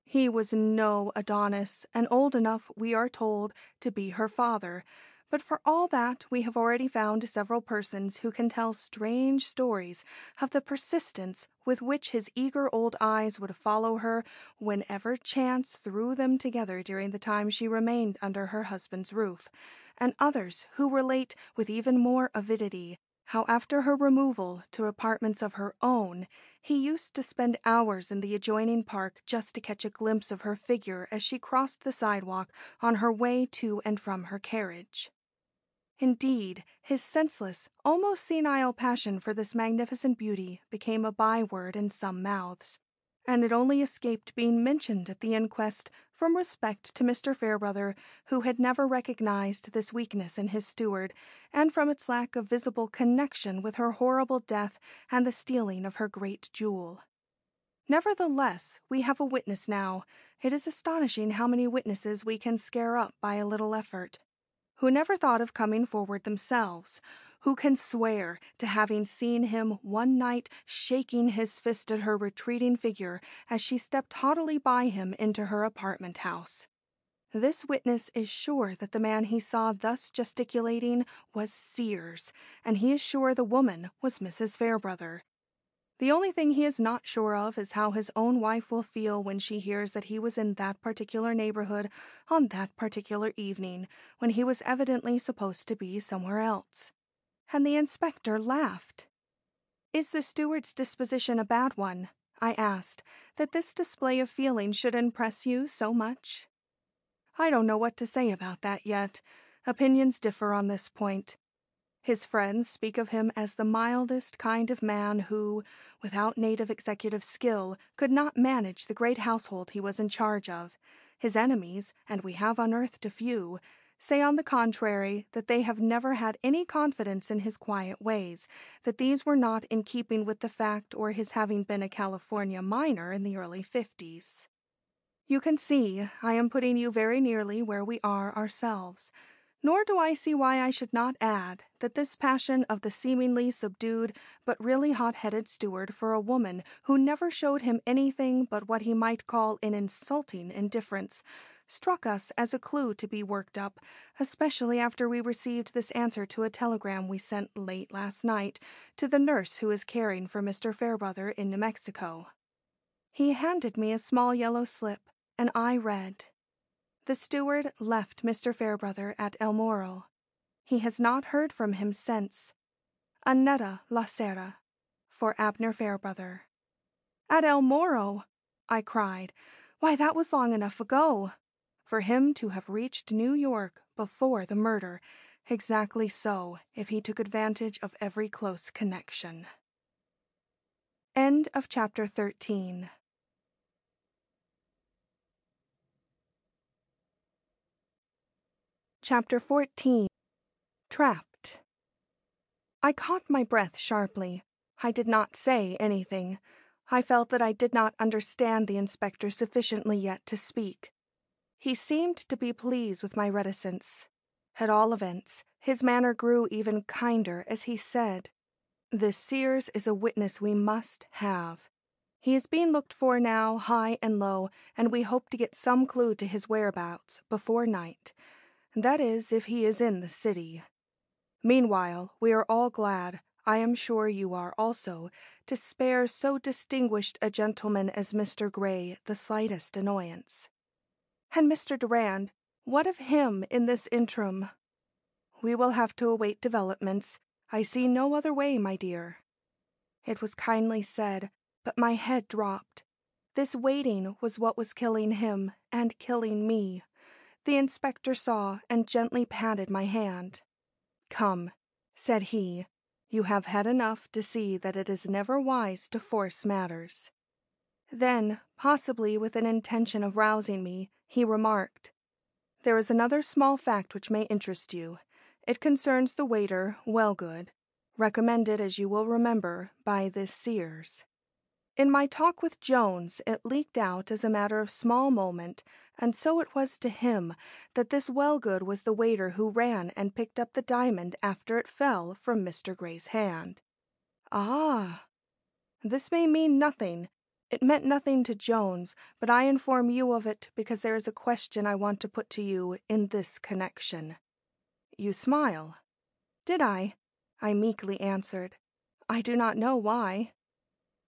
He was no Adonis, and old enough, we are told, to be her father, but for all that we have already found several persons who can tell strange stories of the persistence with which his eager old eyes would follow her whenever chance threw them together during the time she remained under her husband's roof, and others who relate with even more avidity how after her removal to apartments of her own, he used to spend hours in the adjoining park just to catch a glimpse of her figure as she crossed the sidewalk on her way to and from her carriage. Indeed, his senseless, almost senile passion for this magnificent beauty became a byword in some mouths, and it only escaped being mentioned at the inquest from respect to Mr. Fairbrother, who had never recognized this weakness in his steward, and from its lack of visible connection with her horrible death and the stealing of her great jewel. Nevertheless, we have a witness now. It is astonishing how many witnesses we can scare up by a little effort, who never thought of coming forward themselves, who can swear to having seen him one night shaking his fist at her retreating figure as she stepped haughtily by him into her apartment house. This witness is sure that the man he saw thus gesticulating was SEARS, and he is sure the woman was Mrs. Fairbrother. The only thing he is not sure of is how his own wife will feel when she hears that he was in that particular neighborhood on that particular evening, when he was evidently supposed to be somewhere else. And the inspector laughed. "Is the steward's disposition a bad one?" I asked, "that this display of feeling should impress you so much?" "I don't know what to say about that yet. Opinions differ on this point. His friends speak of him as the mildest kind of man who, without native executive skill, could not manage the great household he was in charge of. His enemies, and we have unearthed a few, say on the contrary that they have never had any confidence in his quiet ways, that these were not in keeping with the fact or his having been a California miner in the early 50s. You can see I am putting you very nearly where we are ourselves. Nor do I see why I should not add that this passion of the seemingly subdued but really hot-headed steward for a woman who never showed him anything but what he might call an insulting indifference struck us as a clue to be worked up, especially after we received this answer to a telegram we sent late last night to the nurse who is caring for Mr. Fairbrother in New Mexico. He handed me a small yellow slip, and I read, "The steward left Mr. Fairbrother at El Morro. He has not heard from him since. Annetta La Serra, for Abner Fairbrother." "At El Morro!" I cried. "Why, that was long enough ago. For him to have reached New York before the murder. Exactly so, if he took advantage of every close connection." End of chapter 13. Chapter 14. Trapped. I caught my breath sharply. I did not say anything. I felt that I did not understand the inspector sufficiently yet to speak. He seemed to be pleased with my reticence. At all events, his manner grew even kinder as he said, "This SEARS is a witness we must have. He is being looked for now, high and low, and we hope to get some clue to his whereabouts before night. That is, if he is in the city. Meanwhile, we are all glad, I am sure you are also, to spare so distinguished a gentleman as Mr. Gray the slightest annoyance." "And Mr. Durand, what of him in this interim?" "We will have to await developments. I see no other way, my dear." It was kindly said, but my head dropped. This waiting was what was killing him and killing me. The inspector saw and gently patted my hand. "Come," said he, "you have had enough to see that it is never wise to force matters." Then, possibly with an intention of rousing me, he remarked, "There is another small fact which may interest you. It concerns the waiter, WELLGOOD, recommended, as you will remember, by this SEARS. In my talk with Jones, it leaked out as a matter of small moment, and so it was to him, that this Wellgood was the waiter who ran and picked up the diamond after it fell from Mr. Gray's hand. Ah! This may mean nothing. It meant nothing to Jones, but I inform you of it because there is a question I want to put to you in this connection. You smile. Did I? I meekly answered. I do not know why.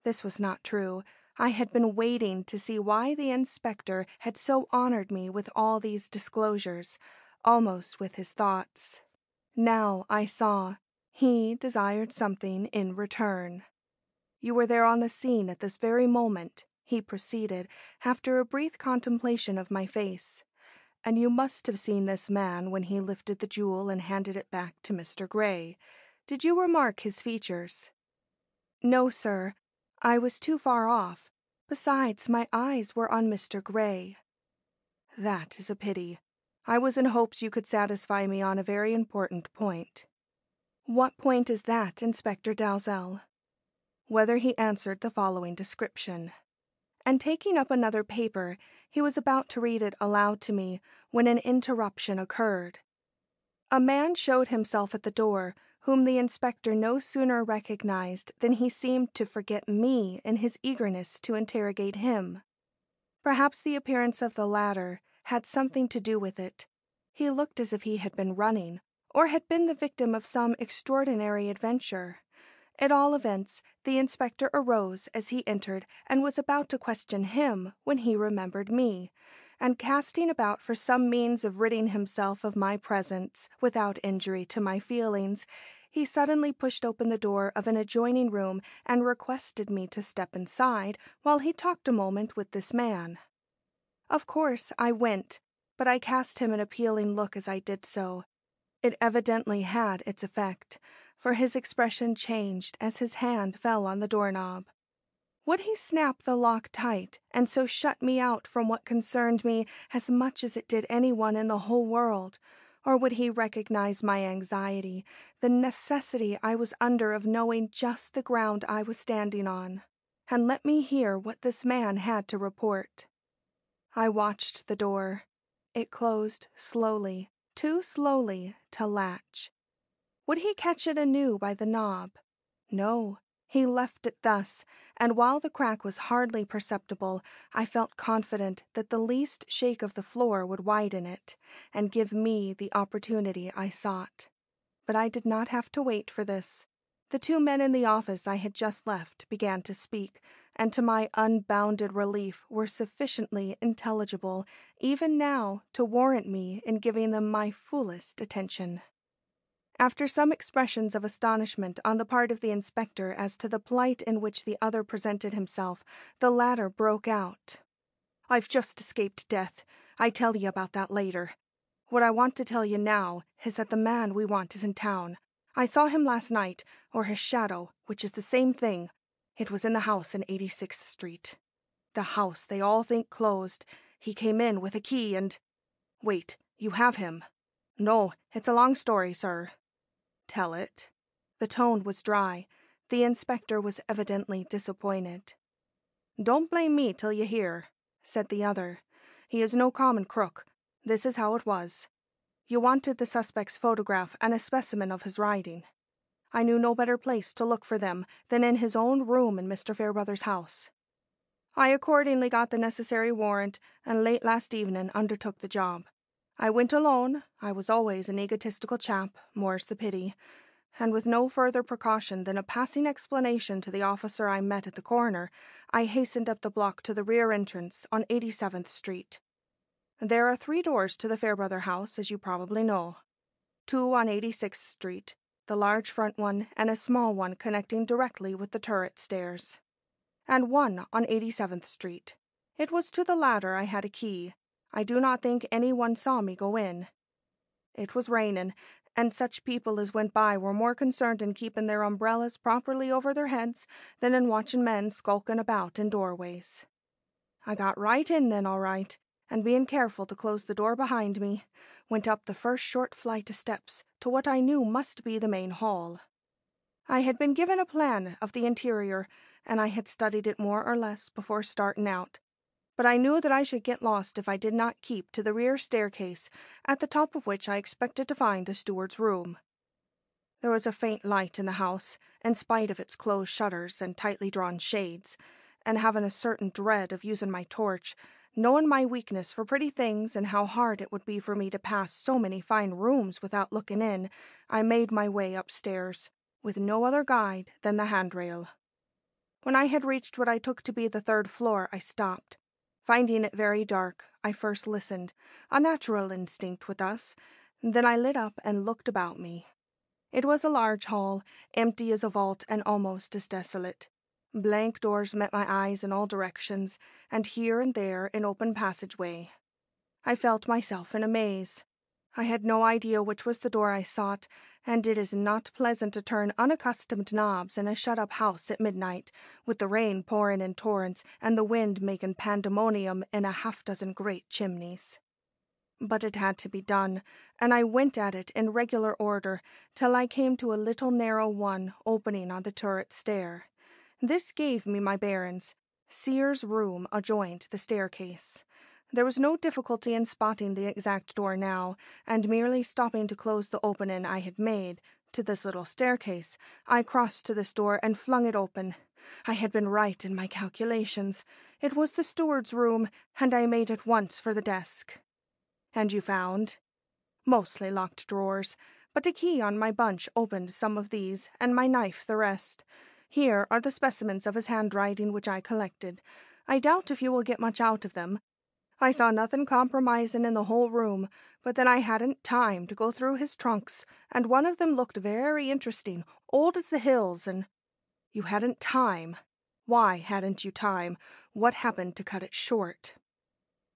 This was not true. I had been waiting to see why the inspector had so honored me with all these disclosures, almost with his thoughts. Now I saw. He desired something in return. You were there on the scene at this very moment, he proceeded, after a brief contemplation of my face, and you must have seen this man when he lifted the jewel and handed it back to Mr. Gray. Did you remark his features? No, sir. I was too far off. Besides, my eyes were on Mr. Gray. That is a pity. I was in hopes you could satisfy me on a very important point. What point is that, Inspector Dalzell? Whether he answered the following description. And taking up another paper, he was about to read it aloud to me when an interruption occurred. A man showed himself at the door, whom the inspector no sooner recognized than he seemed to forget me in his eagerness to interrogate him. Perhaps the appearance of the latter had something to do with it. He looked as if he had been running, or had been the victim of some extraordinary adventure. At all events, the inspector arose as he entered and was about to question him when he remembered me, and casting about for some means of ridding himself of my presence without injury to my feelings, he suddenly pushed open the door of an adjoining room and requested me to step inside while he talked a moment with this man. Of course, I went, but I cast him an appealing look as I did so. It evidently had its effect, for his expression changed as his hand fell on the doorknob. Would he snap the lock tight and so shut me out from what concerned me as much as it did anyone in the whole world, or would he recognize my anxiety, the necessity I was under of knowing just the ground I was standing on, and let me hear what this man had to report? I watched the door. It closed slowly, too slowly to latch. Would he catch it anew by the knob? No, he left it thus, and while the crack was hardly perceptible, I felt confident that the least shake of the floor would widen it, and give me the opportunity I sought. But I did not have to wait for this. The two men in the office I had just left began to speak, and to my unbounded relief were sufficiently intelligible, even now, to warrant me in giving them my fullest attention. After some expressions of astonishment on the part of the inspector as to the plight in which the other presented himself, the latter broke out. "I've just escaped death. I tell you about that later. What I want to tell you now is that the man we want is in town. I saw him last night, or his shadow, which is the same thing. It was in the house in 86th Street. The house they all think closed. He came in with a key and— Wait, you have him? No, it's a long story, sir." "Tell it." The tone was dry. The inspector was evidently disappointed. "Don't blame me till you hear," said the other. "He is no common crook. This is how it was. You wanted the suspect's photograph and a specimen of his writing. I knew no better place to look for them than in his own room in Mr. Fairbrother's house. I accordingly got the necessary warrant, and late last evening undertook the job. I went alone. I was always an egotistical chap, more's the pity, and with no further precaution than a passing explanation to the officer I met at the corner, I hastened up the block to the rear entrance on 87th Street. There are 3 doors to the Fairbrother house, as you probably know. 2 on 86th Street, the large front one, and a small one connecting directly with the turret stairs. And 1 on 87th Street. It was to the latter I had a key. I do not think anyone saw me go in. It was raining, and such people as went by were more concerned in keeping their umbrellas properly over their heads than in watching men skulking about in doorways. I got right in then all right, and being careful to close the door behind me, went up the first short flight of steps to what I knew must be the main hall. I had been given a plan of the interior, and I had studied it more or less before starting out. But I knew that I should get lost if I did not keep to the rear staircase, at the top of which I expected to find the steward's room. There was a faint light in the house, in spite of its closed shutters and tightly drawn shades, and having a certain dread of using my torch, knowing my weakness for pretty things and how hard it would be for me to pass so many fine rooms without looking in, I made my way upstairs, with no other guide than the handrail. When I had reached what I took to be the 3rd floor, I stopped. Finding it very dark, I first listened, a natural instinct with us, then I lit up and looked about me. It was a large hall, empty as a vault and almost as desolate. Blank doors met my eyes in all directions, and here and there an open passageway. I felt myself in a maze. I had no idea which was the door I sought, and it is not pleasant to turn unaccustomed knobs in a shut-up house at midnight, with the rain pouring in torrents and the wind making pandemonium in a half-dozen great chimneys. But it had to be done, and I went at it in regular order till I came to a little narrow one opening on the turret stair. This gave me my bearings. SEARS' room adjoined the staircase. There was no difficulty in spotting the exact door now, and merely stopping to close the opening I had made to this little staircase, I crossed to this door and flung it open. I had been right in my calculations. It was the steward's room, and I made at once for the desk. "And you found?" "Mostly locked drawers, but a key on my bunch opened some of these, and my knife the rest. Here are the specimens of his handwriting which I collected. I doubt if you will get much out of them. I saw nothing compromising in the whole room, but then I hadn't time to go through his trunks, and one of them looked very interesting, old as the hills, and—" "You hadn't time? Why hadn't you time? What happened to cut it short?"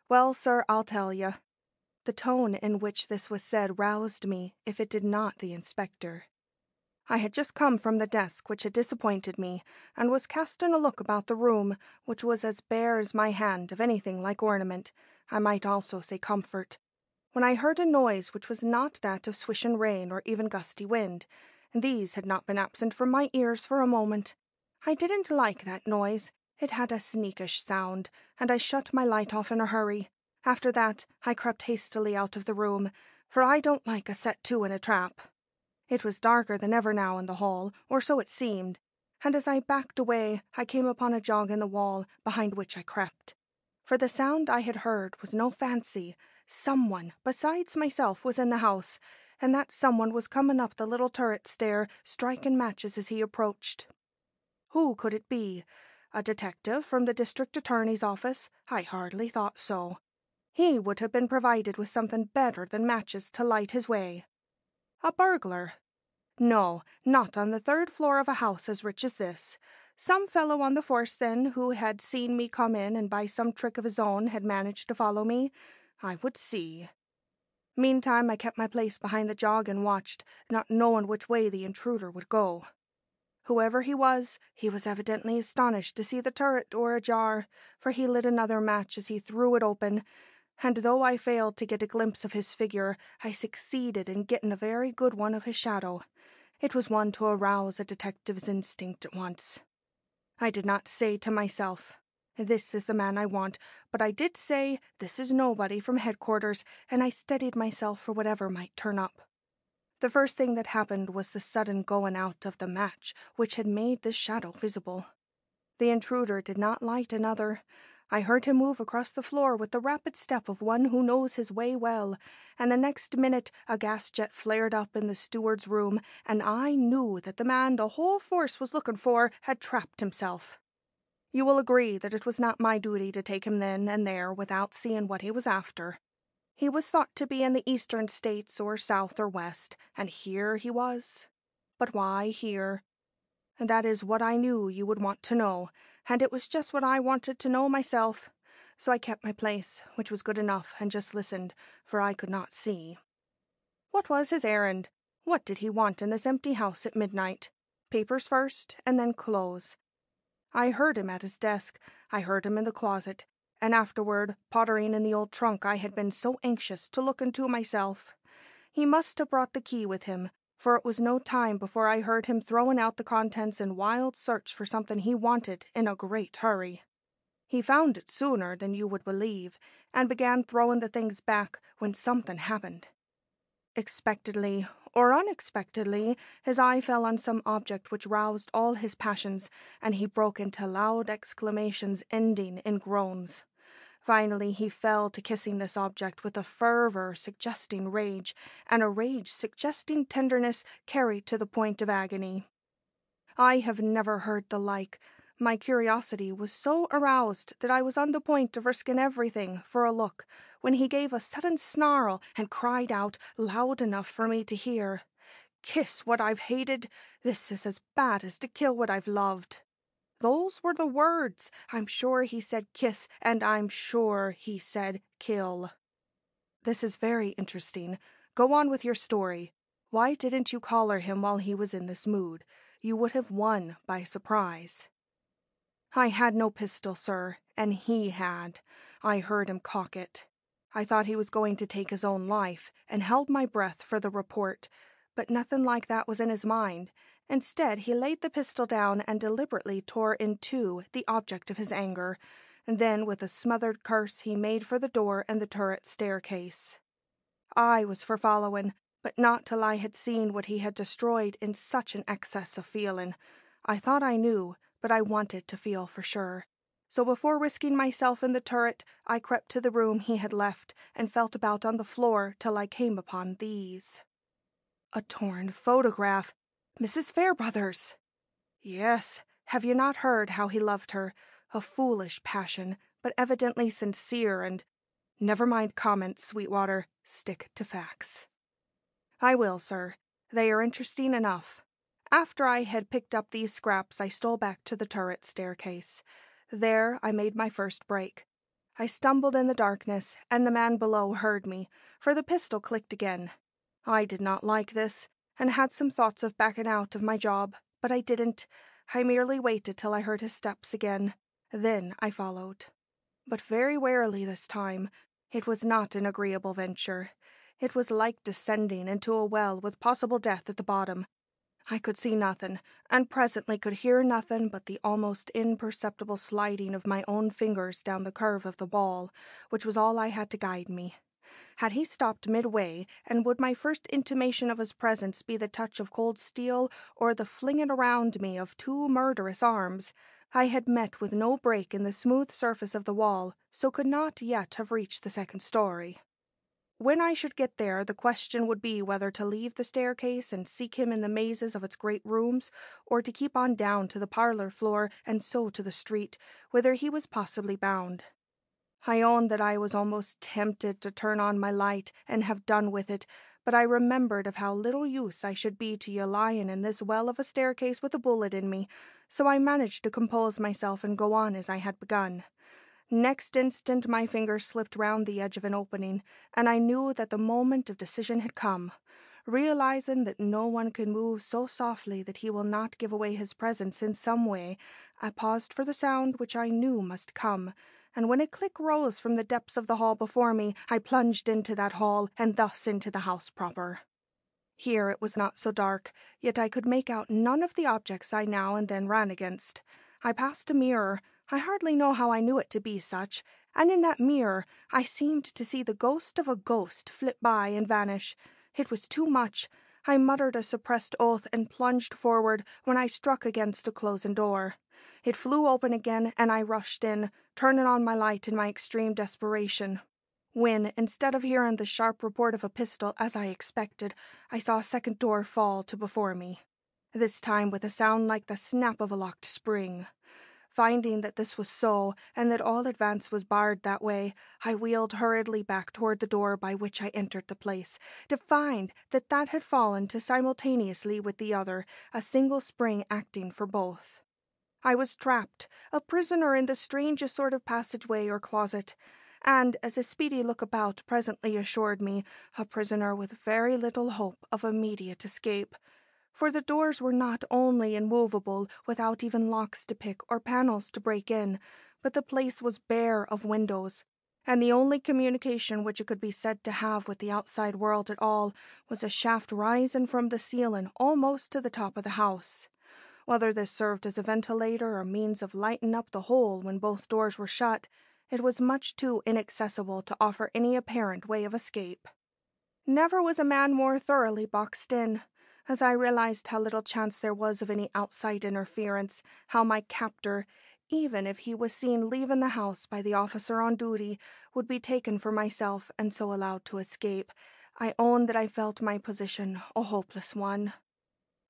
"Well, sir, I'll tell you." The tone in which this was said roused me, if it did not the inspector. I had just come from the desk which had disappointed me, and was casting a look about the room, which was as bare as my hand of anything like ornament, I might also say comfort, when I heard a noise which was not that of swishing rain or even gusty wind. These had not been absent from my ears for a moment. I didn't like that noise. It had a sneakish sound, and I shut my light off in a hurry. After that, I crept hastily out of the room, for I don't like a set to in a trap. It was darker than ever now in the hall, or so it seemed, and as I backed away, I came upon a jog in the wall, behind which I crept. For the sound I had heard was no fancy. Someone besides myself was in the house, and that someone was coming up the little turret stair, striking matches as he approached. Who could it be? A detective from the district attorney's office? I hardly thought so. He would have been provided with something better than matches to light his way. A burglar? No, not on the 3rd floor of a house as rich as this. Some fellow on the force, then, who had seen me come in and by some trick of his own had managed to follow me. I would see. Meantime, I kept my place behind the jog and watched, not knowing which way the intruder would go. Whoever he was evidently astonished to see the turret door ajar, for he lit another match as he threw it open, and though I failed to get a glimpse of his figure, I succeeded in getting a very good one of his shadow. It was one to arouse a detective's instinct at once. I did not say to myself, "This is the man I want," but I did say, "This is nobody from headquarters," and I steadied myself for whatever might turn up. The first thing that happened was the sudden going out of the match which had made this shadow visible. The intruder did not light another. I heard him move across the floor with the rapid step of one who knows his way well, and the next minute a gas jet flared up in the steward's room, and I knew that the man the whole force was looking for had trapped himself. You will agree that it was not my duty to take him then and there without seeing what he was after. He was thought to be in the eastern states or south or west, and here he was. But why here? That is what I knew you would want to know, and it was just what I wanted to know myself. So I kept my place, which was good enough, and just listened, for I could not see. What was his errand? What did he want in this empty house at midnight? Papers first, and then clothes. I heard him at his desk, I heard him in the closet, and afterward pottering in the old trunk I had been so anxious to look into myself. He must have brought the key with him, for it was no time before I heard him throwing out the contents in wild search for something he wanted in a great hurry. He found it sooner than you would believe, and began throwing the things back when something happened. Expectedly or unexpectedly, his eye fell on some object which roused all his passions, and he broke into loud exclamations ending in groans. Finally, he fell to kissing this object with a fervor suggesting rage, and a rage suggesting tenderness carried to the point of agony. I have never heard the like. My curiosity was so aroused that I was on the point of risking everything for a look, when he gave a sudden snarl and cried out loud enough for me to hear, "Kiss what I've hated! This is as bad as to kill what I've loved." Those were the words. I'm sure he said kiss, and I'm sure he said kill. This is very interesting. Go on with your story. Why didn't you collar him while he was in this mood? You would have won by surprise. I had no pistol, sir, and he had. I heard him cock it. I thought he was going to take his own life, and held my breath for the report, but nothing like that was in his mind. Instead, he laid the pistol down and deliberately tore in two the object of his anger, and then with a smothered curse he made for the door and the turret staircase. I was for following, but not till I had seen what he had destroyed in such an excess of feeling. I thought I knew, but I wanted to feel for sure. So before risking myself in the turret, I crept to the room he had left and felt about on the floor till I came upon these. A torn photograph. Mrs. Fairbrother's. Yes, have you not heard how he loved her? A foolish passion, but evidently sincere and— Never mind comments, Sweetwater. Stick to facts. I will, sir. They are interesting enough. After I had picked up these scraps, I stole back to the turret staircase. There I made my first break. I stumbled in the darkness, and the man below heard me, for the pistol clicked again. I did not like this, and had some thoughts of backing out of my job, but I didn't. I merely waited till I heard his steps again. Then I followed. But very warily this time. It was not an agreeable venture. It was like descending into a well with possible death at the bottom. I could see nothing, and presently could hear nothing but the almost imperceptible sliding of my own fingers down the curve of the wall, which was all I had to guide me. Had he stopped midway, and would my first intimation of his presence be the touch of cold steel or the flinging around me of two murderous arms? I had met with no break in the smooth surface of the wall, so could not yet have reached the second story. When I should get there, the question would be whether to leave the staircase and seek him in the mazes of its great rooms, or to keep on down to the parlor floor and so to the street, whither he was possibly bound. I own that I was almost tempted to turn on my light and have done with it, but I remembered of how little use I should be to you lying in this well of a staircase with a bullet in me, so I managed to compose myself and go on as I had begun. Next instant my fingers slipped round the edge of an opening, and I knew that the moment of decision had come. Realizing that no one can move so softly that he will not give away his presence in some way, I paused for the sound which I knew must come, and when a click rose from the depths of the hall before me, I plunged into that hall, and thus into the house proper. Here it was not so dark, yet I could make out none of the objects I now and then ran against. I passed a mirror. I hardly know how I knew it to be such, and in that mirror I seemed to see the ghost of a ghost flit by and vanish. It was too much. I muttered a suppressed oath and plunged forward when I struck against a closing door. It flew open again, and I rushed in, turning on my light in my extreme desperation, when, instead of hearing the sharp report of a pistol, as I expected, I saw a second door fall to before me, this time with a sound like the snap of a locked spring. Finding that this was so, and that all advance was barred that way, I wheeled hurriedly back toward the door by which I entered the place, to find that that had fallen to simultaneously with the other, a single spring acting for both. I was trapped, a prisoner in the strangest sort of passageway or closet, and, as a speedy look about presently assured me, a prisoner with very little hope of immediate escape. For the doors were not only immovable, without even locks to pick or panels to break in, but the place was bare of windows, and the only communication which it could be said to have with the outside world at all was a shaft rising from the ceiling almost to the top of the house. Whether this served as a ventilator or means of lighting up the hole when both doors were shut, it was much too inaccessible to offer any apparent way of escape. Never was a man more thoroughly boxed in. As I realized how little chance there was of any outside interference, how my captor, even if he was seen leaving the house by the officer on duty, would be taken for myself and so allowed to escape, I own that I felt my position a hopeless one.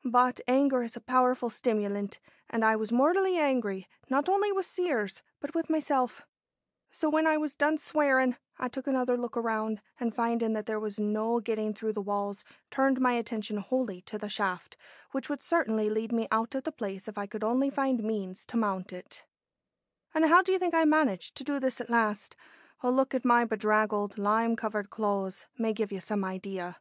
But anger is a powerful stimulant, and I was mortally angry, not only with SEARS, but with myself. So when I was done swearing, I took another look around, and finding that there was no getting through the walls, turned my attention wholly to the shaft, which would certainly lead me out of the place if I could only find means to mount it. And how do you think I managed to do this at last? A look at my bedraggled, lime-covered clothes may give you some idea.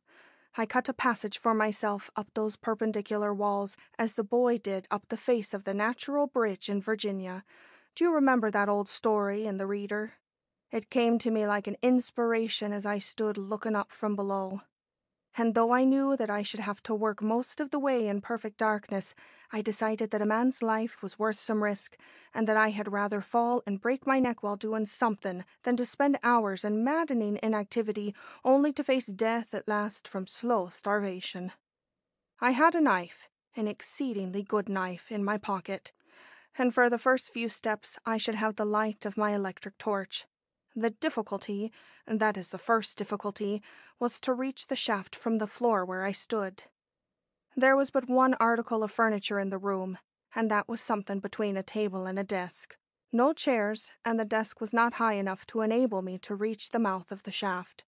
I cut a passage for myself up those perpendicular walls as the boy did up the face of the Natural Bridge in Virginia. Do you remember that old story in the Reader? It came to me like an inspiration as I stood looking up from below. And though I knew that I should have to work most of the way in perfect darkness, I decided that a man's life was worth some risk, and that I had rather fall and break my neck while doing something than to spend hours in maddening inactivity only to face death at last from slow starvation. I had a knife, an exceedingly good knife, in my pocket, and for the first few steps I should have the light of my electric torch. The difficulty, and that is the first difficulty, was to reach the shaft from the floor where I stood. There was but one article of furniture in the room, and that was something between a table and a desk. No chairs, and the desk was not high enough to enable me to reach the mouth of the shaft.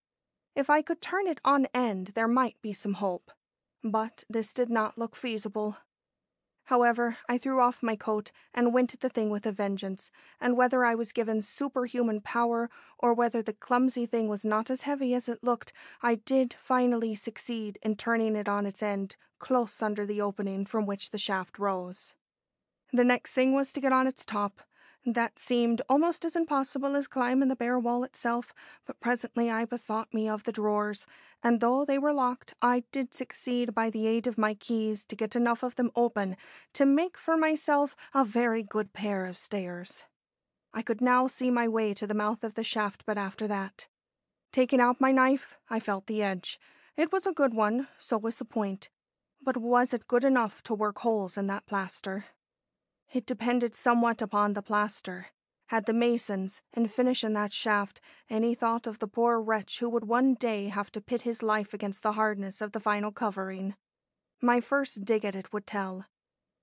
If I could turn it on end, there might be some hope, but this did not look feasible. However, I threw off my coat and went at the thing with a vengeance, and whether I was given superhuman power or whether the clumsy thing was not as heavy as it looked, I did finally succeed in turning it on its end, close under the opening from which the shaft rose. The next thing was to get on its top. That seemed almost as impossible as climbing the bare wall itself, but presently I bethought me of the drawers, and though they were locked, I did succeed by the aid of my keys to get enough of them open to make for myself a very good pair of stairs. I could now see my way to the mouth of the shaft, but after that. Taking out my knife, I felt the edge. It was a good one, so was the point, but was it good enough to work holes in that plaster? It depended somewhat upon the plaster. Had the masons, in finishing that shaft, any thought of the poor wretch who would one day have to pit his life against the hardness of the final covering? My first dig at it would tell.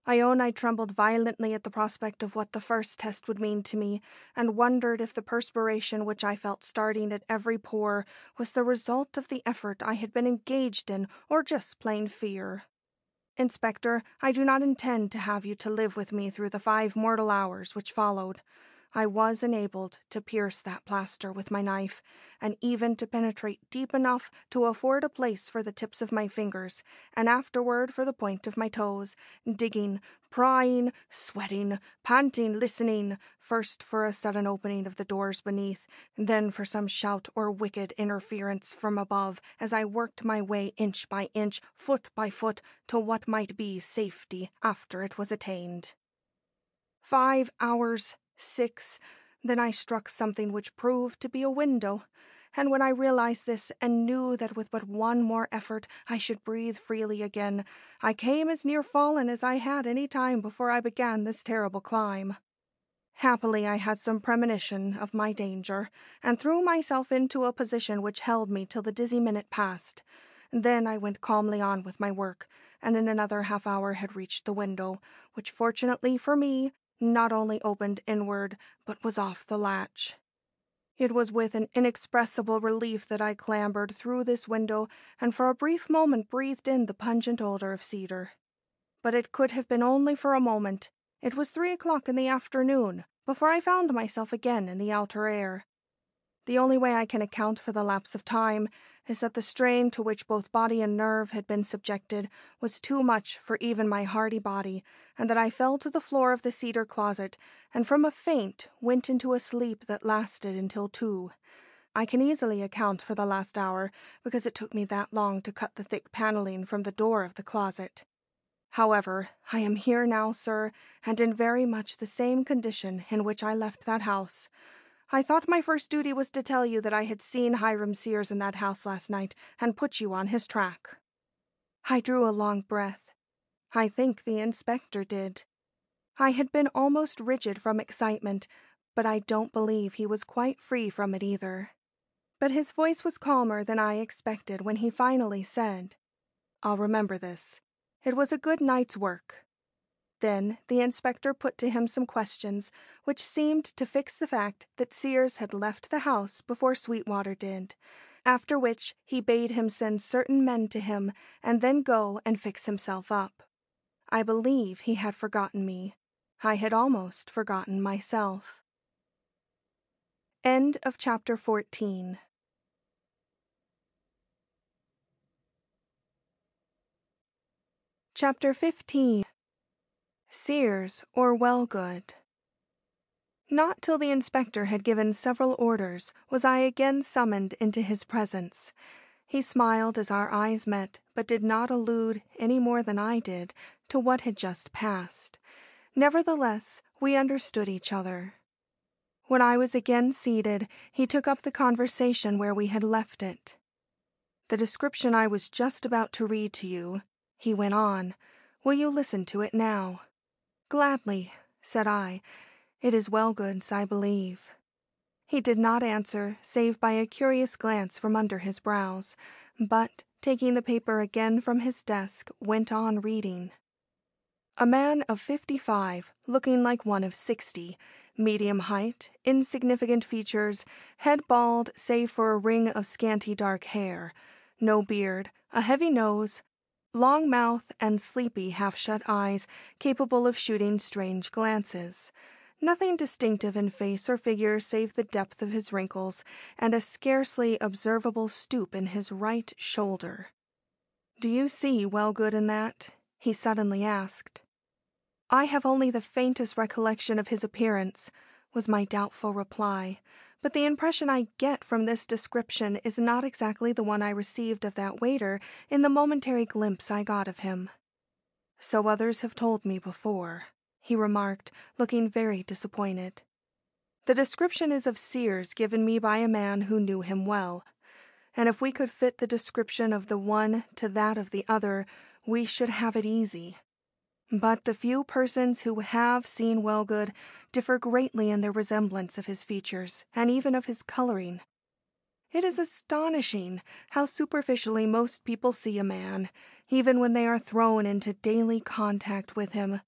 I own I trembled violently at the prospect of what the first test would mean to me, and wondered if the perspiration which I felt starting at every pore was the result of the effort I had been engaged in, or just plain fear. Inspector, I do not intend to have you to live with me through the 5 mortal hours which followed. I was enabled to pierce that plaster with my knife, and even to penetrate deep enough to afford a place for the tips of my fingers, and afterward for the point of my toes, digging, prying, sweating, panting, listening, first for a sudden opening of the doors beneath, then for some shout or wicked interference from above, as I worked my way inch by inch, foot by foot, to what might be safety after it was attained. 5 hours. 6. Then I struck something which proved to be a window, and when I realized this and knew that with but one more effort I should breathe freely again, I came as near falling as I had any time before I began this terrible climb. Happily I had some premonition of my danger, and threw myself into a position which held me till the dizzy minute passed. Then I went calmly on with my work, and in another half-hour had reached the window, which fortunately for me not only opened inward, but was off the latch. It was with an inexpressible relief that I clambered through this window, and for a brief moment breathed in the pungent odor of cedar. But it could have been only for a moment. It was 3 o'clock in the afternoon before I found myself again in the outer air. The only way I can account for the lapse of time is that the strain to which both body and nerve had been subjected was too much for even my hardy body, and that I fell to the floor of the cedar closet, and from a faint went into a sleep that lasted until 2. I can easily account for the last hour, because it took me that long to cut the thick paneling from the door of the closet. However, I am here now, sir, and in very much the same condition in which I left that house. I thought my first duty was to tell you that I had seen Hiram Sears in that house last night and put you on his track." I drew a long breath. I think the inspector did. I had been almost rigid from excitement, but I don't believe he was quite free from it either. But his voice was calmer than I expected when he finally said, "I'll remember this. It was a good night's work." Then the inspector put to him some questions, which seemed to fix the fact that Sears had left the house before Sweetwater did, after which he bade him send certain men to him and then go and fix himself up. I believe he had forgotten me. I had almost forgotten myself. End of chapter 14. Chapter 15. Sears or Wellgood. Not till the inspector had given several orders was I again summoned into his presence. He smiled as our eyes met, but did not allude, any more than I did, to what had just passed. Nevertheless, we understood each other. When I was again seated, he took up the conversation where we had left it. "The description I was just about to read to you," he went on. "Will you listen to it now?" "Gladly," said I. "It is Wellgood's, I believe." He did not answer, save by a curious glance from under his brows, but, taking the paper again from his desk, went on reading. "A man of 55, looking like one of 60, medium height, insignificant features, head bald save for a ring of scanty dark hair, no beard, a heavy nose, long mouth and sleepy half-shut eyes capable of shooting strange glances. Nothing distinctive in face or figure save the depth of his wrinkles and a scarcely observable stoop in his right shoulder." "Do you see Wellgood in that?" he suddenly asked. "I have only the faintest recollection of his appearance," was my doubtful reply, "but the impression I get from this description is not exactly the one I received of that waiter in the momentary glimpse I got of him." "So others have told me before," he remarked, looking very disappointed. "The description is of Sears given me by a man who knew him well, and if we could fit the description of the one to that of the other, we should have it easy. But the few persons who have seen Wellgood differ greatly in their resemblance of his features, and even of his coloring. It is astonishing how superficially most people see a man, even when they are thrown into daily contact with him.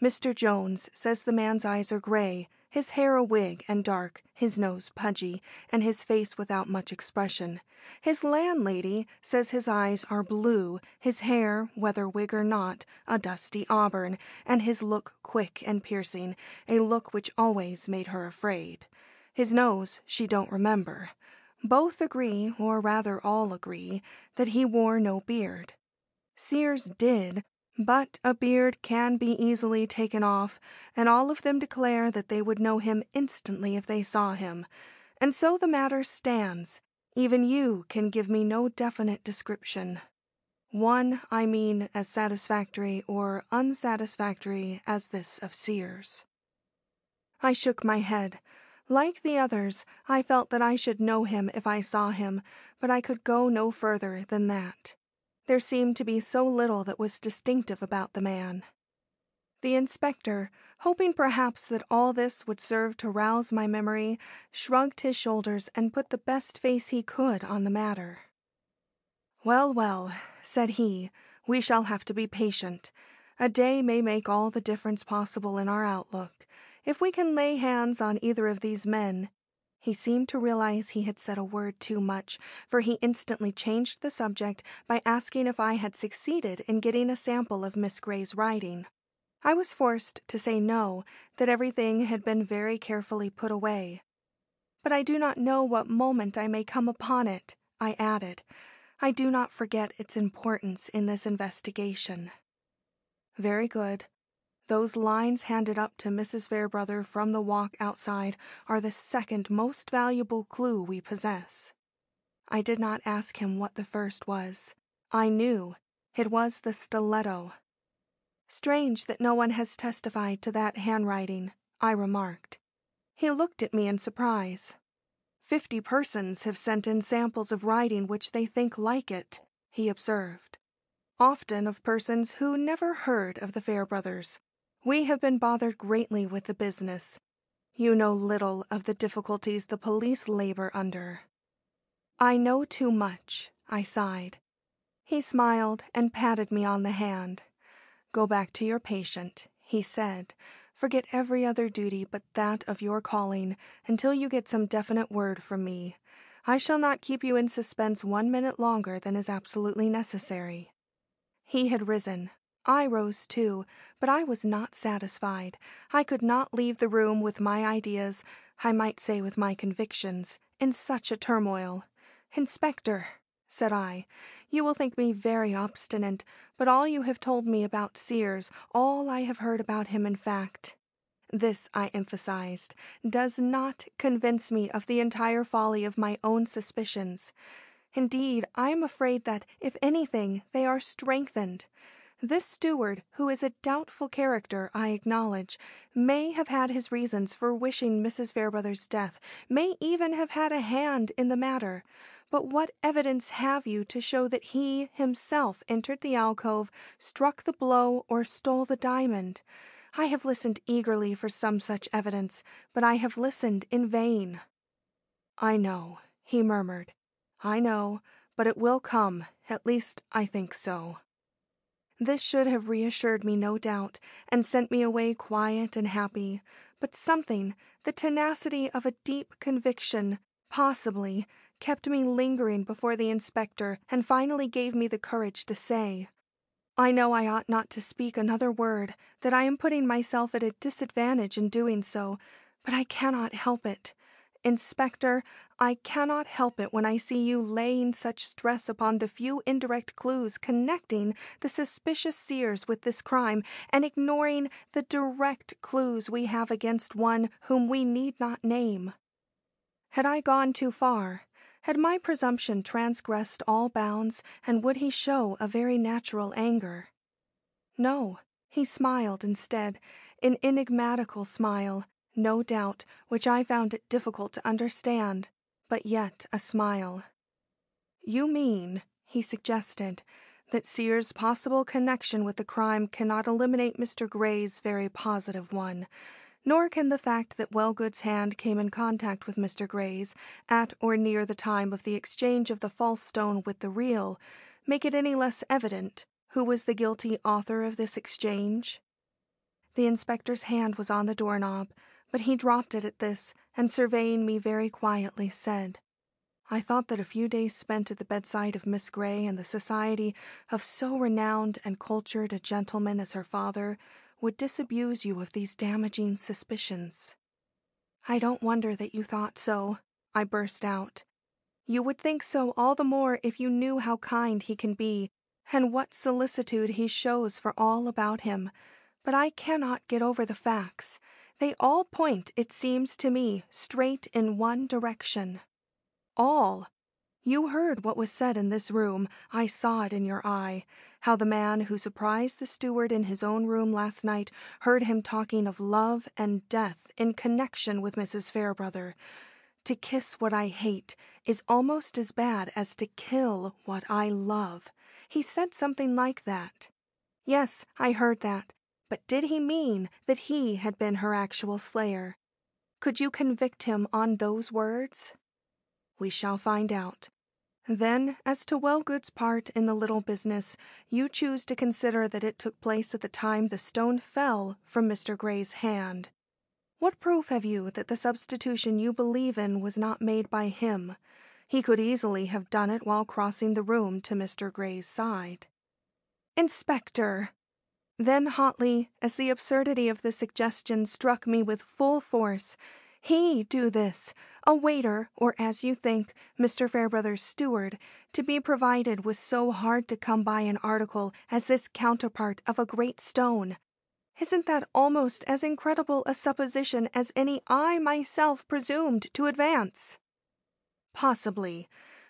Mr. Jones says the man's eyes are gray, his hair a wig and dark, his nose pudgy, and his face without much expression. His landlady says his eyes are blue, his hair, whether wig or not, a dusty auburn, and his look quick and piercing, a look which always made her afraid. His nose she don't remember. Both agree, or rather all agree, that he wore no beard. Sears did, but a beard can be easily taken off, and all of them declare that they would know him instantly if they saw him. And so the matter stands. Even you can give me no definite description. One, I mean, as satisfactory or unsatisfactory as this of Sears." I shook my head. Like the others, I felt that I should know him if I saw him, but I could go no further than that. There seemed to be so little that was distinctive about the man. The inspector, hoping perhaps that all this would serve to rouse my memory, shrugged his shoulders and put the best face he could on the matter. "Well, well," said he, "we shall have to be patient. A day may make all the difference possible in our outlook. If we can lay hands on either of these men—" He seemed to realize he had said a word too much, for he instantly changed the subject by asking if I had succeeded in getting a sample of Miss Gray's writing. I was forced to say no, that everything had been very carefully put away. But I do not know what moment I may come upon it," I added. "I do not forget its importance in this investigation." "Very good. Those lines handed up to Mrs. Fairbrother from the walk outside are the second most valuable clue we possess." I did not ask him what the first was. I knew. It was the stiletto. "Strange that no one has testified to that handwriting," I remarked. He looked at me in surprise. 50 persons have sent in samples of writing which they think like it," he observed. "Often of persons who never heard of the Fairbrothers. We have been bothered greatly with the business. You know little of the difficulties the police labor under." "I know too much," I sighed. He smiled and patted me on the hand. "Go back to your patient," he said. "Forget every other duty but that of your calling until you get some definite word from me. I shall not keep you in suspense 1 minute longer than is absolutely necessary." He had risen. I rose too, but I was not satisfied. I could not leave the room with my ideas, I might say with my convictions, in such a turmoil. "Inspector," said I, "you will think me very obstinate, but all you have told me about SEARS, all I have heard about him in fact," this I emphasized, "does not convince me of the entire folly of my own suspicions. Indeed, I am afraid that, if anything, they are strengthened. This steward, who is a doubtful character, I acknowledge, may have had his reasons for wishing Mrs. Fairbrother's death, may even have had a hand in the matter. But what evidence have you to show that he himself entered the alcove, struck the blow, or stole the diamond? I have listened eagerly for some such evidence, but I have listened in vain." "I know," he murmured. "I know, but it will come, at least I think so." This should have reassured me, no doubt, and sent me away quiet and happy, but something, the tenacity of a deep conviction, possibly, kept me lingering before the inspector and finally gave me the courage to say, "I know I ought not to speak another word, that I am putting myself at a disadvantage in doing so, but I cannot help it. Inspector, I cannot help it when I see you laying such stress upon the few indirect clues connecting the suspicious SEARS with this crime and ignoring the direct clues we have against one whom we need not name." Had I gone too far? Had my presumption transgressed all bounds, and would he show a very natural anger? No, he smiled instead, an enigmatical smile, no doubt, which I found it difficult to understand, but yet a smile. "You mean," he suggested, "that Sears' possible connection with the crime cannot eliminate Mr. Gray's very positive one, nor can the fact that Wellgood's hand came in contact with Mr. Gray's at or near the time of the exchange of the false stone with the real make it any less evident who was the guilty author of this exchange?" The inspector's hand was on the doorknob, but he dropped it at this, and surveying me very quietly, said, "I thought that a few days spent at the bedside of Miss Gray in the society of so renowned and cultured a gentleman as her father would disabuse you of these damaging suspicions." "I don't wonder that you thought so," I burst out. "You would think so all the more if you knew how kind he can be, and what solicitude he shows for all about him. But I cannot get over the facts. They all point, it seems to me, straight in one direction." "All? You heard what was said in this room. I saw it in your eye. How the man who surprised the steward in his own room last night heard him talking of love and death in connection with Mrs. Fairbrother. To kiss what I hate is almost as bad as to kill what I love. He said something like that." "Yes, I heard that. But did he mean that he had been her actual slayer? Could you convict him on those words?" "We shall find out. Then, as to Wellgood's part in the little business, you choose to consider that it took place at the time the stone fell from Mr. Gray's hand. What proof have you that the substitution you believe in was not made by him? He could easily have done it while crossing the room to Mr. Gray's side." "Inspector!" Then hotly, as the absurdity of the suggestion struck me with full force, He do this, a waiter, or as you think, Mr. Fairbrother's steward, to be provided with so hard to come by an article as this counterpart of a great stone. Isn't that almost as incredible a supposition as any I myself presumed to advance? Possibly,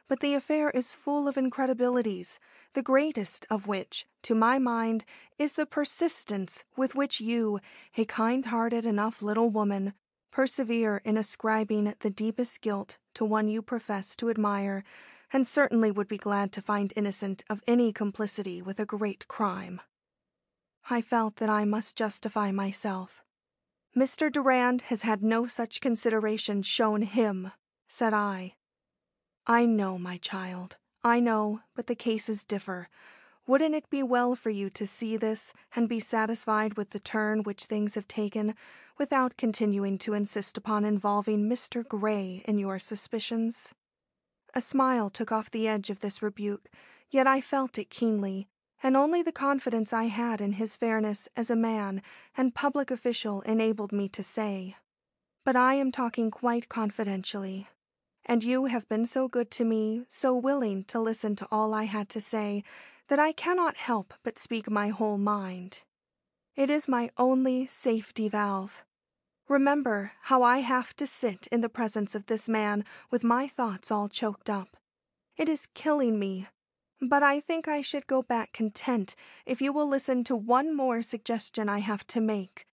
but the affair is full of incredibilities, the greatest of which, to my mind, is the persistence with which you, a kind-hearted enough little woman, persevere in ascribing the deepest guilt to one you profess to admire, and certainly would be glad to find innocent of any complicity with a great crime. I felt that I must justify myself. Mr. Durand has had no such consideration shown him, said I. I know, my child, I know, but the cases differ. Wouldn't it be well for you to see this and be satisfied with the turn which things have taken, without continuing to insist upon involving Mr. Gray in your suspicions? A smile took off the edge of this rebuke, yet I felt it keenly, and only the confidence I had in his fairness as a man and public official enabled me to say, "But I am talking quite confidentially. And you have been so good to me, so willing to listen to all I had to say, that I cannot help but speak my whole mind. It is my only safety valve. Remember how I have to sit in the presence of this man with my thoughts all choked up. It is killing me, but I think I should go back content if you will listen to one more suggestion I have to make.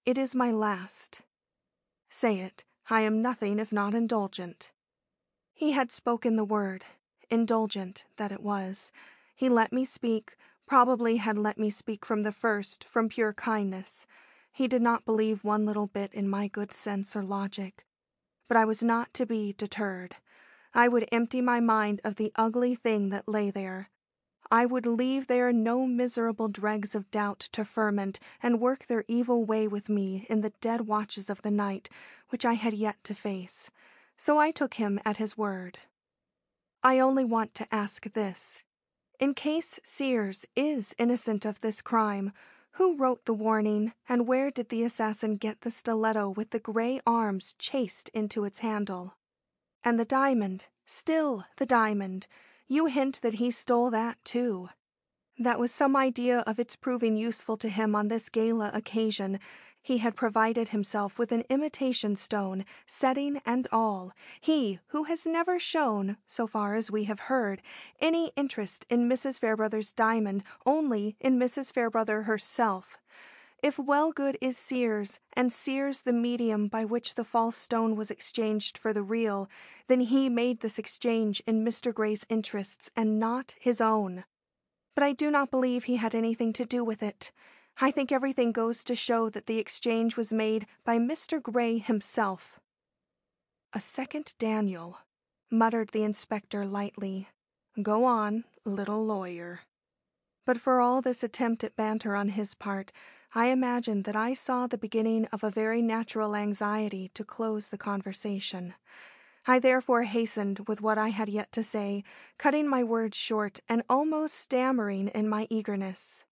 It is my last. Say it, I am nothing if not indulgent." He had spoken the word, indulgent that it was. He let me speak, probably had let me speak from the first, from pure kindness. He did not believe one little bit in my good sense or logic. But I was not to be deterred. I would empty my mind of the ugly thing that lay there. I would leave there no miserable dregs of doubt to ferment and work their evil way with me in the dead watches of the night, which I had yet to face. So I took him at his word. I only want to ask this. In case SEARS is innocent of this crime, who wrote the warning, and where did the assassin get the stiletto with the gray arms chased into its handle? And the diamond, still the diamond, you hint that he stole that too. That was some idea of its proving useful to him on this gala occasion. He had provided himself with an imitation stone, setting and all, he who has never shown, so far as we have heard, any interest in Mrs. Fairbrother's diamond, only in Mrs. Fairbrother herself. If Wellgood is SEARS, and SEARS the medium by which the false stone was exchanged for the real, then he made this exchange in Mr. Gray's interests and not his own. But I do not believe he had anything to do with it. I think everything goes to show that the exchange was made by Mr. Gray himself. "A second Daniel," muttered the inspector lightly. "Go on, little lawyer." But for all this attempt at banter on his part, I imagined that I saw the beginning of a very natural anxiety to close the conversation. I therefore hastened with what I had yet to say, cutting my words short and almost stammering in my eagerness.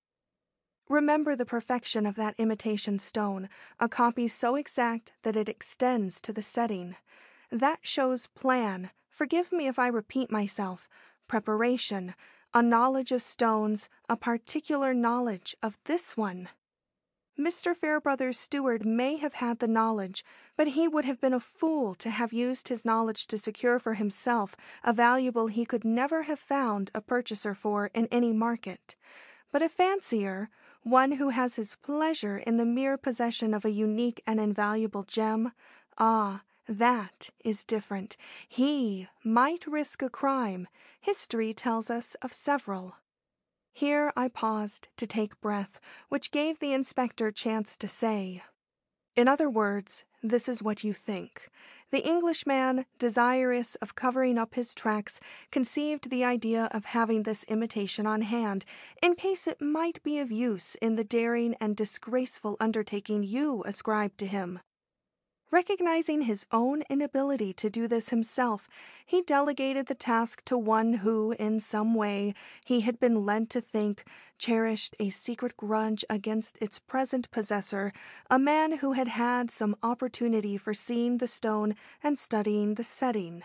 Remember the perfection of that imitation stone, a copy so exact that it extends to the setting. That shows plan, forgive me if I repeat myself, preparation, a knowledge of stones, a particular knowledge of this one. Mr. Fairbrother's steward may have had the knowledge, but he would have been a fool to have used his knowledge to secure for himself a valuable he could never have found a purchaser for in any market. But a fancier, one who has his pleasure in the mere possession of a unique and invaluable gem, that is different. He might risk a crime. History tells us of several. Here I paused to take breath, which gave the inspector chance to say, "In other words, this is what you think. The Englishman, desirous of covering up his tracks, conceived the idea of having this imitation on hand, in case it might be of use in the daring and disgraceful undertaking you ascribed to him." Recognizing his own inability to do this himself, he delegated the task to one who, in some way, he had been led to think, cherished a secret grudge against its present possessor, a man who had had some opportunity for seeing the stone and studying the setting.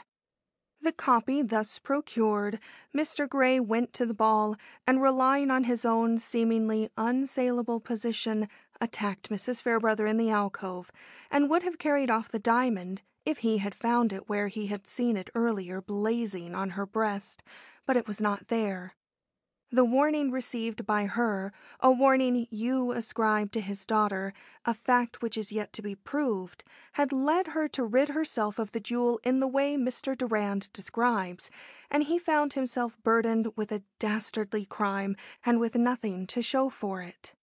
The copy thus procured, Mr. Gray went to the ball, and relying on his own seemingly unsaleable position, attacked Mrs. Fairbrother in the alcove, and would have carried off the diamond if he had found it where he had seen it earlier blazing on her breast, but it was not there. The warning received by her, a warning you ascribed to his daughter, a fact which is yet to be proved, had led her to rid herself of the jewel in the way Mr. Durand describes, and he found himself burdened with a dastardly crime and with nothing to show for it.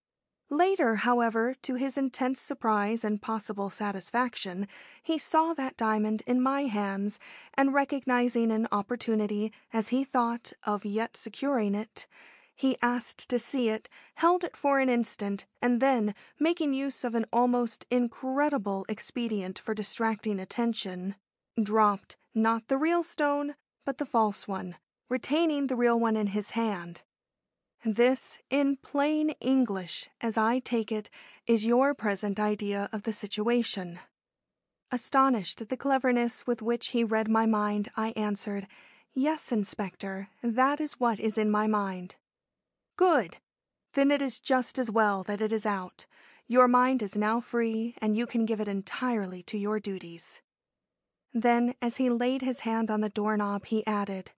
Later, however, to his intense surprise and possible satisfaction, he saw that diamond in my hands, and recognizing an opportunity, as he thought, of yet securing it, he asked to see it, held it for an instant, and then, making use of an almost incredible expedient for distracting attention, dropped not the real stone, but the false one, retaining the real one in his hand. This, in plain English, as I take it, is your present idea of the situation. Astonished at the cleverness with which he read my mind, I answered, "Yes, Inspector, that is what is in my mind." "Good. Then it is just as well that it is out. Your mind is now free, and you can give it entirely to your duties." Then, as he laid his hand on the doorknob, he added,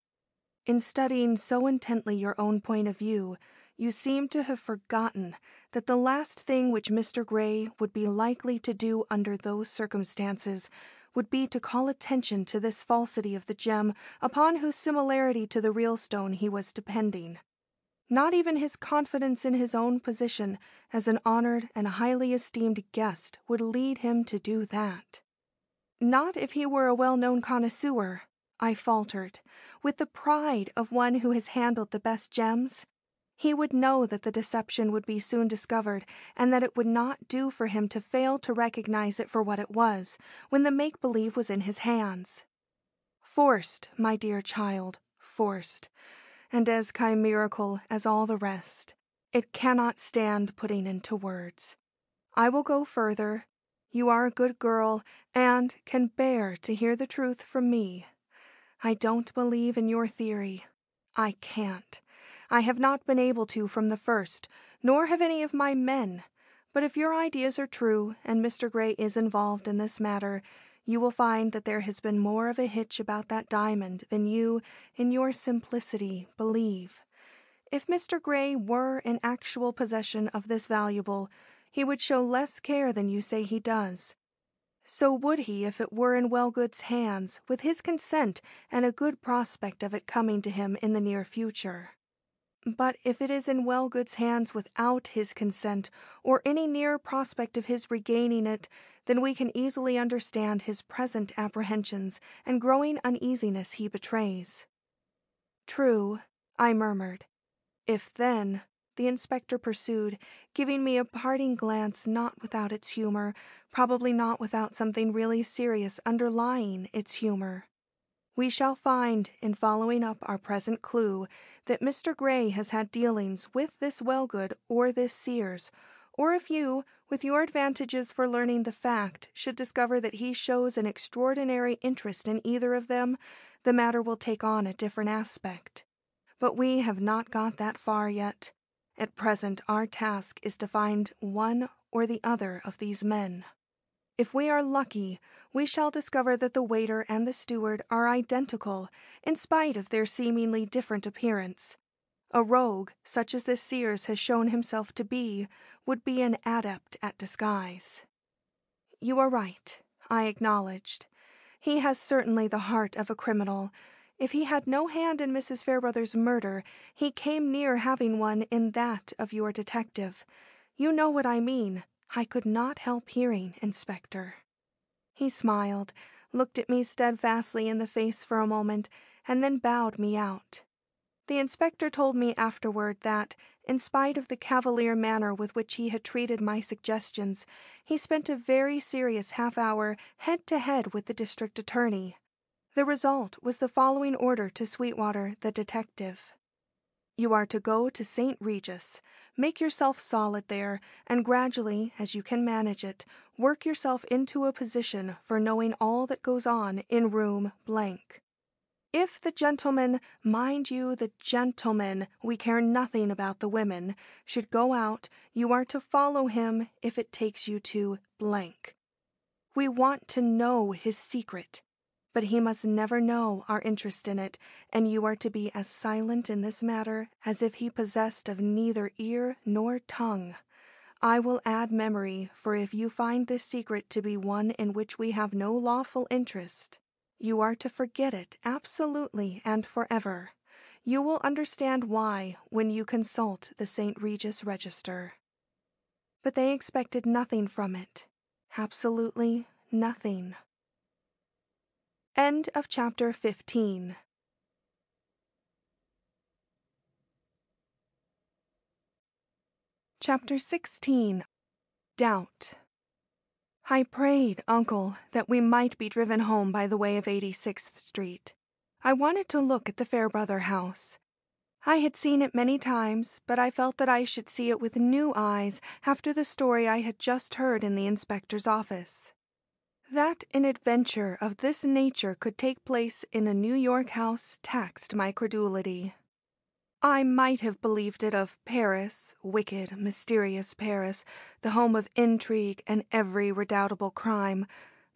"In studying so intently your own point of view, you seem to have forgotten that the last thing which Mr. Gray would be likely to do under those circumstances would be to call attention to this falsity of the gem upon whose similarity to the real stone he was depending. Not even his confidence in his own position as an honored and highly esteemed guest would lead him to do that. Not if he were a well-known connoisseur," I faltered, "with the pride of one who has handled the best gems. He would know that the deception would be soon discovered, and that it would not do for him to fail to recognize it for what it was, when the make-believe was in his hands. Forced, my dear child, forced, and as chimerical as all the rest. It cannot stand putting into words. I will go further. You are a good girl, and can bear to hear the truth from me. I don't believe in your theory. I can't. I have not been able to from the first, nor have any of my men. But if your ideas are true, and Mr. Gray is involved in this matter, you will find that there has been more of a hitch about that diamond than you, in your simplicity, believe. If Mr. Gray were in actual possession of this valuable, he would show less care than you say he does. So would he if it were in Wellgood's hands, with his consent and a good prospect of it coming to him in the near future. But if it is in Wellgood's hands without his consent, or any near prospect of his regaining it, then we can easily understand his present apprehensions and growing uneasiness he betrays." "True," I murmured. "If then," the inspector pursued, giving me a parting glance not without its humor, probably not without something really serious underlying its humor, "we shall find, in following up our present clue, that Mr. Gray has had dealings with this Wellgood or this Sears, or if you, with your advantages for learning the fact, should discover that he shows an extraordinary interest in either of them, the matter will take on a different aspect. But we have not got that far yet. At present our task is to find one or the other of these men. If we are lucky, we shall discover that the waiter and the steward are identical, in spite of their seemingly different appearance. A rogue, such as this Sears has shown himself to be, would be an adept at disguise." "You are right," I acknowledged. "He has certainly the heart of a criminal. If he had no hand in Mrs. Fairbrother's murder, he came near having one in that of your detective. You know what I mean. I could not help hearing, Inspector." He smiled, looked at me steadfastly in the face for a moment, and then bowed me out. The inspector told me afterward that, In spite of the cavalier manner with which he had treated my suggestions, he spent a very serious half-hour head-to-head with the district attorney. The result was the following order to Sweetwater, the detective. You are to go to St. Regis, make yourself solid there, and gradually, as you can manage it, work yourself into a position for knowing all that goes on in room blank. If the gentleman, mind you, the gentleman, we care nothing about the women, should go out, you are to follow him if it takes you to blank. We want to know his secret, but he must never know our interest in it, and you are to be as silent in this matter as if he possessed of neither ear nor tongue. I will add memory, for if you find this secret to be one in which we have no lawful interest, you are to forget it absolutely and forever. You will understand why when you consult the St. Regis Register. But they expected nothing from it. Absolutely nothing. End of chapter 15. Chapter 16. Doubt. I prayed, Uncle, that we might be driven home by the way of 86th Street. I wanted to look at the Fairbrother house. I had seen it many times, but I felt that I should see it with new eyes after the story I had just heard in the inspector's office. That an adventure of this nature could take place in a New York house taxed my credulity. I might have believed it of Paris, wicked, mysterious Paris, the home of intrigue and every redoubtable crime,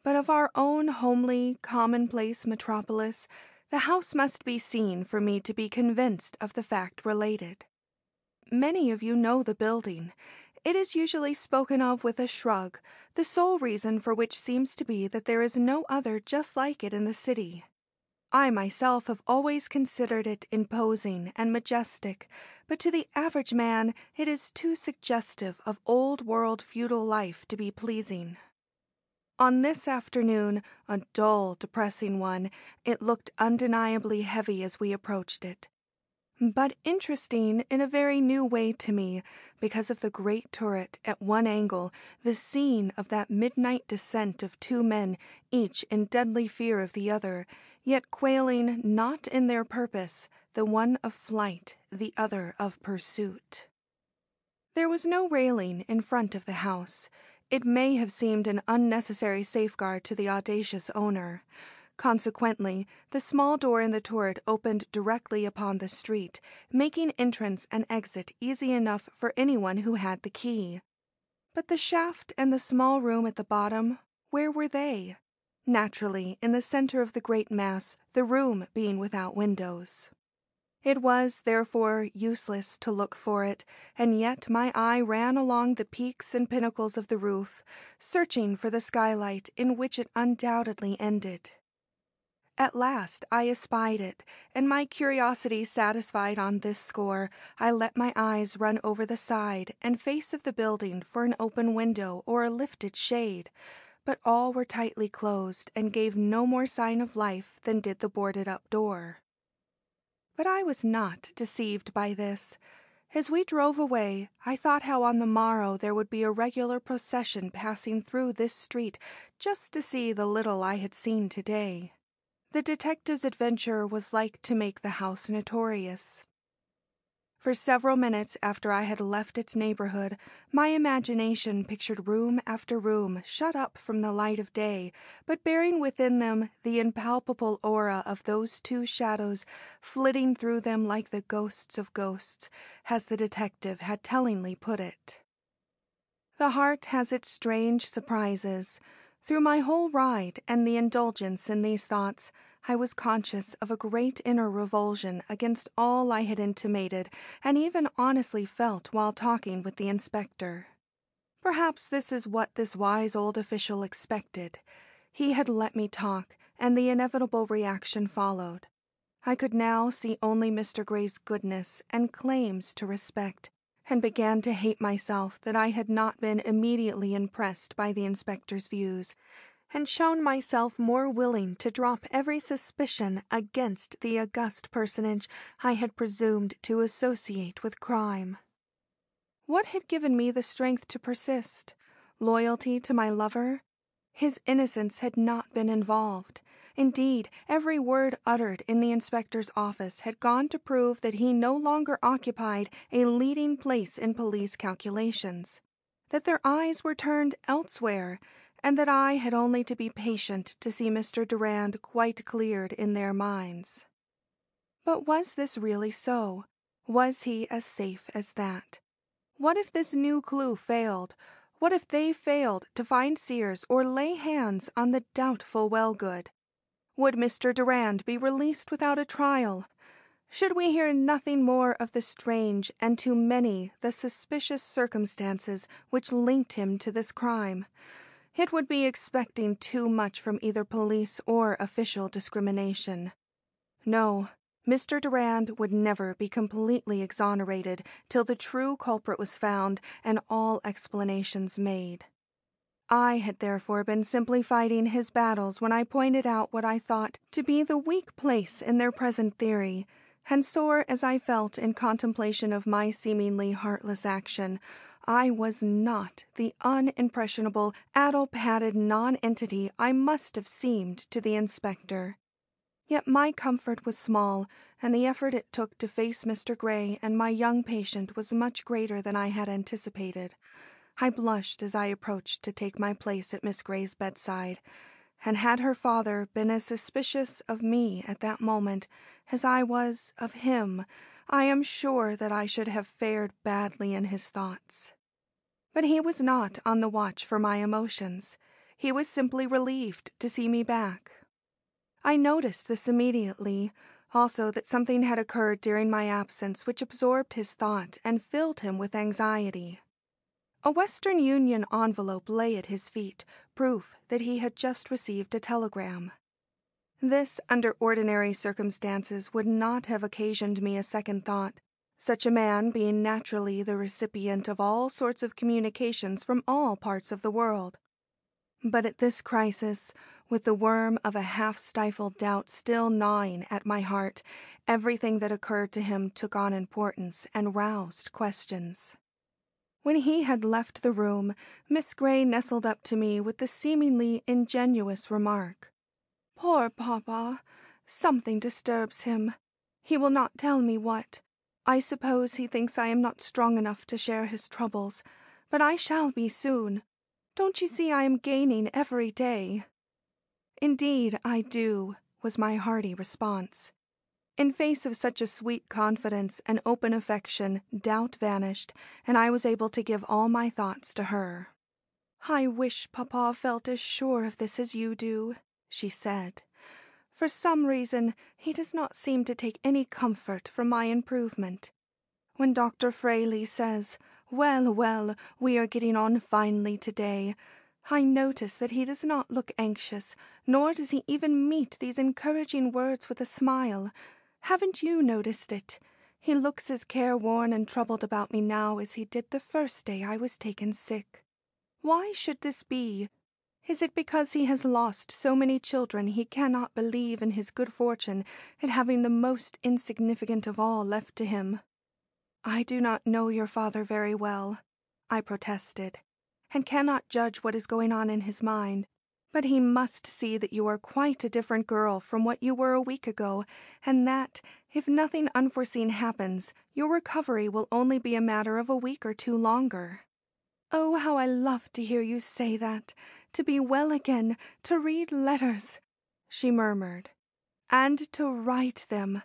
but of our own homely, commonplace metropolis, the house must be seen for me to be convinced of the fact related. Many of you know the building. It is usually spoken of with a shrug, the sole reason for which seems to be that there is no other just like it in the city. I myself have always considered it imposing and majestic, but to the average man it is too suggestive of old-world feudal life to be pleasing. On this afternoon, a dull, depressing one, it looked undeniably heavy as we approached it, but interesting in a very new way to me because of the great turret at one angle, the scene of that midnight descent of two men, each in deadly fear of the other, yet quailing not in their purpose, the one of flight, the other of pursuit. There was no railing in front of the house. It may have seemed an unnecessary safeguard to the audacious owner. Consequently, the small door in the turret opened directly upon the street, making entrance and exit easy enough for anyone who had the key. But the shaft and the small room at the bottom, where were they? Naturally, in the center of the great mass, the room being without windows. It was, therefore, useless to look for it, and yet my eye ran along the peaks and pinnacles of the roof, searching for the skylight in which it undoubtedly ended. At last I espied it, and my curiosity satisfied on this score, I let my eyes run over the side and face of the building for an open window or a lifted shade, but all were tightly closed and gave no more sign of life than did the boarded-up door. But I was not deceived by this. As we drove away, I thought how on the morrow there would be a regular procession passing through this street just to see the little I had seen today. The detective's adventure was like to make the house notorious. For several minutes after I had left its neighborhood, my imagination pictured room after room shut up from the light of day, but bearing within them the impalpable aura of those two shadows flitting through them like the ghosts of ghosts, as the detective had tellingly put it. The heart has its strange surprises. Through my whole ride and the indulgence in these thoughts, I was conscious of a great inner revulsion against all I had intimated and even honestly felt while talking with the inspector. Perhaps this is what this wise old official expected. He had let me talk, and the inevitable reaction followed. I could now see only Mr. Gray's goodness and claims to respect, and began to hate myself that I had not been immediately impressed by the inspector's views, and shown myself more willing to drop every suspicion against the august personage I had presumed to associate with crime. What had given me the strength to persist? Loyalty to my lover? His innocence had not been involved. Indeed, every word uttered in the inspector's office had gone to prove that he no longer occupied a leading place in police calculations, that their eyes were turned elsewhere, and that I had only to be patient to see Mr. Durand quite cleared in their minds. But was this really so? Was he as safe as that? What if this new clue failed? What if they failed to find SEARS or lay hands on the doubtful Wellgood? Would Mr. Durand be released without a trial? Should we hear nothing more of the strange and too many the suspicious circumstances which linked him to this crime? It would be expecting too much from either police or official discrimination. No, Mr. Durand would never be completely exonerated till the true culprit was found and all explanations made. I had therefore been simply fighting his battles when I pointed out what I thought to be the weak place in their present theory, and sore as I felt in contemplation of my seemingly heartless action, I was not the unimpressionable, addle-pated nonentity I must have seemed to the inspector. Yet my comfort was small, and the effort it took to face Mr. Gray and my young patient was much greater than I had anticipated. I blushed as I approached to take my place at Miss Gray's bedside, and had her father been as suspicious of me at that moment as I was of him, I am sure that I should have fared badly in his thoughts. But he was not on the watch for my emotions. He was simply relieved to see me back. I noticed this immediately, also that something had occurred during my absence which absorbed his thought and filled him with anxiety. A Western Union envelope lay at his feet, proof that he had just received a telegram. This, under ordinary circumstances, would not have occasioned me a second thought, such a man being naturally the recipient of all sorts of communications from all parts of the world. But at this crisis, with the worm of a half-stifled doubt still gnawing at my heart, everything that occurred to him took on importance and roused questions. When he had left the room, Miss Gray nestled up to me with the seemingly ingenuous remark, "Poor Papa, something disturbs him. He will not tell me what. I suppose he thinks I am not strong enough to share his troubles, but I shall be soon. Don't you see I am gaining every day?" "Indeed, I do," was my hearty response. In face of such a sweet confidence and open affection, doubt vanished, and I was able to give all my thoughts to her. "I wish Papa felt as sure of this as you do," she said. "For some reason, he does not seem to take any comfort from my improvement. When Dr. Fraley says, 'Well, well, we are getting on finely today,' I notice that he does not look anxious, nor does he even meet these encouraging words with a smile. Haven't you noticed it? He looks as careworn and troubled about me now as he did the first day I was taken sick. Why should this be? Is it because he has lost so many children he cannot believe in his good fortune at having the most insignificant of all left to him?" "I do not know your father very well," I protested, "and cannot judge what is going on in his mind. But he must see that you are quite a different girl from what you were a week ago, and that, if nothing unforeseen happens, your recovery will only be a matter of a week or two longer." "Oh, how I love to hear you say that, to be well again, to read letters," she murmured, "and to write them."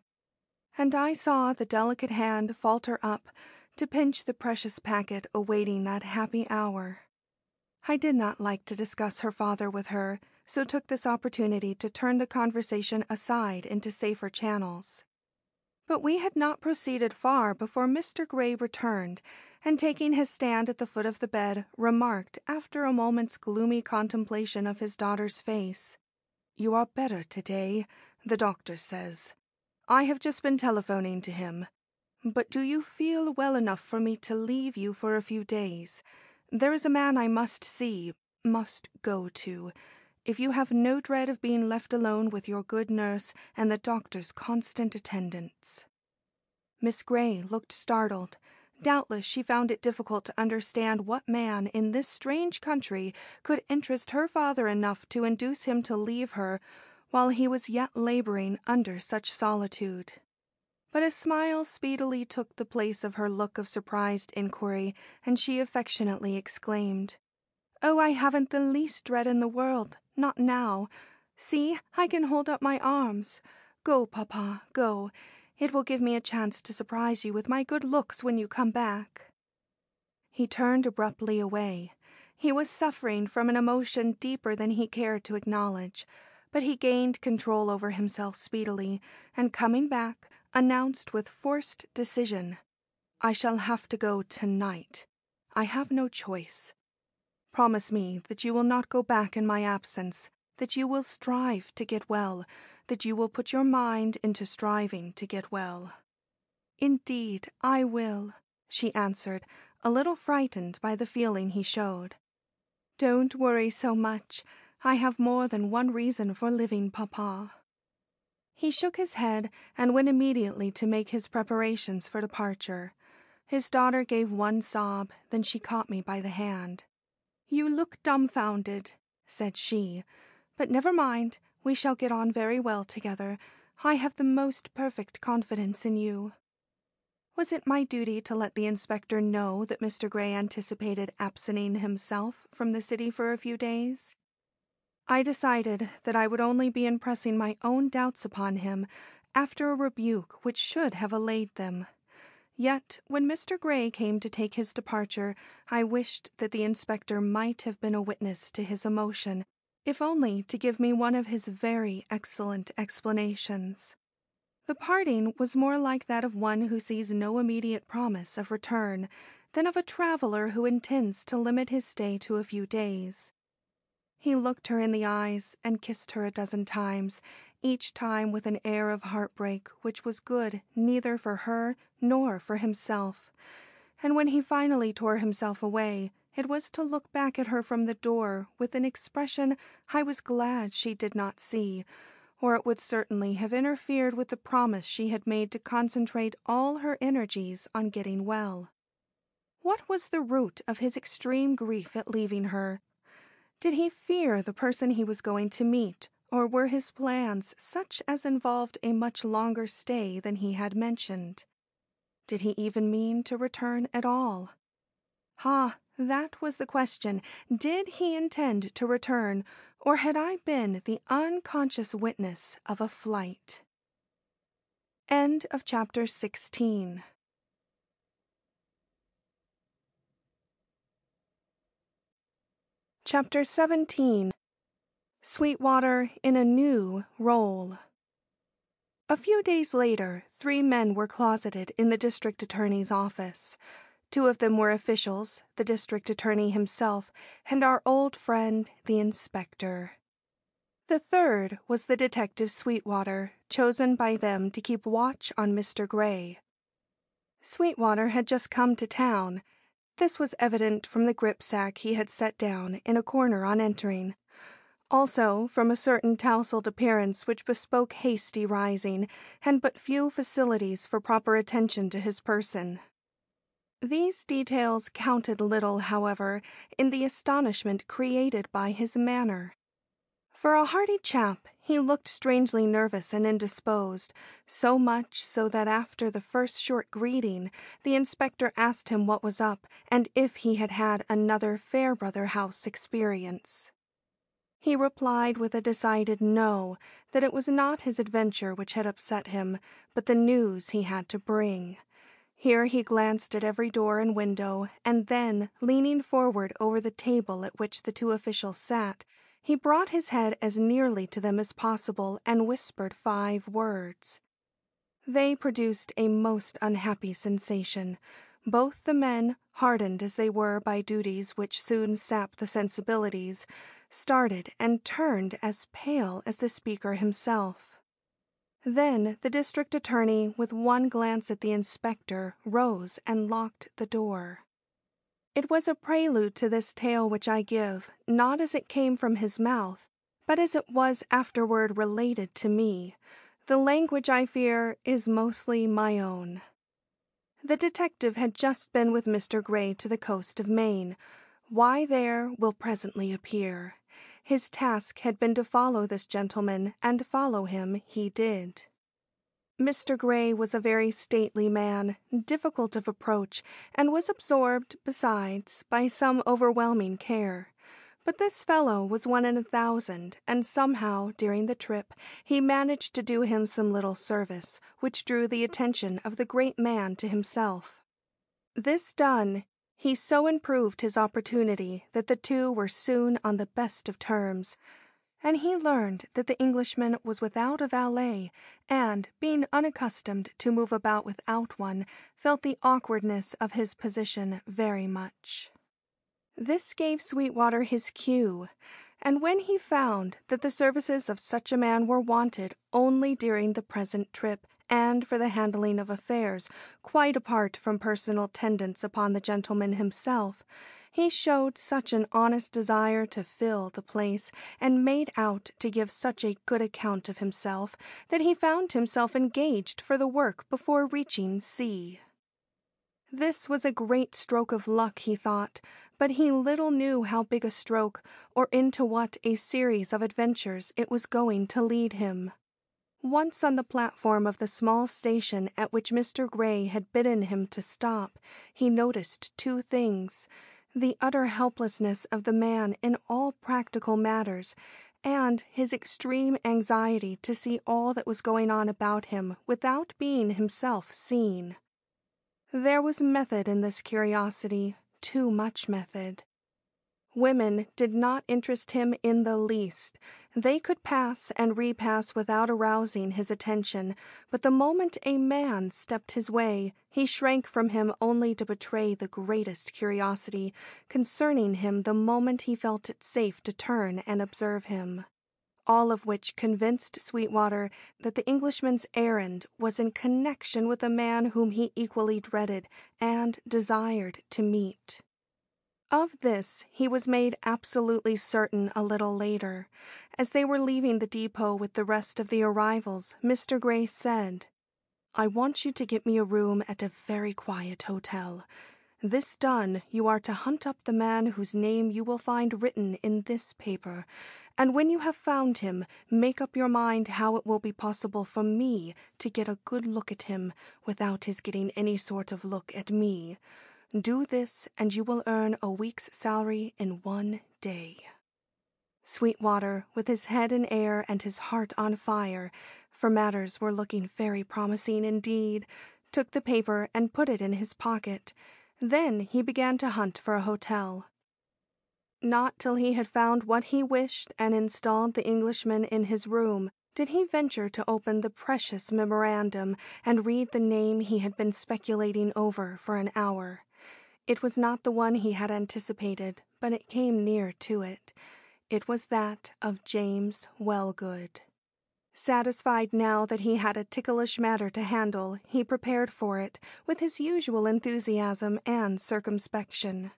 And I saw the delicate hand falter up to pinch the precious packet awaiting that happy hour. I did not like to discuss her father with her, so took this opportunity to turn the conversation aside into safer channels. But we had not proceeded far before Mr. Gray returned, and taking his stand at the foot of the bed, remarked, after a moment's gloomy contemplation of his daughter's face, "You are better today, the doctor says. I have just been telephoning to him. But do you feel well enough for me to leave you for a few days? There is a man I must see, must go to, if you have no dread of being left alone with your good nurse and the doctor's constant attendance." Miss Gray looked startled, Doubtless she found it difficult to understand what man in this strange country could interest her father enough to induce him to leave her while he was yet laboring under such solitude. But a smile speedily took the place of her look of surprised inquiry, and she affectionately exclaimed, "Oh, I haven't the least dread in the world, not now. See, I can hold up my arms. Go, Papa, go. It will give me a chance to surprise you with my good looks when you come back." He turned abruptly away. He was suffering from an emotion deeper than he cared to acknowledge, but he gained control over himself speedily, and coming back, announced with forced decision, "I shall have to go tonight. I have no choice. Promise me that you will not go back in my absence, that you will strive to get well, that you will put your mind into striving to get well." "Indeed, I will," she answered, a little frightened by the feeling he showed. "Don't worry so much. I have more than one reason for living, Papa." He shook his head and went immediately to make his preparations for departure. His daughter gave one sob, then she caught me by the hand. "You look dumbfounded," said she, "but never mind, we shall get on very well together. I have the most perfect confidence in you." Was it my duty to let the inspector know that Mr. Gray anticipated absenting himself from the city for a few days? I decided that I would only be impressing my own doubts upon him after a rebuke which should have allayed them. Yet, when Mr. Gray came to take his departure, I wished that the inspector might have been a witness to his emotion, if only to give me one of his very excellent explanations. The parting was more like that of one who sees no immediate promise of return than of a traveler who intends to limit his stay to a few days. He looked her in the eyes and kissed her a dozen times, each time with an air of heartbreak which was good neither for her nor for himself, and when he finally tore himself away, it was to look back at her from the door with an expression I was glad she did not see, or it would certainly have interfered with the promise she had made to concentrate all her energies on getting well. What was the root of his extreme grief at leaving her? Did he fear the person he was going to meet, or were his plans such as involved a much longer stay than he had mentioned? Did he even mean to return at all? Ah, that was the question. Did he intend to return, or had I been the unconscious witness of a flight? End of chapter 16. Chapter 17. Sweetwater in a new role. A few days later, 3 men were closeted in the district attorney's office. 2 of them were officials, the district attorney himself, and our old friend, the inspector. The third was the detective Sweetwater, chosen by them to keep watch on Mr. Gray. Sweetwater had just come to town. This was evident from the gripsack he had set down in a corner on entering. Also from a certain tousled appearance which bespoke hasty rising, and but few facilities for proper attention to his person. These details counted little, however, in the astonishment created by his manner. For a hearty chap, he looked strangely nervous and indisposed, so much so that after the first short greeting, the inspector asked him what was up and if he had had another Fairbrother house experience. He replied with a decided no, that it was not his adventure which had upset him, but the news he had to bring. Here he glanced at every door and window, and then, leaning forward over the table at which the 2 officials sat, he brought his head as nearly to them as possible and whispered 5 words. They produced a most unhappy sensation. Both the men, hardened as they were by duties which soon sap the sensibilities, started and turned as pale as the speaker himself. Then the district attorney, with one glance at the inspector, rose and locked the door. It was a prelude to this tale which I give, not as it came from his mouth, but as it was afterward related to me. The language, I fear, is mostly my own. The detective had just been with Mr. Gray to the coast of Maine. Why there will presently appear. His task had been to follow this gentleman, and follow him he did. Mr. Gray was a very stately man, difficult of approach, and was absorbed, besides, by some overwhelming care. But this fellow was 1 in 1,000, and somehow, during the trip, he managed to do him some little service, which drew the attention of the great man to himself. This done, he so improved his opportunity that the two were soon on the best of terms, and he learned that the Englishman was without a valet, and, being unaccustomed to move about without one, felt the awkwardness of his position very much. This gave Sweetwater his cue, and when he found that the services of such a man were wanted only during the present trip, and for the handling of affairs, quite apart from personal tendance upon the gentleman himself, he showed such an honest desire to fill the place, and made out to give such a good account of himself, that he found himself engaged for the work before reaching sea. This was a great stroke of luck, he thought, but he little knew how big a stroke, or into what a series of adventures it was going to lead him. Once on the platform of the small station at which Mr. Gray had bidden him to stop, he noticed 2 things: the utter helplessness of the man in all practical matters, and his extreme anxiety to see all that was going on about him without being himself seen. There was method in this curiosity, too much method. Women did not interest him in the least. They could pass and repass without arousing his attention, but the moment a man stepped his way, he shrank from him only to betray the greatest curiosity concerning him the moment he felt it safe to turn and observe him. All of which convinced Sweetwater that the Englishman's errand was in connection with a man whom he equally dreaded and desired to meet. Of this he was made absolutely certain a little later. As they were leaving the depot with the rest of the arrivals, Mr. Gray said, "I want you to get me a room at a very quiet hotel. This done, you are to hunt up the man whose name you will find written in this paper, and when you have found him, make up your mind how it will be possible for me to get a good look at him without his getting any sort of look at me. Do this, and you will earn a week's salary in 1 day." Sweetwater, with his head in air and his heart on fire, for matters were looking very promising indeed, took the paper and put it in his pocket. Then he began to hunt for a hotel. Not till he had found what he wished and installed the Englishman in his room did he venture to open the precious memorandum and read the name he had been speculating over for an hour. It was not the one he had anticipated, but it came near to it. It was that of James Wellgood. Satisfied now that he had a ticklish matter to handle, he prepared for it with his usual enthusiasm and circumspection.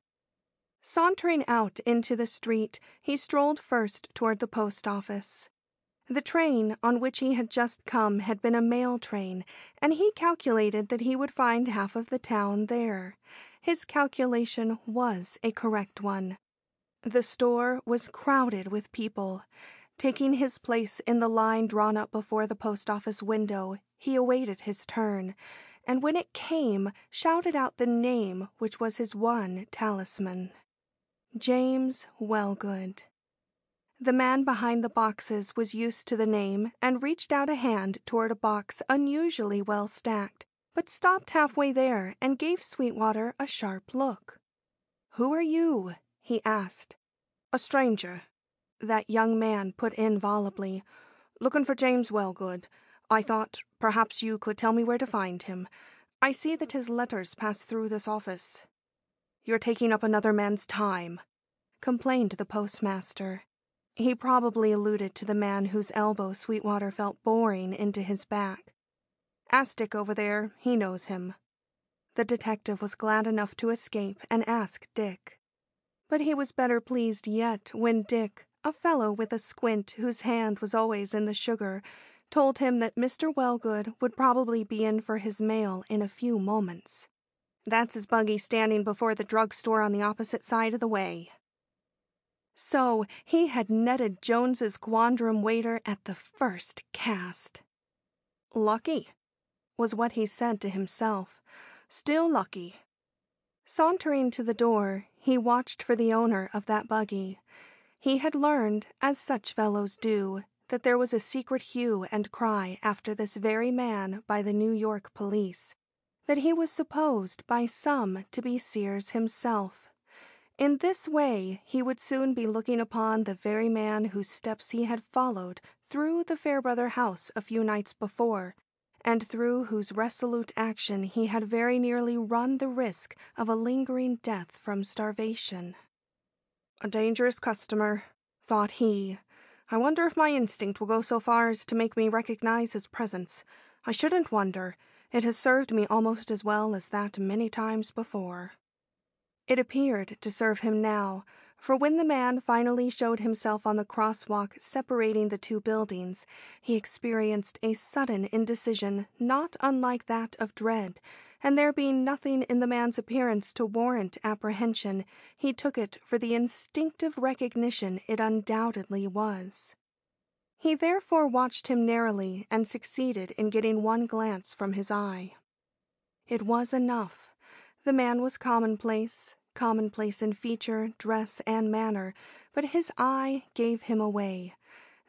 Sauntering out into the street, he strolled first toward the post office. The train on which he had just come had been a mail train, and he calculated that he would find half of the town there. His calculation was a correct one. The store was crowded with people. Taking his place in the line drawn up before the post office window, he awaited his turn, and when it came, shouted out the name which was his one talisman. James Wellgood. The man behind the boxes was used to the name and reached out a hand toward a box unusually well stacked, but stopped halfway there and gave Sweetwater a sharp look. "Who are you?" he asked. "A stranger," that young man put in volubly. "Looking for James Wellgood. I thought perhaps you could tell me where to find him. I see that his letters pass through this office." "You're taking up another man's time," complained the postmaster. He probably alluded to the man whose elbow Sweetwater felt boring into his back. "Ask Dick over there, he knows him." The detective was glad enough to escape and ask Dick. But he was better pleased yet when Dick, a fellow with a squint whose hand was always in the sugar, told him that Mr. Wellgood would probably be in for his mail in a few moments. That's his buggy standing before the drugstore on the opposite side of the way." So he had netted Jones's quondam waiter at the first cast. "Lucky," was what he said to himself. "Still lucky." Sauntering to the door, he watched for the owner of that buggy. He had learned, as such fellows do, that there was a secret hue and cry after this very man by the New York police, that he was supposed by some to be Sears himself. In this way he would soon be looking upon the very man whose steps he had followed through the Fairbrother house a few nights before, and through whose resolute action he had very nearly run the risk of a lingering death from starvation. "A dangerous customer," thought he. "I wonder if my instinct will go so far as to make me recognize his presence. I shouldn't wonder. It has served me almost as well as that many times before." It appeared to serve him now, for when the man finally showed himself on the crosswalk separating the two buildings, he experienced a sudden indecision not unlike that of dread, and there being nothing in the man's appearance to warrant apprehension, he took it for the instinctive recognition it undoubtedly was. He therefore watched him narrowly and succeeded in getting one glance from his eye. It was enough. The man was commonplace in feature, dress, and manner, but his eye gave him away.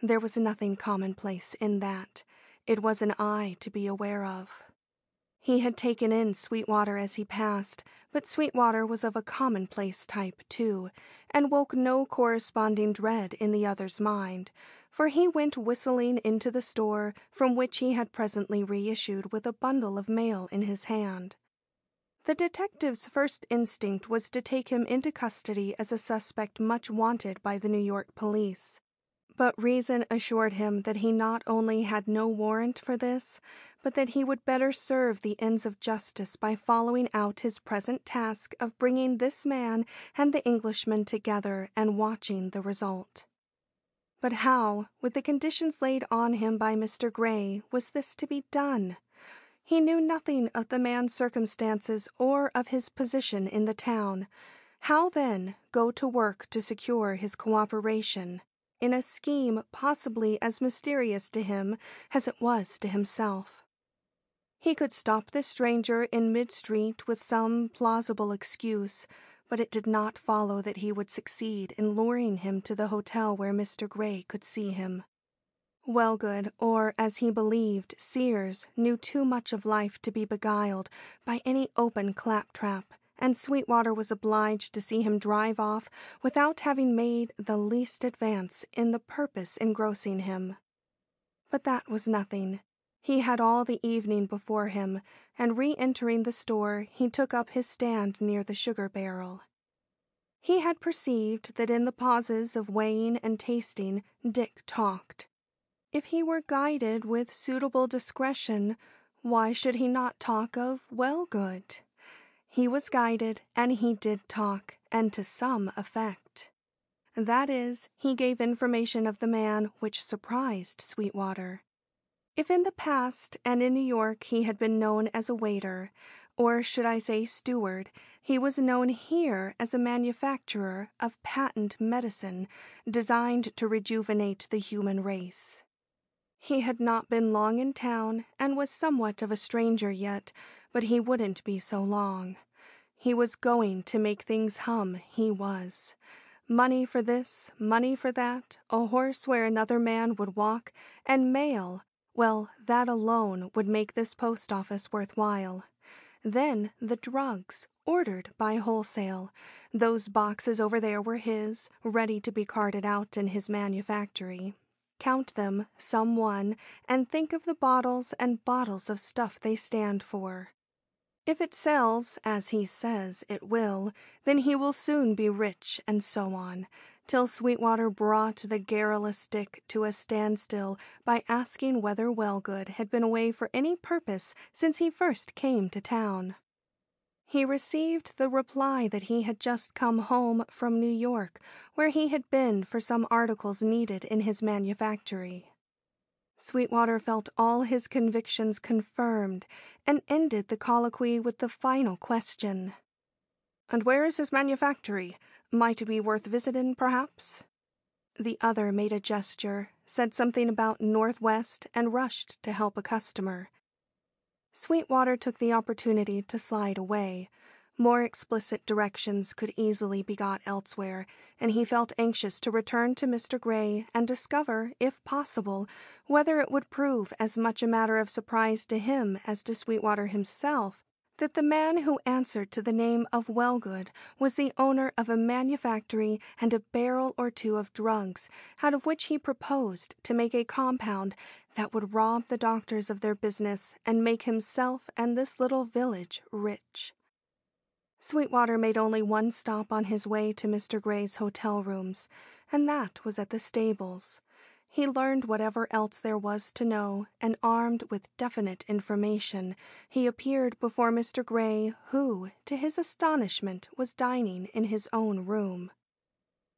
There was nothing commonplace in that. It was an eye to be aware of. He had taken in Sweetwater as he passed, but Sweetwater was of a commonplace type, too, and woke no corresponding dread in the other's mind, for he went whistling into the store, from which he had presently reissued with a bundle of mail in his hand. The detective's first instinct was to take him into custody as a suspect much wanted by the New York police. But reason assured him that he not only had no warrant for this, but that he would better serve the ends of justice by following out his present task of bringing this man and the Englishman together and watching the result. But how, with the conditions laid on him by Mr. Gray, was this to be done? He knew nothing of the man's circumstances or of his position in the town. How, then, go to work to secure his cooperation, in a scheme possibly as mysterious to him as it was to himself? He could stop this stranger in mid-street with some plausible excuse, but it did not follow that he would succeed in luring him to the hotel where Mr. Gray could see him. Wellgood, or, as he believed, Sears, knew too much of life to be beguiled by any open claptrap, and Sweetwater was obliged to see him drive off without having made the least advance in the purpose engrossing him. But that was nothing. He had all the evening before him, and re-entering the store, he took up his stand near the sugar barrel. He had perceived that in the pauses of weighing and tasting, Dick talked. If he were guided with suitable discretion, why should he not talk of Wellgood? He was guided, and he did talk, and to some effect. That is, he gave information of the man which surprised Sweetwater. If in the past and in New York he had been known as a waiter, or should I say steward, he was known here as a manufacturer of patent medicine designed to rejuvenate the human race. He had not been long in town and was somewhat of a stranger yet, but he wouldn't be so long. He was going to make things hum, he was. Money for this, money for that, a horse where another man would walk, and mail. Well, that alone would make this post office worthwhile. Then the drugs, ordered by wholesale. Those boxes over there were his, ready to be carted out in his manufactory. Count them, some one, and think of the bottles and bottles of stuff they stand for. If it sells, as he says it will, then he will soon be rich, and so on, till Sweetwater brought the garrulous Dick to a standstill by asking whether Wellgood had been away for any purpose since he first came to town. He received the reply that he had just come home from New York, where he had been for some articles needed in his manufactory. Sweetwater felt all his convictions confirmed and ended the colloquy with the final question. "And where is his manufactory? Might it be worth visiting, perhaps?" The other made a gesture, said something about northwest, and rushed to help a customer. Sweetwater took the opportunity to slide away. More explicit directions could easily be got elsewhere, and he felt anxious to return to Mr. Gray and discover, if possible, whether it would prove as much a matter of surprise to him as to Sweetwater himself that the man who answered to the name of Wellgood was the owner of a manufactory and a barrel or two of drugs, out of which he proposed to make a compound that would rob the doctors of their business and make himself and this little village rich. Sweetwater made only one stop on his way to Mr. Gray's hotel rooms, and that was at the stables. He learned whatever else there was to know, and armed with definite information, he appeared before Mr. Gray, who, to his astonishment, was dining in his own room.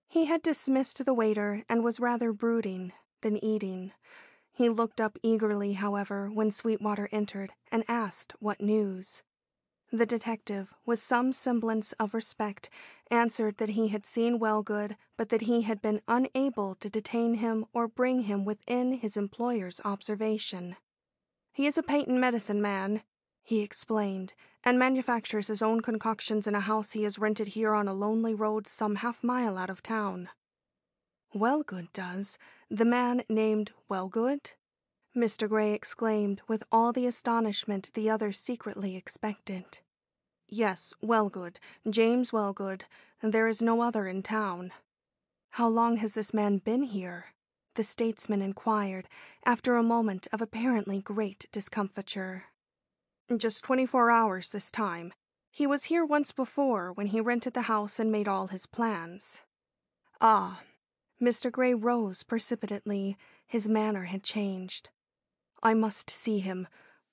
He had dismissed the waiter and was rather brooding than eating. He looked up eagerly, however, when Sweetwater entered, and asked what news. The detective, with some semblance of respect, answered that he had seen Wellgood, but that he had been unable to detain him or bring him within his employer's observation. "He is a patent medicine man," he explained, "and manufactures his own concoctions in a house he has rented here on a lonely road some half-mile out of town." "Wellgood does? The man named Wellgood?" Mr. Gray exclaimed with all the astonishment the other secretly expected. "Yes, Wellgood, James Wellgood. There is no other in town." "How long has this man been here?" the statesman inquired, after a moment of apparently great discomfiture. "Just 24 hours this time. He was here once before when he rented the house and made all his plans." "Ah." Mr. Gray rose precipitately. His manner had changed. "I must see him.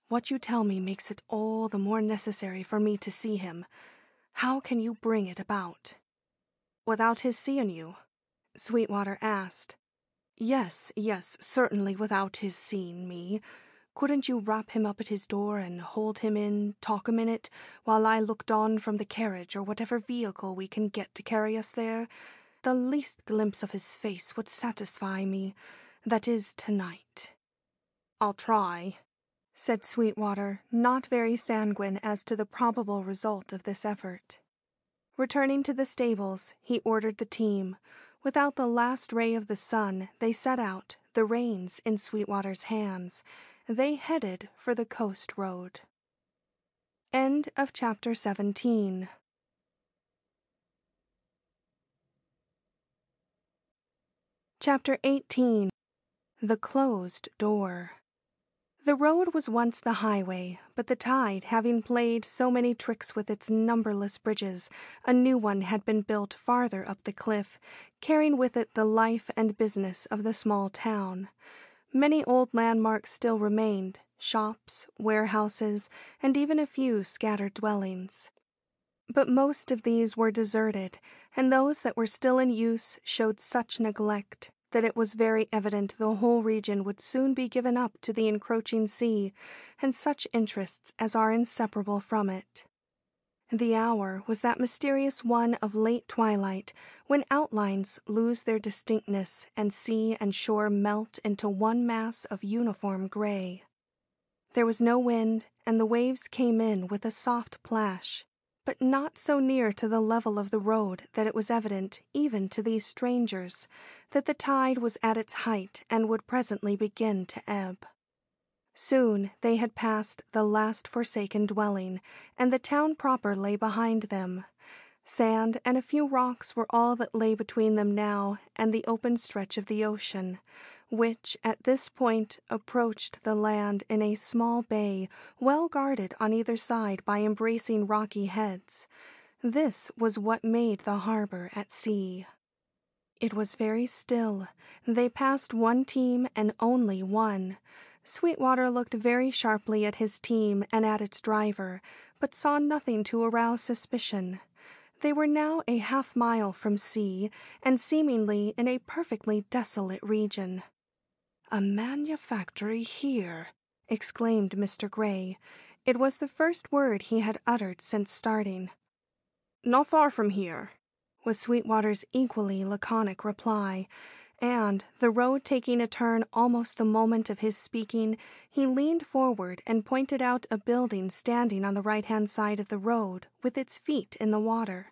What you tell me makes it all the more necessary for me to see him. How can you bring it about?" "Without his seeing you?" Sweetwater asked. Yes, certainly without his seeing me. Couldn't you wrap him up at his door and hold him in, talk a minute, while I looked on from the carriage or whatever vehicle we can get to carry us there? The least glimpse of his face would satisfy me. That is, tonight." "I'll try," said Sweetwater, not very sanguine as to the probable result of this effort. Returning to the stables, he ordered the team. Without the last ray of the sun, they set out, the reins in Sweetwater's hands. They headed for the coast road. End of chapter 17. Chapter 18. The Closed Door. The road was once the highway, but the tide having played so many tricks with its numberless bridges, a new one had been built farther up the cliff, carrying with it the life and business of the small town. Many old landmarks still remained, shops, warehouses, and even a few scattered dwellings. But most of these were deserted, and those that were still in use showed such neglect that it was very evident the whole region would soon be given up to the encroaching sea and such interests as are inseparable from it. The hour was that mysterious one of late twilight, when outlines lose their distinctness and sea and shore melt into one mass of uniform gray. There was no wind, and the waves came in with a soft plash, but not so near to the level of the road that it was evident, even to these strangers, that the tide was at its height and would presently begin to ebb. Soon they had passed the last forsaken dwelling, and the town proper lay behind them. Sand and a few rocks were all that lay between them now and the open stretch of the ocean, which, at this point, approached the land in a small bay, well guarded on either side by embracing rocky heads. This was what made the harbor at sea. It was very still. They passed one team and only one. Sweetwater looked very sharply at his team and at its driver, but saw nothing to arouse suspicion. They were now a half-mile from sea, and seemingly in a perfectly desolate region. "A manufactory here," exclaimed Mr. Gray. It was the first word he had uttered since starting. "Not far from here," was Sweetwater's equally laconic reply, and, the road taking a turn almost the moment of his speaking, he leaned forward and pointed out a building standing on the right-hand side of the road with its feet in the water.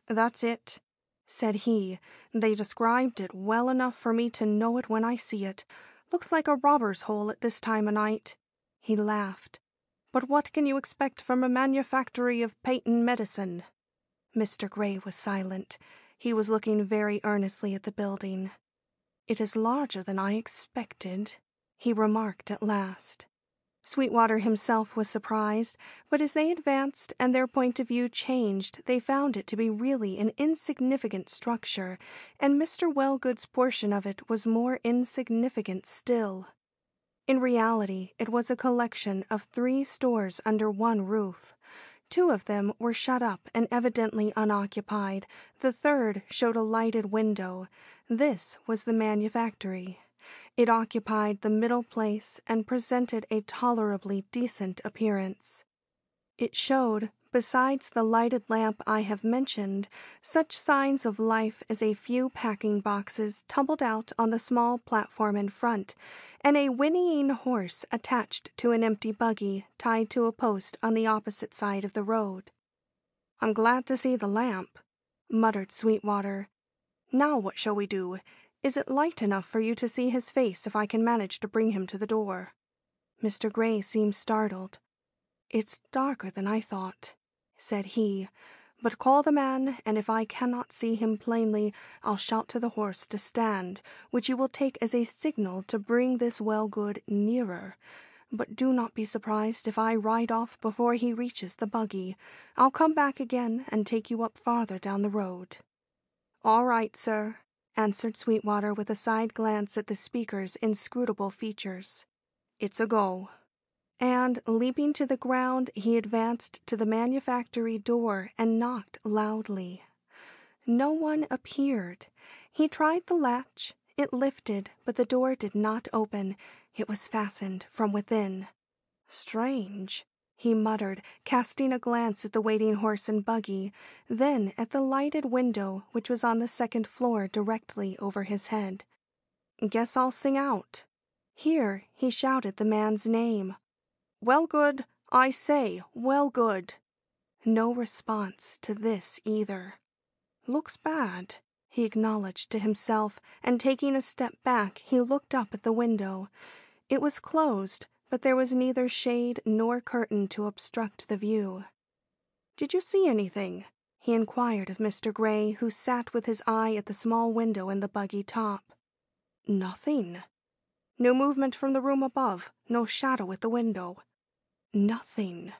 "That's it," said he. "They described it well enough for me to know it when I see it. Looks like a robber's hole at this time o' night." He laughed. "But what can you expect from a manufactory of patent medicine?" Mr. Gray was silent. He was looking very earnestly at the building. "It is larger than I expected," he remarked at last. Sweetwater himself was surprised, but as they advanced and their point of view changed, they found it to be really an insignificant structure, and Mr. Wellgood's portion of it was more insignificant still. In reality, it was a collection of 3 stores under one roof. 2 of them were shut up and evidently unoccupied. The third showed a lighted window. This was the manufactory. It occupied the middle place and presented a tolerably decent appearance. It showed, besides the lighted lamp I have mentioned, such signs of life as a few packing boxes tumbled out on the small platform in front, and a whinnying horse attached to an empty buggy tied to a post on the opposite side of the road. "I'm glad to see the lamp," muttered Sweetwater. "Now what shall we do? Is it light enough for you to see his face if I can manage to bring him to the door?" Mr. Gray seemed startled. "It's darker than I thought," said he, "but call the man, and if I cannot see him plainly, I'll shout to the horse to stand, which you will take as a signal to bring this Wellgood nearer. But do not be surprised if I ride off before he reaches the buggy. I'll come back again and take you up farther down the road." "All right, sir," answered Sweetwater with a side glance at the speaker's inscrutable features. "It's a go." And, leaping to the ground, he advanced to the manufactory door and knocked loudly. No one appeared. He tried the latch. It lifted, but the door did not open. It was fastened from within. "Strange," he muttered, casting a glance at the waiting horse and buggy, then at the lighted window which was on the second floor directly over his head. "Guess I'll sing out." Here he shouted the man's name. "Wellgood, I say, Wellgood." No response to this either. "Looks bad," he acknowledged to himself, and taking a step back, he looked up at the window. It was closed, but there was neither shade nor curtain to obstruct the view. "Did you see anything?" he inquired of Mr. Gray, who sat with his eye at the small window in the buggy top. "Nothing." "No movement from the room above? No shadow at the window?" "Nothing."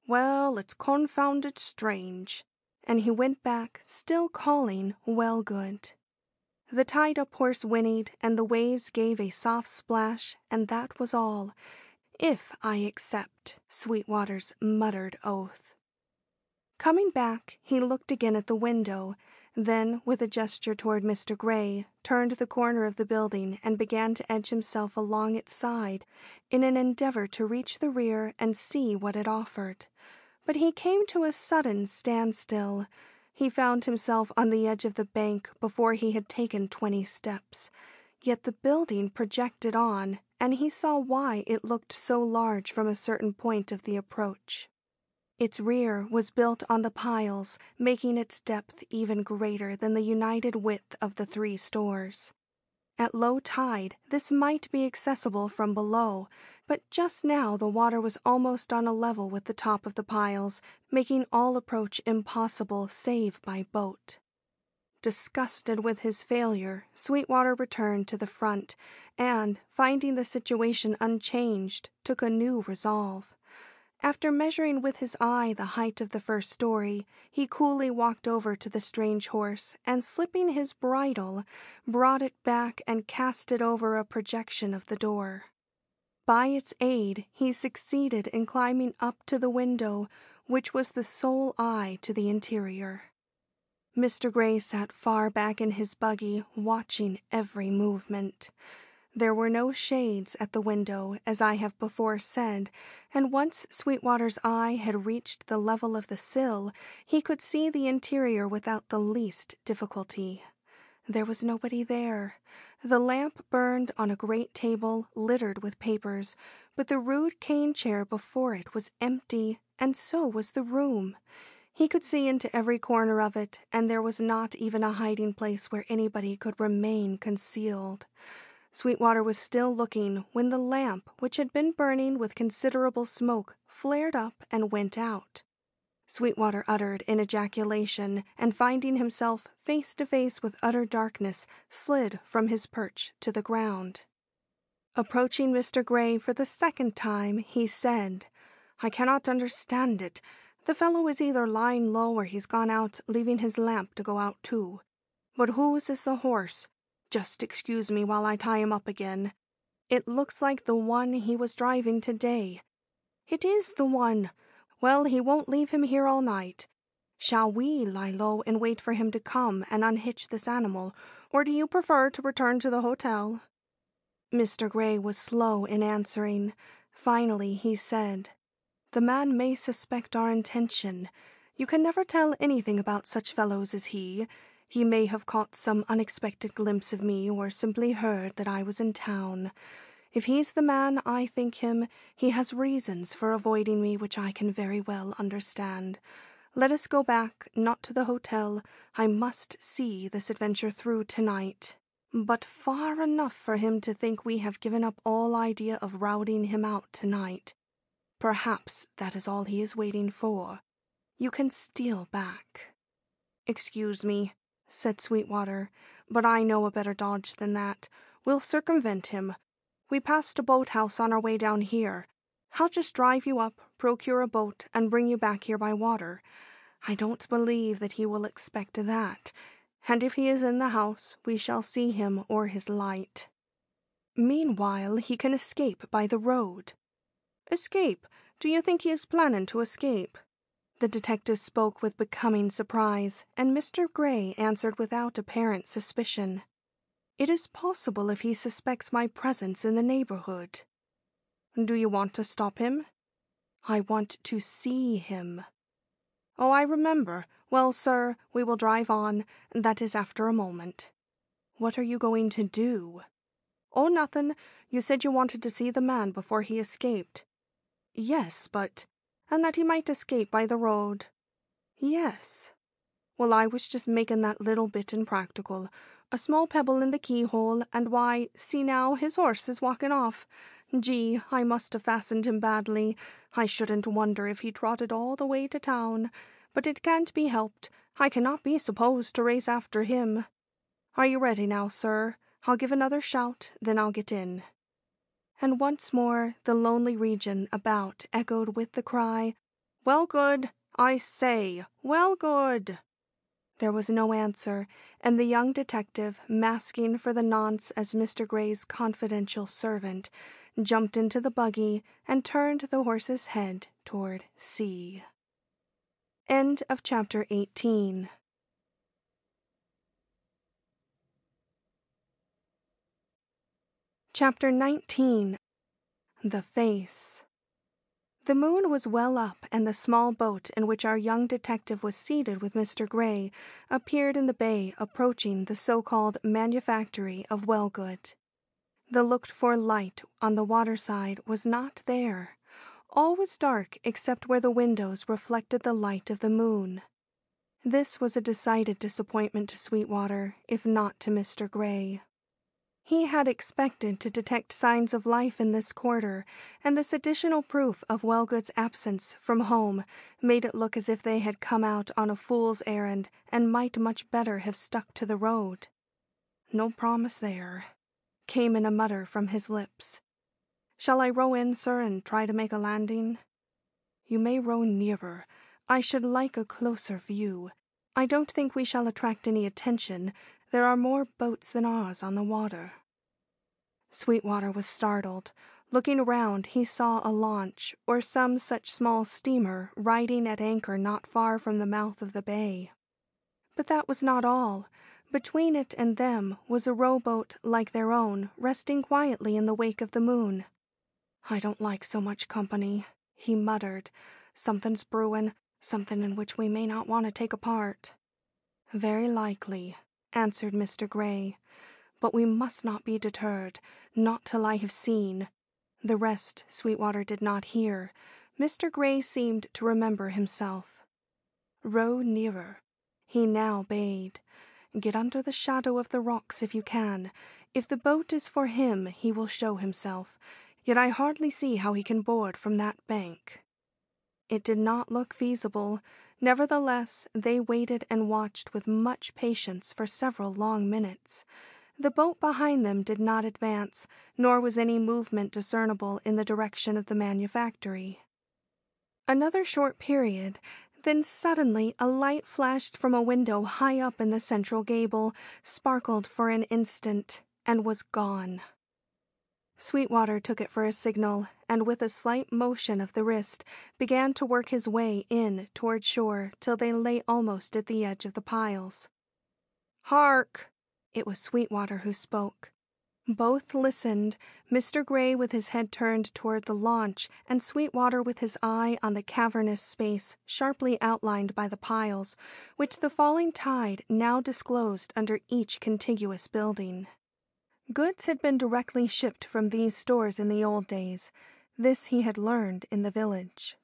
"Well, it's confounded strange." And he went back, still calling Wellgood. The tied-up horse whinnied, and the waves gave a soft splash, and that was all. "If I accept," Sweetwater's muttered oath. Coming back, he looked again at the window, then, with a gesture toward Mr. Gray, turned the corner of the building and began to edge himself along its side in an endeavor to reach the rear and see what it offered. But he came to a sudden standstill. He found himself on the edge of the bank before he had taken 20 steps. Yet the building projected on, and he saw why it looked so large from a certain point of the approach. Its rear was built on the piles, making its depth even greater than the united width of the 3 stores. At low tide, this might be accessible from below, but just now the water was almost on a level with the top of the piles, making all approach impossible save by boat. Disgusted with his failure, Sweetwater returned to the front, and, finding the situation unchanged, took a new resolve. After measuring with his eye the height of the first story, he coolly walked over to the strange horse and, slipping his bridle, brought it back and cast it over a projection of the door. By its aid, he succeeded in climbing up to the window, which was the sole eye to the interior. Mr. Gray sat far back in his buggy, watching every movement. There were no shades at the window, as I have before said, and once Sweetwater's eye had reached the level of the sill, he could see the interior without the least difficulty. There was nobody there. The lamp burned on a great table littered with papers, but the rude cane chair before it was empty, and so was the room. He could see into every corner of it, and there was not even a hiding place where anybody could remain concealed. Sweetwater was still looking when the lamp, which had been burning with considerable smoke, flared up and went out. Sweetwater uttered an ejaculation, and finding himself face to face with utter darkness, slid from his perch to the ground. Approaching Mr. Gray for the second time, he said, "I cannot understand it. The fellow is either lying low or he's gone out, leaving his lamp to go out too. But whose is the horse? Just excuse me while I tie him up again. It looks like the one he was driving today. It is the one. Well, he won't leave him here all night. Shall we lie low and wait for him to come and unhitch this animal, or do you prefer to return to the hotel?" Mr. Gray was slow in answering. Finally he said, "The man may suspect our intention. You can never tell anything about such fellows as he. He may have caught some unexpected glimpse of me, or simply heard that I was in town. If he's the man I think him, he has reasons for avoiding me which I can very well understand. Let us go back, not to the hotel. I must see this adventure through tonight. But far enough for him to think we have given up all idea of routing him out tonight. Perhaps that is all he is waiting for. You can steal back." "Excuse me," said Sweetwater, "but I know a better dodge than that. We'll circumvent him. We passed a boathouse on our way down here. I'll just drive you up, procure a boat, and bring you back here by water. I don't believe that he will expect that, and if he is in the house, we shall see him or his light. Meanwhile, he can escape by the road." "Escape? Do you think he is planning to escape?" The detective spoke with becoming surprise, and Mr. Gray answered without apparent suspicion. "It is possible if he suspects my presence in the neighborhood." "Do you want to stop him?" "I want to see him." "Oh, I remember. Well, sir, we will drive on. That is after a moment." "What are you going to do?" "Oh, nothing. You said you wanted to see the man before he escaped." "Yes, but—" "And that he might escape by the road." "Yes." "Well, I was just making that little bit impractical. A small pebble in the keyhole, and why, see now, his horse is walking off. Gee, I must have fastened him badly. I shouldn't wonder if he trotted all the way to town. But it can't be helped. I cannot be supposed to race after him. Are you ready now, sir? I'll give another shout, then I'll get in." And once more the lonely region about echoed with the cry, "Wellgood! I say, Wellgood!" There was no answer, and the young detective, masking for the nonce as Mr. Gray's confidential servant, jumped into the buggy and turned the horse's head toward C. End of chapter 18. Chapter 19. The Face. The moon was well up, and the small boat in which our young detective was seated with Mr. Gray appeared in the bay approaching the so-called manufactory of Wellgood. The looked-for light on the waterside was not there. All was dark except where the windows reflected the light of the moon. This was a decided disappointment to Sweetwater, if not to Mr. Gray. He had expected to detect signs of life in this quarter, and this additional proof of Wellgood's absence from home made it look as if they had come out on a fool's errand and might much better have stuck to the road. "No promise there," came in a mutter from his lips. "Shall I row in, sir, and try to make a landing?" "You may row nearer. I should like a closer view. I don't think we shall attract any attention. There are more boats than ours on the water." Sweetwater was startled. Looking around, he saw a launch, or some such small steamer, riding at anchor not far from the mouth of the bay. But that was not all. Between it and them was a rowboat like their own, resting quietly in the wake of the moon. "I don't like so much company," he muttered. "Something's brewing, something in which we may not want to take a part." "Very likely," answered Mr. Gray. "But we must not be deterred, not till I have seen." The rest Sweetwater did not hear. Mr. Gray seemed to remember himself. "Row nearer," he now bade. "Get under the shadow of the rocks if you can. If the boat is for him, he will show himself. Yet I hardly see how he can board from that bank." It did not look feasible. Nevertheless, they waited and watched with much patience for several long minutes. The boat behind them did not advance, nor was any movement discernible in the direction of the manufactory. Another short period, then suddenly a light flashed from a window high up in the central gable, sparkled for an instant, and was gone. Sweetwater took it for a signal, and with a slight motion of the wrist, began to work his way in toward shore till they lay almost at the edge of the piles. "Hark!" It was Sweetwater who spoke. Both listened, Mr. Gray with his head turned toward the launch, and Sweetwater with his eye on the cavernous space sharply outlined by the piles, which the falling tide now disclosed under each contiguous building. Goods had been directly shipped from these stores in the old days. This he had learned in the village.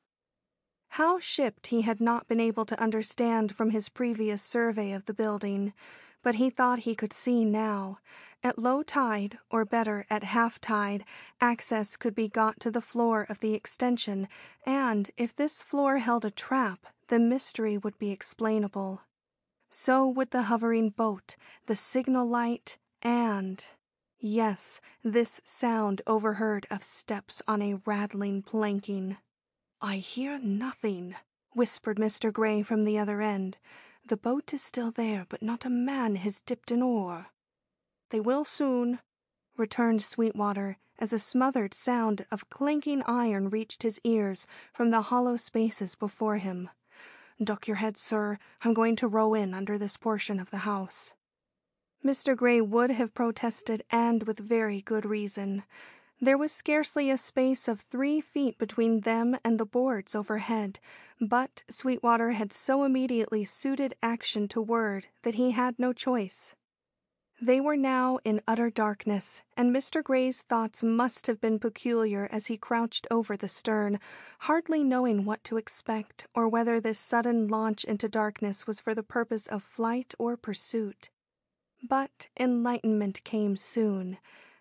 How shipped he had not been able to understand from his previous survey of the building, but he thought he could see now. At low tide, or better, at half tide, access could be got to the floor of the extension, and if this floor held a trap, the mystery would be explainable. So would the hovering boat, the signal light, and... yes, this sound overheard of steps on a rattling planking. "I hear nothing," whispered Mr. Gray from the other end. "The boat is still there, but not a man has dipped an oar." "They will soon," returned Sweetwater, as a smothered sound of clanking iron reached his ears from the hollow spaces before him. "Duck your head, sir. I'm going to row in under this portion of the house." Mr. Gray would have protested, and with very good reason. There was scarcely a space of 3 feet between them and the boards overhead, but Sweetwater had so immediately suited action to word that he had no choice. They were now in utter darkness, and Mr. Gray's thoughts must have been peculiar as he crouched over the stern, hardly knowing what to expect or whether this sudden launch into darkness was for the purpose of flight or pursuit. But enlightenment came soon.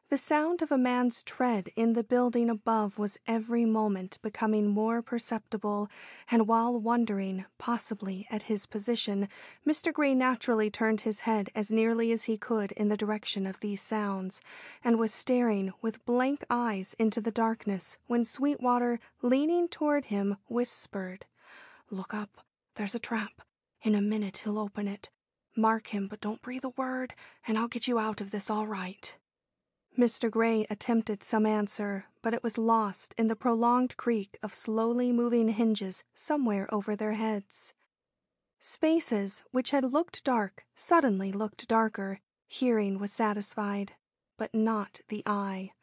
The sound of a man's tread in the building above was every moment becoming more perceptible, and while wondering, possibly, at his position, Mr. Gray naturally turned his head as nearly as he could in the direction of these sounds, and was staring with blank eyes into the darkness when Sweetwater, leaning toward him, whispered, "Look up, there's a trap. In a minute he'll open it. Mark him, but don't breathe a word, and I'll get you out of this all right." Mr. Gray attempted some answer, but it was lost in the prolonged creak of slowly moving hinges somewhere over their heads. Spaces which had looked dark suddenly looked darker. Hearing was satisfied, but not the eye.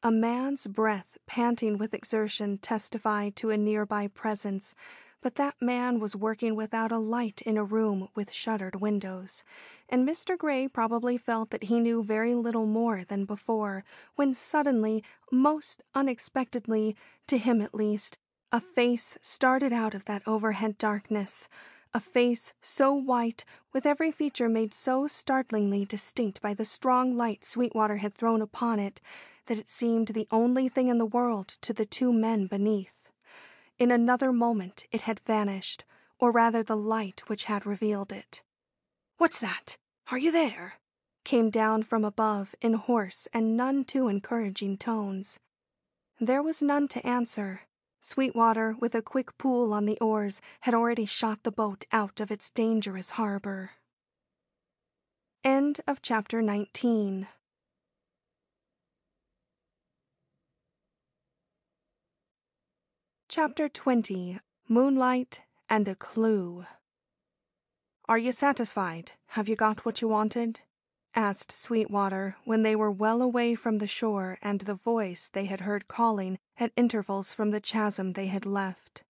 A man's breath, panting with exertion, testified to a nearby presence, but that man was working without a light in a room with shuttered windows, and Mr. Gray probably felt that he knew very little more than before, when suddenly, most unexpectedly, to him at least, a face started out of that overhead darkness, a face so white, with every feature made so startlingly distinct by the strong light Sweetwater had thrown upon it, that it seemed the only thing in the world to the 2 men beneath. In another moment it had vanished, or rather the light which had revealed it. "What's that? Are you there?" came down from above in hoarse and none too encouraging tones. There was none to answer. Sweetwater, with a quick pull on the oars, had already shot the boat out of its dangerous harbor. End of chapter 19. Chapter 20. Moonlight and a Clue. "Are you satisfied? Have you got what you wanted?" asked Sweetwater when they were well away from the shore and the voice they had heard calling at intervals from the chasm they had left.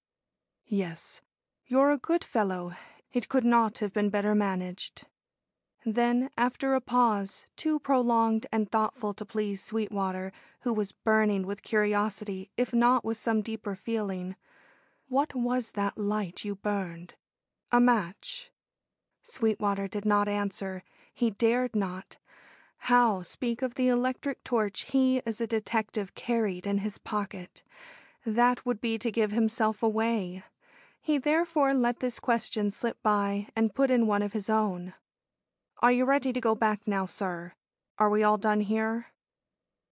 "Yes. You're a good fellow. It could not have been better managed." Then, after a pause, too prolonged and thoughtful to please Sweetwater, who was burning with curiosity, if not with some deeper feeling, "What was that light you burned? A match?" Sweetwater did not answer. He dared not. How speak of the electric torch he as a detective carried in his pocket? That would be to give himself away. He therefore let this question slip by and put in one of his own. "Are you ready to go back now, sir? Are we all done here?"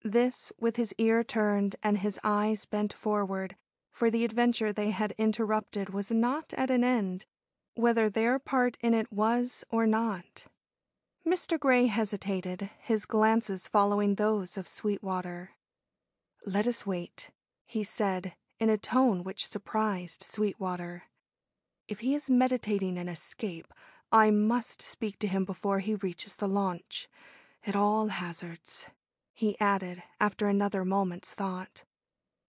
This with his ear turned and his eyes bent forward, for the adventure they had interrupted was not at an end, whether their part in it was or not. Mr. Gray hesitated, his glances following those of Sweetwater. "Let us wait," he said, in a tone which surprised Sweetwater. "If he is meditating an escape, I must speak to him before he reaches the launch. At all hazards," he added, after another moment's thought.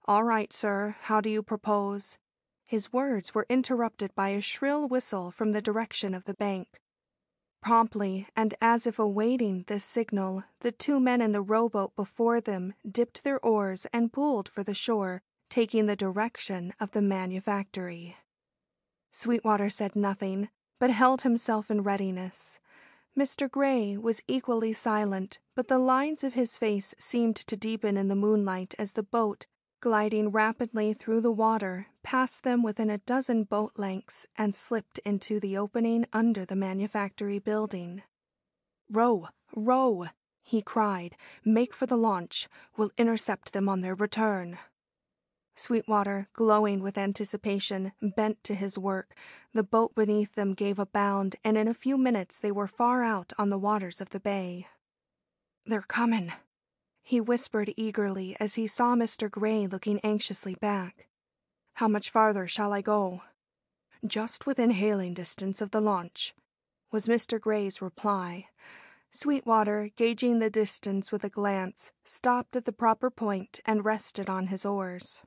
"All right, sir. How do you propose—" His words were interrupted by a shrill whistle from the direction of the bank. Promptly, and as if awaiting this signal, the two men in the rowboat before them dipped their oars and pulled for the shore, taking the direction of the manufactory. Sweetwater said nothing, but held himself in readiness. Mr. Gray was equally silent, but the lines of his face seemed to deepen in the moonlight as the boat, gliding rapidly through the water, passed them within a dozen boat lengths and slipped into the opening under the manufactory building. "Row, row!" he cried. "Make for the launch. We'll intercept them on their return." Sweetwater, glowing with anticipation, bent to his work. The boat beneath them gave a bound, and in a few minutes they were far out on the waters of the bay. "They're coming," he whispered eagerly as he saw Mr. Gray looking anxiously back. "How much farther shall I go?" "Just within hailing distance of the launch," was Mr. Gray's reply. Sweetwater, gauging the distance with a glance, stopped at the proper point and rested on his oars.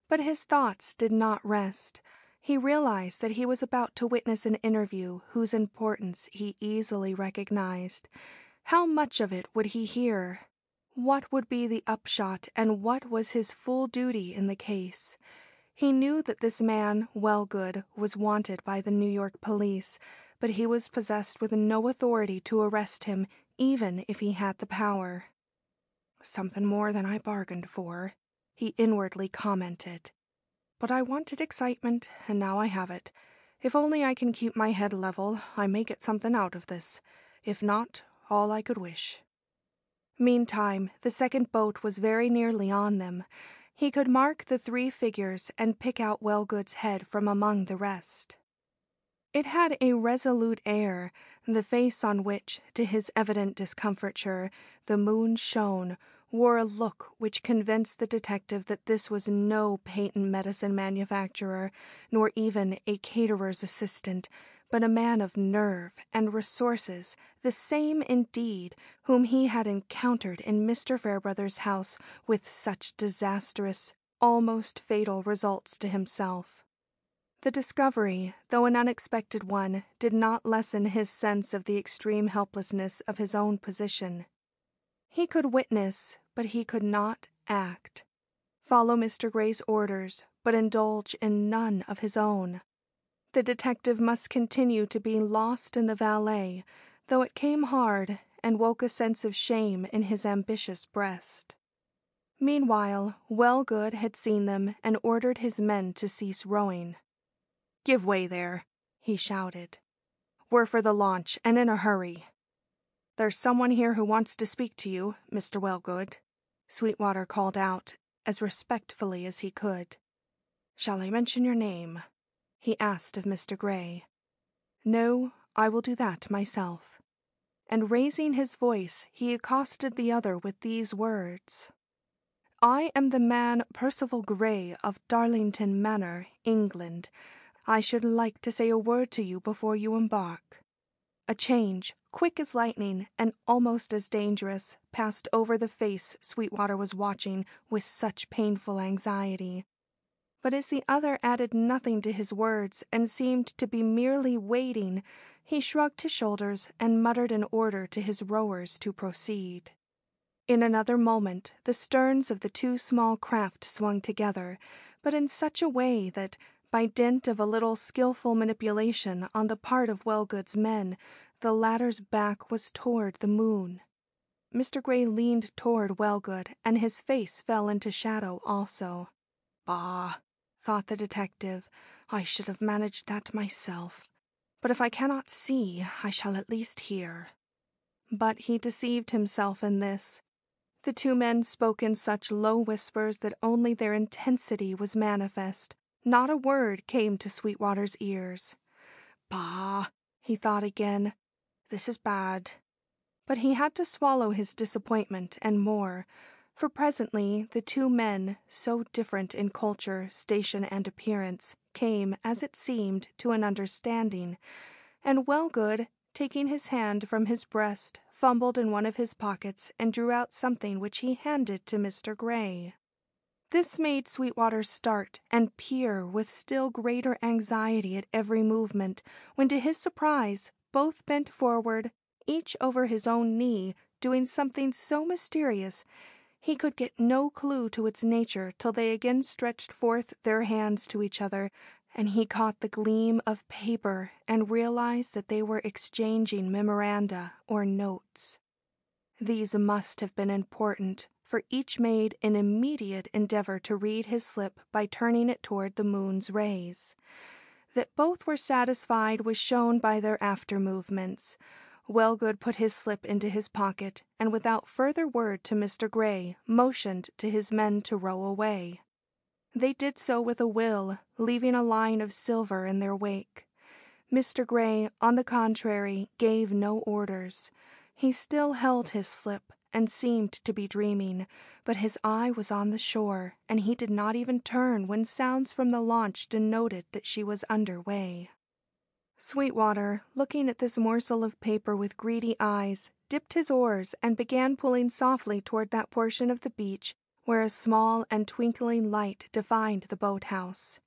But his thoughts did not rest. He realized that he was about to witness an interview whose importance he easily recognized. How much of it would he hear? What would be the upshot, and what was his full duty in the case? He knew that this man, Wellgood, was wanted by the New York police, but he was possessed with no authority to arrest him, even if he had the power. "Something more than I bargained for," he inwardly commented. "But I wanted excitement, and now I have it. If only I can keep my head level, I may get something out of this. If not, all I could wish." Meantime, the second boat was very nearly on them. He could mark the three figures and pick out Wellgood's head from among the rest. It had a resolute air, the face on which, to his evident discomfiture, the moon shone, wore a look which convinced the detective that this was no patent medicine manufacturer, nor even a caterer's assistant, but a man of nerve and resources, the same, indeed, whom he had encountered in Mr. Fairbrother's house with such disastrous, almost fatal results to himself. The discovery, though an unexpected one, did not lessen his sense of the extreme helplessness of his own position. He could witness, but he could not act. Follow Mr. Gray's orders, but indulge in none of his own. The detective must continue to be lost in the valet, though it came hard and woke a sense of shame in his ambitious breast. Meanwhile, Wellgood had seen them and ordered his men to cease rowing. "Give way there," he shouted. "We're for the launch, and in a hurry." "There's someone here who wants to speak to you, Mr. Wellgood," Sweetwater called out, as respectfully as he could. "Shall I mention your name?" he asked of Mr. Gray. "No, I will do that myself." And raising his voice, he accosted the other with these words: "I am the man Percival Gray of Darlington Manor, England. I should like to say a word to you before you embark." A change, quick as lightning and almost as dangerous, passed over the face Sweetwater was watching with such painful anxiety. But as the other added nothing to his words and seemed to be merely waiting, he shrugged his shoulders and muttered an order to his rowers to proceed. In another moment, the sterns of the two small craft swung together, but in such a way that, by dint of a little skillful manipulation on the part of Wellgood's men, the latter's back was toward the moon. Mr. Gray leaned toward Wellgood, and his face fell into shadow also. "Bah," thought the detective, "I should have managed that myself. But if I cannot see, I shall at least hear." But he deceived himself in this. The two men spoke in such low whispers that only their intensity was manifest. Not a word came to Sweetwater's ears. "Bah," he thought again, "this is bad." But he had to swallow his disappointment and more, for presently the two men, so different in culture, station, and appearance, came, as it seemed, to an understanding, and Wellgood, taking his hand from his breast, fumbled in one of his pockets and drew out something which he handed to Mr. Gray. This made Sweetwater start and peer with still greater anxiety at every movement, when to his surprise both bent forward, each over his own knee, doing something so mysterious he could get no clue to its nature till they again stretched forth their hands to each other, and he caught the gleam of paper and realized that they were exchanging memoranda or notes. These must have been important, for each made an immediate endeavor to read his slip by turning it toward the moon's rays. That both were satisfied was shown by their after movements. Wellgood put his slip into his pocket, and without further word to Mr. Gray, motioned to his men to row away. They did so with a will, leaving a line of silver in their wake. Mr. Gray, on the contrary, gave no orders. He still held his slip and seemed to be dreaming, but his eye was on the shore, and he did not even turn when sounds from the launch denoted that she was under way. Sweetwater, looking at this morsel of paper with greedy eyes, dipped his oars and began pulling softly toward that portion of the beach where a small and twinkling light defined the boathouse.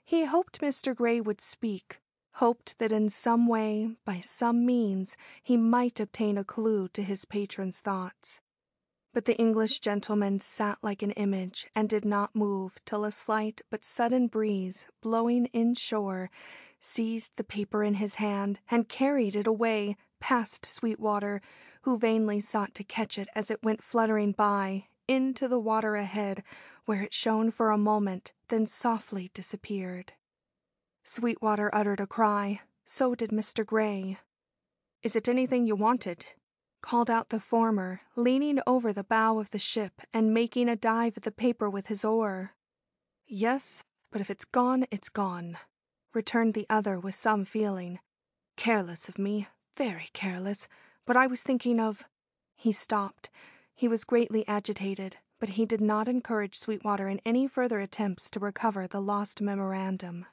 He hoped Mr. Gray would speak, hoped that in some way, by some means, he might obtain a clue to his patron's thoughts. But the English gentleman sat like an image and did not move till a slight but sudden breeze, blowing inshore, seized the paper in his hand and carried it away past Sweetwater, who vainly sought to catch it as it went fluttering by, into the water ahead, where it shone for a moment, then softly disappeared. Sweetwater uttered a cry. So did Mr. Gray. "Is it anything you wanted?" called out the former, leaning over the bow of the ship and making a dive at the paper with his oar. "Yes, but if it's gone, it's gone," returned the other with some feeling. "Careless of me, very careless, but I was thinking of—" He stopped. He was greatly agitated, but he did not encourage Sweetwater in any further attempts to recover the lost memorandum.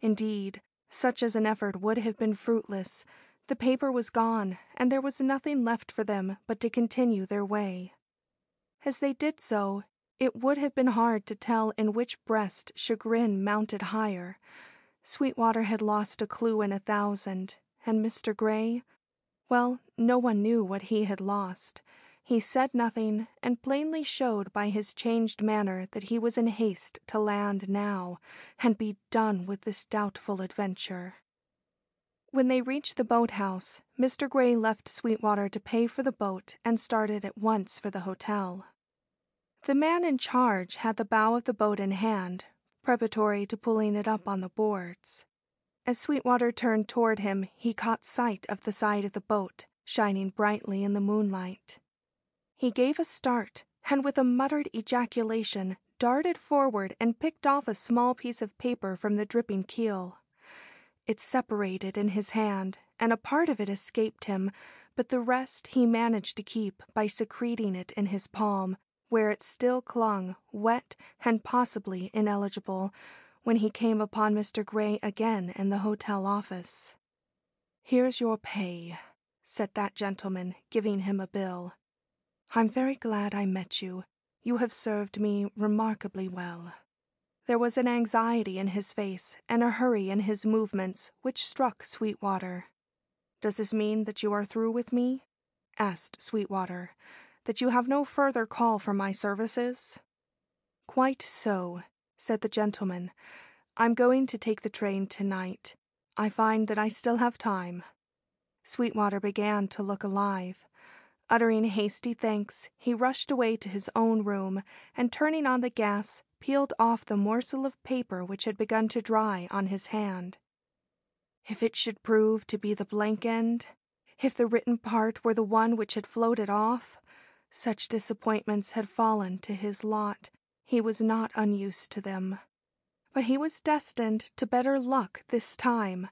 Indeed, such as an effort would have been fruitless. The paper was gone, and there was nothing left for them but to continue their way. As they did so, it would have been hard to tell in which breast chagrin mounted higher. Sweetwater had lost a clue in 1,000, and Mr. Gray, well, no one knew what he had lost. He said nothing, and plainly showed by his changed manner that he was in haste to land now, and be done with this doubtful adventure. When they reached the boathouse, Mr. Gray left Sweetwater to pay for the boat and started at once for the hotel. The man in charge had the bow of the boat in hand, preparatory to pulling it up on the boards. As Sweetwater turned toward him, he caught sight of the side of the boat, shining brightly in the moonlight. He gave a start, and with a muttered ejaculation, darted forward and picked off a small piece of paper from the dripping keel. It separated in his hand, and a part of it escaped him, but the rest he managed to keep by secreting it in his palm, where it still clung, wet and possibly ineligible, when he came upon Mr. Gray again in the hotel office. "Here's your pay," said that gentleman, giving him a bill. "I'm very glad I met you. You have served me remarkably well." There was an anxiety in his face and a hurry in his movements which struck Sweetwater. "Does this mean that you are through with me?" asked Sweetwater. "That you have no further call for my services?" "Quite so," said the gentleman. "I'm going to take the train tonight. I find that I still have time." Sweetwater began to look alive. Uttering hasty thanks, he rushed away to his own room, and turning on the gas, peeled off the morsel of paper which had begun to dry on his hand. If it should prove to be the blank end, if the written part were the one which had floated off, such disappointments had fallen to his lot. He was not unused to them. But he was destined to better luck this time.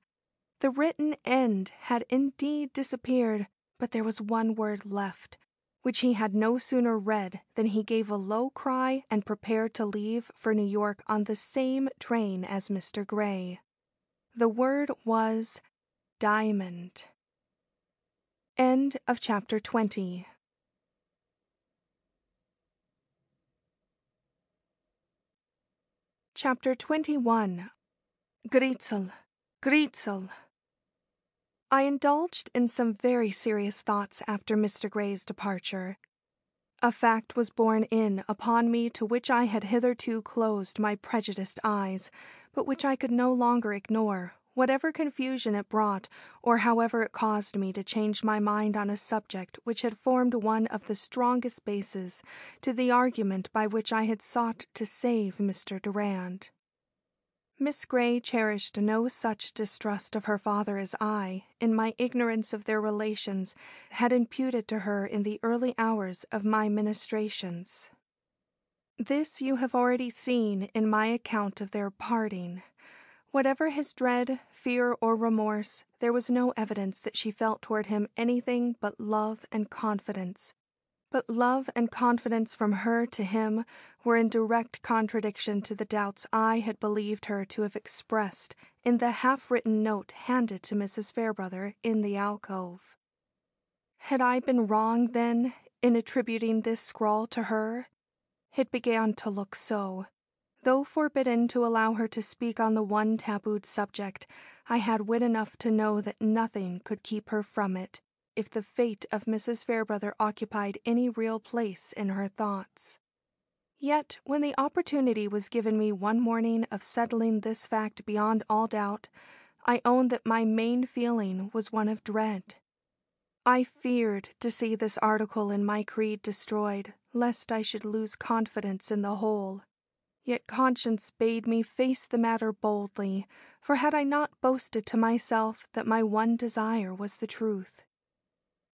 The written end had indeed disappeared, but there was one word left, which he had no sooner read than he gave a low cry and prepared to leave for New York on the same train as Mr. Gray. The word was diamond. End of chapter 20. Chapter 21. GRIZEL, GRIZEL. I indulged in some very serious thoughts after Mr. Gray's departure. A fact was borne in upon me to which I had hitherto closed my prejudiced eyes, but which I could no longer ignore, whatever confusion it brought, or however it caused me to change my mind on a subject which had formed one of the strongest bases to the argument by which I had sought to save Mr. Durand. Miss Gray cherished no such distrust of her father as I, in my ignorance of their relations, had imputed to her in the early hours of my ministrations. This you have already seen in my account of their parting. Whatever his dread, fear, or remorse, there was no evidence that she felt toward him anything but love and confidence. But love and confidence from her to him were in direct contradiction to the doubts I had believed her to have expressed in the half-written note handed to Mrs. Fairbrother in the alcove. Had I been wrong, then, in attributing this scrawl to her? It began to look so. Though forbidden to allow her to speak on the one tabooed subject, I had wit enough to know that nothing could keep her from it, if the fate of Mrs. Fairbrother occupied any real place in her thoughts. Yet, when the opportunity was given me one morning of settling this fact beyond all doubt, I own that my main feeling was one of dread. I feared to see this article in my creed destroyed, lest I should lose confidence in the whole. Yet conscience bade me face the matter boldly, for had I not boasted to myself that my one desire was the truth?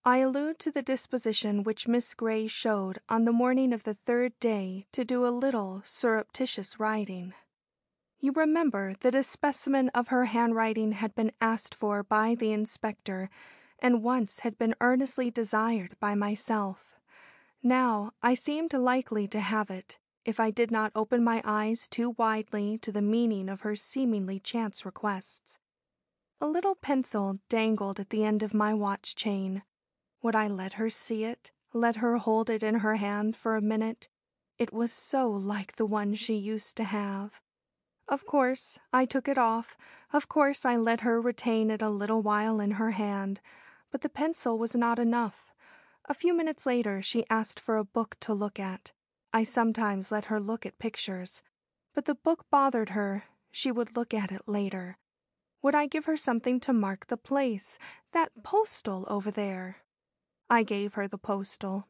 I allude to the disposition which Miss Gray showed on the morning of the third day to do a little surreptitious writing. You remember that a specimen of her handwriting had been asked for by the inspector, and once had been earnestly desired by myself. Now I seemed likely to have it, if I did not open my eyes too widely to the meaning of her seemingly chance requests. A little pencil dangled at the end of my watch chain. Would I let her see it, let her hold it in her hand for a minute? It was so like the one she used to have. Of course, I took it off. Of course, I let her retain it a little while in her hand. But the pencil was not enough. A few minutes later, she asked for a book to look at. I sometimes let her look at pictures. But the book bothered her. She would look at it later. Would I give her something to mark the place? That postal over there. I gave her the postal.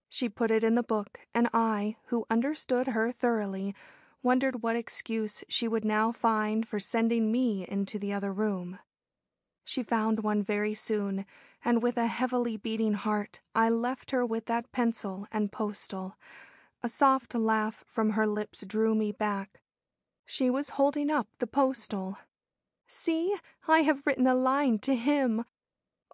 She put it in the book, and I, who understood her thoroughly, wondered what excuse she would now find for sending me into the other room. She found one very soon, and with a heavily beating heart, I left her with that pencil and postal. A soft laugh from her lips drew me back. She was holding up the postal. "See, I have written a line to him.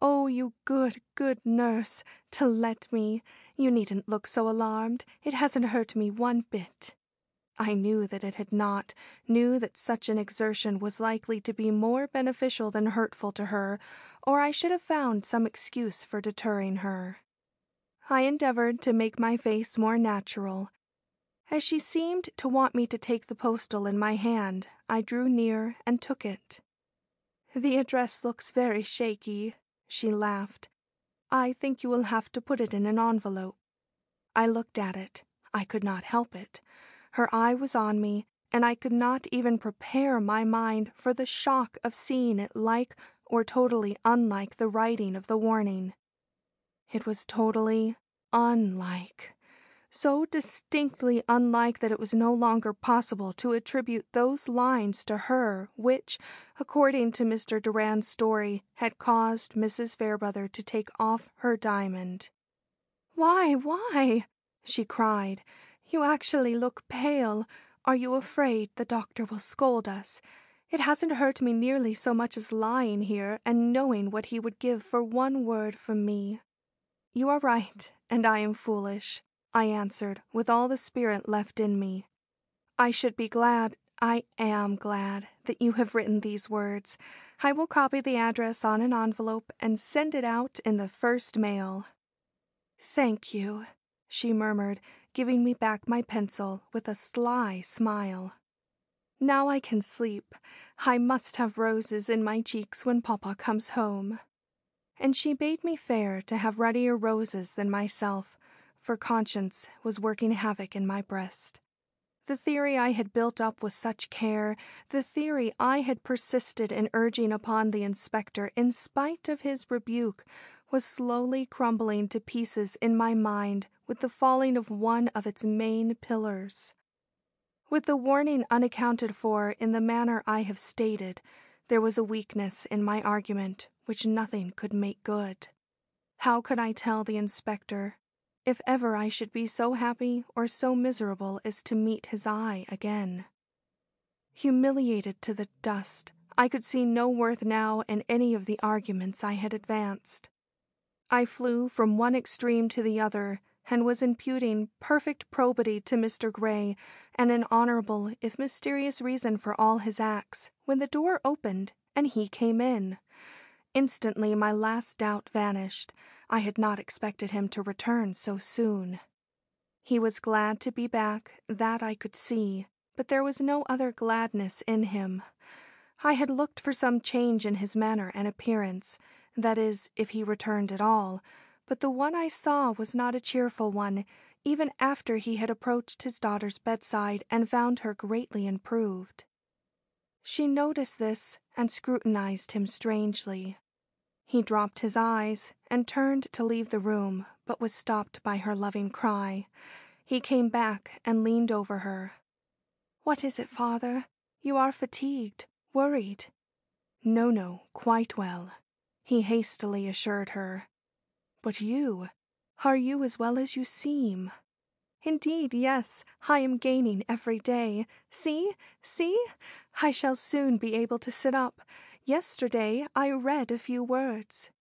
Oh, you good, good nurse, to let me. You needn't look so alarmed. It hasn't hurt me one bit." I knew that it had not, knew that such an exertion was likely to be more beneficial than hurtful to her, or I should have found some excuse for deterring her. I endeavored to make my face more natural. As she seemed to want me to take the postal in my hand, I drew near and took it. "The address looks very shaky," she laughed. "I think you will have to put it in an envelope." I looked at it. I could not help it. Her eye was on me, and I could not even prepare my mind for the shock of seeing it like or totally unlike the writing of the warning. It was totally unlike. So distinctly unlike that it was no longer possible to attribute those lines to her which, according to Mr. Durand's story, had caused Mrs. Fairbrother to take off her diamond. Why?" she cried. "You actually look pale. Are you afraid the doctor will scold us? It hasn't hurt me nearly so much as lying here and knowing what he would give for one word from me." "You are right, and I am foolish," I answered, with all the spirit left in me. "I should be glad, I am glad, that you have written these words. I will copy the address on an envelope and send it out in the first mail." "Thank you," she murmured, giving me back my pencil with a sly smile. "Now I can sleep. I must have roses in my cheeks when Papa comes home." And she bade me fair to have ruddier roses than myself, for conscience was working havoc in my breast. The theory I had built up with such care, the theory I had persisted in urging upon the inspector in spite of his rebuke, was slowly crumbling to pieces in my mind with the falling of one of its main pillars. With the warning unaccounted for in the manner I have stated, there was a weakness in my argument which nothing could make good. How could I tell the inspector, if ever I should be so happy or so miserable as to meet his eye again? Humiliated to the dust, I could see no worth now in any of the arguments I had advanced. I flew from one extreme to the other, and was imputing perfect probity to Mr. Gray and an honorable if mysterious reason for all his acts, when the door opened and he came in. Instantly my last doubt vanished. I had not expected him to return so soon. He was glad to be back, that I could see, but there was no other gladness in him. I had looked for some change in his manner and appearance, that is, if he returned at all, but the one I saw was not a cheerful one, even after he had approached his daughter's bedside and found her greatly improved. She noticed this and scrutinized him strangely. He dropped his eyes and turned to leave the room, but was stopped by her loving cry. He came back and leaned over her. "What is it, father? You are fatigued, worried." No, quite well," he hastily assured her. "But you, are you as well as you seem?" "Indeed, yes, I am gaining every day. See, I shall soon be able to sit up. Yesterday I read a few words."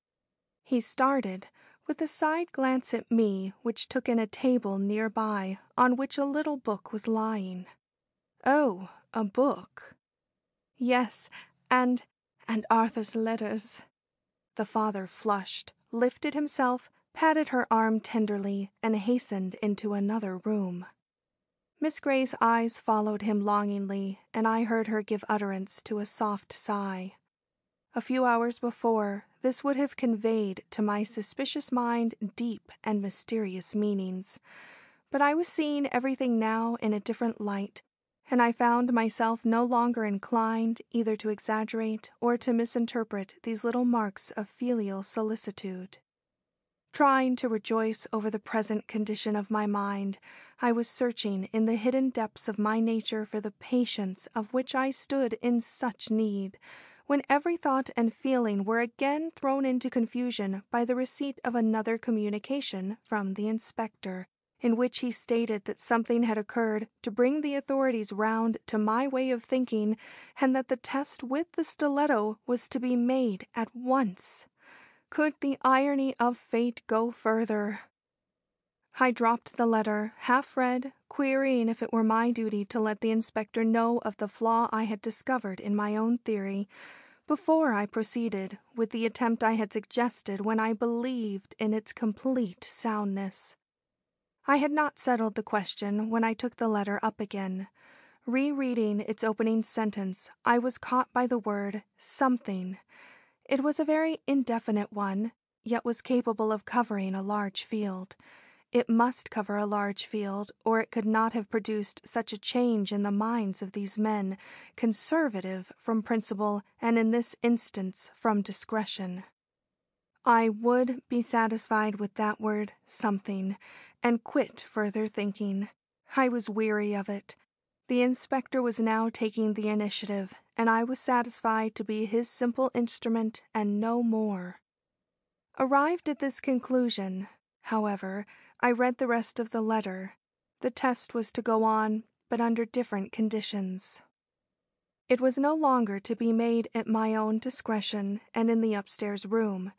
He started, with a side glance at me, which took in a table near by, on which a little book was lying. "Oh, a book." "Yes, and Arthur's letters." The father flushed, lifted himself, patted her arm tenderly, and hastened into another room. Miss Gray's eyes followed him longingly, and I heard her give utterance to a soft sigh. A few hours before, this would have conveyed to my suspicious mind deep and mysterious meanings, but I was seeing everything now in a different light, and I found myself no longer inclined either to exaggerate or to misinterpret these little marks of filial solicitude. Trying to rejoice over the present condition of my mind, I was searching in the hidden depths of my nature for the patience of which I stood in such need, when every thought and feeling were again thrown into confusion by the receipt of another communication from the inspector, in which he stated that something had occurred to bring the authorities round to my way of thinking, and that the test with the stiletto was to be made at once. Could the irony of fate go further? I dropped the letter, half-read, querying if it were my duty to let the inspector know of the flaw I had discovered in my own theory, before I proceeded with the attempt I had suggested when I believed in its complete soundness. I had not settled the question when I took the letter up again. Rereading its opening sentence, I was caught by the word something. It was a very indefinite one, yet was capable of covering a large field. It must cover a large field, or it could not have produced such a change in the minds of these men, conservative from principle and in this instance from discretion. I would be satisfied with that word something, and quit further thinking. I was weary of it. The inspector was now taking the initiative, and I was satisfied to be his simple instrument and no more. Arrived at this conclusion, however, I read the rest of the letter. The test was to go on, but under different conditions. It was no longer to be made at my own discretion and in the upstairs room.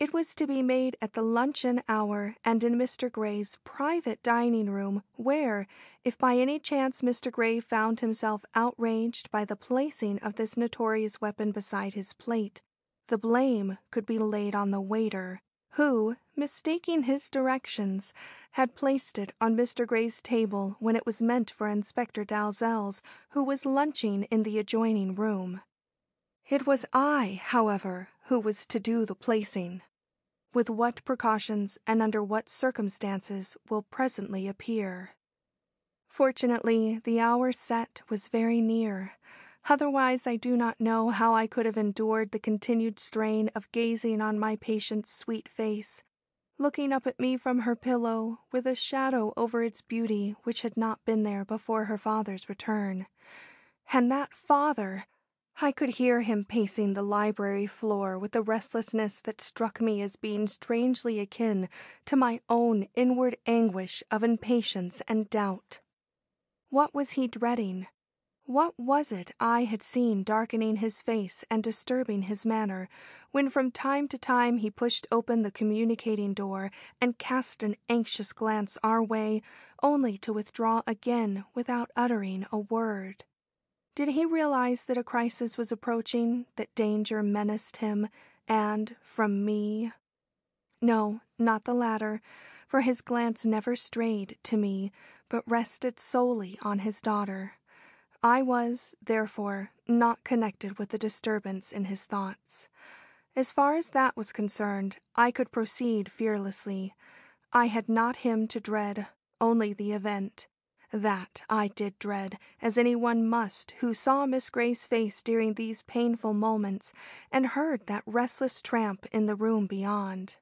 It was to be made at the luncheon hour and in Mr. Gray's private dining room, where, if by any chance Mr. Gray found himself outraged by the placing of this notorious weapon beside his plate, the blame could be laid on the waiter, who, mistaking his directions, had placed it on Mr. Gray's table when it was meant for Inspector Dalzell's, who was lunching in the adjoining room. It was I, however, who was to do the placing. With what precautions and under what circumstances will presently appear. Fortunately, the hour set was very near. Otherwise, I do not know how I could have endured the continued strain of gazing on my patient's sweet face, looking up at me from her pillow with a shadow over its beauty which had not been there before her father's return. And that father! I could hear him pacing the library floor with a restlessness that struck me as being strangely akin to my own inward anguish of impatience and doubt. What was he dreading? What was it I had seen darkening his face and disturbing his manner, when from time to time he pushed open the communicating door and cast an anxious glance our way, only to withdraw again without uttering a word? Did he realize that a crisis was approaching, that danger menaced him, and from me? No, not the latter, for his glance never strayed to me, but rested solely on his daughter. I was, therefore, not connected with the disturbance in his thoughts. As far as that was concerned, I could proceed fearlessly. I had not him to dread, only the event. That I did dread, as anyone must who saw Miss Gray's face during these painful moments and heard that restless tramp in the room beyond.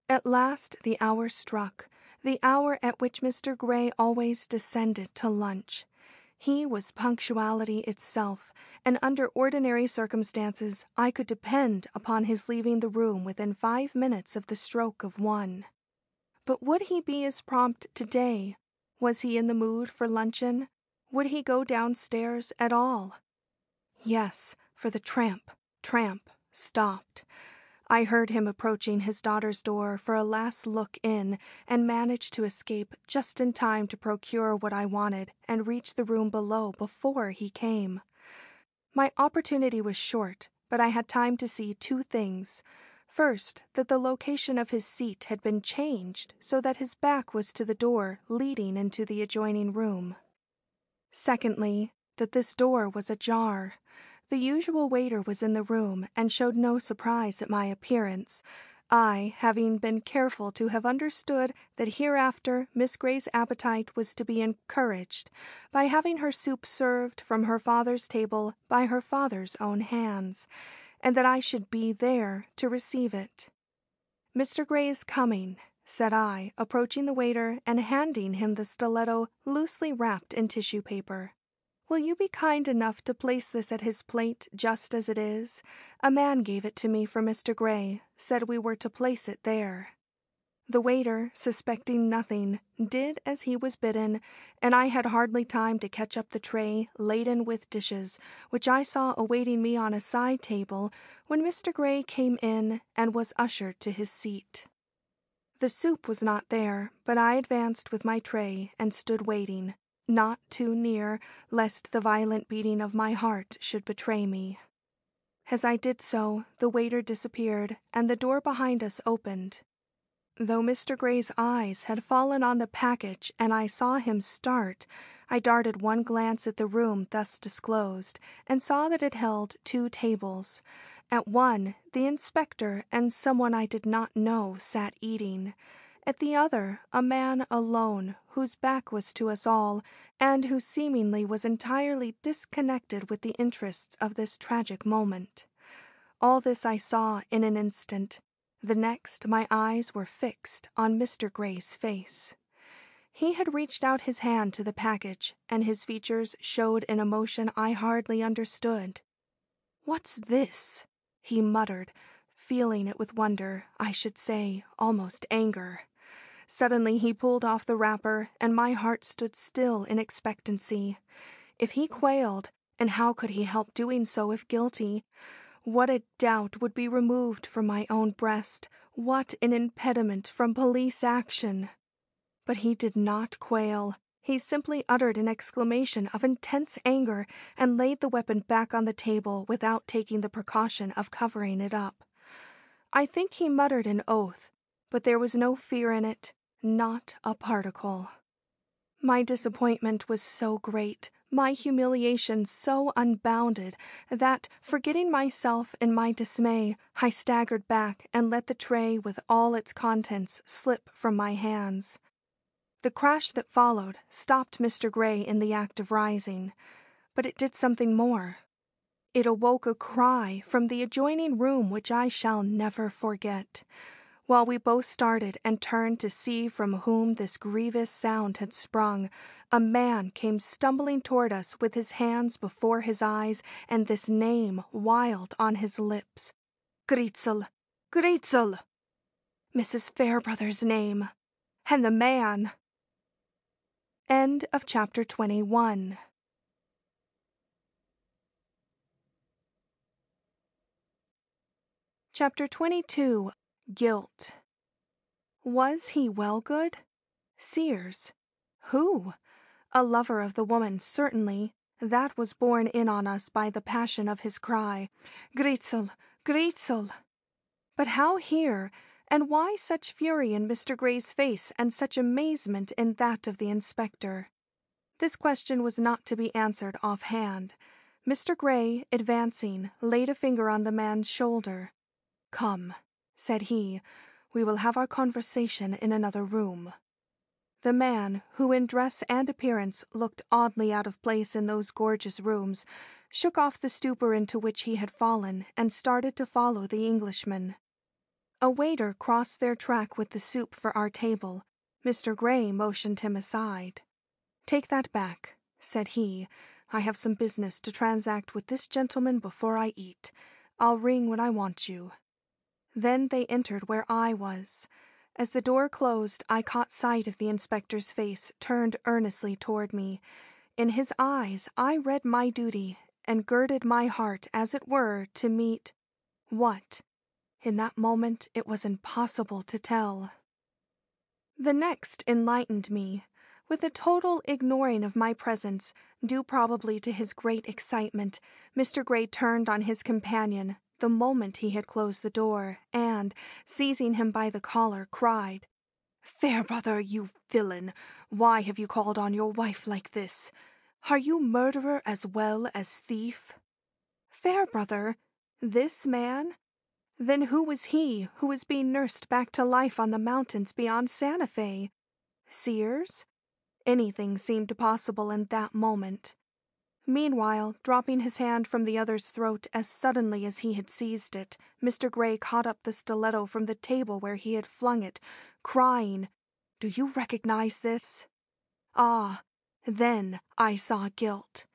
At last the hour struck, the hour at which Mr. Gray always descended to lunch. He was punctuality itself, and under ordinary circumstances I could depend upon his leaving the room within 5 minutes of the stroke of 1. But would he be as prompt today? Was he in the mood for luncheon? Would he go downstairs at all? Yes, for the tramp stopped. I heard him approaching his daughter's door for a last look in, and managed to escape just in time to procure what I wanted and reach the room below before he came. My opportunity was short, but I had time to see 2 things. First, that the location of his seat had been changed so that his back was to the door leading into the adjoining room. Secondly, that this door was ajar. The usual waiter was in the room and showed no surprise at my appearance, I having been careful to have understood that hereafter Miss Gray's appetite was to be encouraged by having her soup served from her father's table by her father's own hands, and that I should be there to receive it. "Mr. Gray is coming," said I, approaching the waiter and handing him the stiletto loosely wrapped in tissue paper. "Will you be kind enough to place this at his plate just as it is? A man gave it to me for Mr. Gray, said we were to place it there." The waiter, suspecting nothing, did as he was bidden, and I had hardly time to catch up the tray laden with dishes, which I saw awaiting me on a side table, when Mr. Gray came in and was ushered to his seat. The soup was not there, but I advanced with my tray and stood waiting, not too near, lest the violent beating of my heart should betray me. As I did so, the waiter disappeared, and the door behind us opened. Though Mr. Gray's eyes had fallen on the package and I saw him start, I darted one glance at the room thus disclosed, and saw that it held 2 tables. At one, the inspector and someone I did not know sat eating. At the other, a man alone, whose back was to us all, and who seemingly was entirely disconnected with the interests of this tragic moment. All this I saw in an instant. The next, my eyes were fixed on Mr. Gray's face. He had reached out his hand to the package, and his features showed an emotion I hardly understood. "What's this?" he muttered, feeling it with wonder, I should say, almost anger. Suddenly he pulled off the wrapper, and my heart stood still in expectancy. If he quailed, and how could he help doing so if guilty? What a doubt would be removed from my own breast, what an impediment from police action! But he did not quail. He simply uttered an exclamation of intense anger and laid the weapon back on the table without taking the precaution of covering it up. I think he muttered an oath, but there was no fear in it, not a particle. My disappointment was so great, my humiliation so unbounded, that, forgetting myself in my dismay, I staggered back and let the tray with all its contents slip from my hands. The crash that followed stopped Mr. Gray in the act of rising, but it did something more. It awoke a cry from the adjoining room which I shall never forget. While we both started and turned to see from whom this grievous sound had sprung, a man came stumbling toward us with his hands before his eyes and this name wild on his lips. "GRIZEL! GRIZEL!" Mrs. Fairbrother's name. And the man. End of chapter 21. Chapter 22. Guilt. Was he Wellgood? SEARS. Who? A lover of the woman, certainly. That was borne in on us by the passion of his cry, "GRIZEL! GRIZEL!" But how here, and why such fury in Mr. Gray's face and such amazement in that of the inspector? This question was not to be answered offhand. Mr. Gray, advancing, laid a finger on the man's shoulder. "Come," said he, "we will have our conversation in another room." The man, who in dress and appearance looked oddly out of place in those gorgeous rooms, shook off the stupor into which he had fallen and started to follow the Englishman. A waiter crossed their track with the soup for our table. Mr. Gray motioned him aside. "Take that back," said he. "I have some business to transact with this gentleman before I eat. I'll ring when I want you." Then they entered where I was. As the door closed, I caught sight of the inspector's face turned earnestly toward me. In his eyes I read my duty, and girded my heart, as it were, to meet what? In that moment it was impossible to tell. The next enlightened me. With a total ignoring of my presence, due probably to his great excitement, Mr. Gray turned on his companion the moment he had closed the door, and, seizing him by the collar, cried, "Fairbrother, you villain, why have you called on your wife like this? Are you murderer as well as thief?" Fairbrother? This man? Then who was he who was being nursed back to life on the mountains beyond Santa Fe? SEARS? Anything seemed possible in that moment. Meanwhile, dropping his hand from the other's throat as suddenly as he had seized it, Mr. Gray caught up the stiletto from the table where he had flung it, crying, "Do you recognize this?" Ah, then I saw guilt.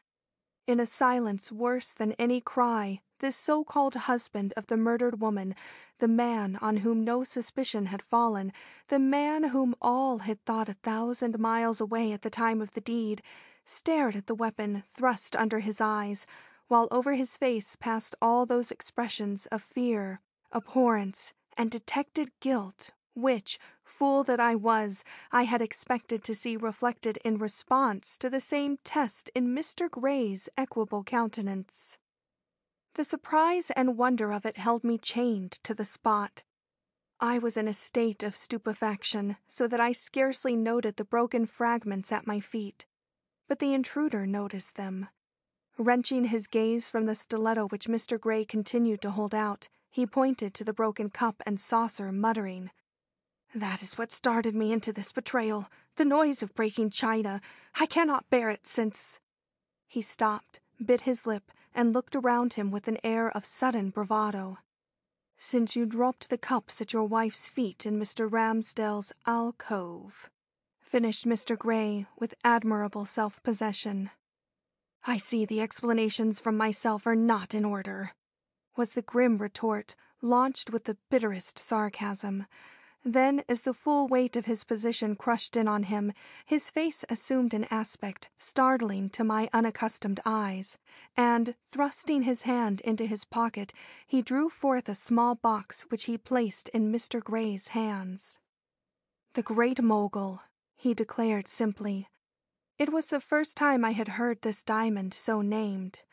In a silence worse than any cry, this so-called husband of the murdered woman, the man on whom no suspicion had fallen, the man whom all had thought 1,000 miles away at the time of the deed, stared at the weapon thrust under his eyes, while over his face passed all those expressions of fear, abhorrence, and detected guilt which, fool that I was, I had expected to see reflected in response to the same test in Mr. Gray's equable countenance. The surprise and wonder of it held me chained to the spot. I was in a state of stupefaction, so that I scarcely noted the broken fragments at my feet, but the intruder noticed them. Wrenching his gaze from the stiletto which Mr. Gray continued to hold out, he pointed to the broken cup and saucer, muttering, "That is what started me into this betrayal, the noise of breaking china. I cannot bear it since—" He stopped, bit his lip, and looked around him with an air of sudden bravado. "Since you dropped the cups at your wife's feet in Mr. Ramsdale's alcove," finished Mr. Gray with admirable self-possession. "I see the explanations from myself are not in order," was the grim retort, launched with the bitterest sarcasm. Then, as the full weight of his position crushed in on him, his face assumed an aspect startling to my unaccustomed eyes, and, thrusting his hand into his pocket, he drew forth a small box which he placed in Mr. Gray's hands. "The Great Mogul," he declared simply. It was the first time I had heard this diamond so named.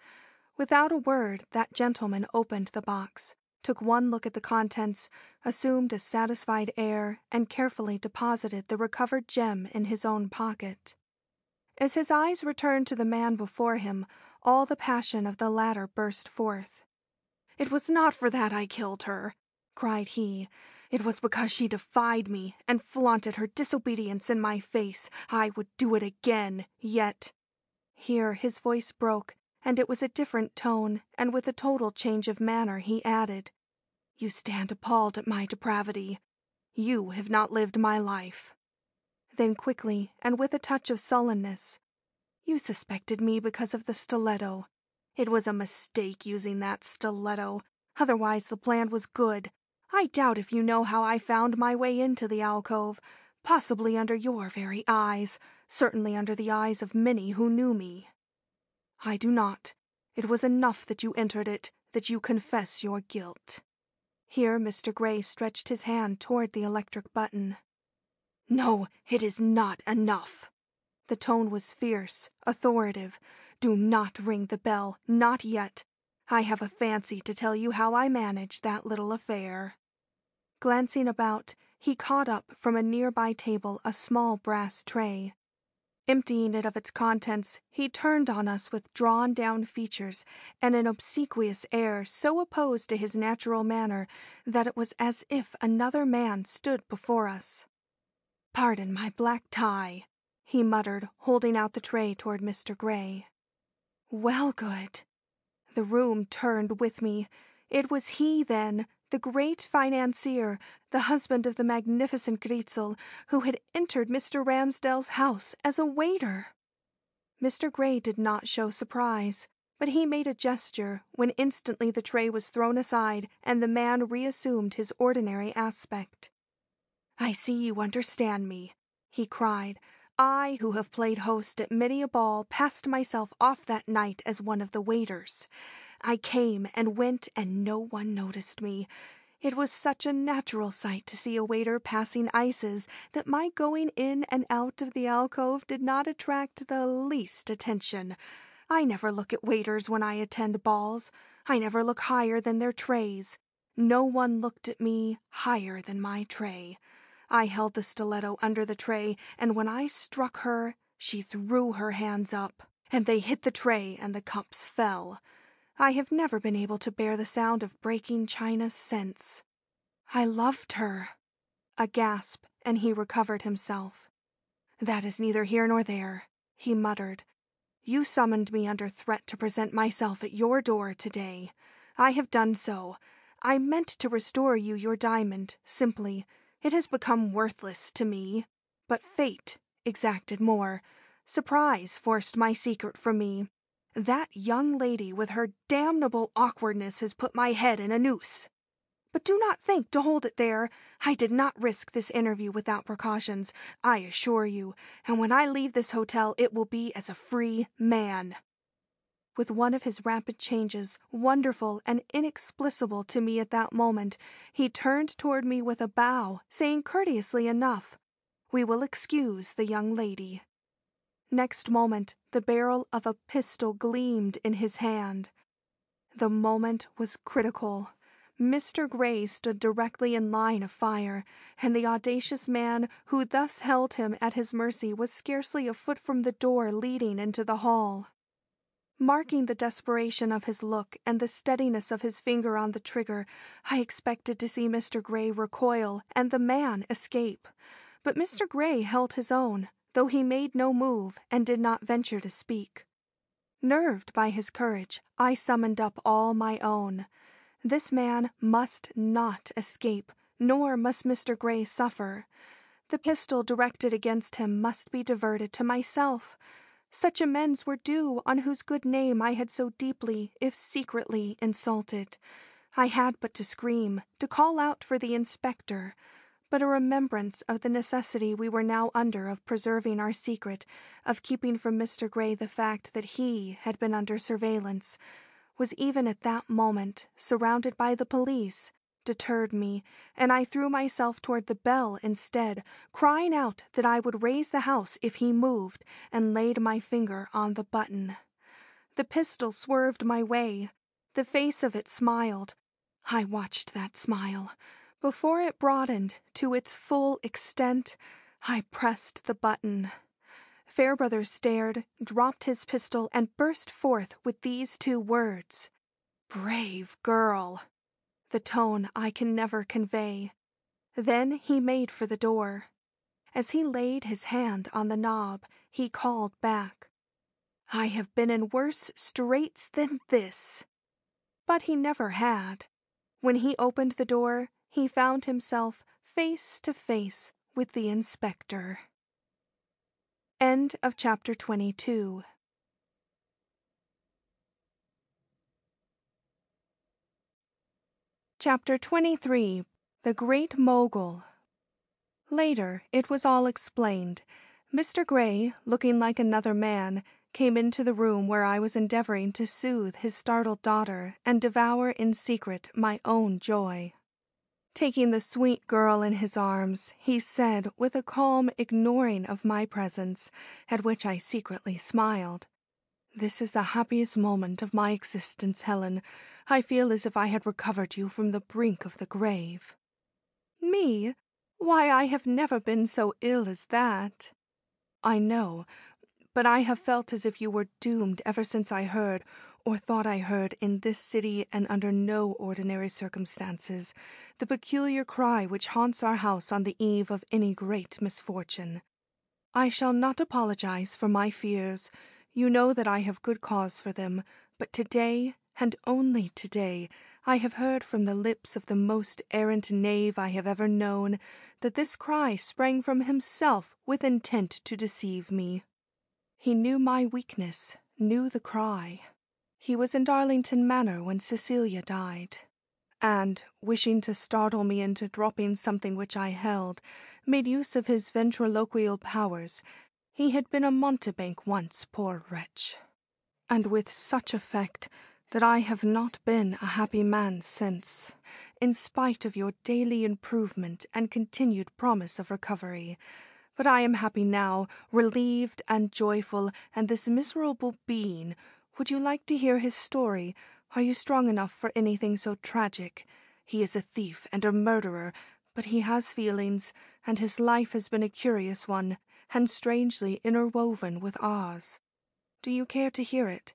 Without a word, that gentleman opened the box, took one look at the contents, assumed a satisfied air, and carefully deposited the recovered gem in his own pocket. As his eyes returned to the man before him, all the passion of the latter burst forth. "It was not for that I killed her," cried he. "It was because she defied me and flaunted her disobedience in my face. I would do it again, yet—" Here his voice broke, and it was a different tone, and with a total change of manner he added, "You stand appalled at my depravity. You have not lived my life." Then quickly, and with a touch of sullenness, "You suspected me because of the stiletto. It was a mistake using that stiletto. Otherwise the plan was good. I doubt if you know how I found my way into the alcove, possibly under your very eyes, certainly under the eyes of many who knew me. I do not. It was enough that you entered it, that you confess your guilt." Here Mr. Gray stretched his hand toward the electric button. "No, it is not enough." The tone was fierce, authoritative. "Do not ring the bell, not yet. I have a fancy to tell you how I managed that little affair." Glancing about, he caught up from a nearby table a small brass tray. Emptying it of its contents, he turned on us with drawn-down features and an obsequious air so opposed to his natural manner that it was as if another man stood before us. "Pardon my black tie," he muttered, holding out the tray toward Mr. Gray. "Wellgood." The room turned with me. It was he, then, the great financier, the husband of the magnificent GRIZEL, who had entered Mr. Ramsdale's house as a waiter. Mr. Gray did not show surprise, but he made a gesture when instantly the tray was thrown aside and the man reassumed his ordinary aspect. "I see you understand me," he cried. "I, who have played host at many a ball, passed myself off that night as one of the waiters. I came and went, and no one noticed me. It was such a natural sight to see a waiter passing ices that my going in and out of the alcove did not attract the least attention. I never look at waiters when I attend balls. I never look higher than their trays. No one looked at me higher than my tray. I held the stiletto under the tray, and when I struck her, she threw her hands up, and they hit the tray, and the cups fell. I have never been able to bear the sound of breaking china since. I loved her." A gasp, and he recovered himself. "That is neither here nor there," he muttered. "You summoned me under threat to present myself at your door today. I have done so. I meant to restore you your diamond, simply. It has become worthless to me. But fate exacted more. Surprise forced my secret from me. That young lady with her damnable awkwardness has put my head in a noose. But do not think to hold it there. I did not risk this interview without precautions, I assure you, and when I leave this hotel it will be as a free man." With one of his rapid changes, wonderful and inexplicable to me at that moment, he turned toward me with a bow, saying courteously enough, "We will excuse the young lady." Next moment, the barrel of a pistol gleamed in his hand. The moment was critical. Mr. Gray stood directly in line of fire, and the audacious man who thus held him at his mercy was scarcely a foot from the door leading into the hall. Marking the desperation of his look and the steadiness of his finger on the trigger, I expected to see Mr. Gray recoil and the man escape. But Mr. Gray held his own, though he made no move and did not venture to speak. Nerved by his courage, I summoned up all my own. This man must not escape, nor must Mr. Gray suffer. The pistol directed against him must be diverted to myself. Such amends were due on whose good name I had so deeply, if secretly, insulted. I had but to scream, to call out for the inspector. But a remembrance of the necessity we were now under of preserving our secret, of keeping from Mr. Gray the fact that he had been under surveillance, was even at that moment, surrounded by the police, deterred me, and I threw myself toward the bell instead, crying out that I would raise the house if he moved, and laid my finger on the button. The pistol swerved my way. The face of it smiled. I watched that smile. Before it broadened to its full extent, I pressed the button. Fairbrother stared, dropped his pistol, and burst forth with these two words, "Brave girl!" The tone I can never convey. Then he made for the door. As he laid his hand on the knob, he called back, "I have been in worse straits than this." But he never had. When he opened the door, he found himself face to face with the inspector. End of chapter 22. Chapter 23. The Great Mogul. Later, it was all explained. Mr. Gray, looking like another man, came into the room where I was endeavoring to soothe his startled daughter and devour in secret my own joy. Taking the sweet girl in his arms, he said, with a calm ignoring of my presence, at which I secretly smiled, "This is the happiest moment of my existence, Helen. I feel as if I had recovered you from the brink of the grave." "Me? Why, I have never been so ill as that." "I know, but I have felt as if you were doomed ever since I heard, or thought I heard, in this city and under no ordinary circumstances, the peculiar cry which haunts our house on the eve of any great misfortune. I shall not apologize for my fears. You know that I have good cause for them, but today, and only today, I have heard from the lips of the most errant knave I have ever known that this cry sprang from himself with intent to deceive me. He knew my weakness, knew the cry. He was in Darlington Manor when Cecilia died, and, wishing to startle me into dropping something which I held, made use of his ventriloquial powers. He had been a mountebank once, poor wretch, and with such effect that I have not been a happy man since, in spite of your daily improvement and continued promise of recovery. But I am happy now, relieved and joyful, and this miserable being, would you like to hear his story? Are you strong enough for anything so tragic? He is a thief and a murderer, but he has feelings, and his life has been a curious one, and strangely interwoven with ours. Do you care to hear it?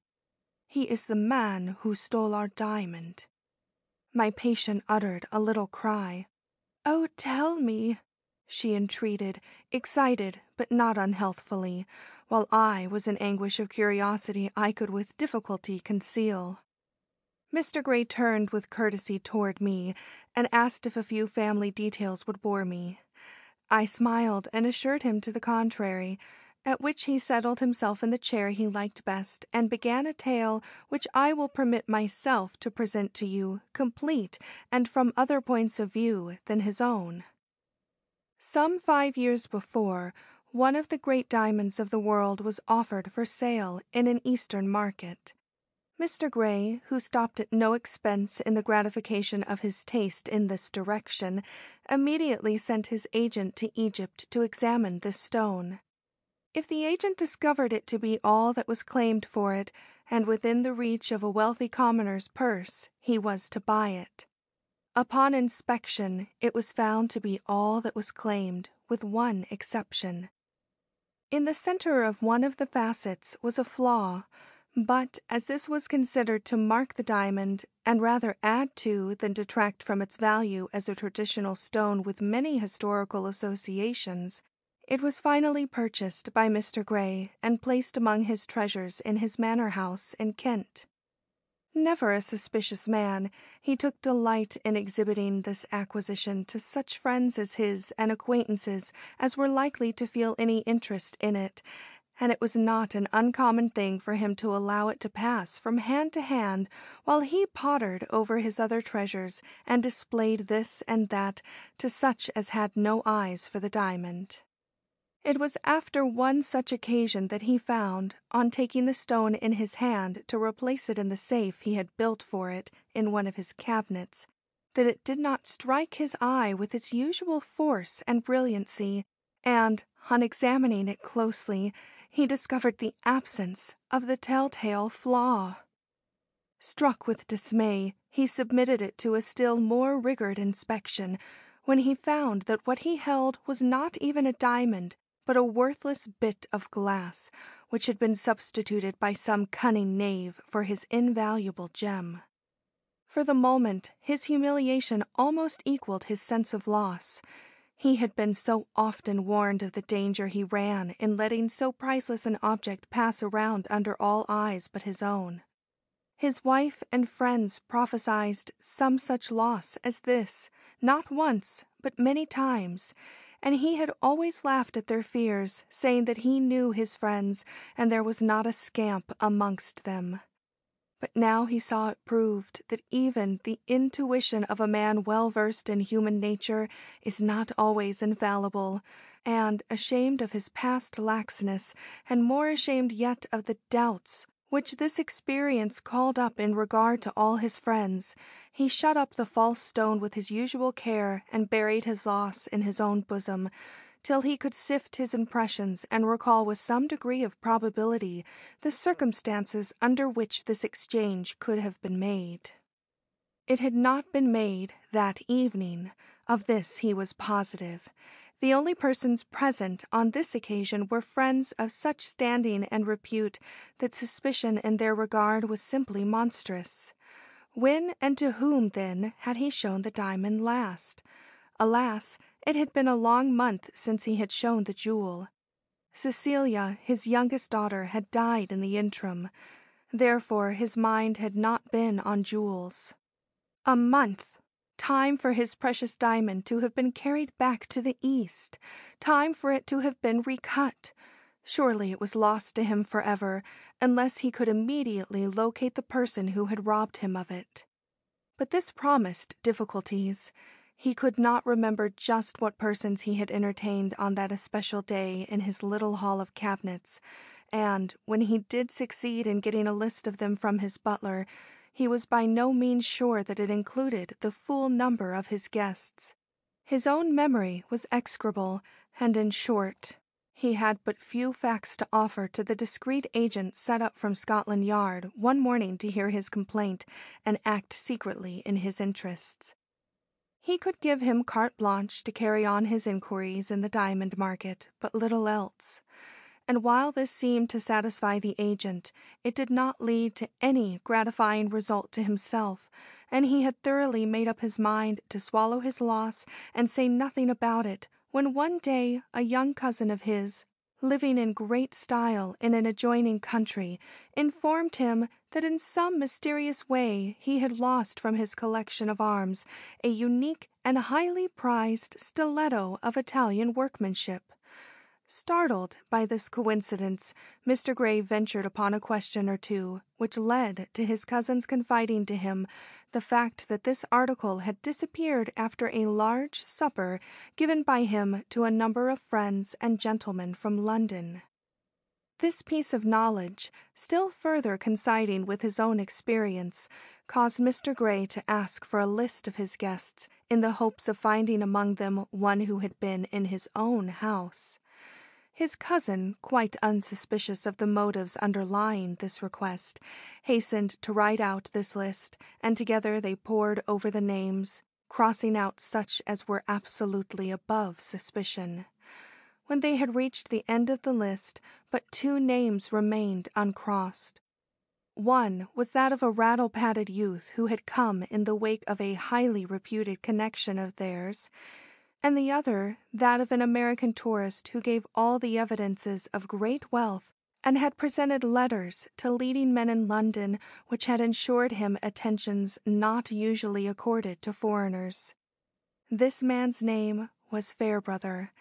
He is the man who stole our diamond." My patient uttered a little cry. "Oh, tell me," she entreated, excited but not unhealthfully, while I was in anguish of curiosity I could with difficulty conceal. Mr. Gray turned with courtesy toward me, and asked if a few family details would bore me. I smiled and assured him to the contrary, at which he settled himself in the chair he liked best, and began a tale which I will permit myself to present to you, complete, and from other points of view than his own. Some 5 years before, one of the great diamonds of the world was offered for sale in an Eastern market. Mr. Gray, who stopped at no expense in the gratification of his taste in this direction, immediately sent his agent to Egypt to examine this stone. If the agent discovered it to be all that was claimed for it, and within the reach of a wealthy commoner's purse, he was to buy it. Upon inspection, it was found to be all that was claimed, with one exception. In the center of one of the facets was a flaw, but as this was considered to mark the diamond and rather add to than detract from its value as a traditional stone with many historical associations, it was finally purchased by Mr. Gray and placed among his treasures in his manor house in Kent. Never a suspicious man, he took delight in exhibiting this acquisition to such friends as his and acquaintances as were likely to feel any interest in it, and it was not an uncommon thing for him to allow it to pass from hand to hand while he pottered over his other treasures and displayed this and that to such as had no eyes for the diamond. It was after one such occasion that he found, on taking the stone in his hand to replace it in the safe he had built for it in one of his cabinets, that it did not strike his eye with its usual force and brilliancy, and, on examining it closely, he discovered the absence of the telltale flaw. Struck with dismay, he submitted it to a still more rigored inspection, when he found that what he held was not even a diamond, but a worthless bit of glass, which had been substituted by some cunning knave for his invaluable gem. For the moment, his humiliation almost equaled his sense of loss. He had been so often warned of the danger he ran in letting so priceless an object pass around under all eyes but his own. His wife and friends prophesied some such loss as this, not once, but many times, and he had always laughed at their fears, saying that he knew his friends, and there was not a scamp amongst them. But now he saw it proved that even the intuition of a man well versed in human nature is not always infallible, and, ashamed of his past laxness, and more ashamed yet of the doubts which this experience called up in regard to all his friends, he shut up the false stone with his usual care and buried his loss in his own bosom, till he could sift his impressions and recall with some degree of probability the circumstances under which this exchange could have been made. It had not been made that evening, of this he was positive. The only persons present on this occasion were friends of such standing and repute that suspicion in their regard was simply monstrous. When and to whom, then, had he shown the diamond last? Alas, it had been a long month since he had shown the jewel. Cecilia, his youngest daughter, had died in the interim. Therefore his mind had not been on jewels. A month! Time for his precious diamond to have been carried back to the East. Time for it to have been recut. Surely it was lost to him forever, unless he could immediately locate the person who had robbed him of it. But this promised difficulties. He could not remember just what persons he had entertained on that especial day in his little hall of cabinets, and, when he did succeed in getting a list of them from his butler, he was by no means sure that it included the full number of his guests. His own memory was execrable, and in short, he had but few facts to offer to the discreet agent set up from Scotland Yard one morning to hear his complaint and act secretly in his interests. He could give him carte blanche to carry on his inquiries in the diamond market, but little else. And while this seemed to satisfy the agent, it did not lead to any gratifying result to himself, and he had thoroughly made up his mind to swallow his loss and say nothing about it, when one day a young cousin of his, living in great style in an adjoining country, informed him that in some mysterious way he had lost from his collection of arms a unique and highly prized stiletto of Italian workmanship. Startled by this coincidence, Mr. Gray ventured upon a question or two, which led to his cousin's confiding to him the fact that this article had disappeared after a large supper given by him to a number of friends and gentlemen from London. This piece of knowledge, still further coinciding with his own experience, caused Mr. Gray to ask for a list of his guests in the hopes of finding among them one who had been in his own house. His cousin, quite unsuspicious of the motives underlying this request, hastened to write out this list, and together they pored over the names, crossing out such as were absolutely above suspicion. When they had reached the end of the list, but 2 names remained uncrossed. One was that of a rattle-pated youth who had come in the wake of a highly reputed connection of theirs, and the other that of an American tourist who gave all the evidences of great wealth and had presented letters to leading men in London which had ensured him attentions not usually accorded to foreigners. This man's name was Fairbrother,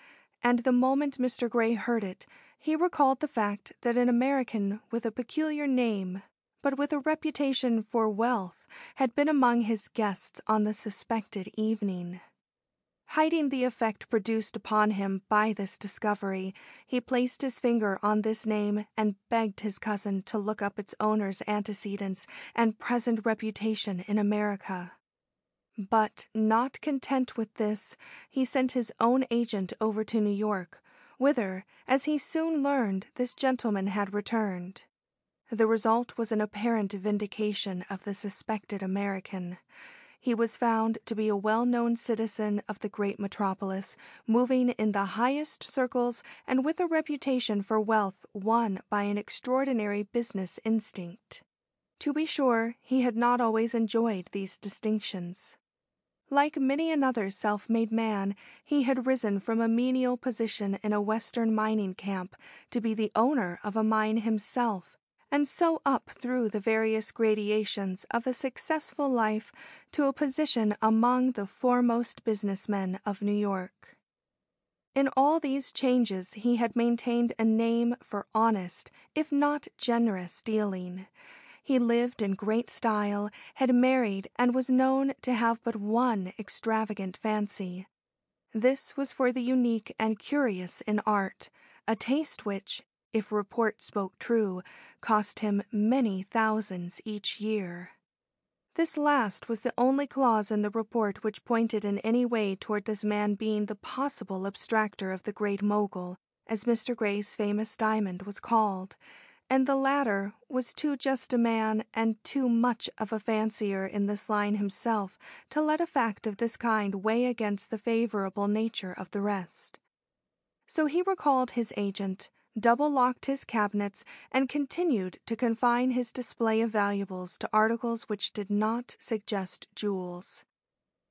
and the moment Mr. Gray heard it, he recalled the fact that an American with a peculiar name, but with a reputation for wealth, had been among his guests on the suspected evening. Hiding the effect produced upon him by this discovery, he placed his finger on this name and begged his cousin to look up its owner's antecedents and present reputation in America. But, not content with this, he sent his own agent over to New York, whither, as he soon learned, this gentleman had returned. The result was an apparent vindication of the suspected American. He was found to be a well-known citizen of the great metropolis, moving in the highest circles and with a reputation for wealth won by an extraordinary business instinct. To be sure, he had not always enjoyed these distinctions. Like many another self-made man, he had risen from a menial position in a western mining camp to be the owner of a mine himself, and so up through the various gradations of a successful life to a position among the foremost businessmen of New York. In all these changes he had maintained a name for honest, if not generous, dealing. He lived in great style, had married, and was known to have but one extravagant fancy. This was for the unique and curious in art, a taste which, if report spoke true, cost him many thousands each year. This last was the only clause in the report which pointed in any way toward this man being the possible abstractor of the Great Mogul, as Mr. Gray's famous diamond was called, and the latter was too just a man and too much of a fancier in this line himself to let a fact of this kind weigh against the favorable nature of the rest. So he recalled his agent, double-locked his cabinets, and continued to confine his display of valuables to articles which did not suggest jewels.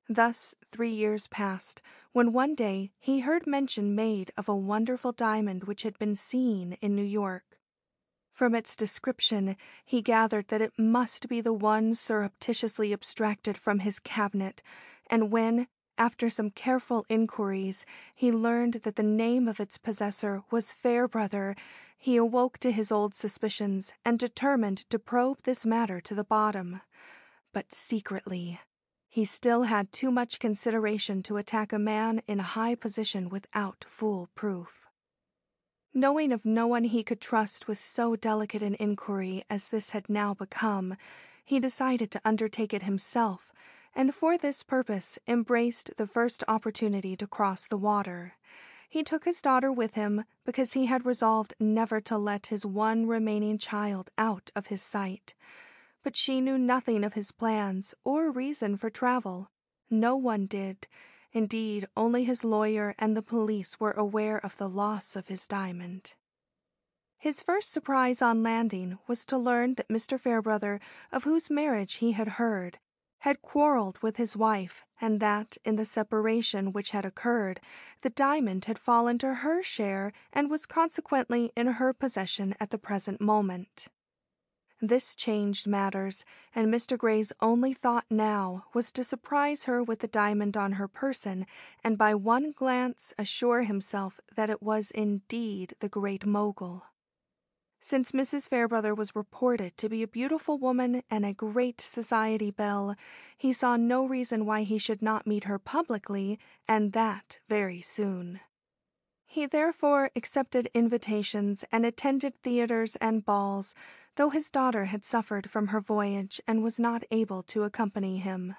Thus 3 years passed, when one day he heard mention made of a wonderful diamond which had been seen in New York. From its description, he gathered that it must be the one surreptitiously abstracted from his cabinet, and when, after some careful inquiries, he learned that the name of its possessor was Fairbrother, he awoke to his old suspicions and determined to probe this matter to the bottom. But secretly. He still had too much consideration to attack a man in a high position without full proof. Knowing of no one he could trust with so delicate an inquiry as this had now become, he decided to undertake it himself, and for this purpose embraced the first opportunity to cross the water. He took his daughter with him because he had resolved never to let his one remaining child out of his sight. But she knew nothing of his plans or reason for travel. No one did. Indeed, only his lawyer and the police were aware of the loss of his diamond. His first surprise on landing was to learn that Mr. Fairbrother, of whose marriage he had heard, had quarreled with his wife, and that, in the separation which had occurred, the diamond had fallen to her share and was consequently in her possession at the present moment. This changed matters, and Mr. Gray's only thought now was to surprise her with the diamond on her person, and by one glance assure himself that it was indeed the Great Mogul. Since Mrs. Fairbrother was reported to be a beautiful woman and a great society belle, he saw no reason why he should not meet her publicly, and that very soon. He therefore accepted invitations and attended theaters and balls, though his daughter had suffered from her voyage and was not able to accompany him.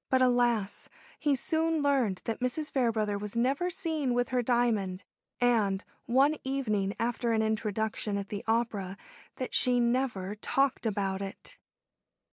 But alas, he soon learned that Mrs. Fairbrother was never seen with her diamond, and, one evening after an introduction at the opera, that she never talked about it.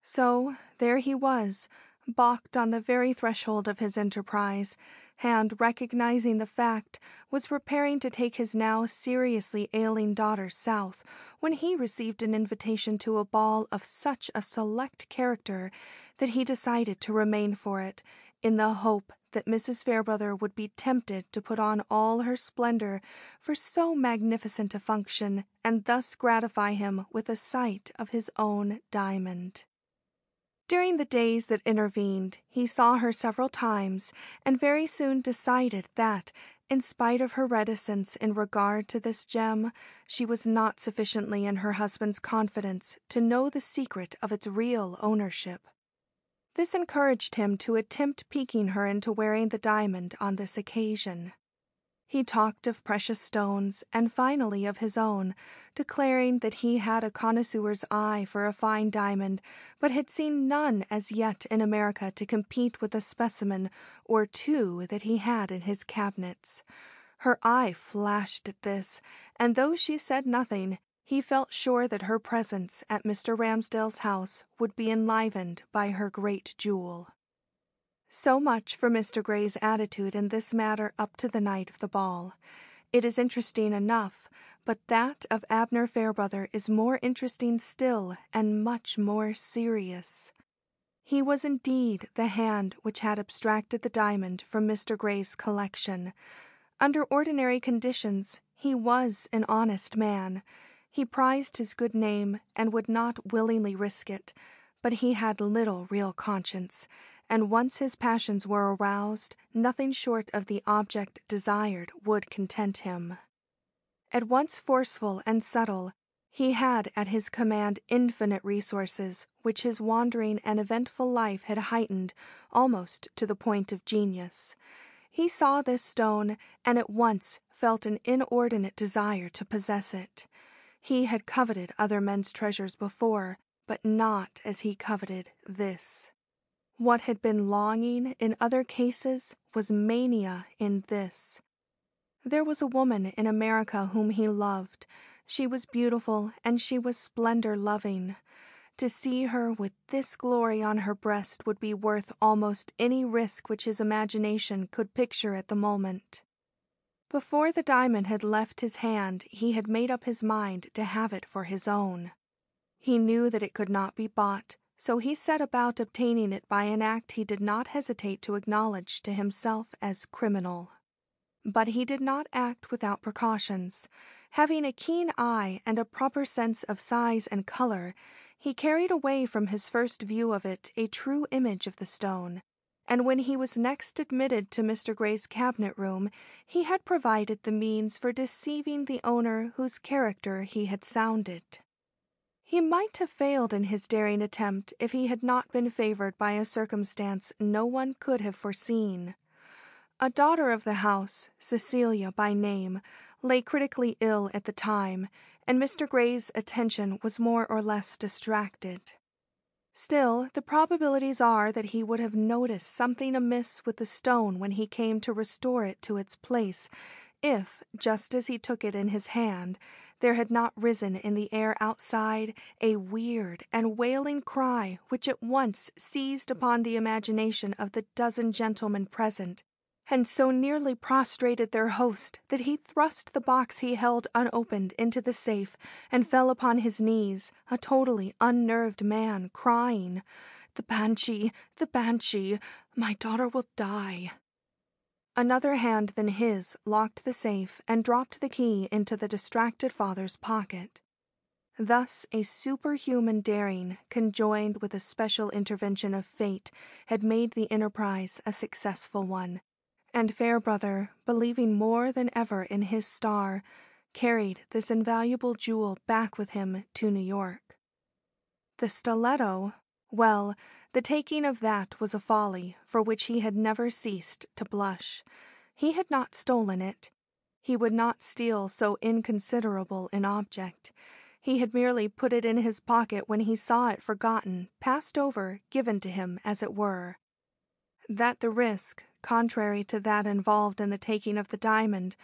So there he was, balked on the very threshold of his enterprise, and, recognizing the fact, was preparing to take his now seriously ailing daughter south, when he received an invitation to a ball of such a select character that he decided to remain for it, in the hope that Mrs. Fairbrother would be tempted to put on all her splendor for so magnificent a function, and thus gratify him with a sight of his own diamond. During the days that intervened, he saw her several times, and very soon decided that, in spite of her reticence in regard to this gem, she was not sufficiently in her husband's confidence to know the secret of its real ownership. This encouraged him to attempt piquing her into wearing the diamond on this occasion. He talked of precious stones, and finally of his own, declaring that he had a connoisseur's eye for a fine diamond, but had seen none as yet in America to compete with a specimen or two that he had in his cabinets. Her eye flashed at this, and though she said nothing, he felt sure that her presence at Mr. Ramsdale's house would be enlivened by her great jewel. So much for Mr. Gray's attitude in this matter up to the night of the ball. It is interesting enough, but that of Abner Fairbrother is more interesting still and much more serious. He was indeed the hand which had abstracted the diamond from Mr. Gray's collection. Under ordinary conditions, he was an honest man. He prized his good name and would not willingly risk it, but he had little real conscience, and once his passions were aroused, nothing short of the object desired would content him. At once forceful and subtle, he had at his command infinite resources which his wandering and eventful life had heightened almost to the point of genius. He saw this stone and at once felt an inordinate desire to possess it. He had coveted other men's treasures before, but not as he coveted this. What had been longing in other cases was mania in this. There was a woman in America whom he loved. She was beautiful, and she was splendor-loving. To see her with this glory on her breast would be worth almost any risk which his imagination could picture at the moment. Before the diamond had left his hand, he had made up his mind to have it for his own. He knew that it could not be bought, so he set about obtaining it by an act he did not hesitate to acknowledge to himself as criminal. But he did not act without precautions. Having a keen eye and a proper sense of size and color, he carried away from his first view of it a true image of the stone, and when he was next admitted to Mr. Gray's cabinet room, he had provided the means for deceiving the owner whose character he had sounded. He might have failed in his daring attempt if he had not been favored by a circumstance no one could have foreseen. A daughter of the house, Cecilia by name, lay critically ill at the time, and Mr. Gray's attention was more or less distracted. Still, the probabilities are that he would have noticed something amiss with the stone when he came to restore it to its place, if, just as he took it in his hand, there had not risen in the air outside a weird and wailing cry which at once seized upon the imagination of the dozen gentlemen present, and so nearly prostrated their host that he thrust the box he held unopened into the safe and fell upon his knees, a totally unnerved man, crying, "The banshee! The banshee! My daughter will die!" Another hand than his locked the safe and dropped the key into the distracted father's pocket. Thus a superhuman daring, conjoined with a special intervention of fate, had made the enterprise a successful one, and Fairbrother, believing more than ever in his star, carried this invaluable jewel back with him to New York. The stiletto, well, the taking of that was a folly for which he had never ceased to blush. He had not stolen it. He would not steal so inconsiderable an object. He had merely put it in his pocket when he saw it forgotten, passed over, given to him, as it were. That the risk, contrary to that involved in the taking of the diamond,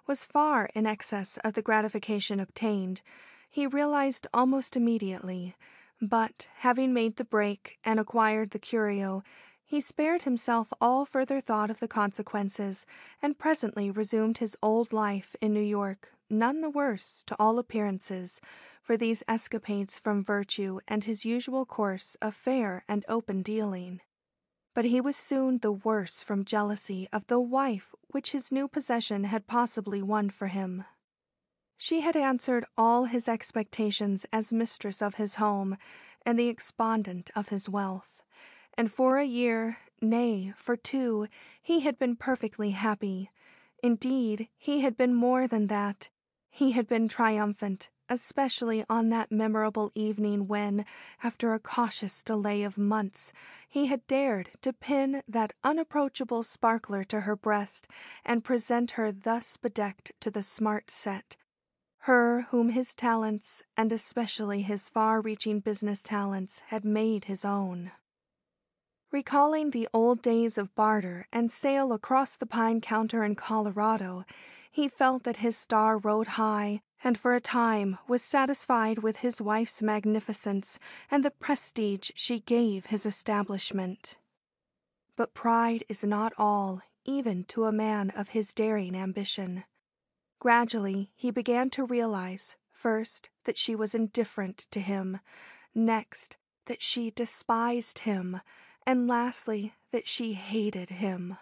was far in excess of the gratification obtained, he realized almost immediately, but, having made the break and acquired the curio, he spared himself all further thought of the consequences, and presently resumed his old life in New York, none the worse, to all appearances, for these escapades from virtue and his usual course of fair and open dealing. But he was soon the worse from jealousy of the wife which his new possession had possibly won for him. She had answered all his expectations as mistress of his home and the expondent of his wealth, and for a year, nay, for 2, he had been perfectly happy. Indeed, he had been more than that. He had been triumphant, especially on that memorable evening when, after a cautious delay of months, he had dared to pin that unapproachable sparkler to her breast and present her thus bedecked to the smart set, her whom his talents, and especially his far-reaching business talents, had made his own. Recalling the old days of barter and sail across the pine counter in Colorado, he felt that his star rode high, and for a time was satisfied with his wife's magnificence and the prestige she gave his establishment. But pride is not all, even to a man of his daring ambition. Gradually he began to realize, first, that she was indifferent to him, next, that she despised him, and lastly, that she hated him.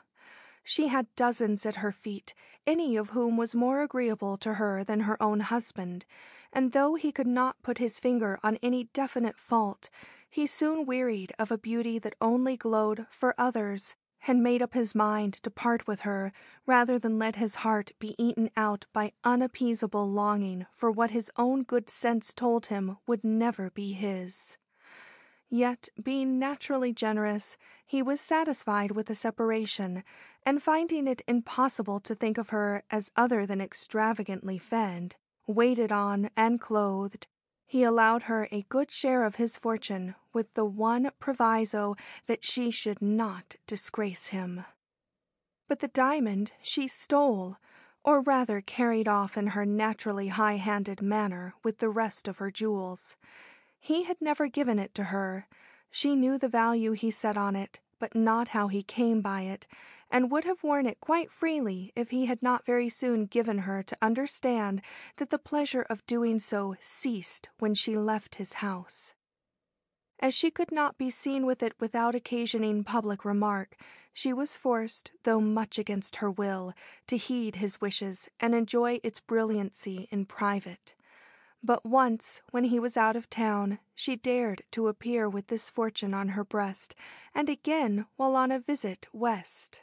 She had dozens at her feet, any of whom was more agreeable to her than her own husband, and though he could not put his finger on any definite fault, he soon wearied of a beauty that only glowed for others, and made up his mind to part with her rather than let his heart be eaten out by unappeasable longing for what his own good sense told him would never be his. Yet, being naturally generous, he was satisfied with the separation, and finding it impossible to think of her as other than extravagantly fed, waited on, and clothed, he allowed her a good share of his fortune, with the one proviso that she should not disgrace him. But the diamond she stole, or rather carried off in her naturally high-handed manner with the rest of her jewels. He had never given it to her. She knew the value he set on it, but not how he came by it, and would have worn it quite freely if he had not very soon given her to understand that the pleasure of doing so ceased when she left his house. As she could not be seen with it without occasioning public remark, she was forced, though much against her will, to heed his wishes and enjoy its brilliancy in private. But once, when he was out of town, she dared to appear with this fortune on her breast, and again while on a visit west.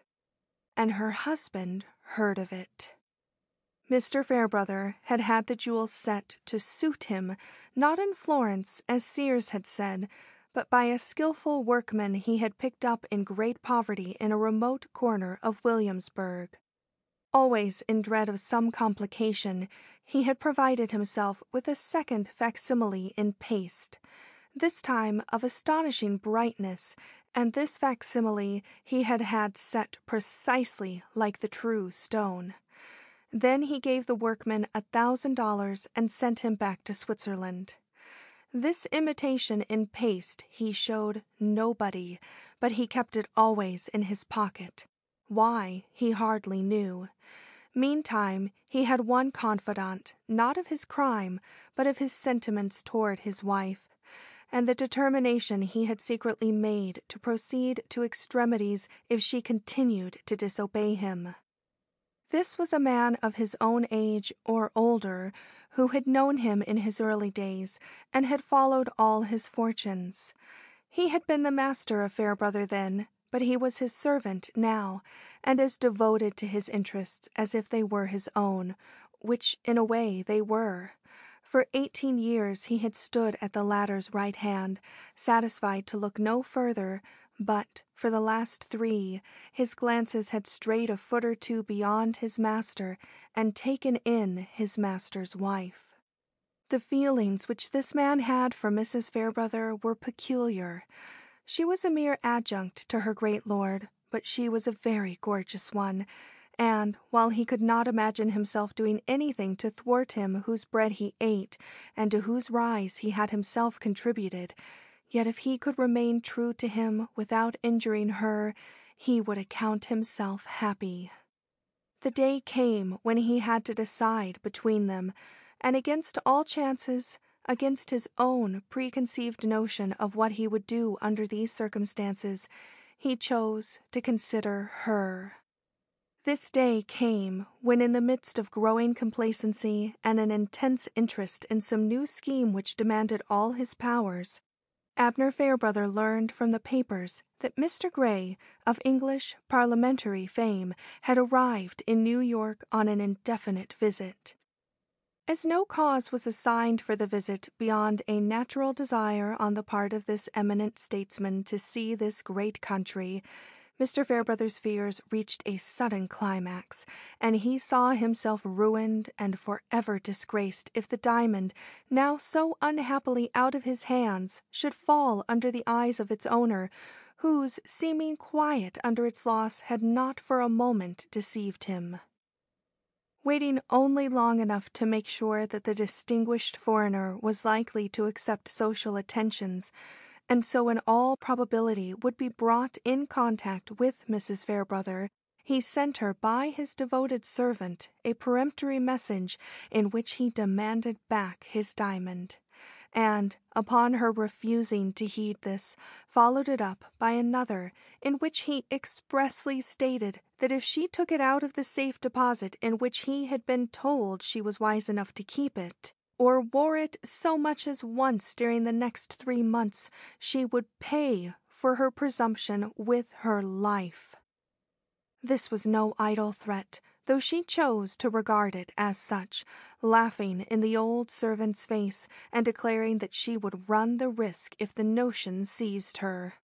And her husband heard of it. Mr. Fairbrother had had the jewels set to suit him, not in Florence, as Sears had said, but by a skilful workman he had picked up in great poverty in a remote corner of Williamsburg. Always in dread of some complication, he had provided himself with a second facsimile in paste, this time of astonishing brightness, and this facsimile he had had set precisely like the true stone. Then he gave the workman $1,000 and sent him back to Switzerland. This imitation in paste he showed nobody, but he kept it always in his pocket. Why, he hardly knew. Meantime, he had one confidant, not of his crime, but of his sentiments toward his wife, and the determination he had secretly made to proceed to extremities if she continued to disobey him. This was a man of his own age or older, who had known him in his early days, and had followed all his fortunes. He had been the master of Fairbrother then, but he was his servant now, and as devoted to his interests as if they were his own, which in a way they were. For 18 years he had stood at the latter's right hand, satisfied to look no further, but for the last 3 his glances had strayed a foot or 2 beyond his master and taken in his master's wife. The feelings which this man had for Mrs. Fairbrother were peculiar. She was a mere adjunct to her great lord, but she was a very gorgeous one, and, while he could not imagine himself doing anything to thwart him whose bread he ate and to whose rise he had himself contributed, yet if he could remain true to him without injuring her, he would account himself happy. The day came when he had to decide between them, and against all chances, against his own preconceived notion of what he would do under these circumstances, he chose to consider her. This day came when, in the midst of growing complacency and an intense interest in some new scheme which demanded all his powers, Abner Fairbrother learned from the papers that Mr. Grey, of English parliamentary fame, had arrived in New York on an indefinite visit. As no cause was assigned for the visit beyond a natural desire on the part of this eminent statesman to see this great country, Mr. Fairbrother's fears reached a sudden climax, and he saw himself ruined and forever disgraced if the diamond, now so unhappily out of his hands, should fall under the eyes of its owner, whose seeming quiet under its loss had not for a moment deceived him. Waiting only long enough to make sure that the distinguished foreigner was likely to accept social attentions, and so in all probability would be brought in contact with Mrs. Fairbrother, he sent her by his devoted servant a peremptory message in which he demanded back his diamond, and, upon her refusing to heed this, followed it up by another in which he expressly stated that if she took it out of the safe deposit in which he had been told she was wise enough to keep it, or wore it so much as once during the next 3 months, she would pay for her presumption with her life. This was no idle threat, though she chose to regard it as such, laughing in the old servant's face and declaring that she would run the risk if the notion seized her.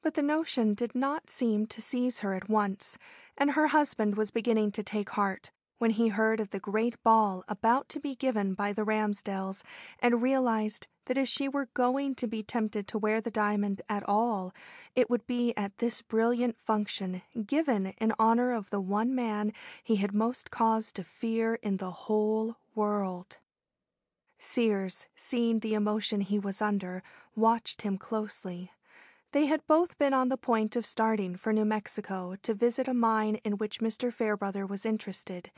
But the notion did not seem to seize her at once, and her husband was beginning to take heart when he heard of the great ball about to be given by the Ramsdales, and realized that if she were going to be tempted to wear the diamond at all, it would be at this brilliant function given in honor of the one man he had most cause to fear in the whole world. SEARS, seeing the emotion he was under, watched him closely. They had both been on the point of starting for New Mexico to visit a mine in which Mr. Fairbrother was interested,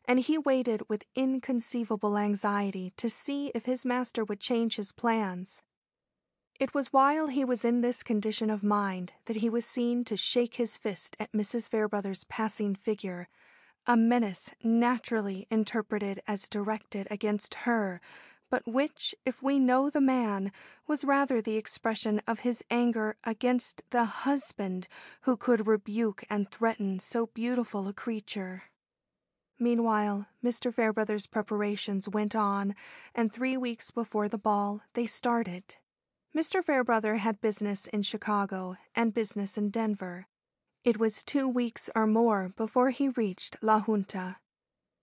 and he waited with inconceivable anxiety to see if his master would change his plans. It was while he was in this condition of mind that he was seen to shake his fist at Mrs. Fairbrother's passing figure, a menace naturally interpreted as directed against her, but which, if we know the man, was rather the expression of his anger against the husband who could rebuke and threaten so beautiful a creature. Meanwhile, Mr. Fairbrother's preparations went on, and 3 weeks before the ball they started. Mr. Fairbrother had business in Chicago and business in Denver. It was 2 weeks or more before he reached La Junta.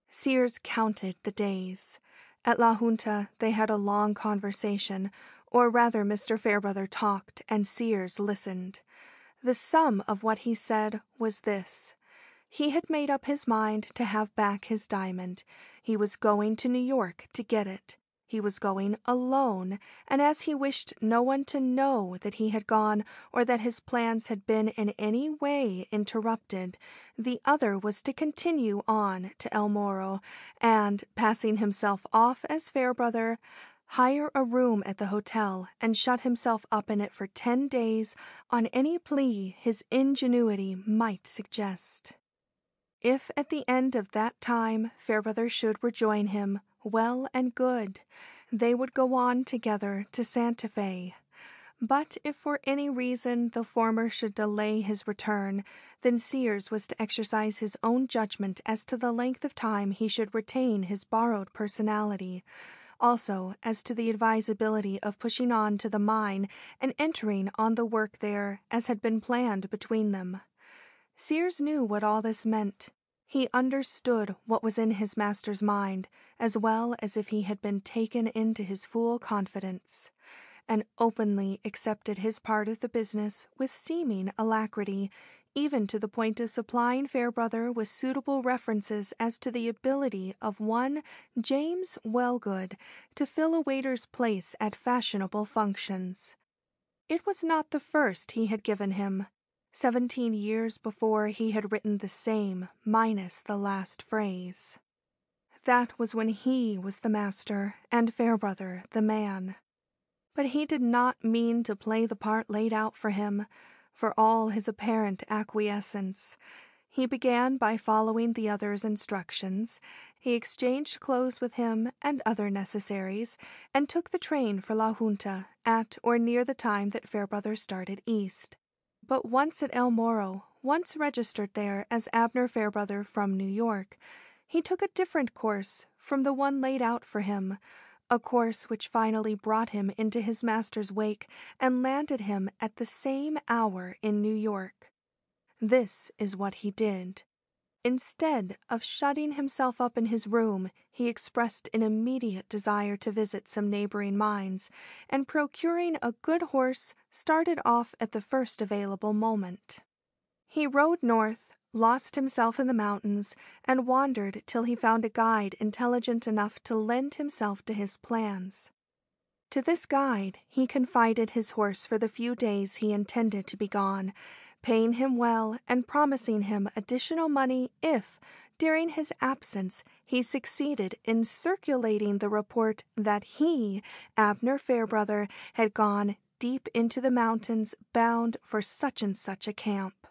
SEARS counted the days. At La Junta they had a long conversation, or rather Mr. Fairbrother talked and SEARS listened. The sum of what he said was this: he had made up his mind to have back his diamond. He was going to New York to get it. He was going alone, and as he wished no one to know that he had gone or that his plans had been in any way interrupted, the other was to continue on to El Morro, and, passing himself off as Fairbrother, hire a room at the hotel and shut himself up in it for 10 days on any plea his ingenuity might suggest. If at the end of that time Fairbrother should rejoin him, well and good, they would go on together to Santa Fe. But if for any reason the former should delay his return, then SEARS was to exercise his own judgment as to the length of time he should retain his borrowed personality, also as to the advisability of pushing on to the mine and entering on the work there as had been planned between them. Sears knew what all this meant. He understood what was in his master's mind as well as if he had been taken into his full confidence, and openly accepted his part of the business with seeming alacrity, even to the point of supplying Fairbrother with suitable references as to the ability of one James Wellgood to fill a waiter's place at fashionable functions. It was not the first he had given him. 17 years before he had written the same, minus the last phrase. That was when he was the master and Fairbrother the man. But he did not mean to play the part laid out for him, for all his apparent acquiescence. He began by following the other's instructions. He exchanged clothes with him and other necessaries, and took the train for La Junta at or near the time that Fairbrother started east. But once at El Morro, once registered there as Abner Fairbrother from New York, he took a different course from the one laid out for him, a course which finally brought him into his master's wake and landed him at the same hour in New York. This is what he did. Instead of shutting himself up in his room, he expressed an immediate desire to visit some neighboring mines, and procuring a good horse, started off at the first available moment. He rode north, lost himself in the mountains, and wandered till he found a guide intelligent enough to lend himself to his plans. To this guide he confided his horse for the few days he intended to be gone, paying him well and promising him additional money if, during his absence, he succeeded in circulating the report that he, Abner Fairbrother, had gone deep into the mountains bound for such and such a camp.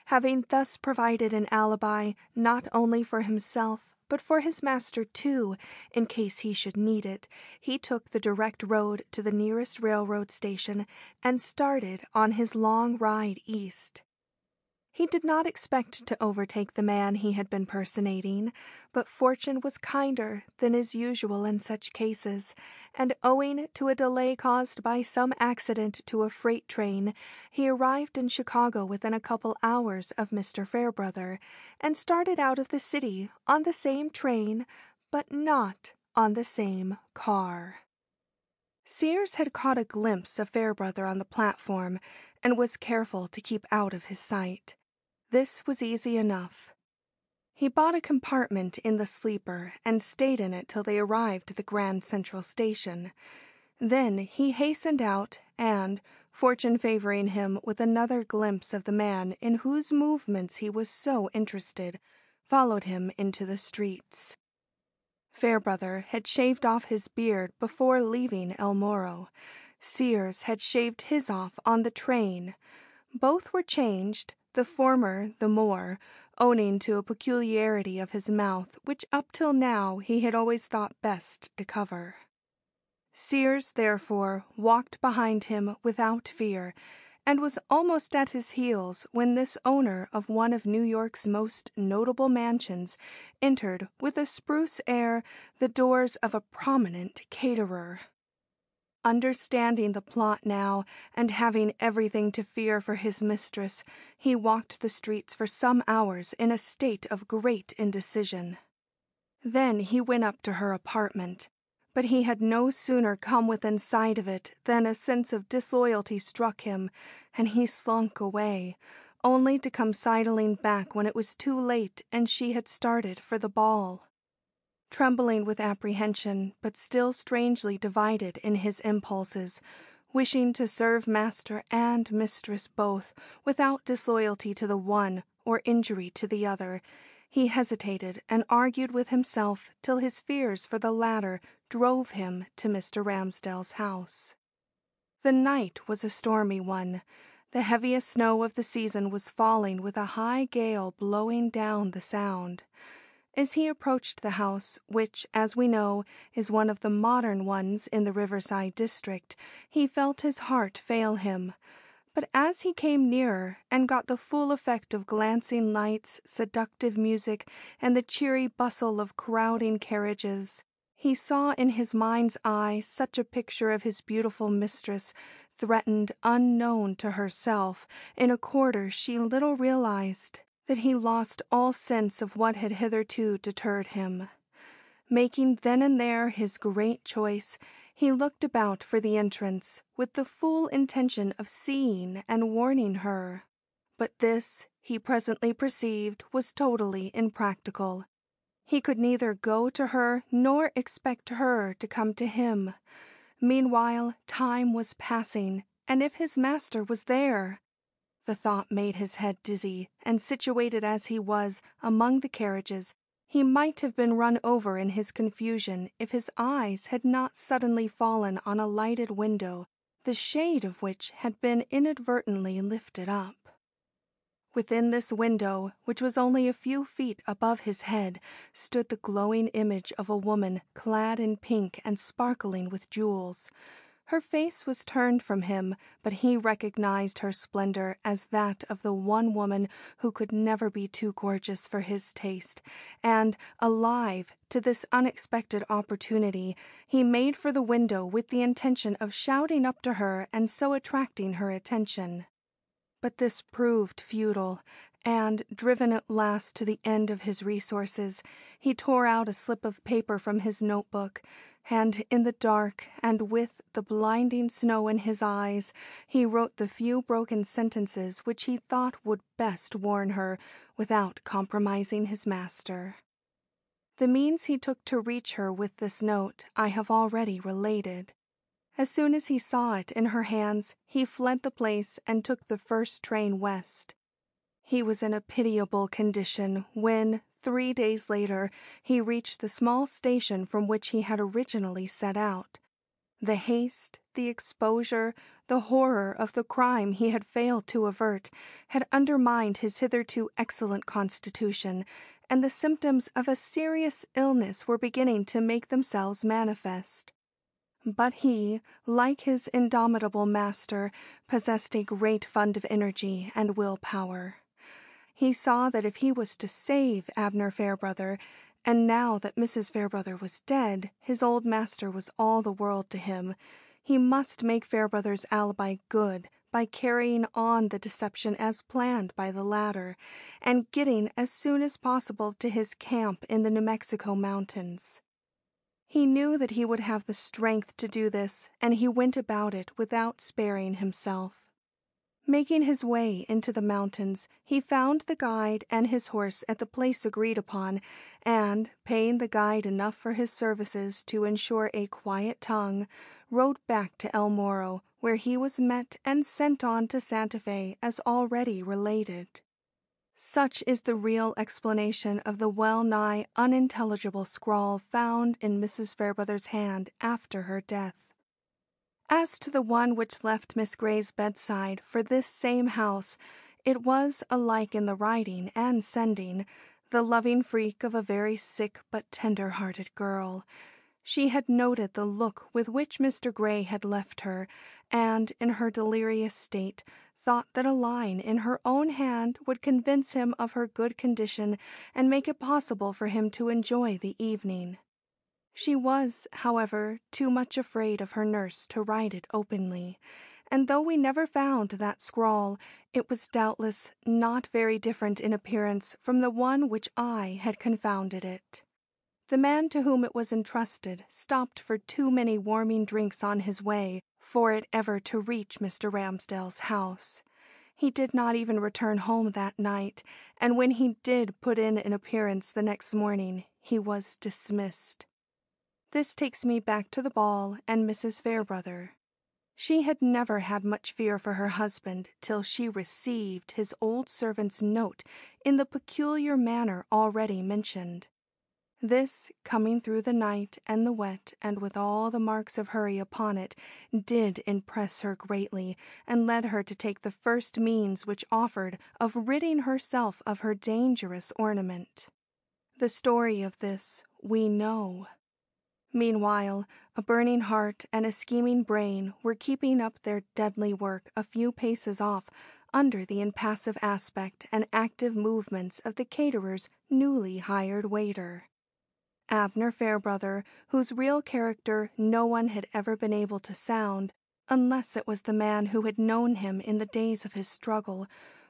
Having thus provided an alibi not only for himself, but for his master too, in case he should need it, he took the direct road to the nearest railroad station and started on his long ride east. He did not expect to overtake the man he had been personating, but fortune was kinder than is usual in such cases, and owing to a delay caused by some accident to a freight train, he arrived in Chicago within a couple hours of Mr. Fairbrother, and started out of the city on the same train, but not on the same car. Sears had caught a glimpse of Fairbrother on the platform, and was careful to keep out of his sight. This was easy enough. He bought a compartment in the sleeper and stayed in it till they arrived at the Grand Central Station. Then he hastened out and, fortune favoring him with another glimpse of the man in whose movements he was so interested, followed him into the streets. Fairbrother had shaved off his beard before leaving El Morro. Sears had shaved his off on the train. Both were changed, the former the more, owing to a peculiarity of his mouth which up till now he had always thought best to cover. Sears, therefore, walked behind him without fear, and was almost at his heels when this owner of one of New York's most notable mansions entered with a spruce air the doors of a prominent caterer. Understanding the plot now, and having everything to fear for his mistress, he walked the streets for some hours in a state of great indecision. Then he went up to her apartment, but he had no sooner come within sight of it than a sense of disloyalty struck him, and he slunk away, only to come sidling back when it was too late and she had started for the ball. Trembling with apprehension, but still strangely divided in his impulses, wishing to serve master and mistress both, without disloyalty to the one or injury to the other, he hesitated and argued with himself till his fears for the latter drove him to Mr. Ramsdell's house. The night was a stormy one. The heaviest snow of the season was falling with a high gale blowing down the Sound. As he approached the house, which, as we know, is one of the modern ones in the Riverside district, he felt his heart fail him. But as he came nearer and got the full effect of glancing lights, seductive music, and the cheery bustle of crowding carriages, He saw in his mind's eye such a picture of his beautiful mistress, threatened unknown to herself, in a quarter she little realized, that he lost all sense of what had hitherto deterred him. Making then and there his great choice, he looked about for the entrance, with the full intention of seeing and warning her. But this, he presently perceived, was totally impractical. He could neither go to her nor expect her to come to him. Meanwhile, time was passing, and if his master was there? The thought made his head dizzy, and situated as he was among the carriages, he might have been run over in his confusion if his eyes had not suddenly fallen on a lighted window, the shade of which had been inadvertently lifted up. Within this window, which was only a few feet above his head, stood the glowing image of a woman clad in pink and sparkling with jewels. Her face was turned from him, but he recognized her splendor as that of the one woman who could never be too gorgeous for his taste, and, alive to this unexpected opportunity, he made for the window with the intention of shouting up to her and so attracting her attention. But this proved futile, and, driven at last to the end of his resources, he tore out a slip of paper from his notebook, and in the dark, and with the blinding snow in his eyes, he wrote the few broken sentences which he thought would best warn her without compromising his master. The means he took to reach her with this note I have already related. As soon as he saw it in her hands, he fled the place and took the first train west. He was in a pitiable condition when, 3 days later, he reached the small station from which he had originally set out. The haste, the exposure, the horror of the crime he had failed to avert had undermined his hitherto excellent constitution, and the symptoms of a serious illness were beginning to make themselves manifest. But he, like his indomitable master, possessed a great fund of energy and will-power. He saw that if he was to save Abner Fairbrother, and now that Mrs. Fairbrother was dead, his old master was all the world to him, he must make Fairbrother's alibi good by carrying on the deception as planned by the latter, and getting as soon as possible to his camp in the New Mexico mountains. He knew that he would have the strength to do this, and he went about it without sparing himself. Making his way into the mountains, he found the guide and his horse at the place agreed upon, and, paying the guide enough for his services to ensure a quiet tongue, rode back to El Morro, where he was met and sent on to Santa Fe as already related. Such is the real explanation of the well-nigh unintelligible scrawl found in Mrs. Fairbrother's hand after her death. As to the one which left Miss Grey's bedside for this same house, it was, alike in the writing and sending, the loving freak of a very sick but tender-hearted girl. She had noted the look with which Mr. Grey had left her, and, in her delirious state, thought that a line in her own hand would convince him of her good condition and make it possible for him to enjoy the evening. She was, however, too much afraid of her nurse to write it openly, and though we never found that scrawl, it was doubtless not very different in appearance from the one which I had confounded it. The man to whom it was entrusted stopped for too many warming drinks on his way for it ever to reach Mr. Ramsdale's house. He did not even return home that night, and when he did put in an appearance the next morning, he was dismissed. This takes me back to the ball and Mrs. Fairbrother. She had never had much fear for her husband till she received his old servant's note in the peculiar manner already mentioned. This, coming through the night and the wet, and with all the marks of hurry upon it, did impress her greatly, and led her to take the first means which offered of ridding herself of her dangerous ornament. The story of this we know. Meanwhile, a burning heart and a scheming brain were keeping up their deadly work a few paces off, under the impassive aspect and active movements of the caterer's newly hired waiter. Abner Fairbrother, whose real character no one had ever been able to sound, unless it was the man who had known him in the days of his struggle,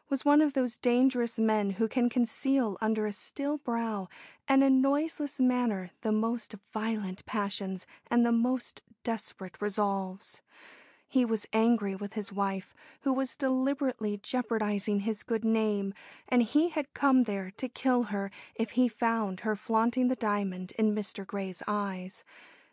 was one of those dangerous men who can conceal under a still brow and a noiseless manner the most violent passions and the most desperate resolves. He was angry with his wife, who was deliberately jeopardizing his good name, and he had come there to kill her if he found her flaunting the diamond in Mr. Gray's eyes.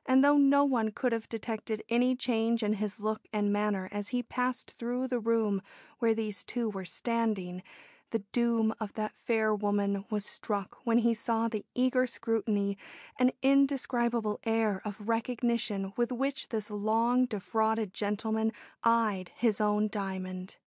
And though no one could have detected any change in his look and manner as he passed through the room where these two were standing, the doom of that fair woman was struck when he saw the eager scrutiny and indescribable air of recognition with which this long defrauded gentleman eyed his own diamond.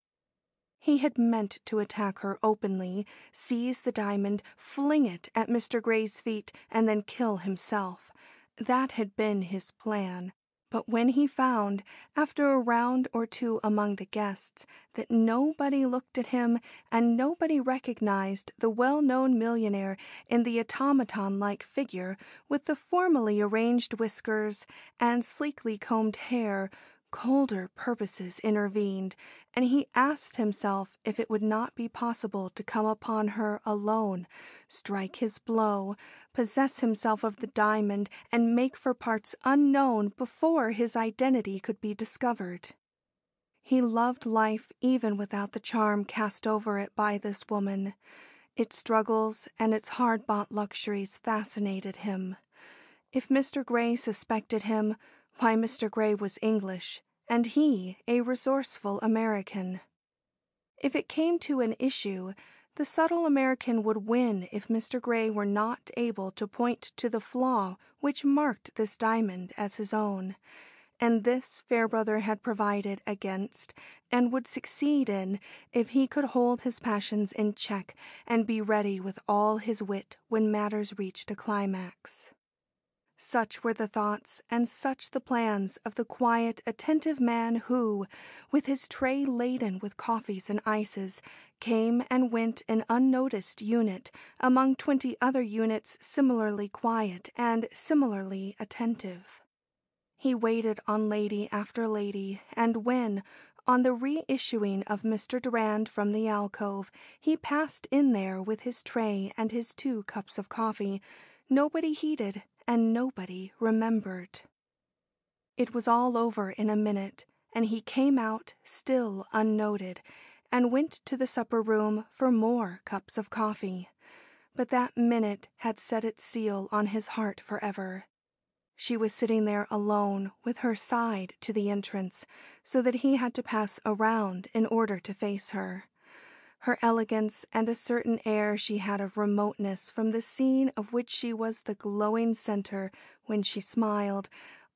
He had meant to attack her openly, seize the diamond, fling it at Mr. Gray's feet, and then kill himself. That had been his plan. But when he found, after a round or two among the guests, that nobody looked at him and nobody recognized the well-known millionaire in the automaton-like figure with the formally arranged whiskers and sleekly combed hair, colder purposes intervened, and he asked himself if it would not be possible to come upon her alone, strike his blow, possess himself of the diamond, and make for parts unknown before his identity could be discovered. He loved life even without the charm cast over it by this woman. Its struggles and its hard-bought luxuries fascinated him. If Mr. Gray suspected him, why, Mr. Gray was English, and he a resourceful American. If it came to an issue, the subtle American would win if Mr. Gray were not able to point to the flaw which marked this diamond as his own, and this Fairbrother had provided against, and would succeed in, if he could hold his passions in check and be ready with all his wit when matters reached a climax. Such were the thoughts and such the plans of the quiet, attentive man who, with his tray laden with coffees and ices, came and went an unnoticed unit among 20 other units similarly quiet and similarly attentive. He waited on lady after lady, and when, on the reissuing of Mr. Durand from the alcove, he passed in there with his tray and his 2 cups of coffee, nobody heeded and nobody remembered. It was all over in a minute, and he came out, still unnoted, and went to the supper-room for more cups of coffee. But that minute had set its seal on his heart forever. She was sitting there alone, with her side to the entrance, so that he had to pass around in order to face her. Her elegance and a certain air she had of remoteness from the scene of which she was the glowing center when she smiled,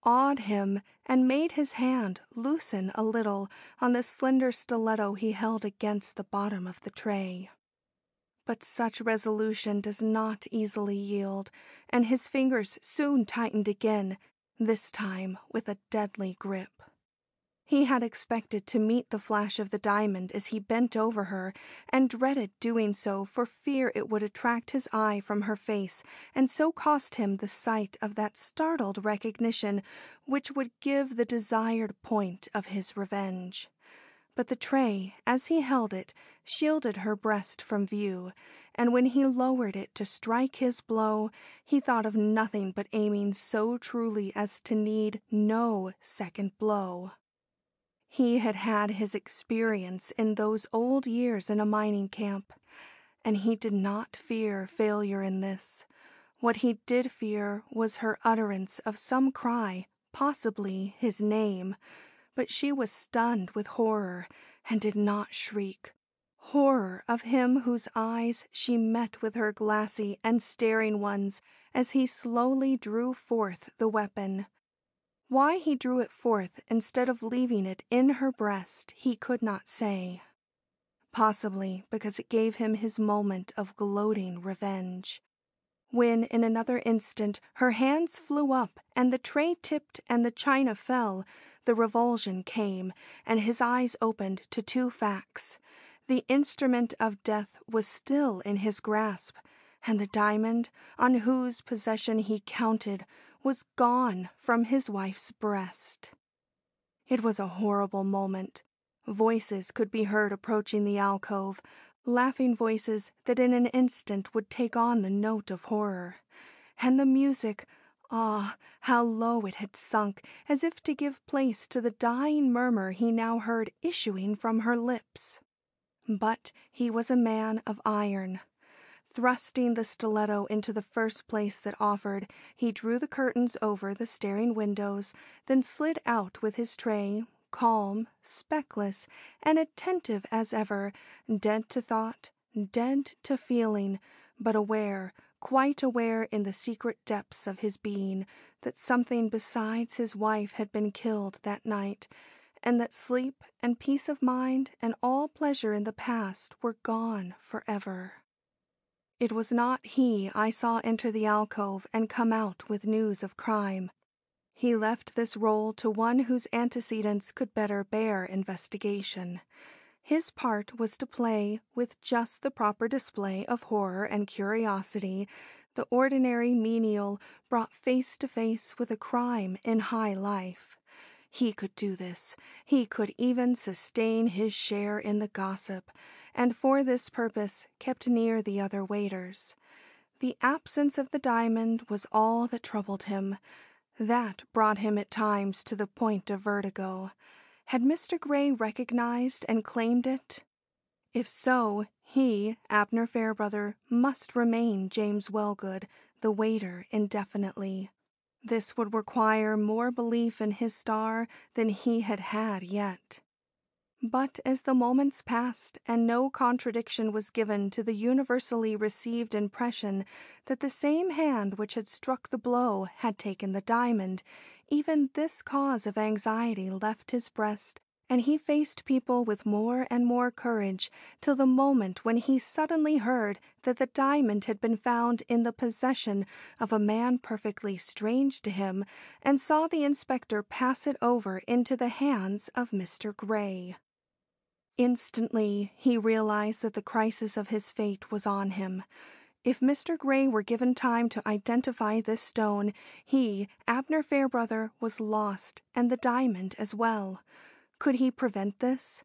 awed him and made his hand loosen a little on the slender stiletto he held against the bottom of the tray. But such resolution does not easily yield, and his fingers soon tightened again, this time with a deadly grip. He had expected to meet the flash of the diamond as he bent over her, and dreaded doing so for fear it would attract his eye from her face, and so cost him the sight of that startled recognition which would give the desired point of his revenge. But the tray, as he held it, shielded her breast from view, and when he lowered it to strike his blow, he thought of nothing but aiming so truly as to need no second blow. He had had his experience in those old years in a mining camp, and he did not fear failure in this. What he did fear was her utterance of some cry, possibly his name, but she was stunned with horror and did not shriek. Horror of him whose eyes she met with her glassy and staring ones as he slowly drew forth the weapon. Why he drew it forth instead of leaving it in her breast he could not say. Possibly because it gave him his moment of gloating revenge. When in another instant her hands flew up and the tray tipped and the china fell, the revulsion came, and his eyes opened to 2 facts. The instrument of death was still in his grasp, and the diamond, on whose possession he counted, was gone from his wife's breast. It was a horrible moment. Voices could be heard approaching the alcove, laughing voices that in an instant would take on the note of horror. And the music, ah, how low it had sunk, as if to give place to the dying murmur he now heard issuing from her lips. But he was a man of iron. Thrusting the stiletto into the first place that offered, he drew the curtains over the staring windows, then slid out with his tray, calm, speckless, and attentive as ever, dead to thought, dead to feeling, but aware, quite aware in the secret depths of his being, that something besides his wife had been killed that night, and that sleep and peace of mind and all pleasure in the past were gone forever. It was not he I saw enter the alcove and come out with news of crime. He left this role to one whose antecedents could better bear investigation. His part was to play, with just the proper display of horror and curiosity, the ordinary menial brought face to face with a crime in high life. He could do this. He could even sustain his share in the gossip, and for this purpose kept near the other waiters. The absence of the diamond was all that troubled him. That brought him at times to the point of vertigo. Had Mr. Gray recognized and claimed it? If so, he, Abner Fairbrother, must remain James Wellgood, the waiter, indefinitely. This would require more belief in his star than he had had yet. But as the moments passed and no contradiction was given to the universally received impression that the same hand which had struck the blow had taken the diamond, even this cause of anxiety left his breast, and he faced people with more and more courage till the moment when he suddenly heard that the diamond had been found in the possession of a man perfectly strange to him, and saw the inspector pass it over into the hands of Mr. Gray. Instantly he realized that the crisis of his fate was on him. If Mr. Gray were given time to identify this stone, he, Abner Fairbrother, was lost, and the diamond as well. Could he prevent this?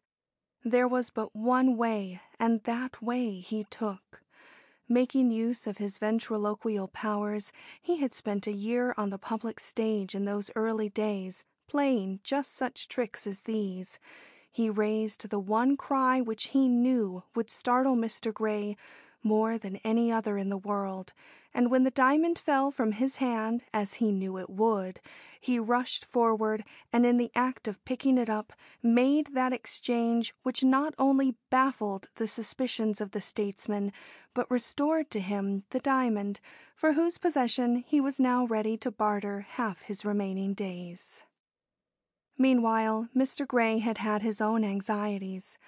There was but one way, and that way he took. Making use of his ventriloquial powers, he had spent a year on the public stage in those early days, playing just such tricks as these. He raised the one cry which he knew would startle Mr. Gray more than any other in the world, and when the diamond fell from his hand, as he knew it would, he rushed forward, and in the act of picking it up, made that exchange which not only baffled the suspicions of the statesman, but restored to him the diamond, for whose possession he was now ready to barter half his remaining days. Meanwhile, Mr. Gray had had his own anxieties.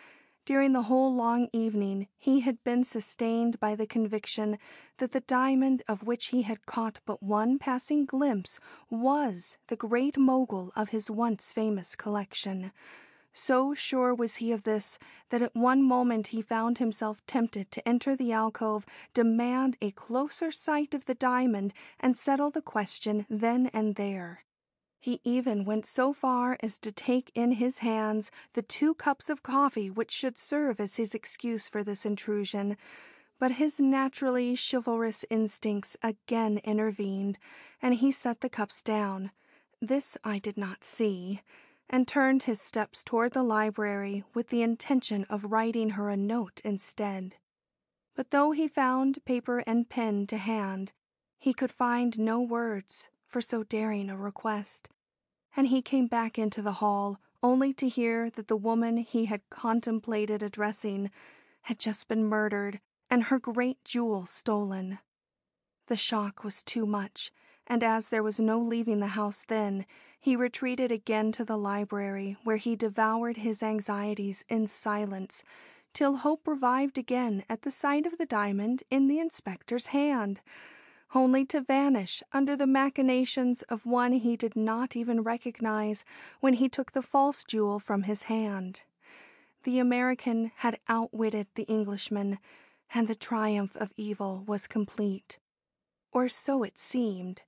During the whole long evening he had been sustained by the conviction that the diamond of which he had caught but one passing glimpse was the great mogul of his once famous collection. So sure was he of this that at one moment he found himself tempted to enter the alcove, demand a closer sight of the diamond, and settle the question then and there. He even went so far as to take in his hands the 2 cups of coffee which should serve as his excuse for this intrusion, but his naturally chivalrous instincts again intervened, and he set the cups down. This I did not see, and turned his steps toward the library with the intention of writing her a note instead. But though he found paper and pen to hand, he could find no words for so daring a request, and he came back into the hall only to hear that the woman he had contemplated addressing had just been murdered and her great jewel stolen. The shock was too much, and as there was no leaving the house then, he retreated again to the library, where he devoured his anxieties in silence, till hope revived again at the sight of the diamond in the inspector's hand, only to vanish under the machinations of one he did not even recognize when he took the false jewel from his hand. The American had outwitted the Englishman, and the triumph of evil was complete. Or so it seemed.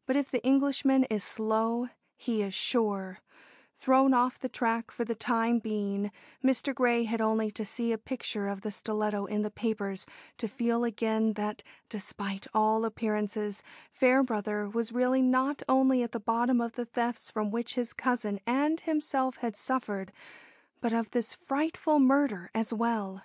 But if the Englishman is slow, he is sure. Thrown off the track for the time being, Mr. Gray had only to see a picture of the stiletto in the papers to feel again that, despite all appearances, Fairbrother was really not only at the bottom of the thefts from which his cousin and himself had suffered, but of this frightful murder as well.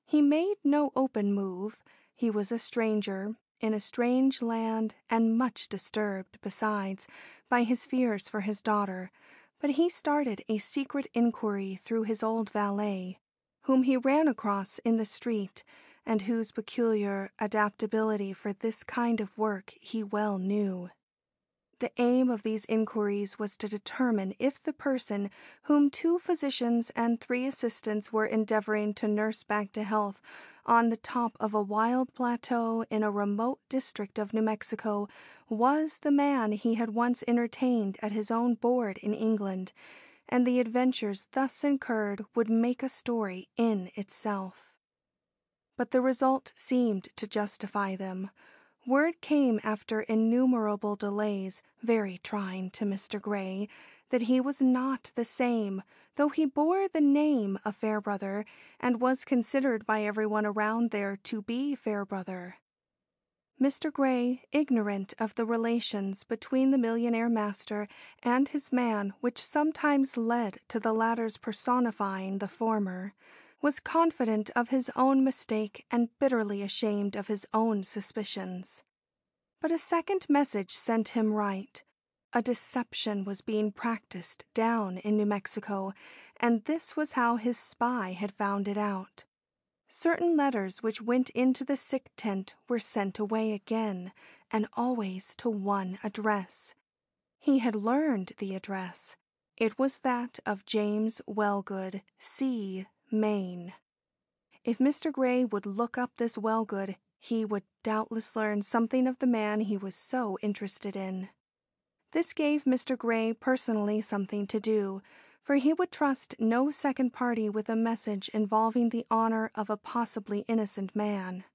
He made no open move. He was a stranger, in a strange land, and much disturbed, besides, by his fears for his daughter, but he started a secret inquiry through his old valet, whom he ran across in the street, and whose peculiar adaptability for this kind of work he well knew. The aim of these inquiries was to determine if the person whom 2 physicians and 3 assistants were endeavoring to nurse back to health on the top of a wild plateau in a remote district of New Mexico was the man he had once entertained at his own board in England, and the adventures thus incurred would make a story in itself. But the result seemed to justify them. Word came after innumerable delays, very trying to Mr. Gray, that he was not the same, though he bore the name of Fairbrother, and was considered by everyone around there to be Fairbrother. Mr. Gray, ignorant of the relations between the millionaire master and his man which sometimes led to the latter's personifying the former, was confident of his own mistake and bitterly ashamed of his own suspicions. But a second message sent him right. A deception was being practiced down in New Mexico, and this was how his spy had found it out. Certain letters which went into the sick tent were sent away again, and always to one address. He had learned the address. It was that of James Wellgood, C., Maine. If Mr. Gray would look up this Wellgood, he would doubtless learn something of the man he was so interested in. This gave Mr. Gray personally something to do, for he would trust no second party with a message involving the honor of a possibly innocent man.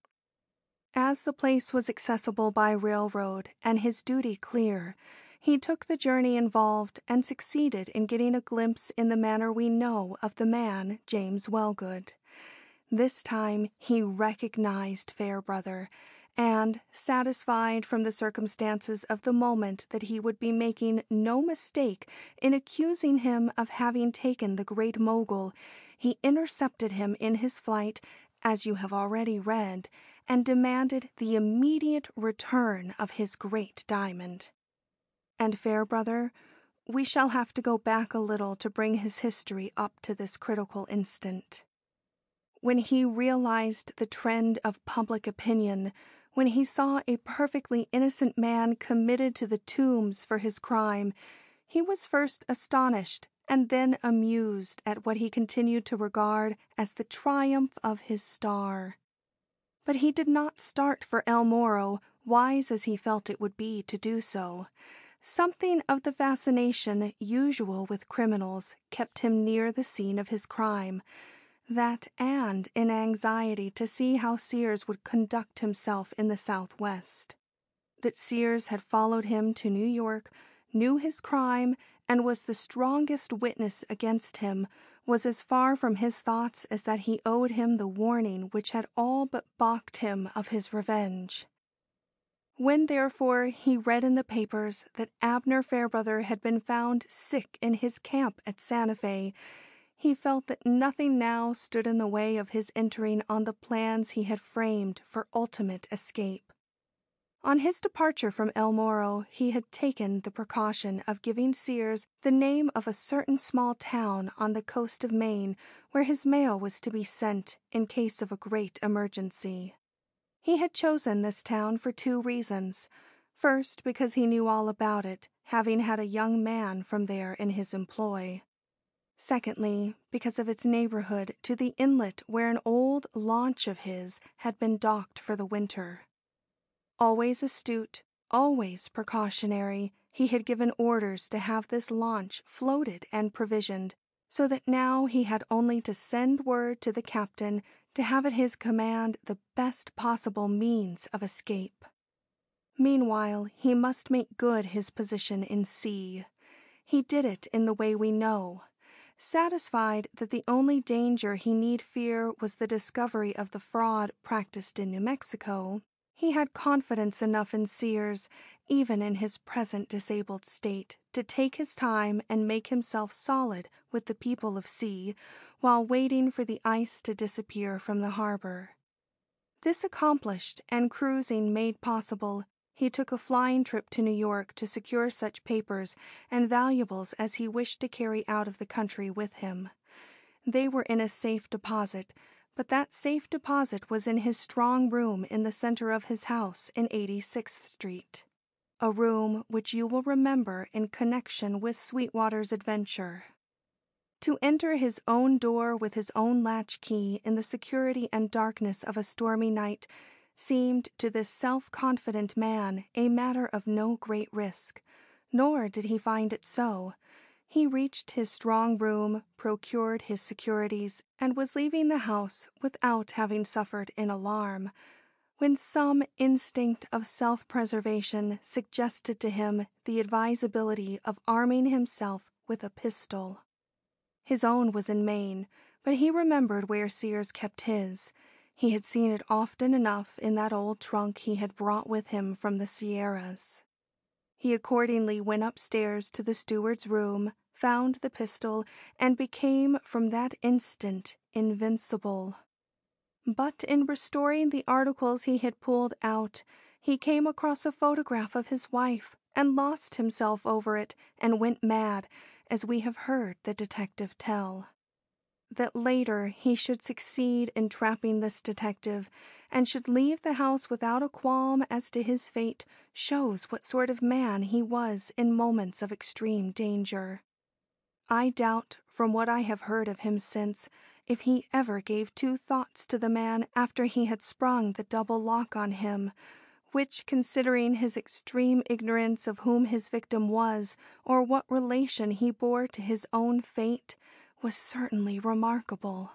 As the place was accessible by railroad and his duty clear, he took the journey involved and succeeded in getting a glimpse in the manner we know of the man, James Wellgood. This time he recognized Fairbrother, and, satisfied from the circumstances of the moment that he would be making no mistake in accusing him of having taken the great Mogul, he intercepted him in his flight, as you have already read, and demanded the immediate return of his great diamond. And Fairbrother, we shall have to go back a little to bring his history up to this critical instant. When he realized the trend of public opinion, when he saw a perfectly innocent man committed to the tombs for his crime, he was first astonished and then amused at what he continued to regard as the triumph of his star. But he did not start for El Moro, wise as he felt it would be to do so. Something of the fascination usual with criminals kept him near the scene of his crime. That and in anxiety to see how SEARS would conduct himself in the Southwest. That SEARS had followed him to New York, knew his crime, and was the strongest witness against him, was as far from his thoughts as that he owed him the warning which had all but balked him of his revenge. When, therefore, he read in the papers that Abner Fairbrother had been found sick in his camp at Santa Fe, he felt that nothing now stood in the way of his entering on the plans he had framed for ultimate escape. On his departure from El Moro, he had taken the precaution of giving SEARS the name of a certain small town on the coast of Maine where his mail was to be sent in case of a great emergency. He had chosen this town for 2 reasons. First, because he knew all about it, having had a young man from there in his employ. Secondly, because of its neighborhood to the inlet where an old launch of his had been docked for the winter. Always astute, always precautionary, he had given orders to have this launch floated and provisioned, so that now he had only to send word to the captain to have at his command the best possible means of escape. Meanwhile, he must make good his position in C. He did it in the way we know. Satisfied that the only danger he need fear was the discovery of the fraud practiced in New Mexico, he had confidence enough in SEARS, even in his present disabled state, to take his time and make himself solid with the people of C while waiting for the ice to disappear from the harbor. This accomplished and cruising made possible, he took a flying trip to New York to secure such papers and valuables as he wished to carry out of the country with him. They were in a safe deposit, but that safe deposit was in his strong room in the center of his house in 86th Street, a room which you will remember in connection with Sweetwater's adventure. To enter his own door with his own latch key in the security and darkness of a stormy night seemed to this self-confident man a matter of no great risk, nor did he find it so. He reached his strong room, procured his securities, and was leaving the house without having suffered an alarm, when some instinct of self-preservation suggested to him the advisability of arming himself with a pistol. His own was in Maine, but he remembered where SEARS kept his. He had seen it often enough in that old trunk he had brought with him from the Sierras. He accordingly went upstairs to the steward's room, found the pistol, and became from that instant invincible. But in restoring the articles he had pulled out, he came across a photograph of his wife and lost himself over it and went mad, as we have heard the detective tell. That later he should succeed in trapping this detective and should leave the house without a qualm as to his fate shows what sort of man he was in moments of extreme danger. I doubt, from what I have heard of him since, if he ever gave two thoughts to the man after he had sprung the double lock on him, which, considering his extreme ignorance of whom his victim was or what relation he bore to his own fate, was certainly remarkable.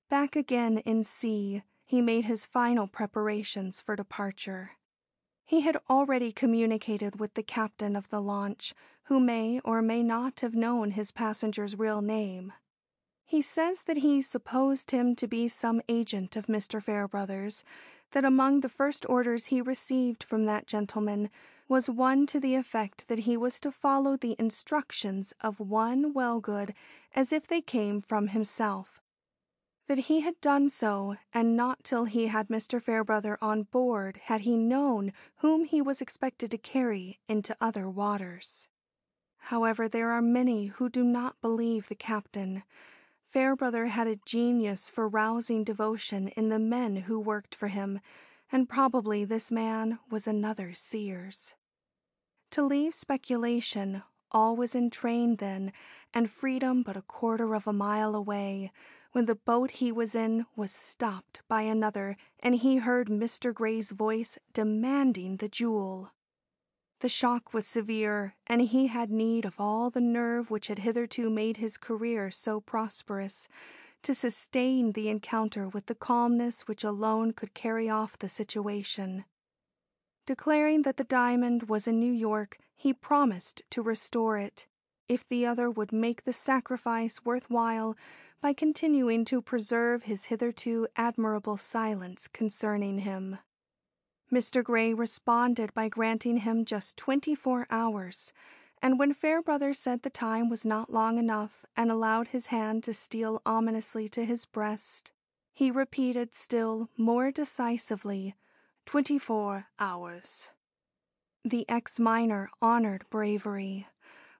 Back again in C, he made his final preparations for departure. He had already communicated with the captain of the launch, who may or may not have known his passenger's real name. He says that he supposed him to be some agent of Mr. Fairbrother's, that among the first orders he received from that gentleman was one to the effect that he was to follow the instructions of one Wellgood as if they came from himself. That he had done so, and not till he had Mr. Fairbrother on board had he known whom he was expected to carry into other waters. However, there are many who do not believe the captain. Fairbrother had a genius for rousing devotion in the men who worked for him, and probably this man was another SEARS. To leave speculation, all was in train then, and freedom but a quarter of a mile away, when the boat he was in was stopped by another, and he heard Mr. Gray's voice demanding the jewel. The shock was severe, and he had need of all the nerve which had hitherto made his career so prosperous, to sustain the encounter with the calmness which alone could carry off the situation. Declaring that the diamond was in New York, he promised to restore it, if the other would make the sacrifice worth while by continuing to preserve his hitherto admirable silence concerning him. Mr. Gray responded by granting him just 24 hours, and when Fairbrother said the time was not long enough and allowed his hand to steal ominously to his breast, he repeated still more decisively, 24 hours. The ex-miner honored bravery.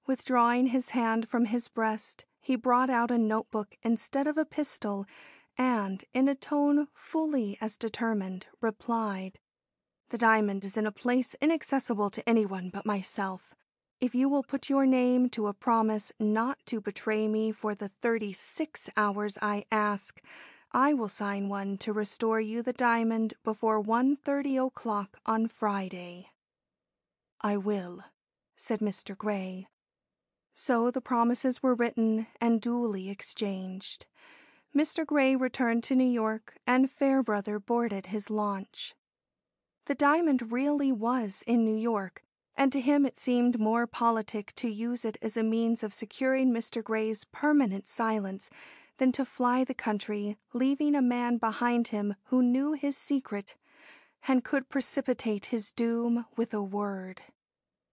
Withdrawing his hand from his breast, he brought out a notebook instead of a pistol, and, in a tone fully as determined, replied, "The diamond is in a place inaccessible to anyone but myself. If you will put your name to a promise not to betray me for the 36 hours I ask, I will sign one to restore you the diamond before 1:30 o'clock on Friday." "I will," said Mr. Gray. So the promises were written and duly exchanged. Mr. Gray returned to New York, and Fairbrother boarded his launch. The diamond really was in New York, and to him it seemed more politic to use it as a means of securing Mr. Gray's permanent silence than to fly the country, leaving a man behind him who knew his secret and could precipitate his doom with a word.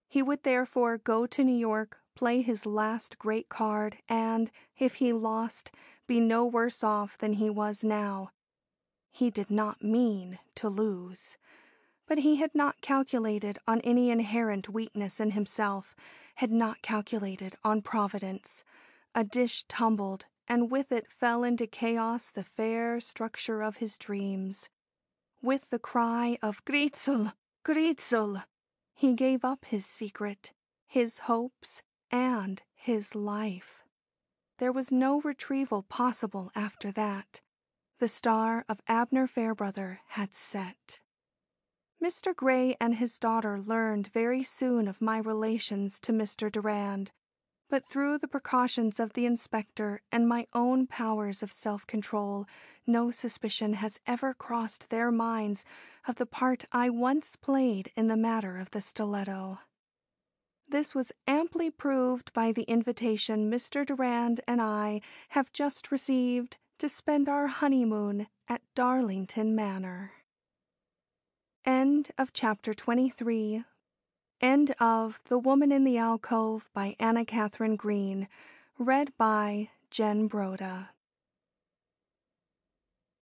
He would therefore go to New York, play his last great card, and, if he lost, be no worse off than he was now. He did not mean to lose, but he had not calculated on any inherent weakness in himself, had not calculated on Providence. A dish tumbled, and with it fell into chaos the fair structure of his dreams. With the cry of "GRIZEL! GRIZEL!" he gave up his secret, his hopes, and his life. There was no retrieval possible after that. The star of Abner Fairbrother had set. Mr. Gray and his daughter learned very soon of my relations to Mr. Durand, but through the precautions of the inspector and my own powers of self-control, no suspicion has ever crossed their minds of the part I once played in the matter of the stiletto. This was amply proved by the invitation Mr. Durand and I have just received to spend our honeymoon at Darlington Manor. End of Chapter 23. End of The Woman in the Alcove by Katherine Green. Read by Jenn Broda.